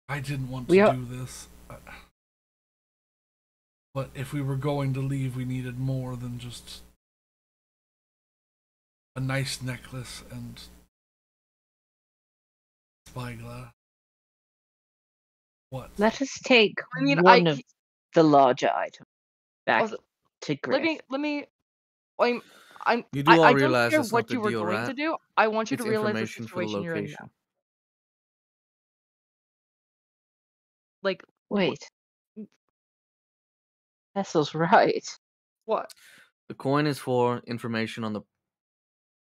I didn't want to do this. But if we were going to leave, we needed more than just a nice necklace and spyglass. What? Let us take I mean, one of the larger items back Also, to Griff. let me. I'm. You do all I don't realize care that's not what the you were deal, going to right? do. I want you It's to realize the information for the situation you're in location. now. Like, Wait. Vessel's right. what? The coin is for information on the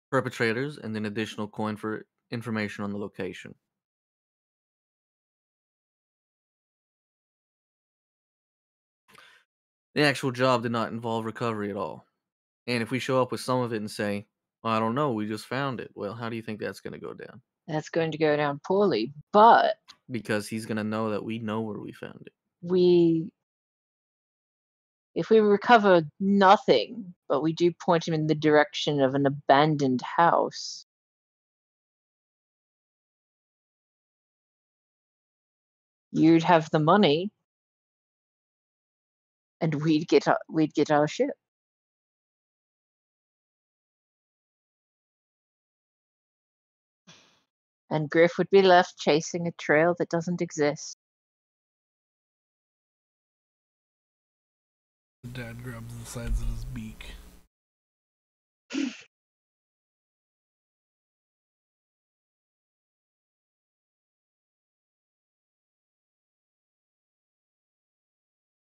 perpetrators, and then additional coin for information on the location. The actual job did not involve recovery at all. And if we show up with some of it and say, well, I don't know, we just found it, well, how do you think that's going to go down? That's going to go down poorly, but Because he's going to know that we know where we found it. we If we recover nothing, but we do point him in the direction of an abandoned house, you'd have the money, and we'd get our ship. And Griff would be left chasing a trail that doesn't exist. The dad grabs the sides of his beak.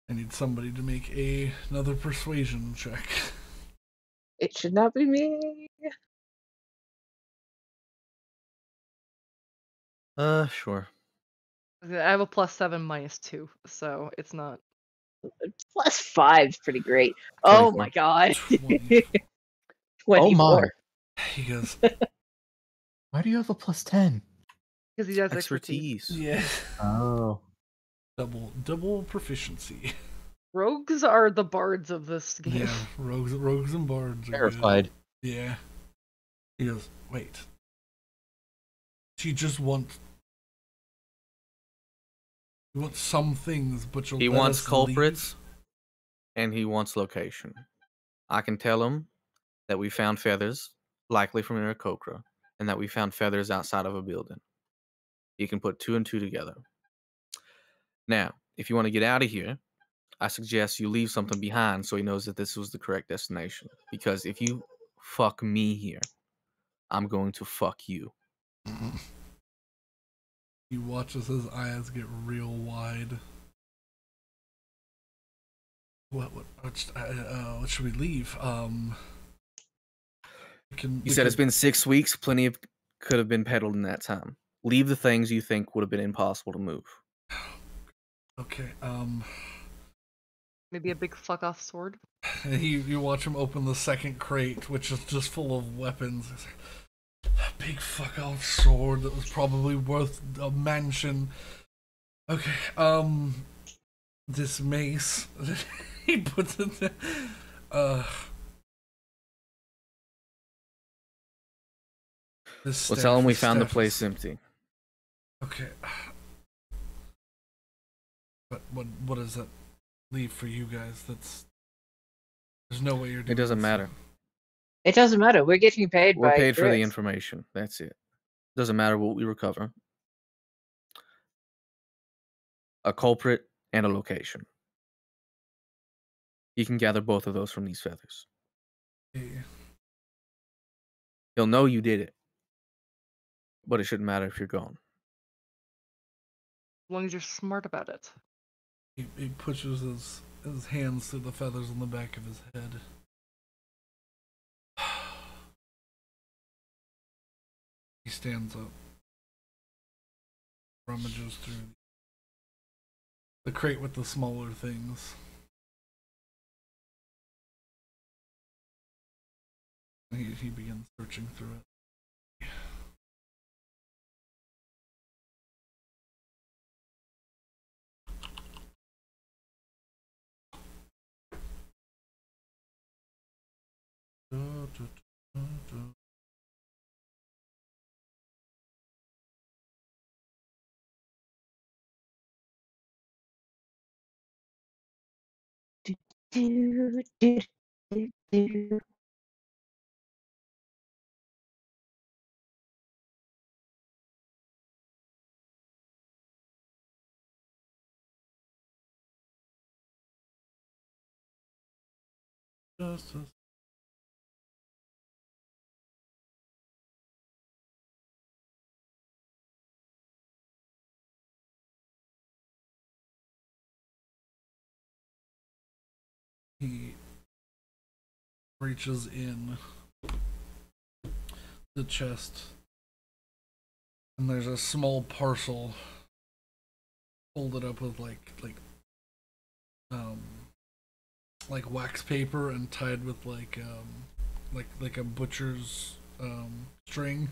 I need somebody to make another persuasion check. It should not be me. Sure. I have a +7 -2, so it's not. +5's pretty great. Oh 24. my god. 20. 24. Oh my. He goes, Why do you have a +10? Because he has expertise. Expertise. yeah. Oh. Double proficiency. Rogues are the bards of this game. Yeah, rogues and bards are Terrified. good. Yeah. He goes, wait. She just wants. You want some things, but you'll He let wants us culprits, and he wants location. I can tell him that we found feathers, likely from Aarakocra, and that we found feathers outside of a building. He can put 2 and 2 together. Now, if you want to get out of here, I suggest you leave something behind so he knows that this was the correct destination. Because if you fuck me here, I'm going to fuck you. leave. He watches his eyes get real wide. What should we leave? You said it's been 6 weeks. Plenty of could have been peddled in that time. Leave the things you think would have been impossible to move. Okay. Maybe a big fuck off sword. You watch him open the second crate, which is just full of weapons. It's like, a big fuck off sword that was probably worth a mansion. Okay. This mace. He puts it there. Well, tell him we found the place empty. Okay. But what does that leave for you guys? There's no way you're doing It doesn't this. matter. It doesn't matter. We're getting paid We're by paid for the Griff. information. That's it. Doesn't matter what we recover. A culprit and a location. You can gather both of those from these feathers. Yeah. He'll know you did it. But it shouldn't matter if you're gone. As long as you're smart about it. He pushes his hands through the feathers on the back of his head. He stands up, rummages through the crate with the smaller things. He begins searching through it. Do, do, do, do. He reaches in the chest, and there's a small parcel folded up with like wax paper and tied with like a butcher's string.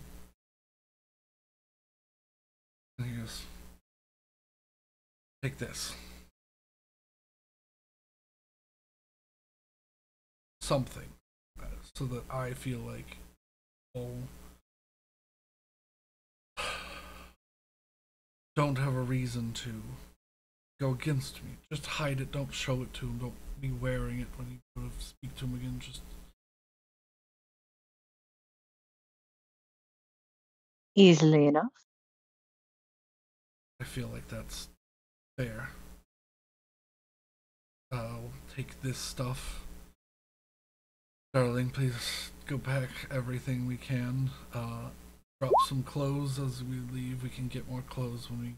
And he goes, "Take this. something, so that I feel like, don't have a reason to go against me. Just hide it. Don't show it to him. Don't be wearing it when you go to speak to him again. Just Easily enough. I feel like that's fair. We'll take this stuff. Darling, please go pack everything we can. Drop some clothes as we leave. We can get more clothes when we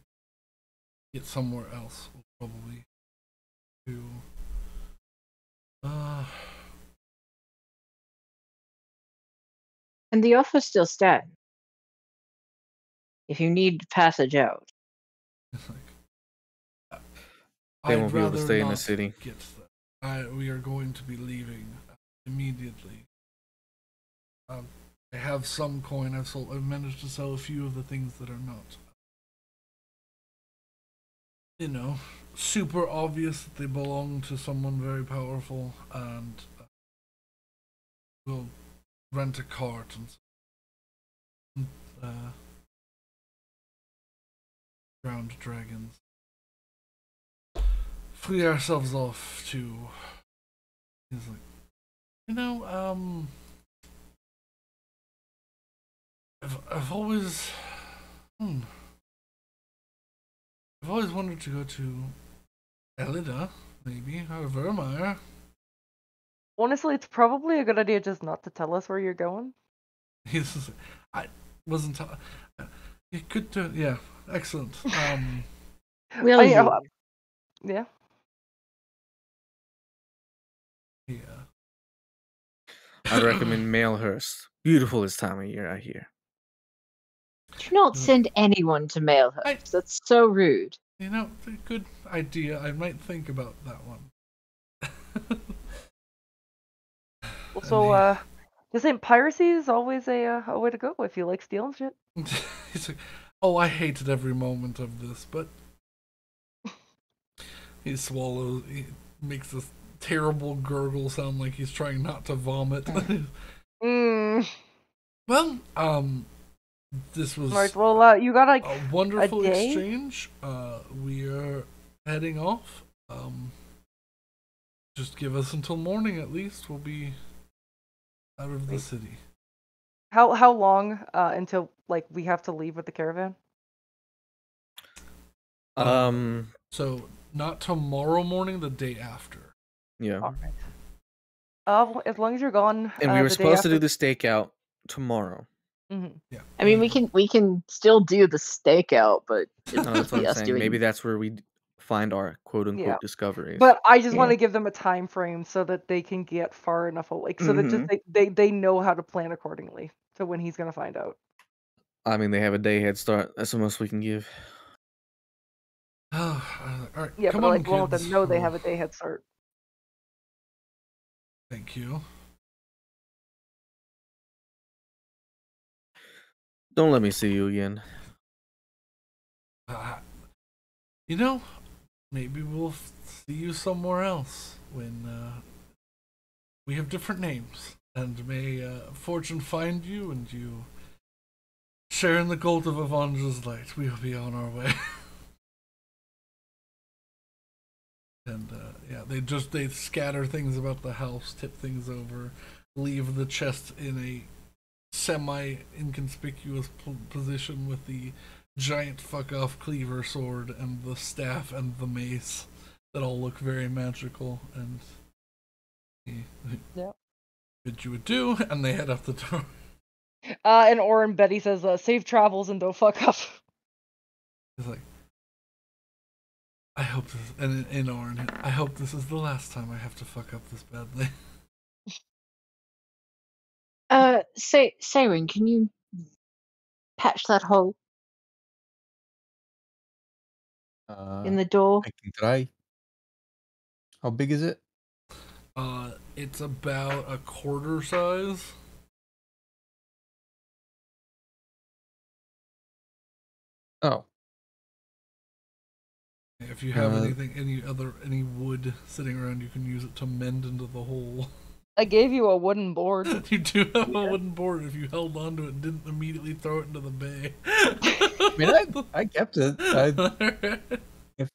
get somewhere else. We'll probably do. And the offer still stands. If you need passage out. They won't I'd be able to rather stay in the not city. get that. We are going to be leaving immediately. I have some coin. I've managed to sell a few of the things that are not, super obvious that they belong to someone very powerful, and we'll rent a cart and drowned dragons. Free ourselves off to. He's like, I've always wanted to go to Elida, maybe, or Vermeer. Honestly, it's probably a good idea just not to tell us where you're going. I wasn't. You could do. Yeah, excellent. Will you? Yeah. Yeah. I'd recommend Malehurst. Beautiful this time of year, I hear. Do not send anyone to Malehurst. That's so rude. Good idea. I might think about that one. Also, just saying, piracy is always a way to go if you like stealing shit. He's like, oh, I hated every moment of this, but he swallows. He makes this terrible gurgle sound like he's trying not to vomit. Well, this was right. Well, you got like a wonderful a day? exchange. We are heading off. Just give us until morning at least. We'll be out of the city. How long until like we have to leave with the caravan? So not tomorrow morning, the day after. Yeah. All right. As long as you're gone. And we were the day supposed to after- do the stakeout tomorrow. Mhm. Yeah. I mean, we can still do the stakeout, but No, that's what I'm us saying. doing. Maybe that's where we find our quote unquote Yeah. discoveries. But I just Yeah. want to give them a time frame so that they can get far enough away, so that just Mhm. they know how to plan accordingly to when he's gonna find out. I mean, they have a day head start. That's the most we can give. All right. Yeah, Come but on, like we'll let kids. them know they We'll- have a day head start. Thank you. Don't let me see you again. Maybe we'll see you somewhere else when we have different names. And may fortune find you and you share in the gold of Avandra's light. We'll be on our way. And they scatter things about the house, tip things over, leave the chest in a semi-inconspicuous position with the giant fuck-off cleaver sword and the staff and the mace that all look very magical, and bid you adieu, and they head out the door. And Orin Betty says, "Safe travels and don't fuck up." He's like, I hope this, and in Orin, I hope this is the last time I have to fuck up this badly. Sayrin, can you patch that hole in the door? I can try. How big is it? It's about a quarter size. Oh. If you have any wood sitting around, you can use it to mend into the hole. I gave you a wooden board. You do have a wooden board. If you held onto it and didn't immediately throw it into the bay. I mean, I kept it. I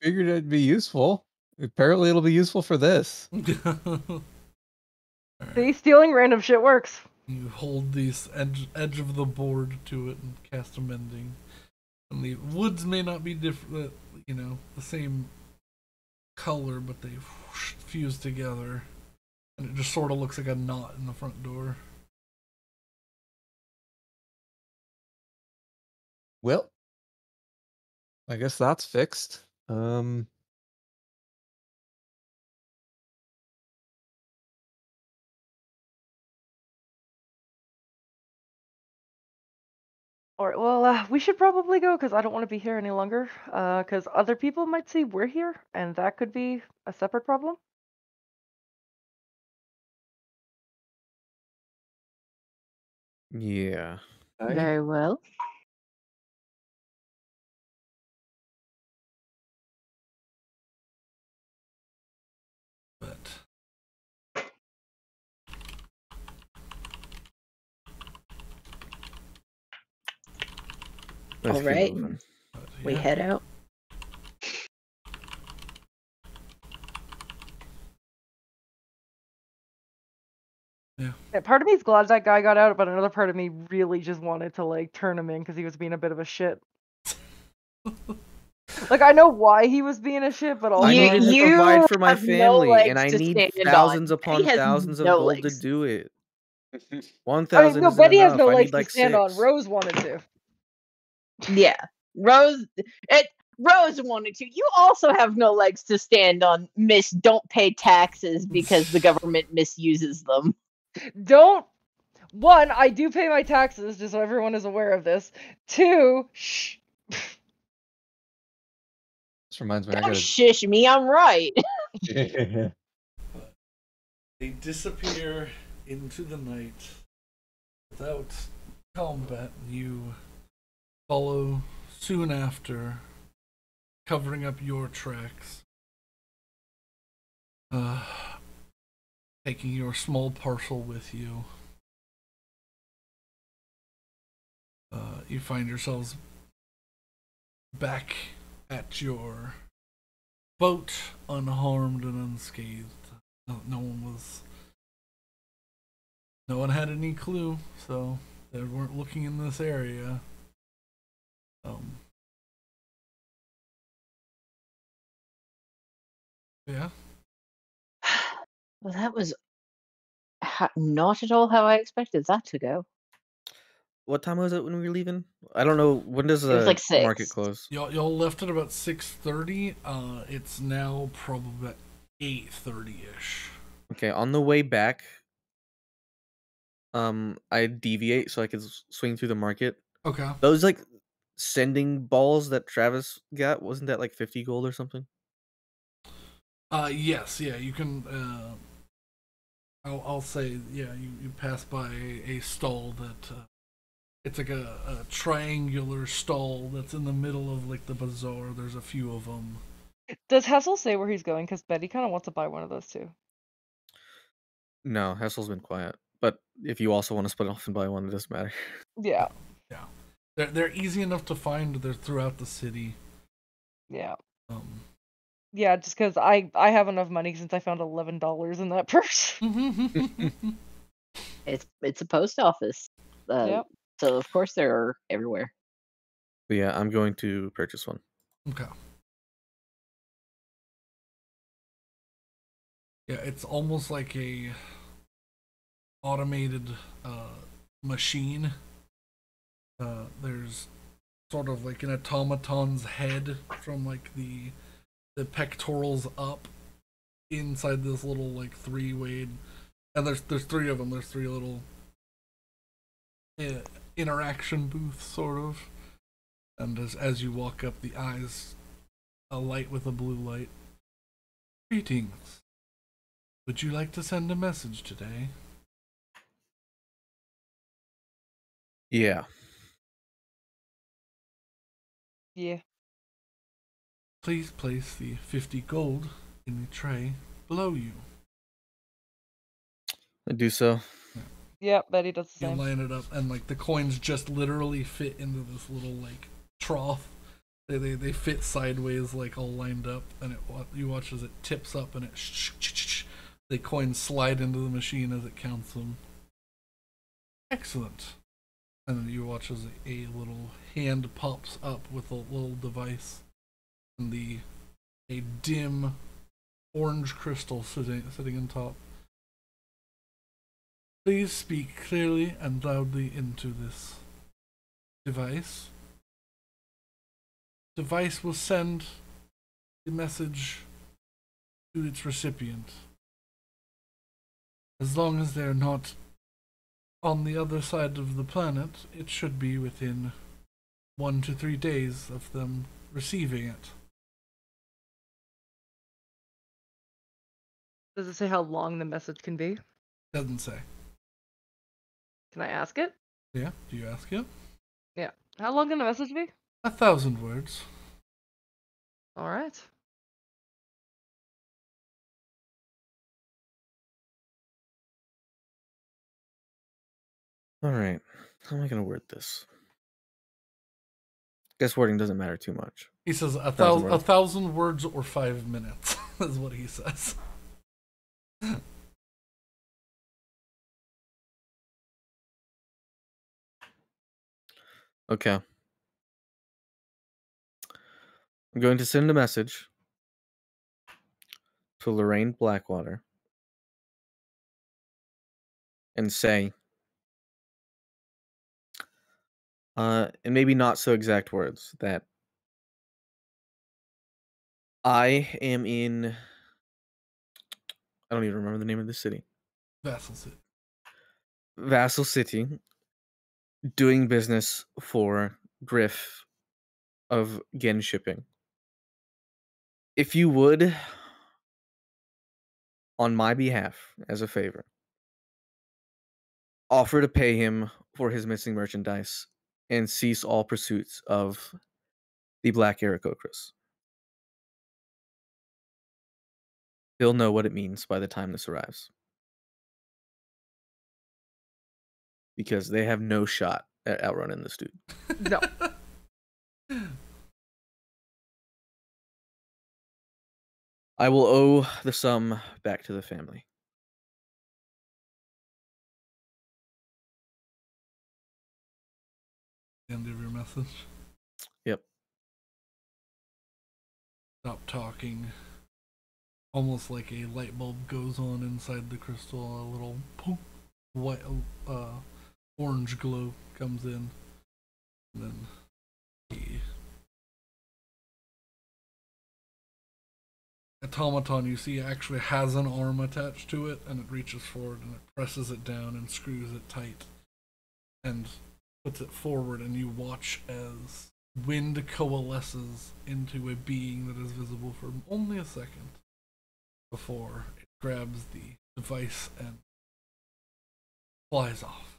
figured it'd be useful. Apparently, it'll be useful for this. See, stealing random shit works. You hold this edge of the board to it and cast a mending. And the woods may not be different, the same color, but they fuse together. And it just sort of looks like a knot in the front door. Well, I guess that's fixed. All right, well, we should probably go because I don't want to be here any longer. Because other people might see we're here, and that could be a separate problem. Yeah. Very well. But Let's All keep right. moving. We yeah. head out. Yeah, part of me is glad that guy got out, but another part of me really just wanted to like turn him in because he was being a bit of a shit. Like I know why he was being a shit, but also I You- needed to you provide for my have no family, and legs I to need stand on. thousands upon He has thousands of no gold legs. to do it. I mean, 1,000 no, isn't Betty has enough. no I legs need like to stand on. 6. Rose wanted to. Yeah, Rose. Rose wanted to. You also have no legs to stand on, Miss. Don't pay taxes because the government misuses them. Don't. One, I do pay my taxes, just so everyone is aware of this. Two, shh. This reminds me, I Don't gotta. shish me. I'm right. They disappear into the night without combat. You follow soon after, covering up your tracks. Taking your small parcel with you. You find yourselves back at your boat, unharmed and unscathed. No one had any clue, so they weren't looking in this area. Yeah. Well, that was not at all how I expected that to go. What time was it when we were leaving? I don't know. When does It was the like 6. market close? Y'all left at about 6:30. It's now probably about 8:30-ish. Okay, on the way back, I deviate so I can swing through the market. Okay. Those like sending balls that Travis got, wasn't that like 50 gold or something? Yes, yeah, you can. I'll say, yeah, you pass by a stall that it's like a triangular stall that's in the middle of like the bazaar. There's a few of them. Does Hessel say where he's going? Because Betty kind of wants to buy one of those too. No, Hessel's been quiet. But if you also want to split off and buy one, it doesn't matter. Yeah. Yeah, they're easy enough to find. They're throughout the city. Yeah. Um. Yeah, just because I have enough money since I found $11 in that purse. It's a post office. Yep. So of course they're everywhere. But yeah, I'm going to purchase one. Okay. Yeah, it's almost like a automated machine. There's sort of like an automaton's head from like the pectorals up inside this little like 3-way, and there's 3 of them. There's 3 little interaction booths sort of, and as you walk up, the eyes alight with a blue light. Greetings. Would you like to send a message today? Yeah. Yeah. Please place the 50 gold in the tray below you. I do so. Yeah, Betty does the You same. line it up, and like the coins just literally fit into this little like trough. They fit sideways, like all lined up, and you watch as it tips up, and the coins slide into the machine as it counts them. Excellent. And then you watch as a little hand pops up with a little device, and a dim orange crystal sitting on top. Please speak clearly and loudly into this device. Device will send the message to its recipient. As long as they're not on the other side of the planet, it should be within 1 to 3 days of them receiving it. Does it say how long the message can be? Doesn't say. Can I ask it? Yeah, do you ask it? Yeah. How long can the message be? 1,000 words. All right. All right. How am I going to word this? Guess wording doesn't matter too much. He says 1,000 words. 1,000 words or 5 minutes is what he says. Okay. I'm going to send a message to Lorraine Blackwater and say, and maybe not so exact words, that I am in, I don't even remember the name of the city. Vassal City, doing business for Griff of Gen Shipping. If you would, on my behalf, as a favor, offer to pay him for his missing merchandise and cease all pursuits of the Black Aarakocras. He'll know what it means by the time this arrives. Because they have no shot at outrunning this dude. No. I will owe the sum back to the family. End of your message. Yep. Stop talking. Almost like a light bulb goes on inside the crystal. A little poof, white, orange glow comes in. And then the automaton you see actually has an arm attached to it, and it reaches forward and it presses it down and screws it tight and puts it forward, and you watch as wind coalesces into a being that is visible for only a second before it grabs the device and flies off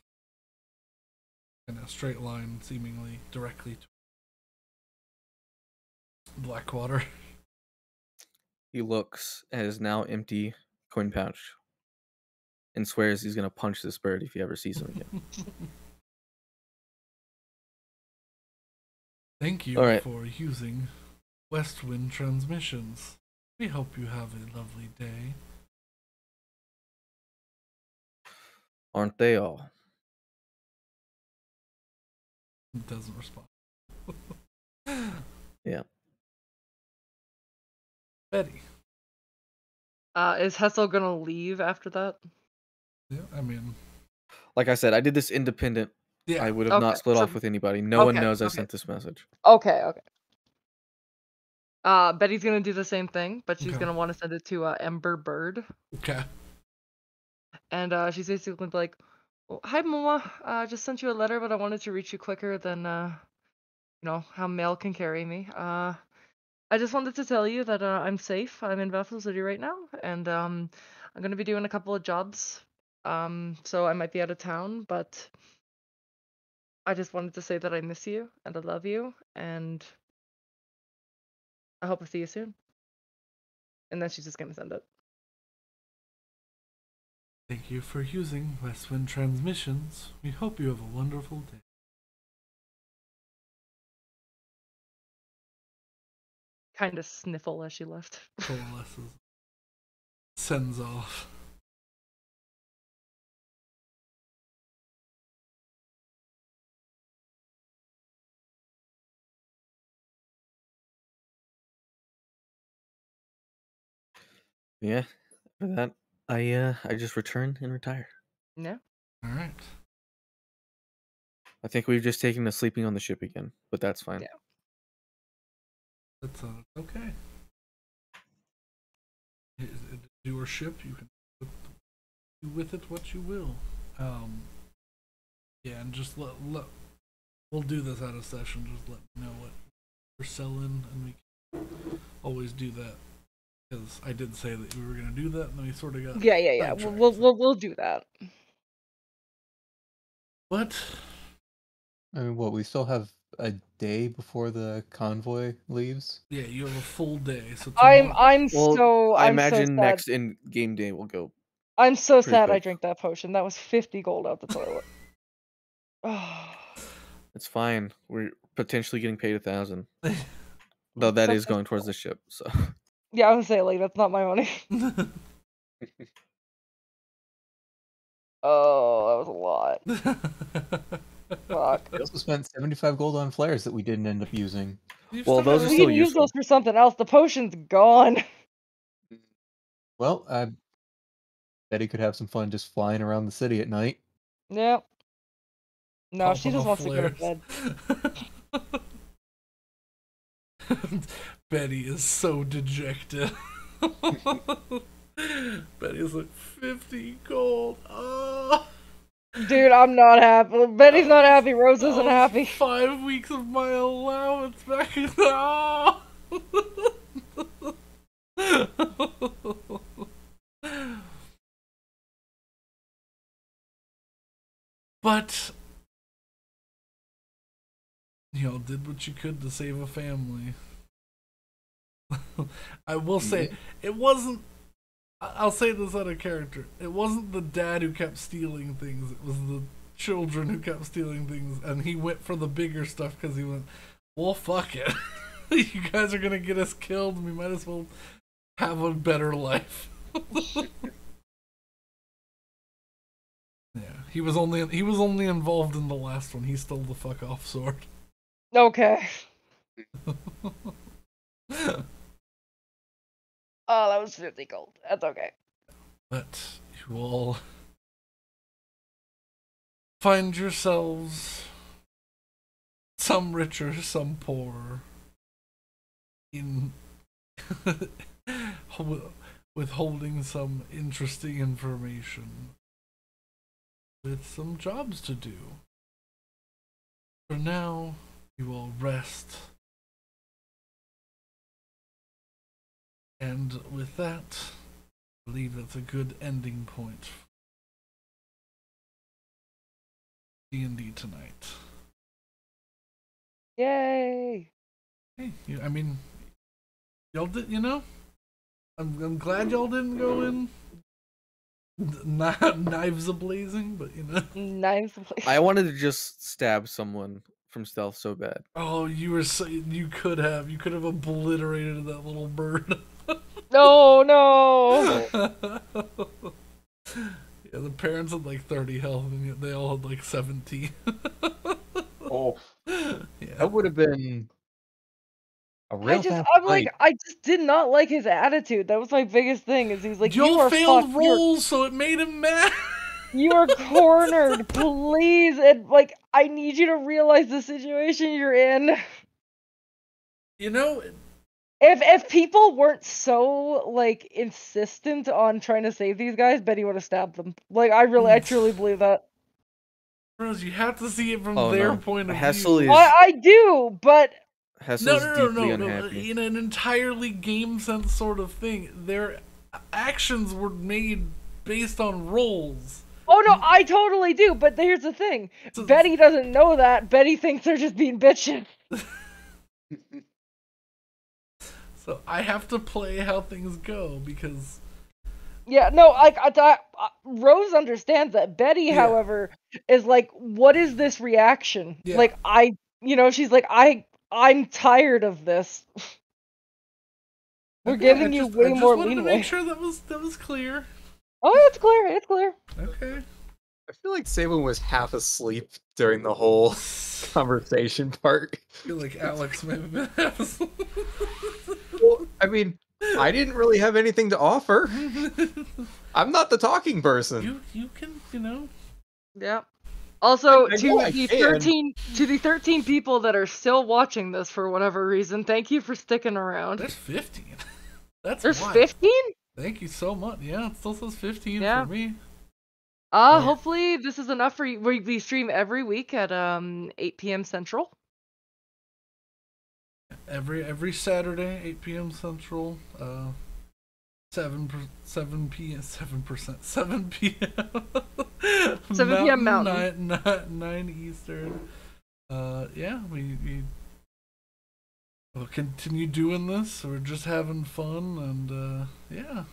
in a straight line, seemingly directly to Blackwater. He looks at his now empty coin pouch and swears he's going to punch this bird if he ever sees him again. Thank you for using Westwind Transmissions. We hope you have a lovely day. Aren't they all? It doesn't respond. Yeah. Betty. Is Hessel gonna leave after that? Yeah, I mean, like I said, I did this independent. Yeah. I would have not split off with anybody. No one knows I sent this message. Okay. Betty's gonna do the same thing, but she's gonna want to send it to Ember Bird. Okay. And she's basically like, oh, "Hi, Mama. I just sent you a letter, but I wanted to reach you quicker than how mail can carry me. I just wanted to tell you that I'm safe. I'm in Vassal City right now, and I'm gonna be doing a couple of jobs. So I might be out of town, but I just wanted to say that I miss you and I love you, and I hope to see you soon." And then she's just gonna send it. Thank you for using Westwind Transmissions. We hope you have a wonderful day. Kind of sniffle as she left. Coalesces. Sends off. Yeah. For that, I just return and retire. Yeah. All right. I think we've just taken to sleeping on the ship again, but that's fine. Yeah. That's okay. It's your ship. You can do with it what you will. Yeah, and just let we'll do this out of session. Just let me know what we're selling, and we can always do that. Because I did say that we were gonna do that, and then we sort of got Yeah. sidetracked. We'll do that. What? I mean, what, we still have a day before the convoy leaves? Yeah, you have a full day. So I'm Well, I I'm so imagine sad. next in game day will go. I'm so pretty sad I quick. drank that potion. That was 50 gold out the toilet. It's fine. We're potentially getting paid 1,000. Though that is going towards the ship, so. Yeah, I was gonna say, like, that's not my money. Oh, that was a lot. Fuck. We also spent 75 gold on flares that we didn't end up using. Well, those are We still can use useful. those for something else. The potion's gone. Well, I bet he could have some fun just flying around the city at night. Yep. No, she Popping just off wants to go to flares. bed. Betty is so dejected. Betty's like 50 gold. Oh. Dude, I'm not happy. Betty's not happy. Rose isn't happy. 5 weeks of my allowance back in. Oh. But you did what you could to save a family. I will say, it wasn't. I'll say this out of character. It wasn't the dad who kept stealing things. It was the children who kept stealing things, and he went for the bigger stuff because he went, well, fuck it. You guys are gonna get us killed. We might as well have a better life. Yeah, he was only involved in the last one. He stole the fuck off sword. Okay. Oh, that was 50 gold. That's okay. But you all find yourselves, some richer, some poorer, in withholding some interesting information, with some jobs to do. For now, you all rest. And with that, I believe that's a good ending point for D&D tonight. Yay! Hey, I mean, y'all did, I'm glad y'all didn't go in knives a-blazing, but Nice. I wanted to just stab someone from stealth so bad. Oh, you could have obliterated that little bird. No. Yeah, the parents had like 30 health, and yet they all had like 17. Oh, Yeah. that would have been a real I just did not like his attitude. That was my biggest thing. Is he's like, you y'all are failed fucked. rolls, so it made him mad. You are cornered, please, and like, I need you to realize the situation you're in. If people weren't so like insistent on trying to save these guys, Betty would have stabbed them. Like, I truly believe that. Rose, you have to see it from Oh, their no. point of Hessel view. is- I do, but Hessel's deeply no. unhappy. In an entirely game sense sort of thing, their actions were made based on rolls. oh no, I totally do. But here's the thing: Betty doesn't know that. Betty thinks they're just being bitches. So I have to play how things go because Yeah, no, like Rose understands that. Betty, Yeah. however, is like, what is this reaction? Yeah. Like she's like, I'm tired of this. We're Okay, giving you way more wanted to leeway. make sure that was clear. Oh, it's clear. It's clear. Okay. I feel like Sabin was half asleep during the whole conversation part. I feel like Alex may have been Well, I mean, I didn't really have anything to offer. I'm not the talking person. You can, you know. Yeah. Also, I know I can. to the 13 people that are still watching this for whatever reason, thank you for sticking around. There's 15. There's wild. 15? Thank you so much. Yeah, it still says 15 Yeah. for me. Hopefully this is enough for you. We stream every week at 8 p.m. Central. Every Saturday, 8 p.m. Central. 7 p.m. 7 p.m. Mountain. 9 Eastern. Yeah, we we'll continue doing this. We're just having fun, and yeah.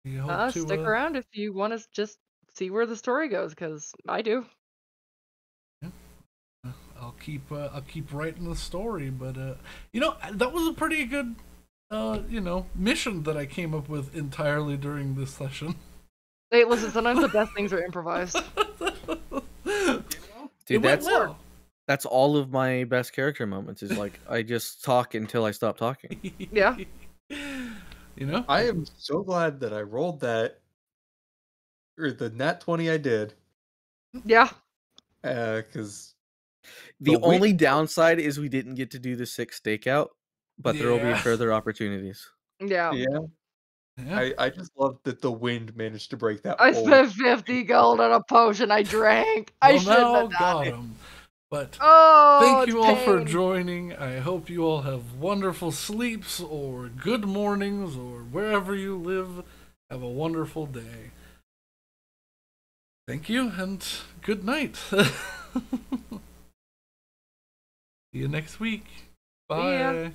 We hope to Stick around if you want to just see where the story goes, because I do. Yeah. I'll keep writing the story, but you know, that was a pretty good you know, mission that I came up with entirely during this session. Hey, listen, sometimes the best things are improvised. Dude, that's all of my best character moments, is like I just talk until I stop talking. Yeah. You know? I am so glad that I rolled that, or the nat 20 I did. Yeah. Because the only downside is we didn't get to do the 6 stakeout, but there will be further opportunities. Yeah. I just love that the wind managed to break that. I spent 50 gold on a potion I drank. I shouldn't have done it. But thank you all for joining. I hope you all have wonderful sleeps or good mornings, or wherever you live. Have a wonderful day. Thank you, and good night. See you next week. Bye.